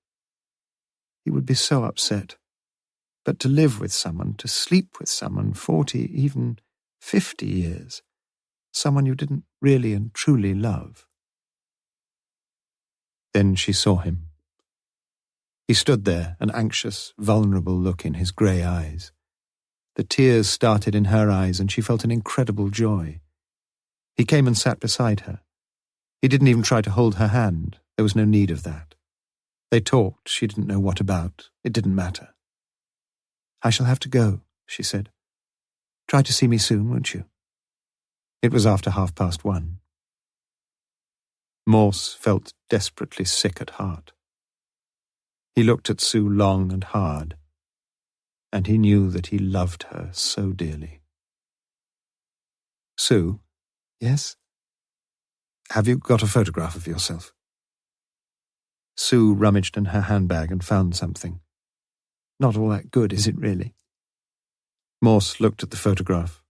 He would be so upset. But to live with someone, to sleep with someone 40, even 50 years, someone you didn't really and truly love. Then she saw him. He stood there, an anxious, vulnerable look in his grey eyes. The tears started in her eyes, and she felt an incredible joy. He came and sat beside her. He didn't even try to hold her hand. There was no need of that. They talked, she didn't know what about. It didn't matter. "I shall have to go," she said. "Try to see me soon, won't you?" It was after 1:30. Morse felt desperately sick at heart. He looked at Sue long and hard, and he knew that he loved her so dearly. "Sue?" "Yes?" "Have you got a photograph of yourself?" Sue rummaged in her handbag and found something. "Not all that good, is it really?" Morse looked at the photograph.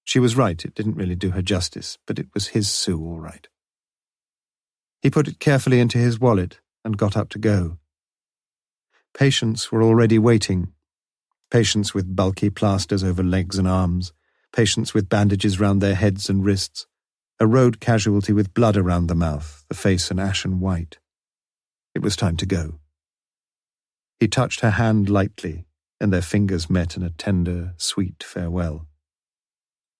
She was right, it didn't really do her justice, but it was his Sue all right. He put it carefully into his wallet and got up to go. Patients were already waiting. Patients with bulky plasters over legs and arms, patients with bandages round their heads and wrists, a road casualty with blood around the mouth, the face an ashen white. It was time to go. He touched her hand lightly, and their fingers met in a tender, sweet farewell.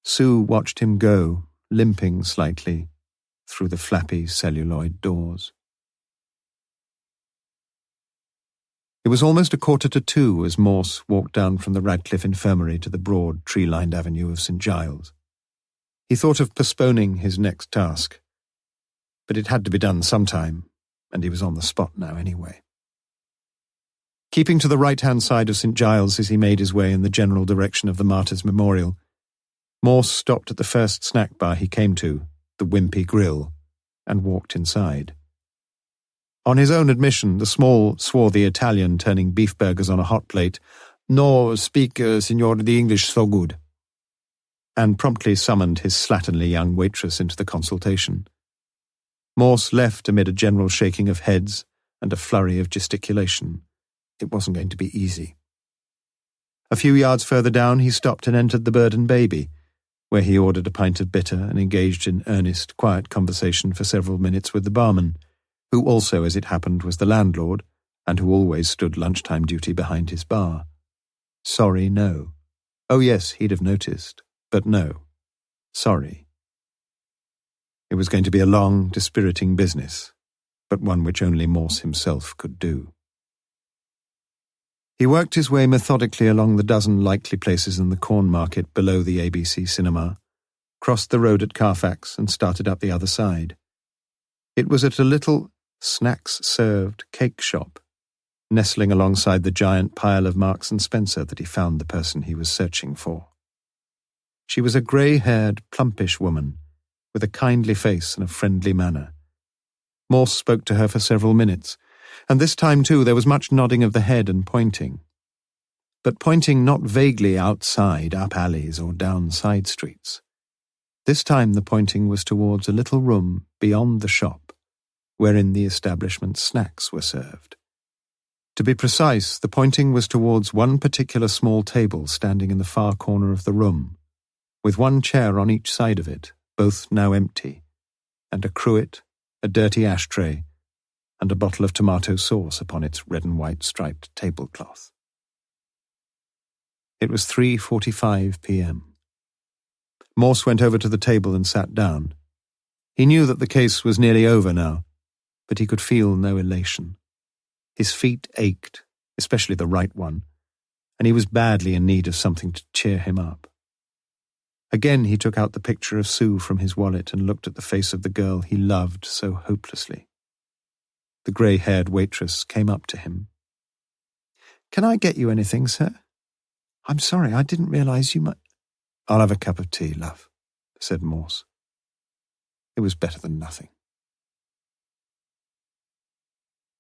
Sue watched him go, limping slightly, through the flappy celluloid doors. It was almost 1:45 as Morse walked down from the Radcliffe Infirmary to the broad, tree-lined avenue of St. Giles. He thought of postponing his next task, but it had to be done sometime, and he was on the spot now anyway. Keeping to the right-hand side of St. Giles as he made his way in the general direction of the Martyrs' Memorial, Morse stopped at the first snack bar he came to, the Wimpy Grill, and walked inside. On his own admission, the small, swarthy Italian turning beef burgers on a hot plate, "No speak, signor, the English so good," and promptly summoned his slatternly young waitress into the consultation. Morse left amid a general shaking of heads and a flurry of gesticulation. It wasn't going to be easy. A few yards further down, he stopped and entered the Bird and Baby, where he ordered a pint of bitter and engaged in earnest, quiet conversation for several minutes with the barman, who also, as it happened, was the landlord, and who always stood lunchtime duty behind his bar. Sorry, no. Oh yes, he'd have noticed, but no. Sorry. It was going to be a long, dispiriting business, but one which only Morse himself could do. He worked his way methodically along the dozen likely places in the Corn Market below the ABC cinema, crossed the road at Carfax and started up the other side. It was at a little snacks-served cake shop, nestling alongside the giant pile of Marks and Spencer that he found the person he was searching for. She was a grey-haired, plumpish woman, with a kindly face and a friendly manner. Morse spoke to her for several minutes, and this time too there was much nodding of the head and pointing. But pointing not vaguely outside, up alleys or down side streets. This time the pointing was towards a little room beyond the shop, wherein the establishment's snacks were served. To be precise, the pointing was towards one particular small table standing in the far corner of the room, with one chair on each side of it, both now empty, and a cruet, a dirty ashtray, and a bottle of tomato sauce upon its red and white striped tablecloth. It was 3:45 p.m. Morse went over to the table and sat down. He knew that the case was nearly over now, but he could feel no elation. His feet ached, especially the right one, and he was badly in need of something to cheer him up. Again he took out the picture of Sue from his wallet and looked at the face of the girl he loved so hopelessly. The grey-haired waitress came up to him. "Can I get you anything, sir? I'm sorry, I didn't realize you might—" "I'll have a cup of tea, love," said Morse. It was better than nothing.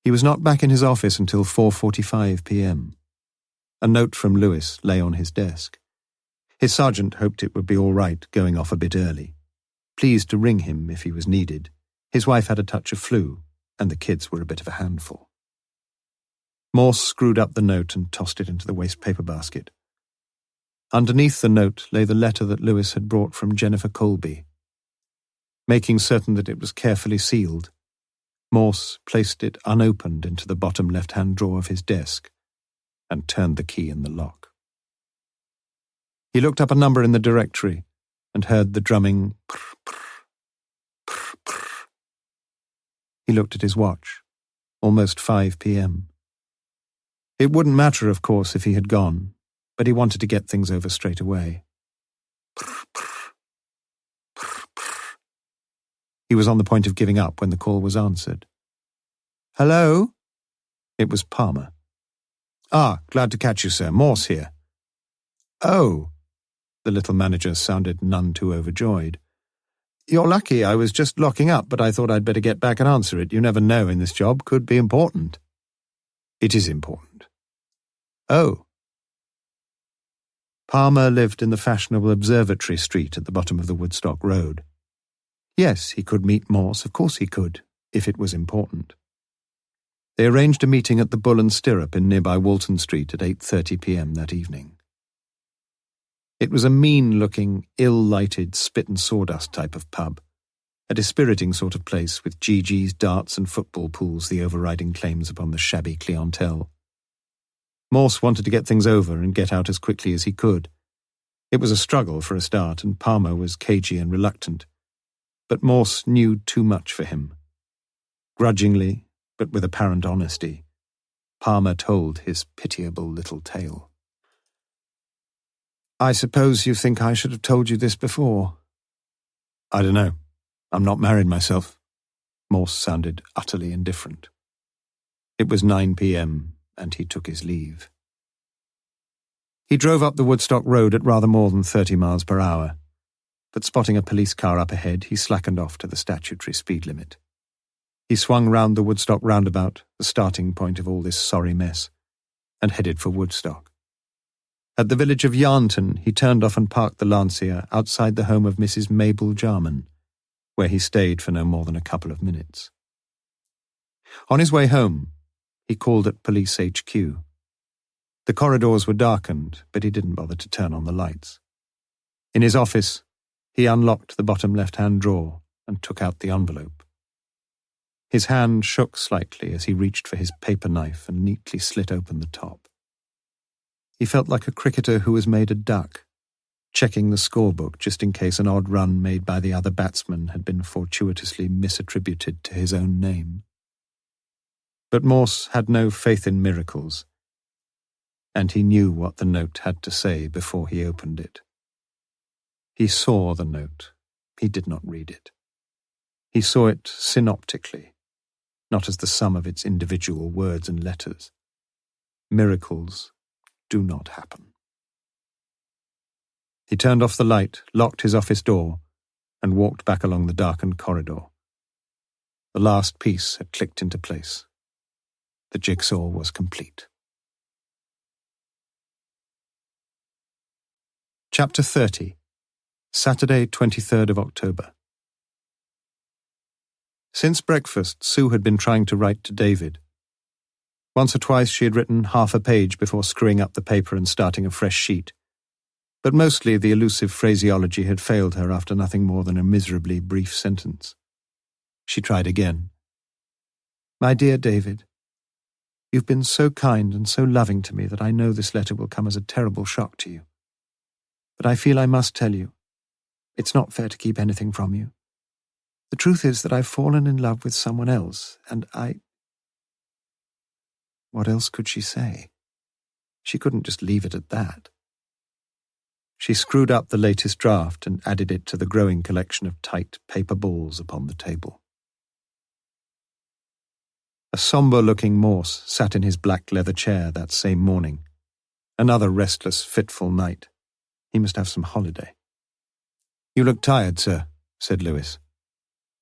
He was not back in his office until 4:45 p.m. A note from Lewis lay on his desk. His sergeant hoped it would be all right going off a bit early. Pleased to ring him if he was needed. His wife had a touch of flu, and the kids were a bit of a handful. Morse screwed up the note and tossed it into the waste paper basket. Underneath the note lay the letter that Lewis had brought from Jennifer Colby. Making certain that it was carefully sealed, Morse placed it unopened into the bottom left-hand drawer of his desk and turned the key in the lock. He looked up a number in the directory and heard the drumming prr, prr, prr, prr. He looked at his watch. Almost 5 p.m. It wouldn't matter, of course, if he had gone, but he wanted to get things over straight away. Prr, prr, prr, prr. He was on the point of giving up when the call was answered. "Hello?" It was Palmer. "Ah, glad to catch you, sir. Morse here." "Oh." The little manager sounded none too overjoyed. "You're lucky. I was just locking up, but I thought I'd better get back and answer it. You never know in this job. Could be important." "It is important." "Oh." Palmer lived in the fashionable Observatory Street at the bottom of the Woodstock Road. Yes, he could meet Morse, of course he could, if it was important. They arranged a meeting at the Bull and Stirrup in nearby Walton Street at 8:30 p.m. that evening. It was a mean-looking, ill-lighted, spit-and-sawdust type of pub, a dispiriting sort of place with GGs, darts and football pools the overriding claims upon the shabby clientele. Morse wanted to get things over and get out as quickly as he could. It was a struggle for a start, and Palmer was cagey and reluctant. But Morse knew too much for him. Grudgingly, but with apparent honesty, Palmer told his pitiable little tale. "I suppose you think I should have told you this before?" "I don't know. I'm not married myself." Morse sounded utterly indifferent. It was 9 p.m., and he took his leave. He drove up the Woodstock Road at rather more than 30 miles per hour, but spotting a police car up ahead, he slackened off to the statutory speed limit. He swung round the Woodstock roundabout, the starting point of all this sorry mess, and headed for Woodstock. At the village of Yarnton, he turned off and parked the Lancia outside the home of Mrs. Mabel Jarman, where he stayed for no more than a couple of minutes. On his way home, he called at Police HQ. The corridors were darkened, but he didn't bother to turn on the lights. In his office, he unlocked the bottom left-hand drawer and took out the envelope. His hand shook slightly as he reached for his paper knife and neatly slit open the top. He felt like a cricketer who has made a duck, checking the scorebook just in case an odd run made by the other batsman had been fortuitously misattributed to his own name. But Morse had no faith in miracles, and he knew what the note had to say before he opened it. He saw the note. He did not read it. He saw it synoptically, not as the sum of its individual words and letters. Miracles do not happen. He turned off the light, locked his office door, and walked back along the darkened corridor. The last piece had clicked into place. The jigsaw was complete. Chapter 30. Saturday, 23rd of October. Since breakfast, Sue had been trying to write to David. Once or twice she had written half a page before screwing up the paper and starting a fresh sheet, but mostly the elusive phraseology had failed her after nothing more than a miserably brief sentence. She tried again. "My dear David, you've been so kind and so loving to me that I know this letter will come as a terrible shock to you. But I feel I must tell you. It's not fair to keep anything from you. The truth is that I've fallen in love with someone else, and What else could she say? She couldn't just leave it at that. She screwed up the latest draft and added it to the growing collection of tight paper balls upon the table. A sombre-looking Morse sat in his black leather chair that same morning. Another restless, fitful night. He must have some holiday. "You look tired, sir," said Lewis.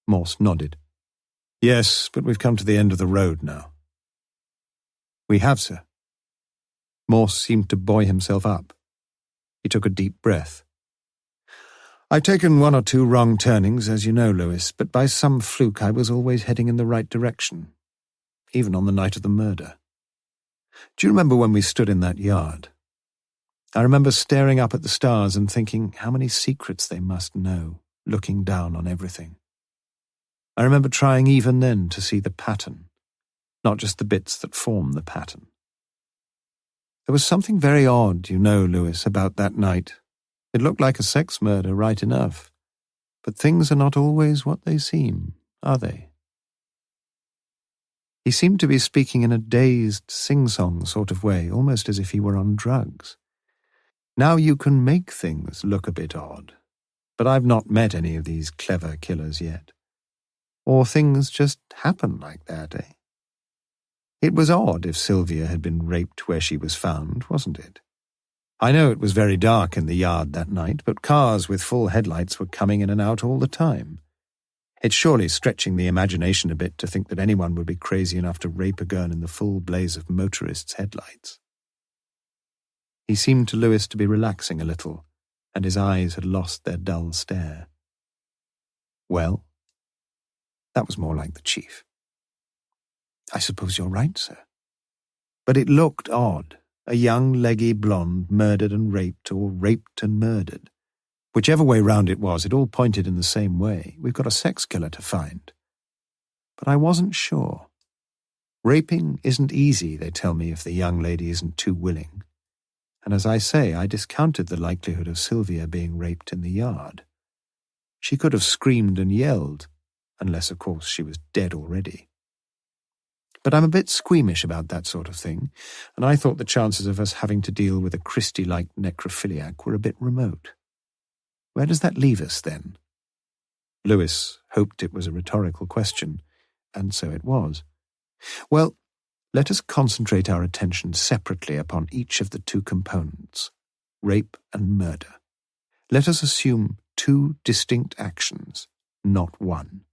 Morse nodded. "Yes, but we've come to the end of the road now." "We have, sir." Morse seemed to buoy himself up. He took a deep breath. "I've taken one or two wrong turnings, as you know, Lewis, but by some fluke I was always heading in the right direction, even on the night of the murder. Do you remember when we stood in that yard? I remember staring up at the stars and thinking how many secrets they must know, looking down on everything. I remember trying even then to see the pattern, not just the bits that form the pattern. There was something very odd, you know, Lewis, about that night. It looked like a sex murder, right enough. But things are not always what they seem, are they?" He seemed to be speaking in a dazed, sing-song sort of way, almost as if he were on drugs. "Now you can make things look a bit odd, but I've not met any of these clever killers yet. Or things just happen like that, eh? It was odd if Sylvia had been raped where she was found, wasn't it? I know it was very dark in the yard that night, but cars with full headlights were coming in and out all the time. It's surely stretching the imagination a bit to think that anyone would be crazy enough to rape a girl in the full blaze of motorists' headlights." He seemed to Lewis to be relaxing a little, and his eyes had lost their dull stare. "Well?" That was more like the chief. "I suppose you're right, sir. But it looked odd. A young, leggy blonde murdered and raped, or raped and murdered. Whichever way round it was, it all pointed in the same way. We've got a sex killer to find. But I wasn't sure. Raping isn't easy, they tell me, if the young lady isn't too willing. And as I say, I discounted the likelihood of Sylvia being raped in the yard. She could have screamed and yelled, unless, of course, she was dead already. But I'm a bit squeamish about that sort of thing, and I thought the chances of us having to deal with a Christie-like necrophiliac were a bit remote. Where does that leave us, then?" Lewis hoped it was a rhetorical question, and so it was. "Well, let us concentrate our attention separately upon each of the two components, rape and murder. Let us assume two distinct actions, not one.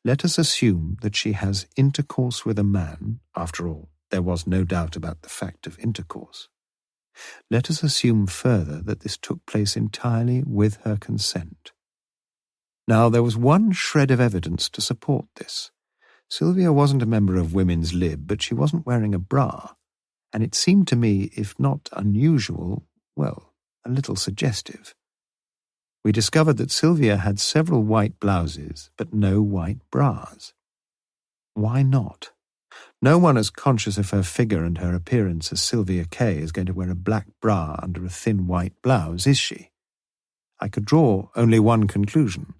Let us assume that she has intercourse with a man. After all, there was no doubt about the fact of intercourse. Let us assume further that this took place entirely with her consent. Now, there was one shred of evidence to support this. Sylvia wasn't a member of Women's Lib, but she wasn't wearing a bra, and it seemed to me, if not unusual, well, a little suggestive. We discovered that Sylvia had several white blouses, but no white bras. Why not? No one as conscious of her figure and her appearance as Sylvia Kaye is going to wear a black bra under a thin white blouse, is she? I could draw only one conclusion,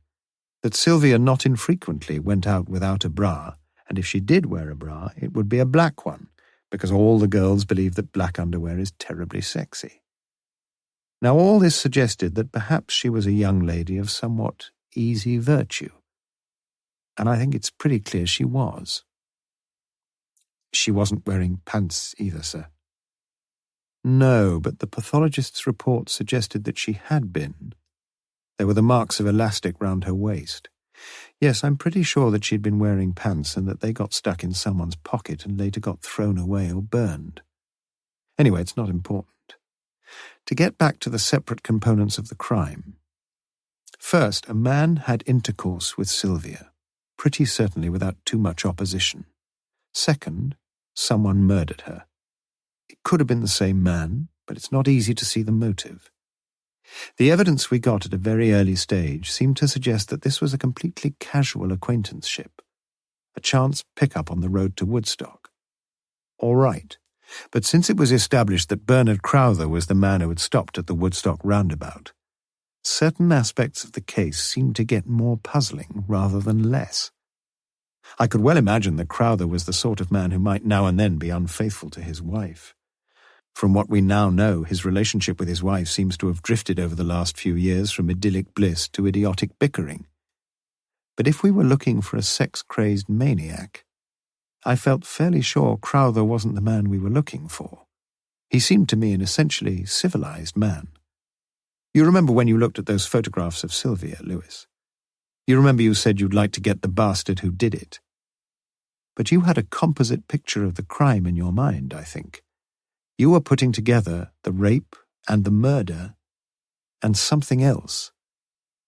that Sylvia not infrequently went out without a bra, and if she did wear a bra, it would be a black one, because all the girls believe that black underwear is terribly sexy. Now all this suggested that perhaps she was a young lady of somewhat easy virtue, and I think it's pretty clear she was. She wasn't wearing pants either, sir. No, but the pathologist's report suggested that she had been. There were the marks of elastic round her waist. Yes, I'm pretty sure that she'd been wearing pants and that they got stuck in someone's pocket and later got thrown away or burned. Anyway, it's not important. To get back to the separate components of the crime. First, a man had intercourse with Sylvia, pretty certainly without too much opposition. Second, someone murdered her. It could have been the same man, but it's not easy to see the motive. The evidence we got at a very early stage seemed to suggest that this was a completely casual acquaintanceship, a chance pickup on the road to Woodstock. All right, but since it was established that Bernard Crowther was the man who had stopped at the Woodstock roundabout, certain aspects of the case seemed to get more puzzling rather than less. I could well imagine that Crowther was the sort of man who might now and then be unfaithful to his wife. From what we now know, his relationship with his wife seems to have drifted over the last few years from idyllic bliss to idiotic bickering. But if we were looking for a sex-crazed maniac, I felt fairly sure Crowther wasn't the man we were looking for. He seemed to me an essentially civilized man. You remember when you looked at those photographs of Sylvia, Lewis? You remember you said you'd like to get the bastard who did it. But you had a composite picture of the crime in your mind, I think. You were putting together the rape and the murder and something else,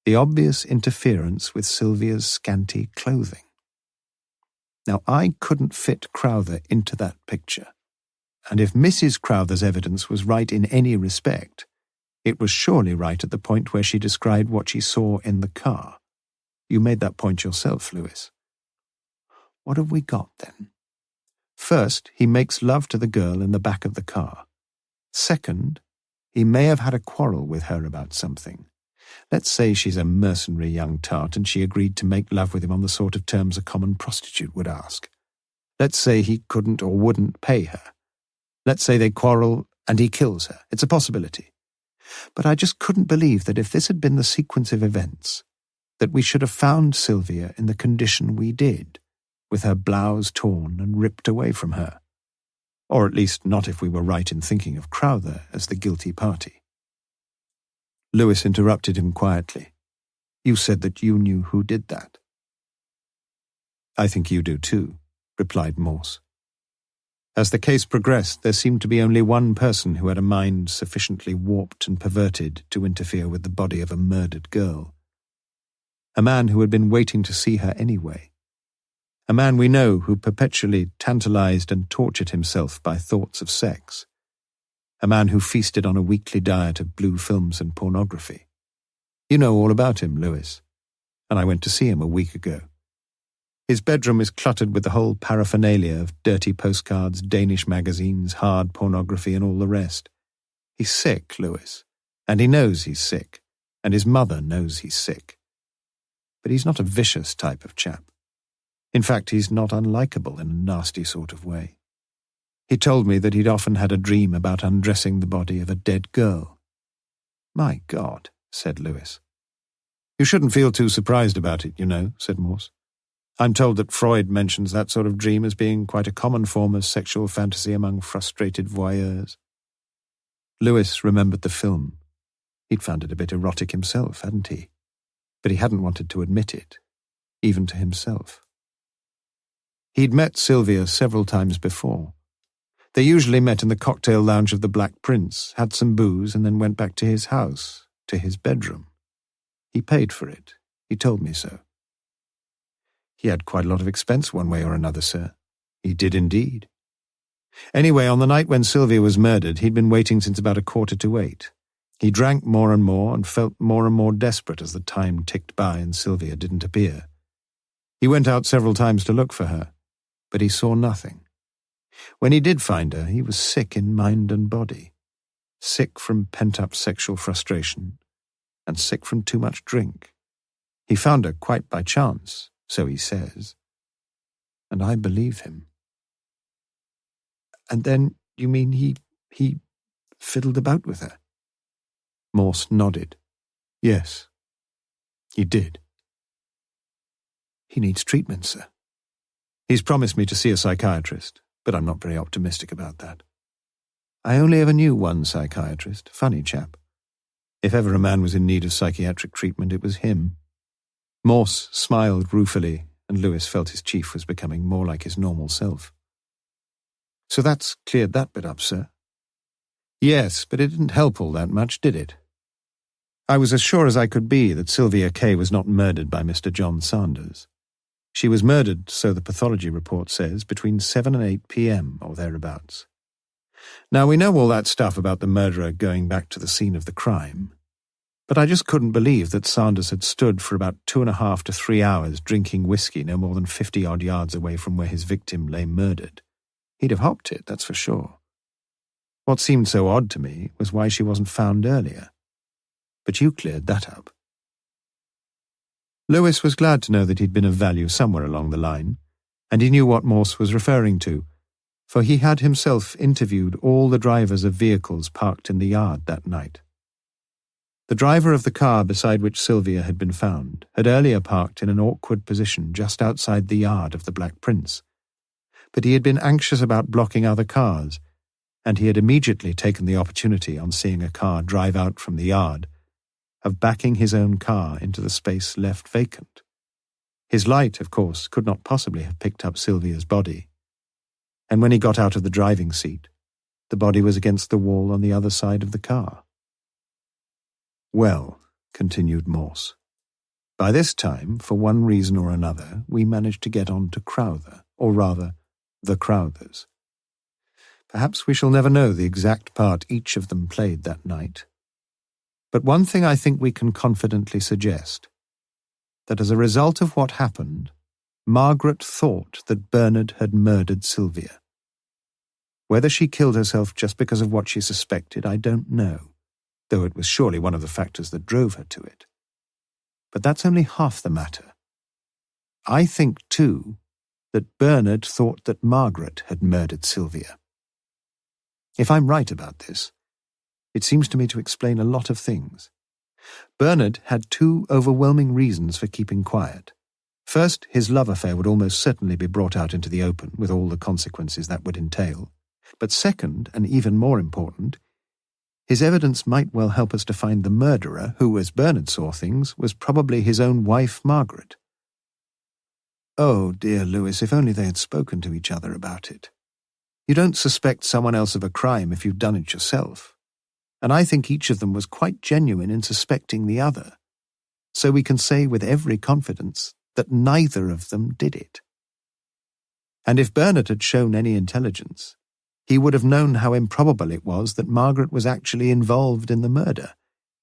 the obvious interference with Sylvia's scanty clothing. Now, I couldn't fit Crowther into that picture, and if Mrs. Crowther's evidence was right in any respect, it was surely right at the point where she described what she saw in the car. You made that point yourself, Lewis. What have we got, then? First, he makes love to the girl in the back of the car. Second, he may have had a quarrel with her about something. Let's say she's a mercenary young tart and she agreed to make love with him on the sort of terms a common prostitute would ask. Let's say he couldn't or wouldn't pay her. Let's say they quarrel and he kills her. It's a possibility. But I just couldn't believe that if this had been the sequence of events, that we should have found Sylvia in the condition we did, with her blouse torn and ripped away from her. Or at least not if we were right in thinking of Crowther as the guilty party. Lewis interrupted him quietly. You said that you knew who did that. I think you do too, replied Morse. As the case progressed, there seemed to be only one person who had a mind sufficiently warped and perverted to interfere with the body of a murdered girl. A man who had been waiting to see her anyway. A man we know who perpetually tantalized and tortured himself by thoughts of sex. A man who feasted on a weekly diet of blue films and pornography. You know all about him, Lewis, and I went to see him a week ago. His bedroom is cluttered with the whole paraphernalia of dirty postcards, Danish magazines, hard pornography, and all the rest. He's sick, Lewis, and he knows he's sick, and his mother knows he's sick. But he's not a vicious type of chap. In fact, he's not unlikable in a nasty sort of way. He told me that he'd often had a dream about undressing the body of a dead girl. My God, said Lewis. You shouldn't feel too surprised about it, you know, said Morse. I'm told that Freud mentions that sort of dream as being quite a common form of sexual fantasy among frustrated voyeurs. Lewis remembered the film. He'd found it a bit erotic himself, hadn't he? But he hadn't wanted to admit it, even to himself. He'd met Sylvia several times before. They usually met in the cocktail lounge of the Black Prince, had some booze, and then went back to his house, to his bedroom. He paid for it. He told me so. He had quite a lot of expense one way or another, sir. He did indeed. Anyway, on the night when Sylvia was murdered, he'd been waiting since about 7:45. He drank more and felt more and more desperate as the time ticked by and Sylvia didn't appear. He went out several times to look for her, but he saw nothing. When he did find her, he was sick in mind and body, sick from pent-up sexual frustration, and sick from too much drink. He found her quite by chance, so he says, and I believe him. And then, you mean he fiddled about with her? Morse nodded. Yes, he did. He needs treatment, sir. He's promised me to see a psychiatrist, but I'm not very optimistic about that. I only ever knew one psychiatrist, funny chap. If ever a man was in need of psychiatric treatment, it was him. Morse smiled ruefully, and Lewis felt his chief was becoming more like his normal self. So that's cleared that bit up, sir. Yes, but it didn't help all that much, did it? I was as sure as I could be that Sylvia Kaye was not murdered by Mr. John Sanders. She was murdered, so the pathology report says, between 7 and 8 p.m. or thereabouts. Now, we know all that stuff about the murderer going back to the scene of the crime, but I just couldn't believe that Sanders had stood for about 2.5 to 3 hours drinking whiskey no more than 50-odd yards away from where his victim lay murdered. He'd have hopped it, that's for sure. What seemed so odd to me was why she wasn't found earlier. But you cleared that up. Lewis was glad to know that he'd been of value somewhere along the line, and he knew what Morse was referring to, for he had himself interviewed all the drivers of vehicles parked in the yard that night. The driver of the car beside which Sylvia had been found had earlier parked in an awkward position just outside the yard of the Black Prince, but he had been anxious about blocking other cars, and he had immediately taken the opportunity on seeing a car drive out from the yard of backing his own car into the space left vacant. His light, of course, could not possibly have picked up Sylvia's body, and when he got out of the driving seat, The body was against the wall on the other side of the car. "Well," continued Morse, "by this time, for one reason or another, we managed to get on to Crowther, or rather, the Crowthers. Perhaps we shall never know the exact part each of them played that night. But one thing I think we can confidently suggest, that as a result of what happened, Margaret thought that Bernard had murdered Sylvia. Whether she killed herself just because of what she suspected, I don't know, though it was surely one of the factors that drove her to it. But that's only half the matter. I think, too, that Bernard thought that Margaret had murdered Sylvia. If I'm right about this, it seems to me to explain a lot of things. Bernard had two overwhelming reasons for keeping quiet. First, his love affair would almost certainly be brought out into the open, with all the consequences that would entail. But second, and even more important, his evidence might well help us to find the murderer, who, as Bernard saw things, was probably his own wife, Margaret. Oh, dear Lewis, if only they had spoken to each other about it. You don't suspect someone else of a crime if you've done it yourself. And I think each of them was quite genuine in suspecting the other. So we can say with every confidence that neither of them did it. And if Bernard had shown any intelligence, he would have known how improbable it was that Margaret was actually involved in the murder.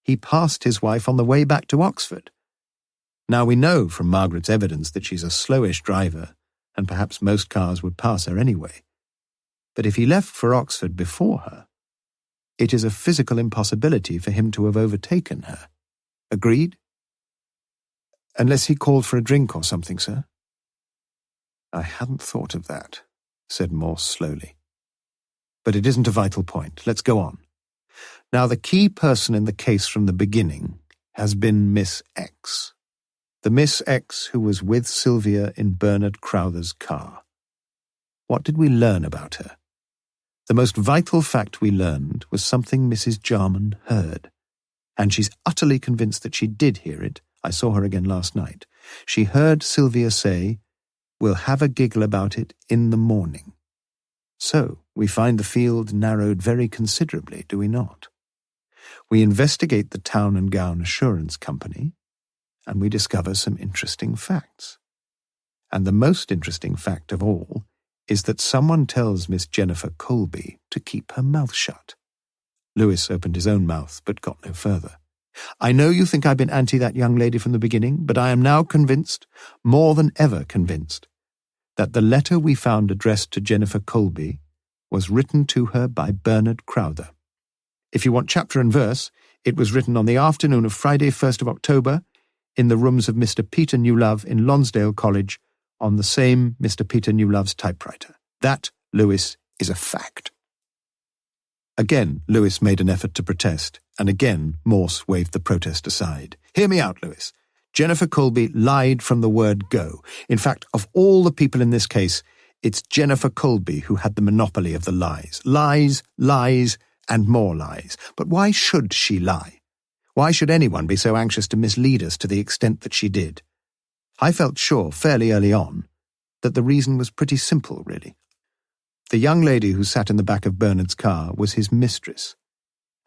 He passed his wife on the way back to Oxford. Now we know from Margaret's evidence that she's a slowish driver, and perhaps most cars would pass her anyway. But if he left for Oxford before her, it is a physical impossibility for him to have overtaken her. Agreed? Unless he called for a drink or something, sir? I hadn't thought of that, said Morse slowly. But it isn't a vital point. Let's go on. Now, the key person in the case from the beginning has been Miss X. The Miss X who was with Sylvia in Bernard Crowther's car. What did we learn about her? The most vital fact we learned was something Mrs. Jarman heard. And she's utterly convinced that she did hear it. I saw her again last night. She heard Sylvia say, "We'll have a giggle about it in the morning." So, we find the field narrowed very considerably, do we not? We investigate the Town and Gown Assurance Company, and we discover some interesting facts. And the most interesting fact of all is that someone tells Miss Jennifer Colby to keep her mouth shut. Lewis opened his own mouth, but got no further. I know you think I've been anti that young lady from the beginning, but I am now convinced, more than ever convinced, that the letter we found addressed to Jennifer Colby was written to her by Bernard Crowther. If you want chapter and verse, it was written on the afternoon of Friday, 1st of October, in the rooms of Mr. Peter Newlove in Lonsdale College, on the same Mr. Peter Newlove's typewriter. That, Lewis, is a fact. Again, Lewis made an effort to protest, and again Morse waved the protest aside. Hear me out, Lewis. Jennifer Colby lied from the word go. In fact, of all the people in this case, it's Jennifer Colby who had the monopoly of the lies. Lies, lies, and more lies. But why should she lie? Why should anyone be so anxious to mislead us to the extent that she did? I felt sure, fairly early on, that the reason was pretty simple, really. The young lady who sat in the back of Bernard's car was his mistress,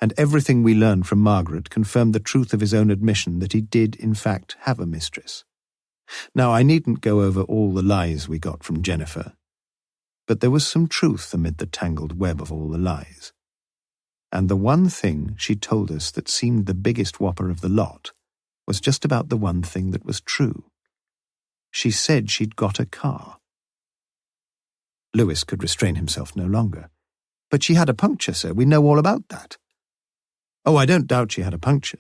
and everything we learned from Margaret confirmed the truth of his own admission that he did, in fact, have a mistress. Now, I needn't go over all the lies we got from Jennifer, but there was some truth amid the tangled web of all the lies. And the one thing she told us that seemed the biggest whopper of the lot was just about the one thing that was true. She said she'd got a car. Lewis could restrain himself no longer. But she had a puncture, sir. We know all about that. Oh, I don't doubt she had a puncture.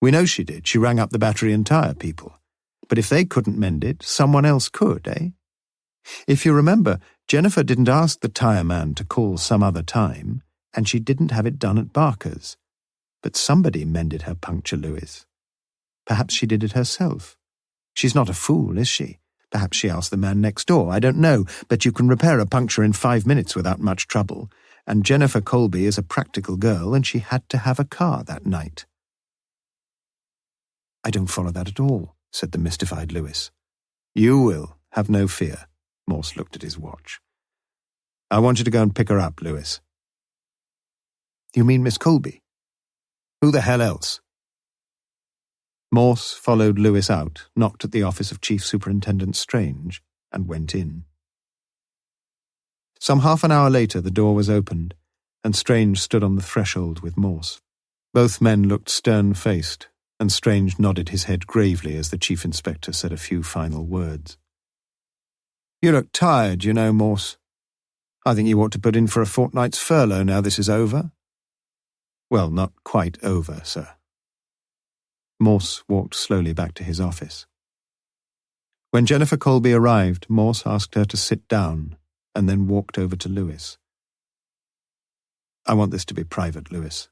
We know she did. She rang up the battery and tyre people. But if they couldn't mend it, someone else could, eh? If you remember, Jennifer didn't ask the tyre man to call some other time, and she didn't have it done at Barker's. But somebody mended her puncture, Lewis. Perhaps she did it herself. She's not a fool, is she? Perhaps she asked the man next door. I don't know, but you can repair a puncture in 5 minutes without much trouble. And Jennifer Colby is a practical girl, and she had to have a car that night. I don't follow that at all, said the mystified Lewis. You will, have no fear. Morse looked at his watch. I want you to go and pick her up, Lewis. You mean Miss Colby? Who the hell else? Morse followed Lewis out, knocked at the office of Chief Superintendent Strange, and went in. Some half an hour later the door was opened, and Strange stood on the threshold with Morse. Both men looked stern-faced, and Strange nodded his head gravely as the Chief Inspector said a few final words. You look tired, you know, Morse. I think you ought to put in for a fortnight's furlough now this is over. Well, not quite over, sir. Morse walked slowly back to his office. When Jennifer Colby arrived, Morse asked her to sit down and then walked over to Lewis. I want this to be private, Lewis.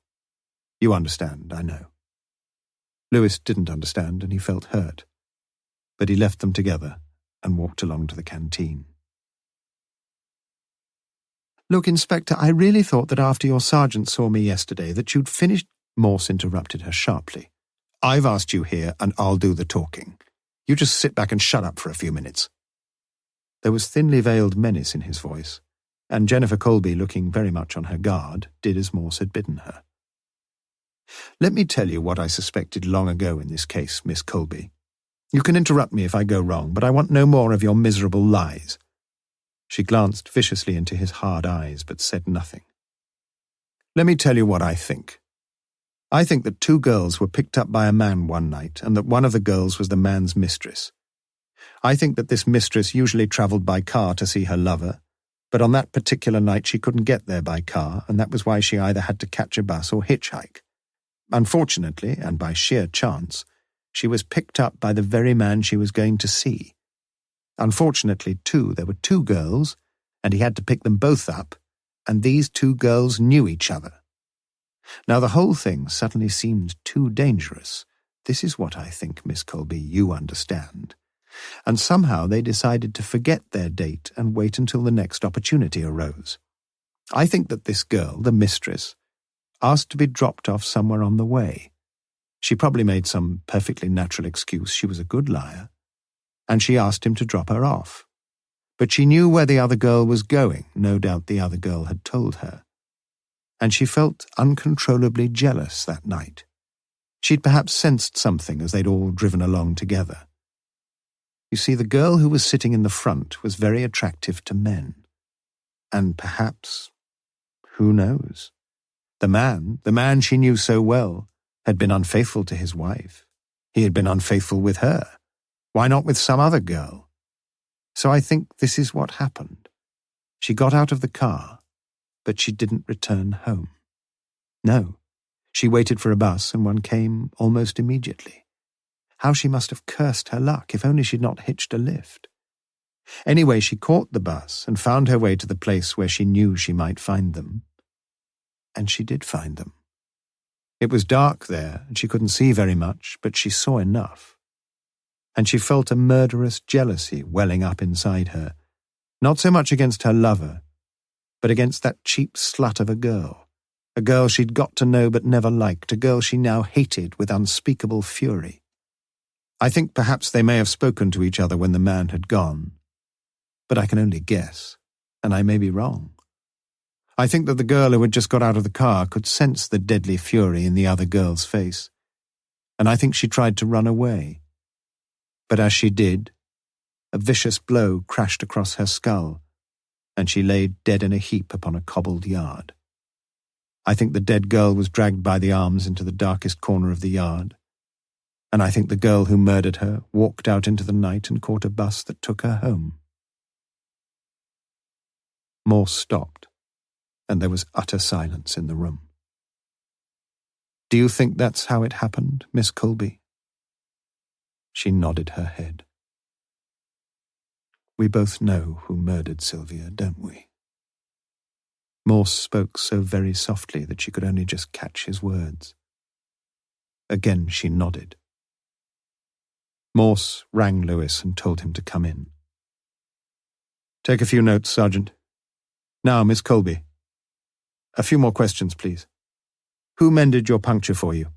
You understand, I know. Lewis didn't understand and he felt hurt, but he left them together and walked along to the canteen. Look, Inspector, I really thought that after your sergeant saw me yesterday that you'd finished— Morse interrupted her sharply. I've asked you here and I'll do the talking. You just sit back and shut up for a few minutes. There was thinly veiled menace in his voice, and Jennifer Colby, looking very much on her guard, did as Morse had bidden her. Let me tell you what I suspected long ago in this case, Miss Colby. You can interrupt me if I go wrong, but I want no more of your miserable lies. She glanced viciously into his hard eyes, but said nothing. Let me tell you what I think. I think that 2 girls were picked up by a man one night, and that one of the girls was the man's mistress. I think that this mistress usually travelled by car to see her lover, but on that particular night she couldn't get there by car, and that was why she either had to catch a bus or hitchhike. Unfortunately, and by sheer chance, she was picked up by the very man she was going to see. Unfortunately, too, there were 2 girls, and he had to pick them both up, and these 2 girls knew each other. Now the whole thing suddenly seemed too dangerous. This is what I think, Miss Colby, you understand. And somehow they decided to forget their date and wait until the next opportunity arose. I think that this girl, the mistress, asked to be dropped off somewhere on the way. She probably made some perfectly natural excuse, she was a good liar, and she asked him to drop her off. But she knew where the other girl was going, no doubt the other girl had told her. And she felt uncontrollably jealous that night. She'd perhaps sensed something as they'd all driven along together. You see, the girl who was sitting in the front was very attractive to men. And perhaps, who knows, the man she knew so well, had been unfaithful to his wife. He had been unfaithful with her. Why not with some other girl? So I think this is what happened. She got out of the car, but she didn't return home. No, she waited for a bus and one came almost immediately. How she must have cursed her luck, if only she'd not hitched a lift. Anyway, she caught the bus and found her way to the place where she knew she might find them. And she did find them. It was dark there, and she couldn't see very much, but she saw enough. And she felt a murderous jealousy welling up inside her, not so much against her lover, but against that cheap slut of a girl she'd got to know but never liked, a girl she now hated with unspeakable fury. I think perhaps they may have spoken to each other when the man had gone, but I can only guess, and I may be wrong. I think that the girl who had just got out of the car could sense the deadly fury in the other girl's face, and I think she tried to run away. But as she did, a vicious blow crashed across her skull, and she lay dead in a heap upon a cobbled yard. I think the dead girl was dragged by the arms into the darkest corner of the yard, and I think the girl who murdered her walked out into the night and caught a bus that took her home. Morse stopped, and there was utter silence in the room. Do you think that's how it happened, Miss Colby? She nodded her head. We both know who murdered Sylvia, don't we? Morse spoke so very softly that she could only just catch his words. Again she nodded. Morse rang Lewis and told him to come in. Take a few notes, Sergeant. Now, Miss Colby. A few more questions, please. Who mended your puncture for you?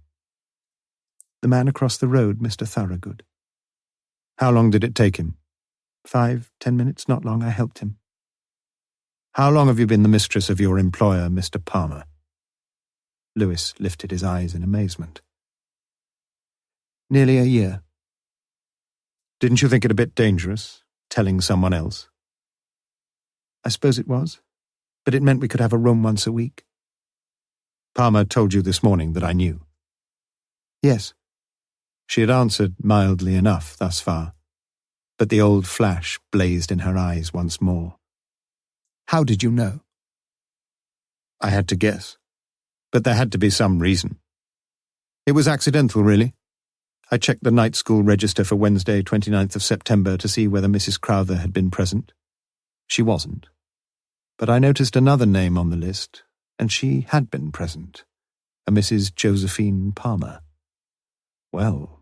The man across the road, Mr. Thorogood. How long did it take him? 5-10 minutes, not long. I helped him. How long have you been the mistress of your employer, Mr. Palmer? Lewis lifted his eyes in amazement. Nearly a year. Didn't you think it a bit dangerous, telling someone else? I suppose it was, but it meant we could have a room once a week. Palmer told you this morning that I knew. Yes. She had answered mildly enough thus far, but the old flash blazed in her eyes once more. How did you know? I had to guess, but there had to be some reason. It was accidental, really. I checked the night school register for Wednesday, 29th of September to see whether Mrs. Crowther had been present. She wasn't. But I noticed another name on the list, and she had been present, a Mrs. Josephine Palmer. Well,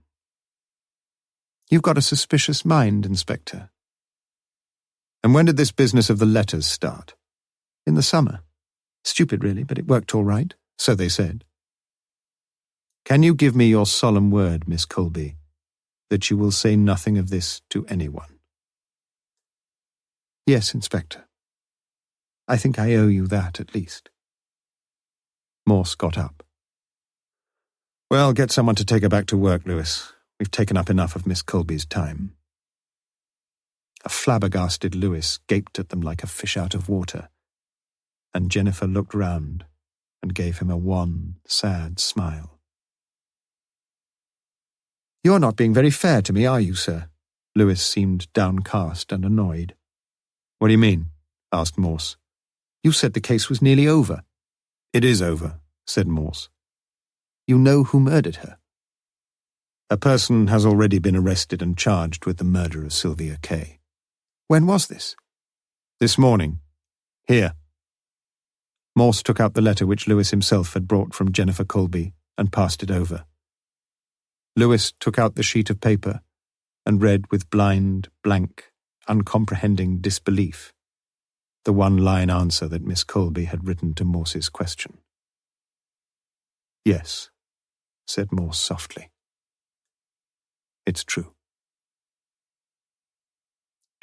you've got a suspicious mind, Inspector. And when did this business of the letters start? In the summer. Stupid, really, but it worked all right, so they said. Can you give me your solemn word, Miss Colby, that you will say nothing of this to anyone? Yes, Inspector. I think I owe you that, at least. Morse got up. Well, get someone to take her back to work, Lewis. We've taken up enough of Miss Colby's time. A flabbergasted Lewis gaped at them like a fish out of water, and Jennifer looked round and gave him a wan, sad smile. You're not being very fair to me, are you, sir? Lewis seemed downcast and annoyed. What do you mean? Asked Morse. You said the case was nearly over. It is over, said Morse. You know who murdered her? A person has already been arrested and charged with the murder of Sylvia Kaye. When was this? This morning. Here. Morse took out the letter which Lewis himself had brought from Jennifer Colby and passed it over. Lewis took out the sheet of paper and read with blind, blank, uncomprehending disbelief the one-line answer that Miss Colby had written to Morse's question. Yes, said Morse softly. It's true.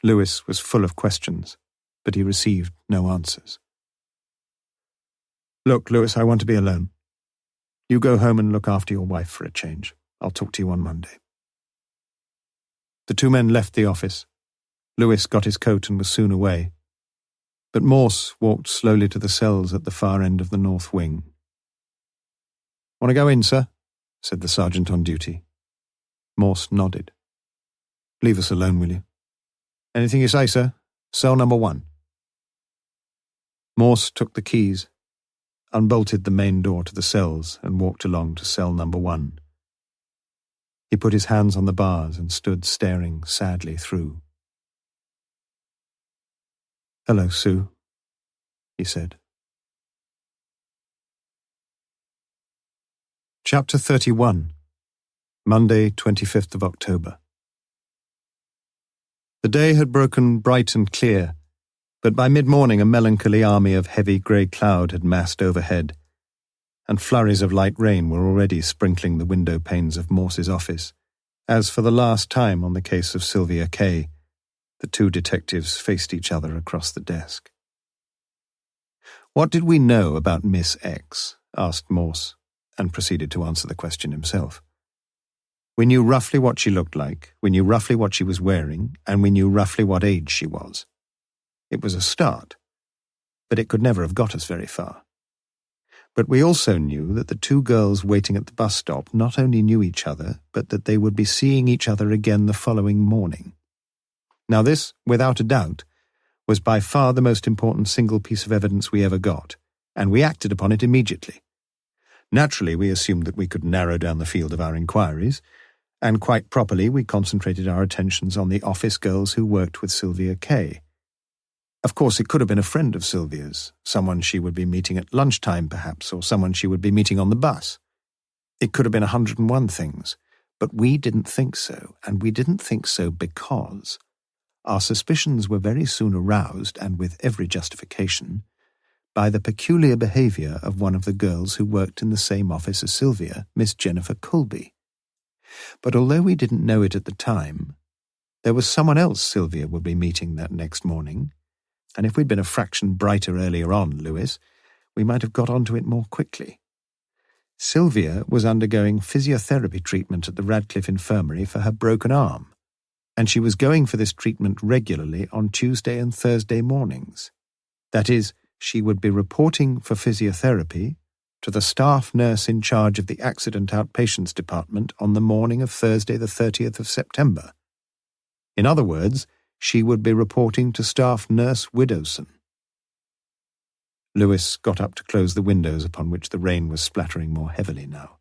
Lewis was full of questions, but he received no answers. Look, Lewis, I want to be alone. You go home and look after your wife for a change. I'll talk to you on Monday. The two men left the office. Lewis got his coat and was soon away, but Morse walked slowly to the cells at the far end of the north wing. Want to go in, sir? Said the sergeant on duty. Morse nodded. Leave us alone, will you? Anything you say, sir. Cell number 1. Morse took the keys, unbolted the main door to the cells, and walked along to cell number 1. He put his hands on the bars and stood staring sadly through. "Hello, Sue," he said. Chapter 31. Monday, 25th of October. The day had broken bright and clear, but by mid-morning a melancholy army of heavy grey cloud had massed overhead, and flurries of light rain were already sprinkling the window panes of Morse's office, as for the last time on the case of Sylvia Kaye, the two detectives faced each other across the desk. "What did we know about Miss X?" asked Morse, and proceeded to answer the question himself. "We knew roughly what she looked like, we knew roughly what she was wearing, and we knew roughly what age she was. It was a start, but it could never have got us very far. But we also knew that the two girls waiting at the bus stop not only knew each other, but that they would be seeing each other again the following morning. Now this, without a doubt, was by far the most important single piece of evidence we ever got, and we acted upon it immediately. Naturally, we assumed that we could narrow down the field of our inquiries, and quite properly we concentrated our attentions on the office girls who worked with Sylvia Kaye. Of course, it could have been a friend of Sylvia's, someone she would be meeting at lunchtime perhaps, or someone she would be meeting on the bus. It could have been 101 things, but we didn't think so, and we didn't think so because our suspicions were very soon aroused, and with every justification, by the peculiar behaviour of one of the girls who worked in the same office as Sylvia, Miss Jennifer Colby. But although we didn't know it at the time, there was someone else Sylvia would be meeting that next morning, and if we'd been a fraction brighter earlier on, Lewis, we might have got onto it more quickly. Sylvia was undergoing physiotherapy treatment at the Radcliffe Infirmary for her broken arm, and she was going for this treatment regularly on Tuesday and Thursday mornings. That is, she would be reporting for physiotherapy to the staff nurse in charge of the accident outpatients department on the morning of Thursday the 30th of September. In other words, she would be reporting to staff nurse Widowson. Lewis got up to close the windows upon which the rain was splattering more heavily now.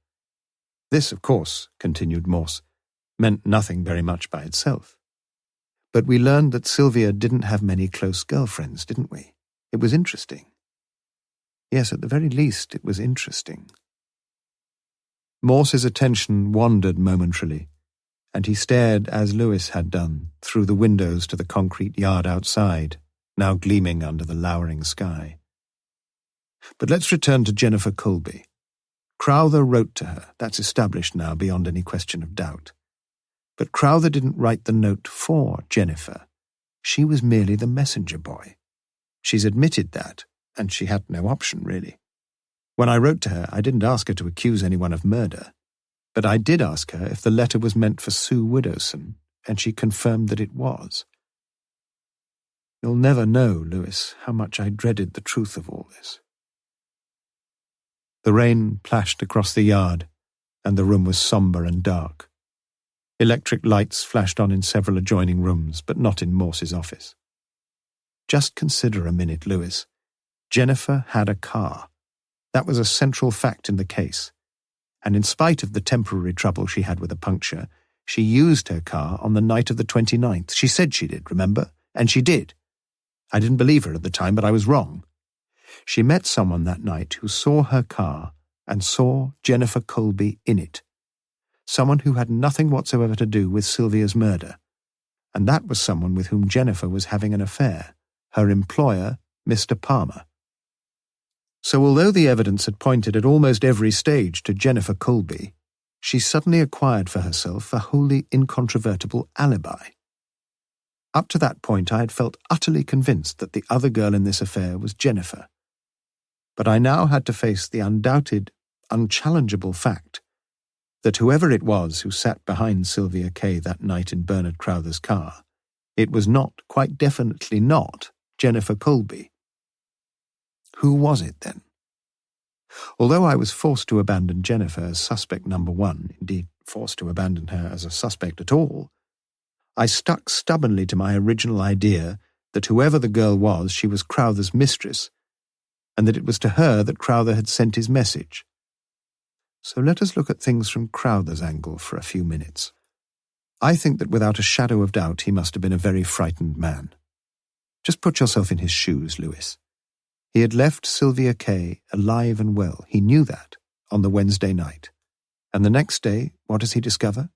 This, of course, continued Morse, meant nothing very much by itself. But we learned that Sylvia didn't have many close girlfriends, didn't we? It was interesting. Yes, at the very least, it was interesting. Morse's attention wandered momentarily, and he stared as Lewis had done, through the windows to the concrete yard outside, now gleaming under the lowering sky. But let's return to Jennifer Colby. Crowther wrote to her, that's established now beyond any question of doubt. But Crowther didn't write the note for Jennifer. She was merely the messenger boy. She's admitted that, and she had no option, really. When I wrote to her, I didn't ask her to accuse anyone of murder, but I did ask her if the letter was meant for Sue Widowson, and she confirmed that it was. You'll never know, Lewis, how much I dreaded the truth of all this. The rain plashed across the yard, and the room was sombre and dark. Electric lights flashed on in several adjoining rooms, but not in Morse's office. Just consider a minute, Lewis. Jennifer had a car. That was a central fact in the case. And in spite of the temporary trouble she had with a puncture, she used her car on the night of the 29th. She said she did, remember? And she did. I didn't believe her at the time, but I was wrong. She met someone that night who saw her car and saw Jennifer Colby in it. Someone who had nothing whatsoever to do with Sylvia's murder. And that was someone with whom Jennifer was having an affair, her employer, Mr. Palmer. So although the evidence had pointed at almost every stage to Jennifer Colby, she suddenly acquired for herself a wholly incontrovertible alibi. Up to that point I had felt utterly convinced that the other girl in this affair was Jennifer. But I now had to face the undoubted, unchallengeable fact that whoever it was who sat behind Sylvia Kaye that night in Bernard Crowther's car, it was not, quite definitely not, Jennifer Colby. Who was it then? Although I was forced to abandon Jennifer as suspect number one, indeed forced to abandon her as a suspect at all, I stuck stubbornly to my original idea that whoever the girl was, she was Crowther's mistress, and that it was to her that Crowther had sent his message. So let us look at things from Crowther's angle for a few minutes. I think that without a shadow of doubt he must have been a very frightened man. Just put yourself in his shoes, Lewis. He had left Sylvia Kaye alive and well, he knew that, on the Wednesday night. And the next day, what does he discover?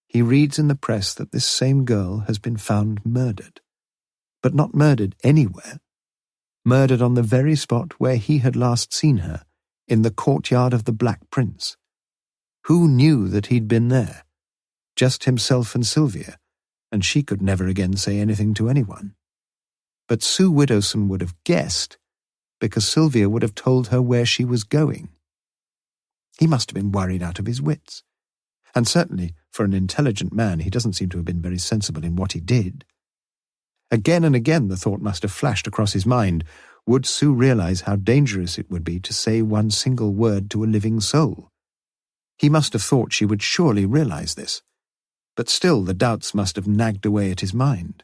He reads in the press that this same girl has been found murdered. But not murdered anywhere. Murdered on the very spot where he had last seen her, in the courtyard of the Black Prince. Who knew that he'd been there? Just himself and Sylvia, and she could never again say anything to anyone. But Sue Widowson would have guessed, because Sylvia would have told her where she was going. He must have been worried out of his wits. And certainly, for an intelligent man, he doesn't seem to have been very sensible in what he did. Again and again the thought must have flashed across his mind, would Sue realize how dangerous it would be to say one single word to a living soul? He must have thought she would surely realize this. But still the doubts must have nagged away at his mind.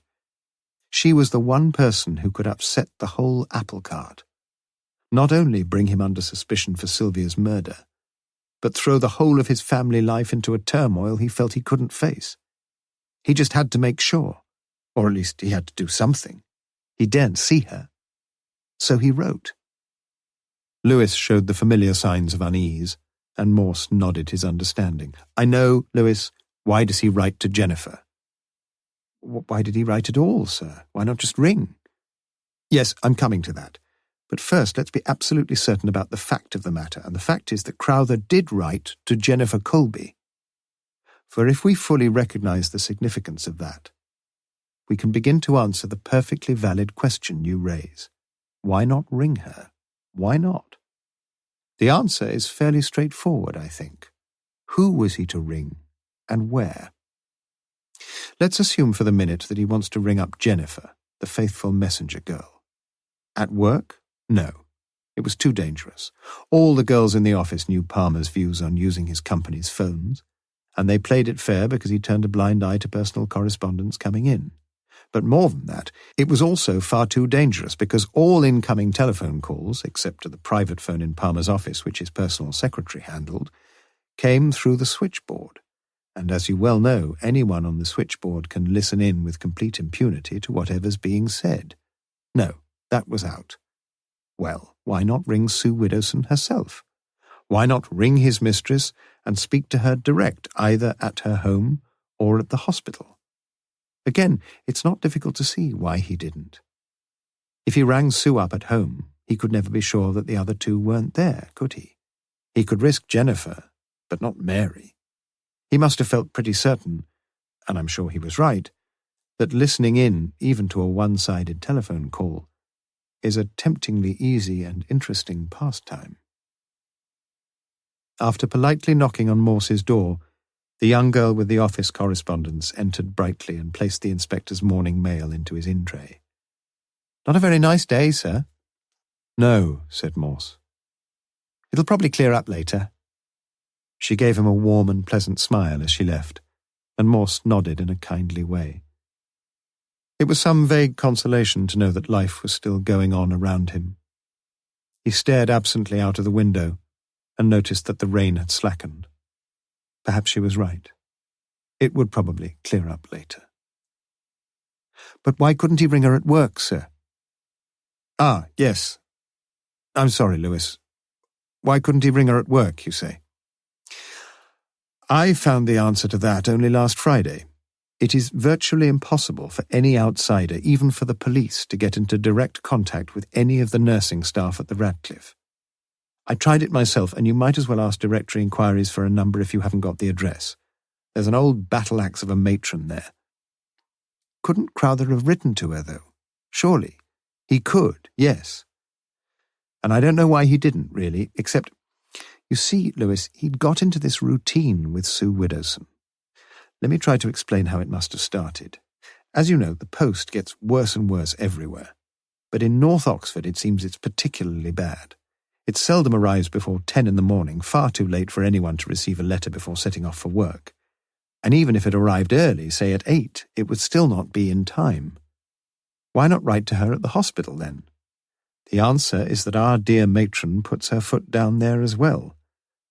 She was the one person who could upset the whole apple cart. Not only bring him under suspicion for Sylvia's murder, but throw the whole of his family life into a turmoil he felt he couldn't face. He just had to make sure, or at least he had to do something. He daren't see her. So he wrote. Lewis showed the familiar signs of unease, and Morse nodded his understanding. I know, Lewis, why does he write to Jennifer? Why did he write at all, sir? Why not just ring? Yes, I'm coming to that. But first, let's be absolutely certain about the fact of the matter, and the fact is that Crowther did write to Jennifer Colby. For if we fully recognize the significance of that, we can begin to answer the perfectly valid question you raise. Why not ring her? Why not? The answer is fairly straightforward, I think. Who was he to ring, and where? Let's assume for the minute that he wants to ring up Jennifer, the faithful messenger girl. At work? No. It was too dangerous. All the girls in the office knew Palmer's views on using his company's phones, and they played it fair because he turned a blind eye to personal correspondence coming in. But more than that, it was also far too dangerous because all incoming telephone calls, except to the private phone in Palmer's office, which his personal secretary handled, came through the switchboard. And as you well know, anyone on the switchboard can listen in with complete impunity to whatever's being said. No, that was out. Well, why not ring Sue Widdowson herself? Why not ring his mistress and speak to her direct, either at her home or at the hospital? Again, it's not difficult to see why he didn't. If he rang Sue up at home, he could never be sure that the other two weren't there, could he? He could risk Jennifer, but not Mary. He must have felt pretty certain, and I'm sure he was right, that listening in, even to a one-sided telephone call, is a temptingly easy and interesting pastime. After politely knocking on Morse's door, the young girl with the office correspondence entered brightly and placed the inspector's morning mail into his in-tray. "Not a very nice day, sir." "No," said Morse. "It'll probably clear up later." She gave him a warm and pleasant smile as she left, and Morse nodded in a kindly way. It was some vague consolation to know that life was still going on around him. He stared absently out of the window and noticed that the rain had slackened. Perhaps she was right. It would probably clear up later. "But why couldn't he ring her at work, sir?" "Ah, yes. I'm sorry, Lewis. Why couldn't he ring her at work, you say?" "I found the answer to that only last Friday. It is virtually impossible for any outsider, even for the police, to get into direct contact with any of the nursing staff at the Radcliffe. I tried it myself, and you might as well ask directory inquiries for a number if you haven't got the address. There's an old battle-axe of a matron there." Couldn't Crowther have written to her, though? Surely. He could, yes. And I don't know why he didn't, really, except, you see, Lewis, he'd got into this routine with Sue Widdowson. Let me try to explain how it must have started. As you know, the post gets worse and worse everywhere. But in North Oxford it seems it's particularly bad. It seldom arrives before 10 in the morning, far too late for anyone to receive a letter before setting off for work. And even if it arrived early, say at 8, it would still not be in time. Why not write to her at the hospital, then? The answer is that our dear matron puts her foot down there as well.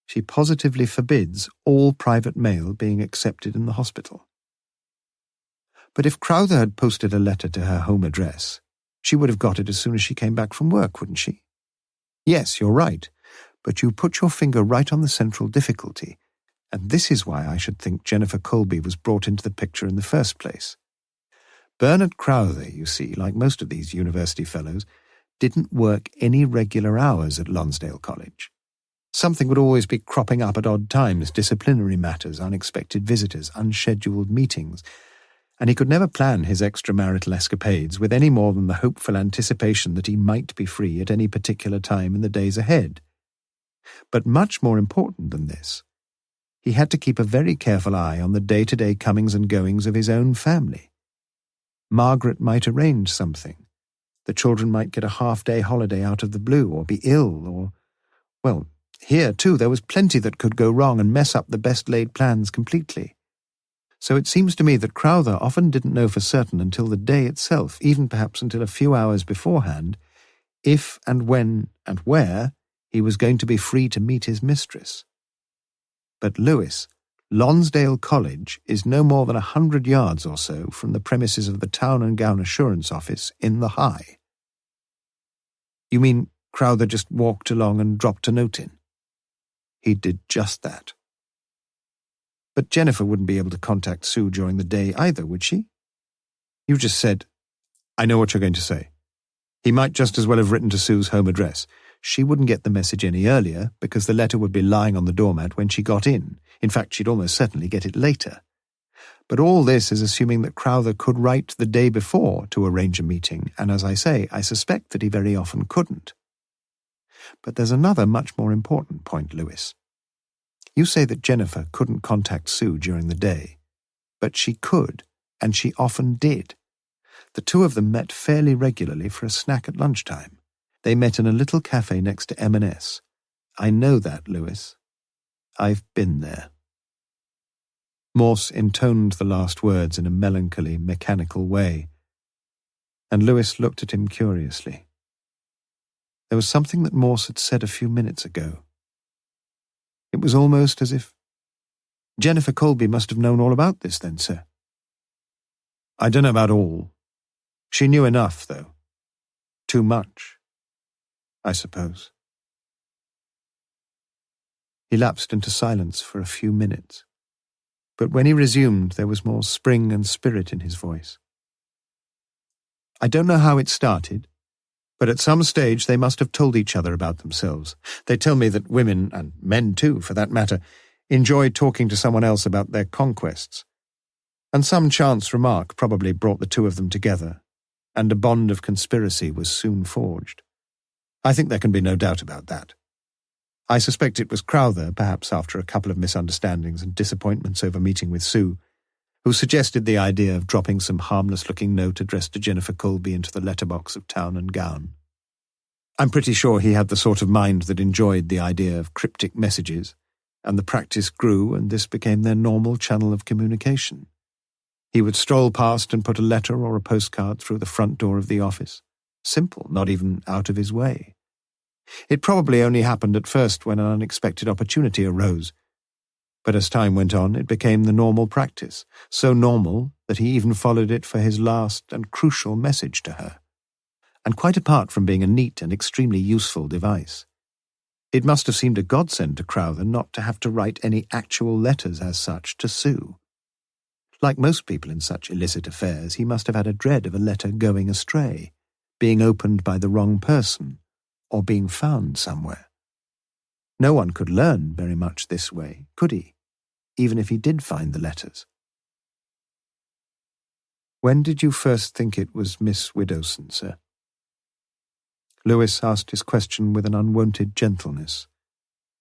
She positively forbids all private mail being accepted in the hospital. But if Crowther had posted a letter to her home address, she would have got it as soon as she came back from work, wouldn't she? Yes, you're right, but you put your finger right on the central difficulty, and this is why I should think Jennifer Colby was brought into the picture in the first place. Bernard Crowther, you see, like most of these university fellows, didn't work any regular hours at Lonsdale College. Something would always be cropping up at odd times, disciplinary matters, unexpected visitors, unscheduled meetings, and he could never plan his extramarital escapades with any more than the hopeful anticipation that he might be free at any particular time in the days ahead. But much more important than this, he had to keep a very careful eye on the day-to-day comings and goings of his own family. Margaret might arrange something. The children might get a half-day holiday out of the blue, or be ill, or... Well, here, too, there was plenty that could go wrong and mess up the best-laid plans completely. So it seems to me that Crowther often didn't know for certain until the day itself, even perhaps until a few hours beforehand, if and when and where he was going to be free to meet his mistress. But Lewis, Lonsdale College is no more than 100 yards or so from the premises of the Town and Gown Assurance Office in the High. You mean Crowther just walked along and dropped a note in? He did just that. But Jennifer wouldn't be able to contact Sue during the day either, would she? You just said, I know what you're going to say. He might just as well have written to Sue's home address. She wouldn't get the message any earlier because the letter would be lying on the doormat when she got in. In fact, she'd almost certainly get it later. But all this is assuming that Crowther could write the day before to arrange a meeting, and as I say, I suspect that he very often couldn't. But there's another much more important point, Lewis. You say that Jennifer couldn't contact Sue during the day, but she could, and she often did. The two of them met fairly regularly for a snack at lunchtime. They met in a little cafe next to M&S. I know that, Lewis. I've been there. Morse intoned the last words in a melancholy, mechanical way, and Lewis looked at him curiously. There was something that Morse had said a few minutes ago. It was almost as if... Jennifer Colby must have known all about this then, sir. I don't know about all. She knew enough, though. Too much, I suppose. He lapsed into silence for a few minutes, but when he resumed there was more spring and spirit in his voice. I don't know how it started, but at some stage they must have told each other about themselves. They tell me that women, and men too for that matter, enjoy talking to someone else about their conquests, and some chance remark probably brought the two of them together, and a bond of conspiracy was soon forged. I think there can be no doubt about that. I suspect it was Crowther, perhaps after a couple of misunderstandings and disappointments over meeting with Sue, who suggested the idea of dropping some harmless-looking note addressed to Jennifer Colby into the letterbox of Town and Gown. I'm pretty sure he had the sort of mind that enjoyed the idea of cryptic messages, and the practice grew, and this became their normal channel of communication. He would stroll past and put a letter or a postcard through the front door of the office. Simple, not even out of his way. It probably only happened at first when an unexpected opportunity arose, but as time went on it became the normal practice, so normal that he even followed it for his last and crucial message to her. And quite apart from being a neat and extremely useful device, it must have seemed a godsend to Crowther not to have to write any actual letters as such to Sue. Like most people in such illicit affairs, he must have had a dread of a letter going astray, being opened by the wrong person, or being found somewhere. No one could learn very much this way, could he, even if he did find the letters? When did you first think it was Miss Widdowson, sir? Lewis asked his question with an unwonted gentleness,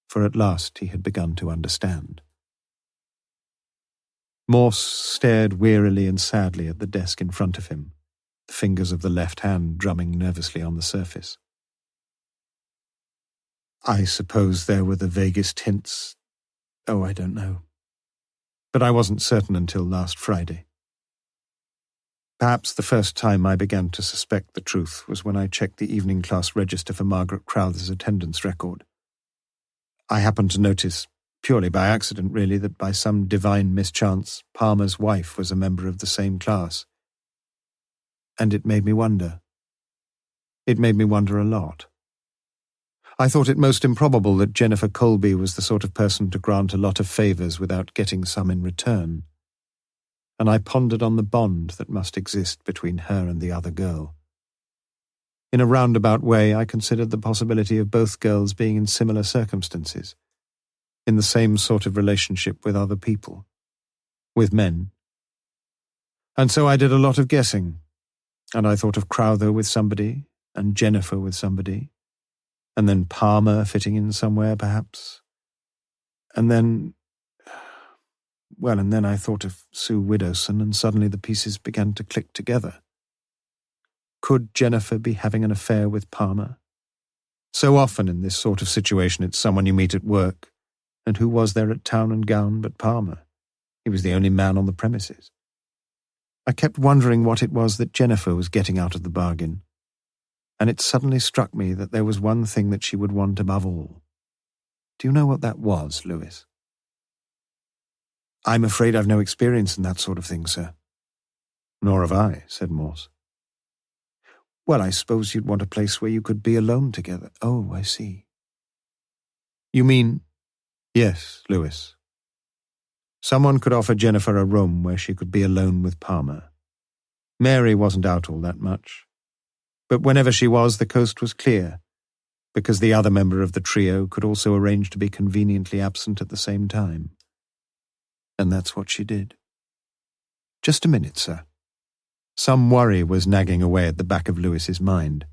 for at last he had begun to understand. Morse stared wearily and sadly at the desk in front of him, the fingers of the left hand drumming nervously on the surface. I suppose there were the vaguest hints. Oh, I don't know. But I wasn't certain until last Friday. Perhaps the first time I began to suspect the truth was when I checked the evening class register for Margaret Crowther's attendance record. I happened to notice, purely by accident really, that by some divine mischance, Palmer's wife was a member of the same class. And it made me wonder. It made me wonder a lot. I thought it most improbable that Jennifer Colby was the sort of person to grant a lot of favours without getting some in return, and I pondered on the bond that must exist between her and the other girl. In a roundabout way, I considered the possibility of both girls being in similar circumstances, in the same sort of relationship with other people, with men. And so I did a lot of guessing, and I thought of Crowther with somebody, and Jennifer with somebody, and then Palmer fitting in somewhere, perhaps. And then I thought of Sue Widdowson, and suddenly the pieces began to click together. Could Jennifer be having an affair with Palmer? So often in this sort of situation it's someone you meet at work, and who was there at Town and Gown but Palmer? He was the only man on the premises. I kept wondering what it was that Jennifer was getting out of the bargain, and it suddenly struck me that there was one thing that she would want above all. Do you know what that was, Lewis? I'm afraid I've no experience in that sort of thing, sir. Nor have I, said Morse. Well, I suppose you'd want a place where you could be alone together. Oh, I see. You mean... Yes, Lewis. Someone could offer Jennifer a room where she could be alone with Palmer. Mary wasn't out all that much, but whenever she was, the coast was clear, because the other member of the trio could also arrange to be conveniently absent at the same time. And that's what she did. Just a minute, sir. Some worry was nagging away at the back of Lewis's mind.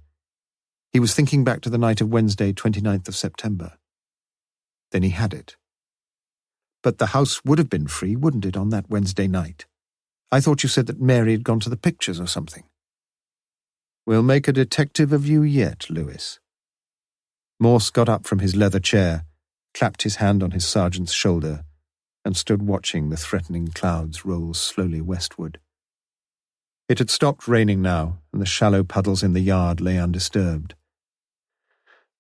He was thinking back to the night of Wednesday, 29th of September. Then he had it. But the house would have been free, wouldn't it, on that Wednesday night? I thought you said that Mary had gone to the pictures or something. We'll make a detective of you yet, Lewis. Morse got up from his leather chair, clapped his hand on his sergeant's shoulder, and stood watching the threatening clouds roll slowly westward. It had stopped raining now, and the shallow puddles in the yard lay undisturbed.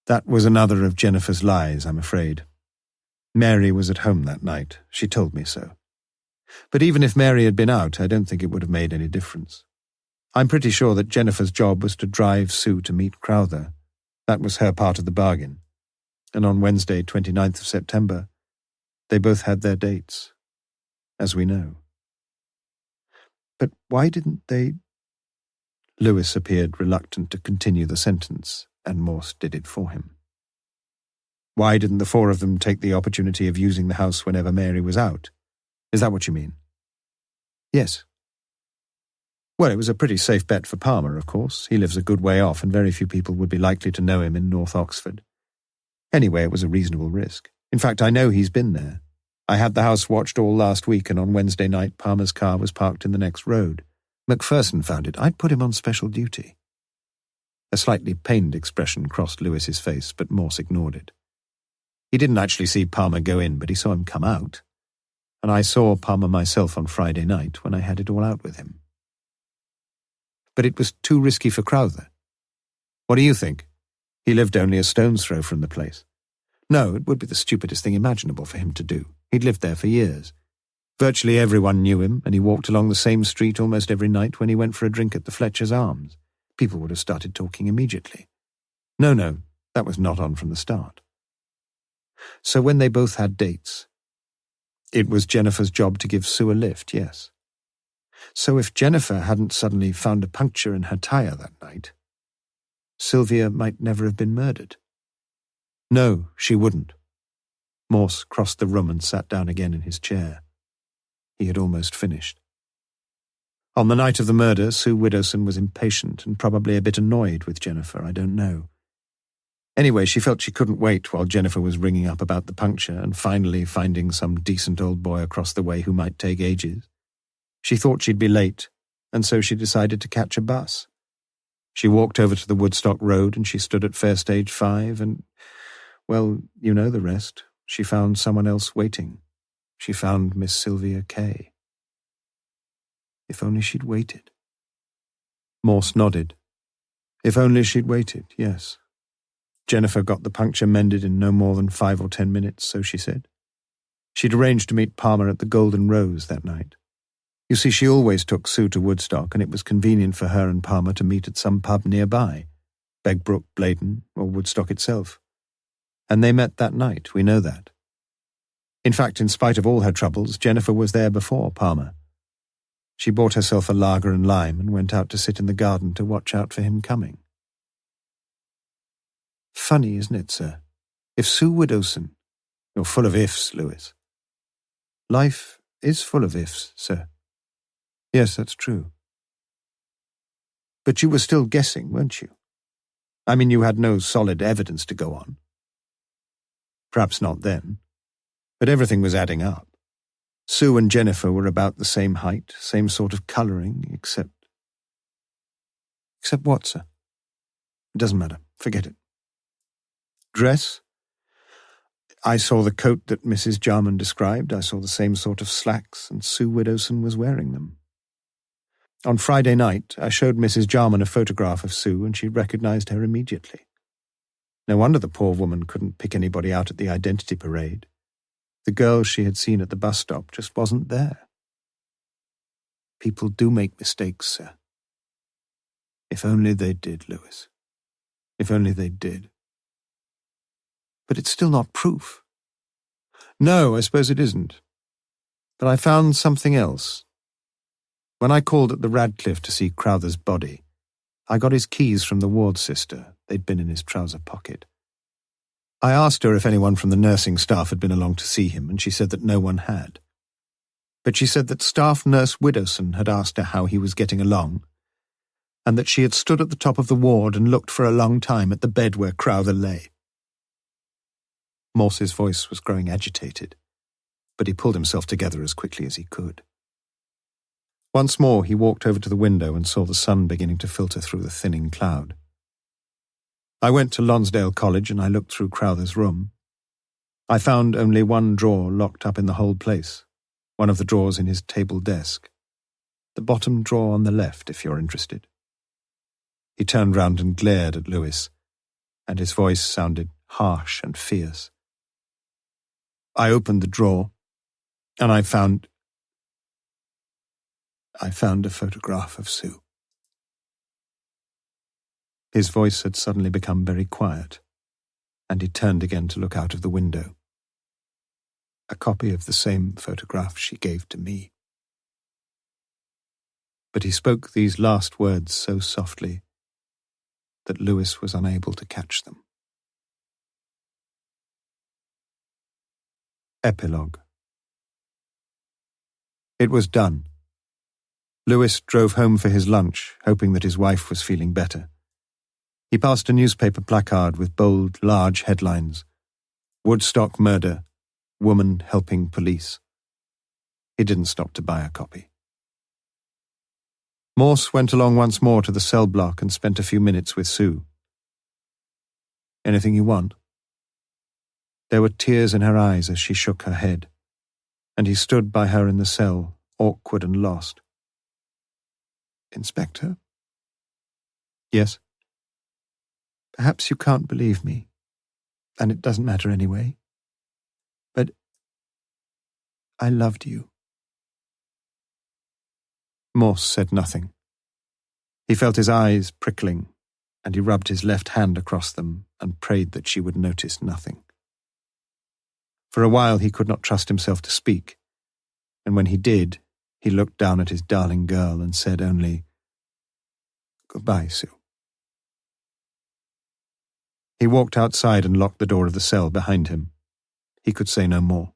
That was another of Jennifer's lies, I'm afraid. Mary was at home that night. She told me so. But even if Mary had been out, I don't think it would have made any difference. I'm pretty sure that Jennifer's job was to drive Sue to meet Crowther. That was her part of the bargain. And on Wednesday, 29th of September, they both had their dates, as we know. But why didn't they... Lewis appeared reluctant to continue the sentence, and Morse did it for him. Why didn't the four of them take the opportunity of using the house whenever Mary was out? Is that what you mean? Yes. Well, it was a pretty safe bet for Palmer, of course. He lives a good way off, and very few people would be likely to know him in North Oxford. Anyway, it was a reasonable risk. In fact, I know he's been there. I had the house watched all last week, and on Wednesday night, Palmer's car was parked in the next road. Macpherson found it. I'd put him on special duty. A slightly pained expression crossed Lewis's face, but Morse ignored it. He didn't actually see Palmer go in, but he saw him come out. And I saw Palmer myself on Friday night when I had it all out with him. But it was too risky for Crowther. What do you think? He lived only a stone's throw from the place. No, it would be the stupidest thing imaginable for him to do. He'd lived there for years. Virtually everyone knew him, and he walked along the same street almost every night when he went for a drink at the Fletcher's Arms. People would have started talking immediately. No, that was not on from the start. So when they both had dates, it was Jennifer's job to give Sue a lift, yes. So if Jennifer hadn't suddenly found a puncture in her tyre that night, Sylvia might never have been murdered. No, she wouldn't. Morse crossed the room and sat down again in his chair. He had almost finished. On the night of the murder, Sue Widdowson was impatient and probably a bit annoyed with Jennifer, I don't know. Anyway, she felt she couldn't wait while Jennifer was ringing up about the puncture and finally finding some decent old boy across the way who might take ages. She thought she'd be late, and so she decided to catch a bus. She walked over to the Woodstock Road and she stood at Fair Stage 5 and, well, you know the rest. She found someone else waiting. She found Miss Sylvia Kaye. If only she'd waited. Morse nodded. If only she'd waited, yes. Jennifer got the puncture mended in no more than 5 or 10 minutes, so she said. She'd arranged to meet Palmer at the Golden Rose that night. You see, she always took Sue to Woodstock, and it was convenient for her and Palmer to meet at some pub nearby, Begbrook, Blaydon, or Woodstock itself. And they met that night, we know that. In fact, in spite of all her troubles, Jennifer was there before Palmer. She bought herself a lager and lime and went out to sit in the garden to watch out for him coming. Funny, isn't it, sir? If Sue Widdowson... You're full of ifs, Lewis. Life is full of ifs, sir. Yes, that's true. But you were still guessing, weren't you? I mean, you had no solid evidence to go on. Perhaps not then. But everything was adding up. Sue and Jennifer were about the same height, same sort of colouring, except... Except what, sir? It doesn't matter. Forget it. Dress? I saw the coat that Mrs. Jarman described. I saw the same sort of slacks, and Sue Widdowson was wearing them. On Friday night, I showed Mrs. Jarman a photograph of Sue, and she recognised her immediately. No wonder the poor woman couldn't pick anybody out at the identity parade. The girl she had seen at the bus stop just wasn't there. People do make mistakes, sir. If only they did, Lewis. If only they did. But it's still not proof. No, I suppose it isn't. But I found something else. When I called at the Radcliffe to see Crowther's body, I got his keys from the ward sister. They'd been in his trouser pocket. I asked her if anyone from the nursing staff had been along to see him, and she said that no one had. But she said that staff nurse Widdowson had asked her how he was getting along, and that she had stood at the top of the ward and looked for a long time at the bed where Crowther lay. Morse's voice was growing agitated, but he pulled himself together as quickly as he could. Once more he walked over to the window and saw the sun beginning to filter through the thinning cloud. I went to Lonsdale College and I looked through Crowther's room. I found only one drawer locked up in the whole place, one of the drawers in his table desk. The bottom drawer on the left, if you're interested. He turned round and glared at Lewis, and his voice sounded harsh and fierce. I opened the drawer, and I found a photograph of Sue. His voice had suddenly become very quiet, and he turned again to look out of the window. A copy of the same photograph she gave to me. But he spoke these last words so softly that Lewis was unable to catch them. Epilogue. It was done. Lewis drove home for his lunch, hoping that his wife was feeling better. He passed a newspaper placard with bold, large headlines. Woodstock murder, woman helping police. He didn't stop to buy a copy. Morse went along once more to the cell block and spent a few minutes with Sue. Anything you want? There were tears in her eyes as she shook her head, and he stood by her in the cell, awkward and lost. Inspector? Yes? Perhaps you can't believe me, and it doesn't matter anyway. But I loved you. Morse said nothing. He felt his eyes prickling, and he rubbed his left hand across them and prayed that she would notice nothing. For a while he could not trust himself to speak, and when he did, he looked down at his darling girl and said only, "Goodbye, Sue." He walked outside and locked the door of the cell behind him. He could say no more.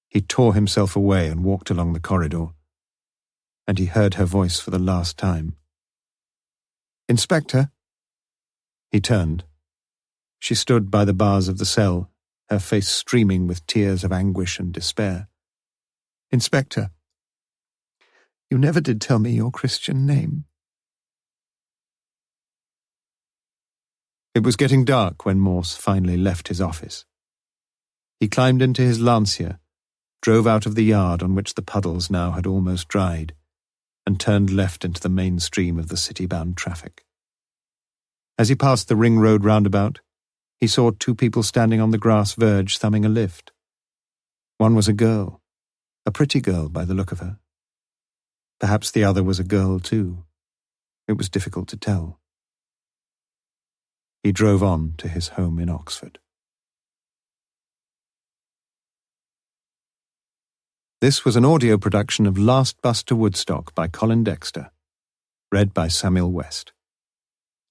He tore himself away and walked along the corridor, and he heard her voice for the last time. "Inspector?" He turned. She stood by the bars of the cell, her face streaming with tears of anguish and despair. "Inspector, you never did tell me your Christian name." It was getting dark when Morse finally left his office. He climbed into his Lancia, drove out of the yard on which the puddles now had almost dried, and turned left into the main stream of the city-bound traffic. As he passed the Ring Road roundabout, he saw two people standing on the grass verge thumbing a lift. One was a girl, a pretty girl by the look of her. Perhaps the other was a girl too. It was difficult to tell. He drove on to his home in Oxford. This was an audio production of Last Bus to Woodstock by Colin Dexter, read by Samuel West.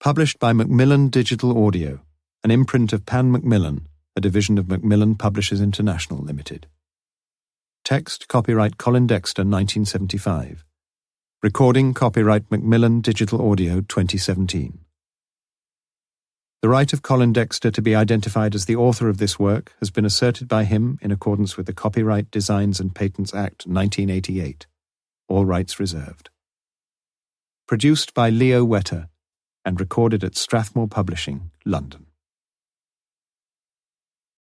Published by Macmillan Digital Audio, an imprint of Pan Macmillan, a division of Macmillan Publishers International Limited. Text copyright Colin Dexter 1975. Recording copyright Macmillan Digital Audio 2017. The right of Colin Dexter to be identified as the author of this work has been asserted by him in accordance with the Copyright Designs and Patents Act 1988. All rights reserved. Produced by Leo Wetter and recorded at Strathmore Publishing, London.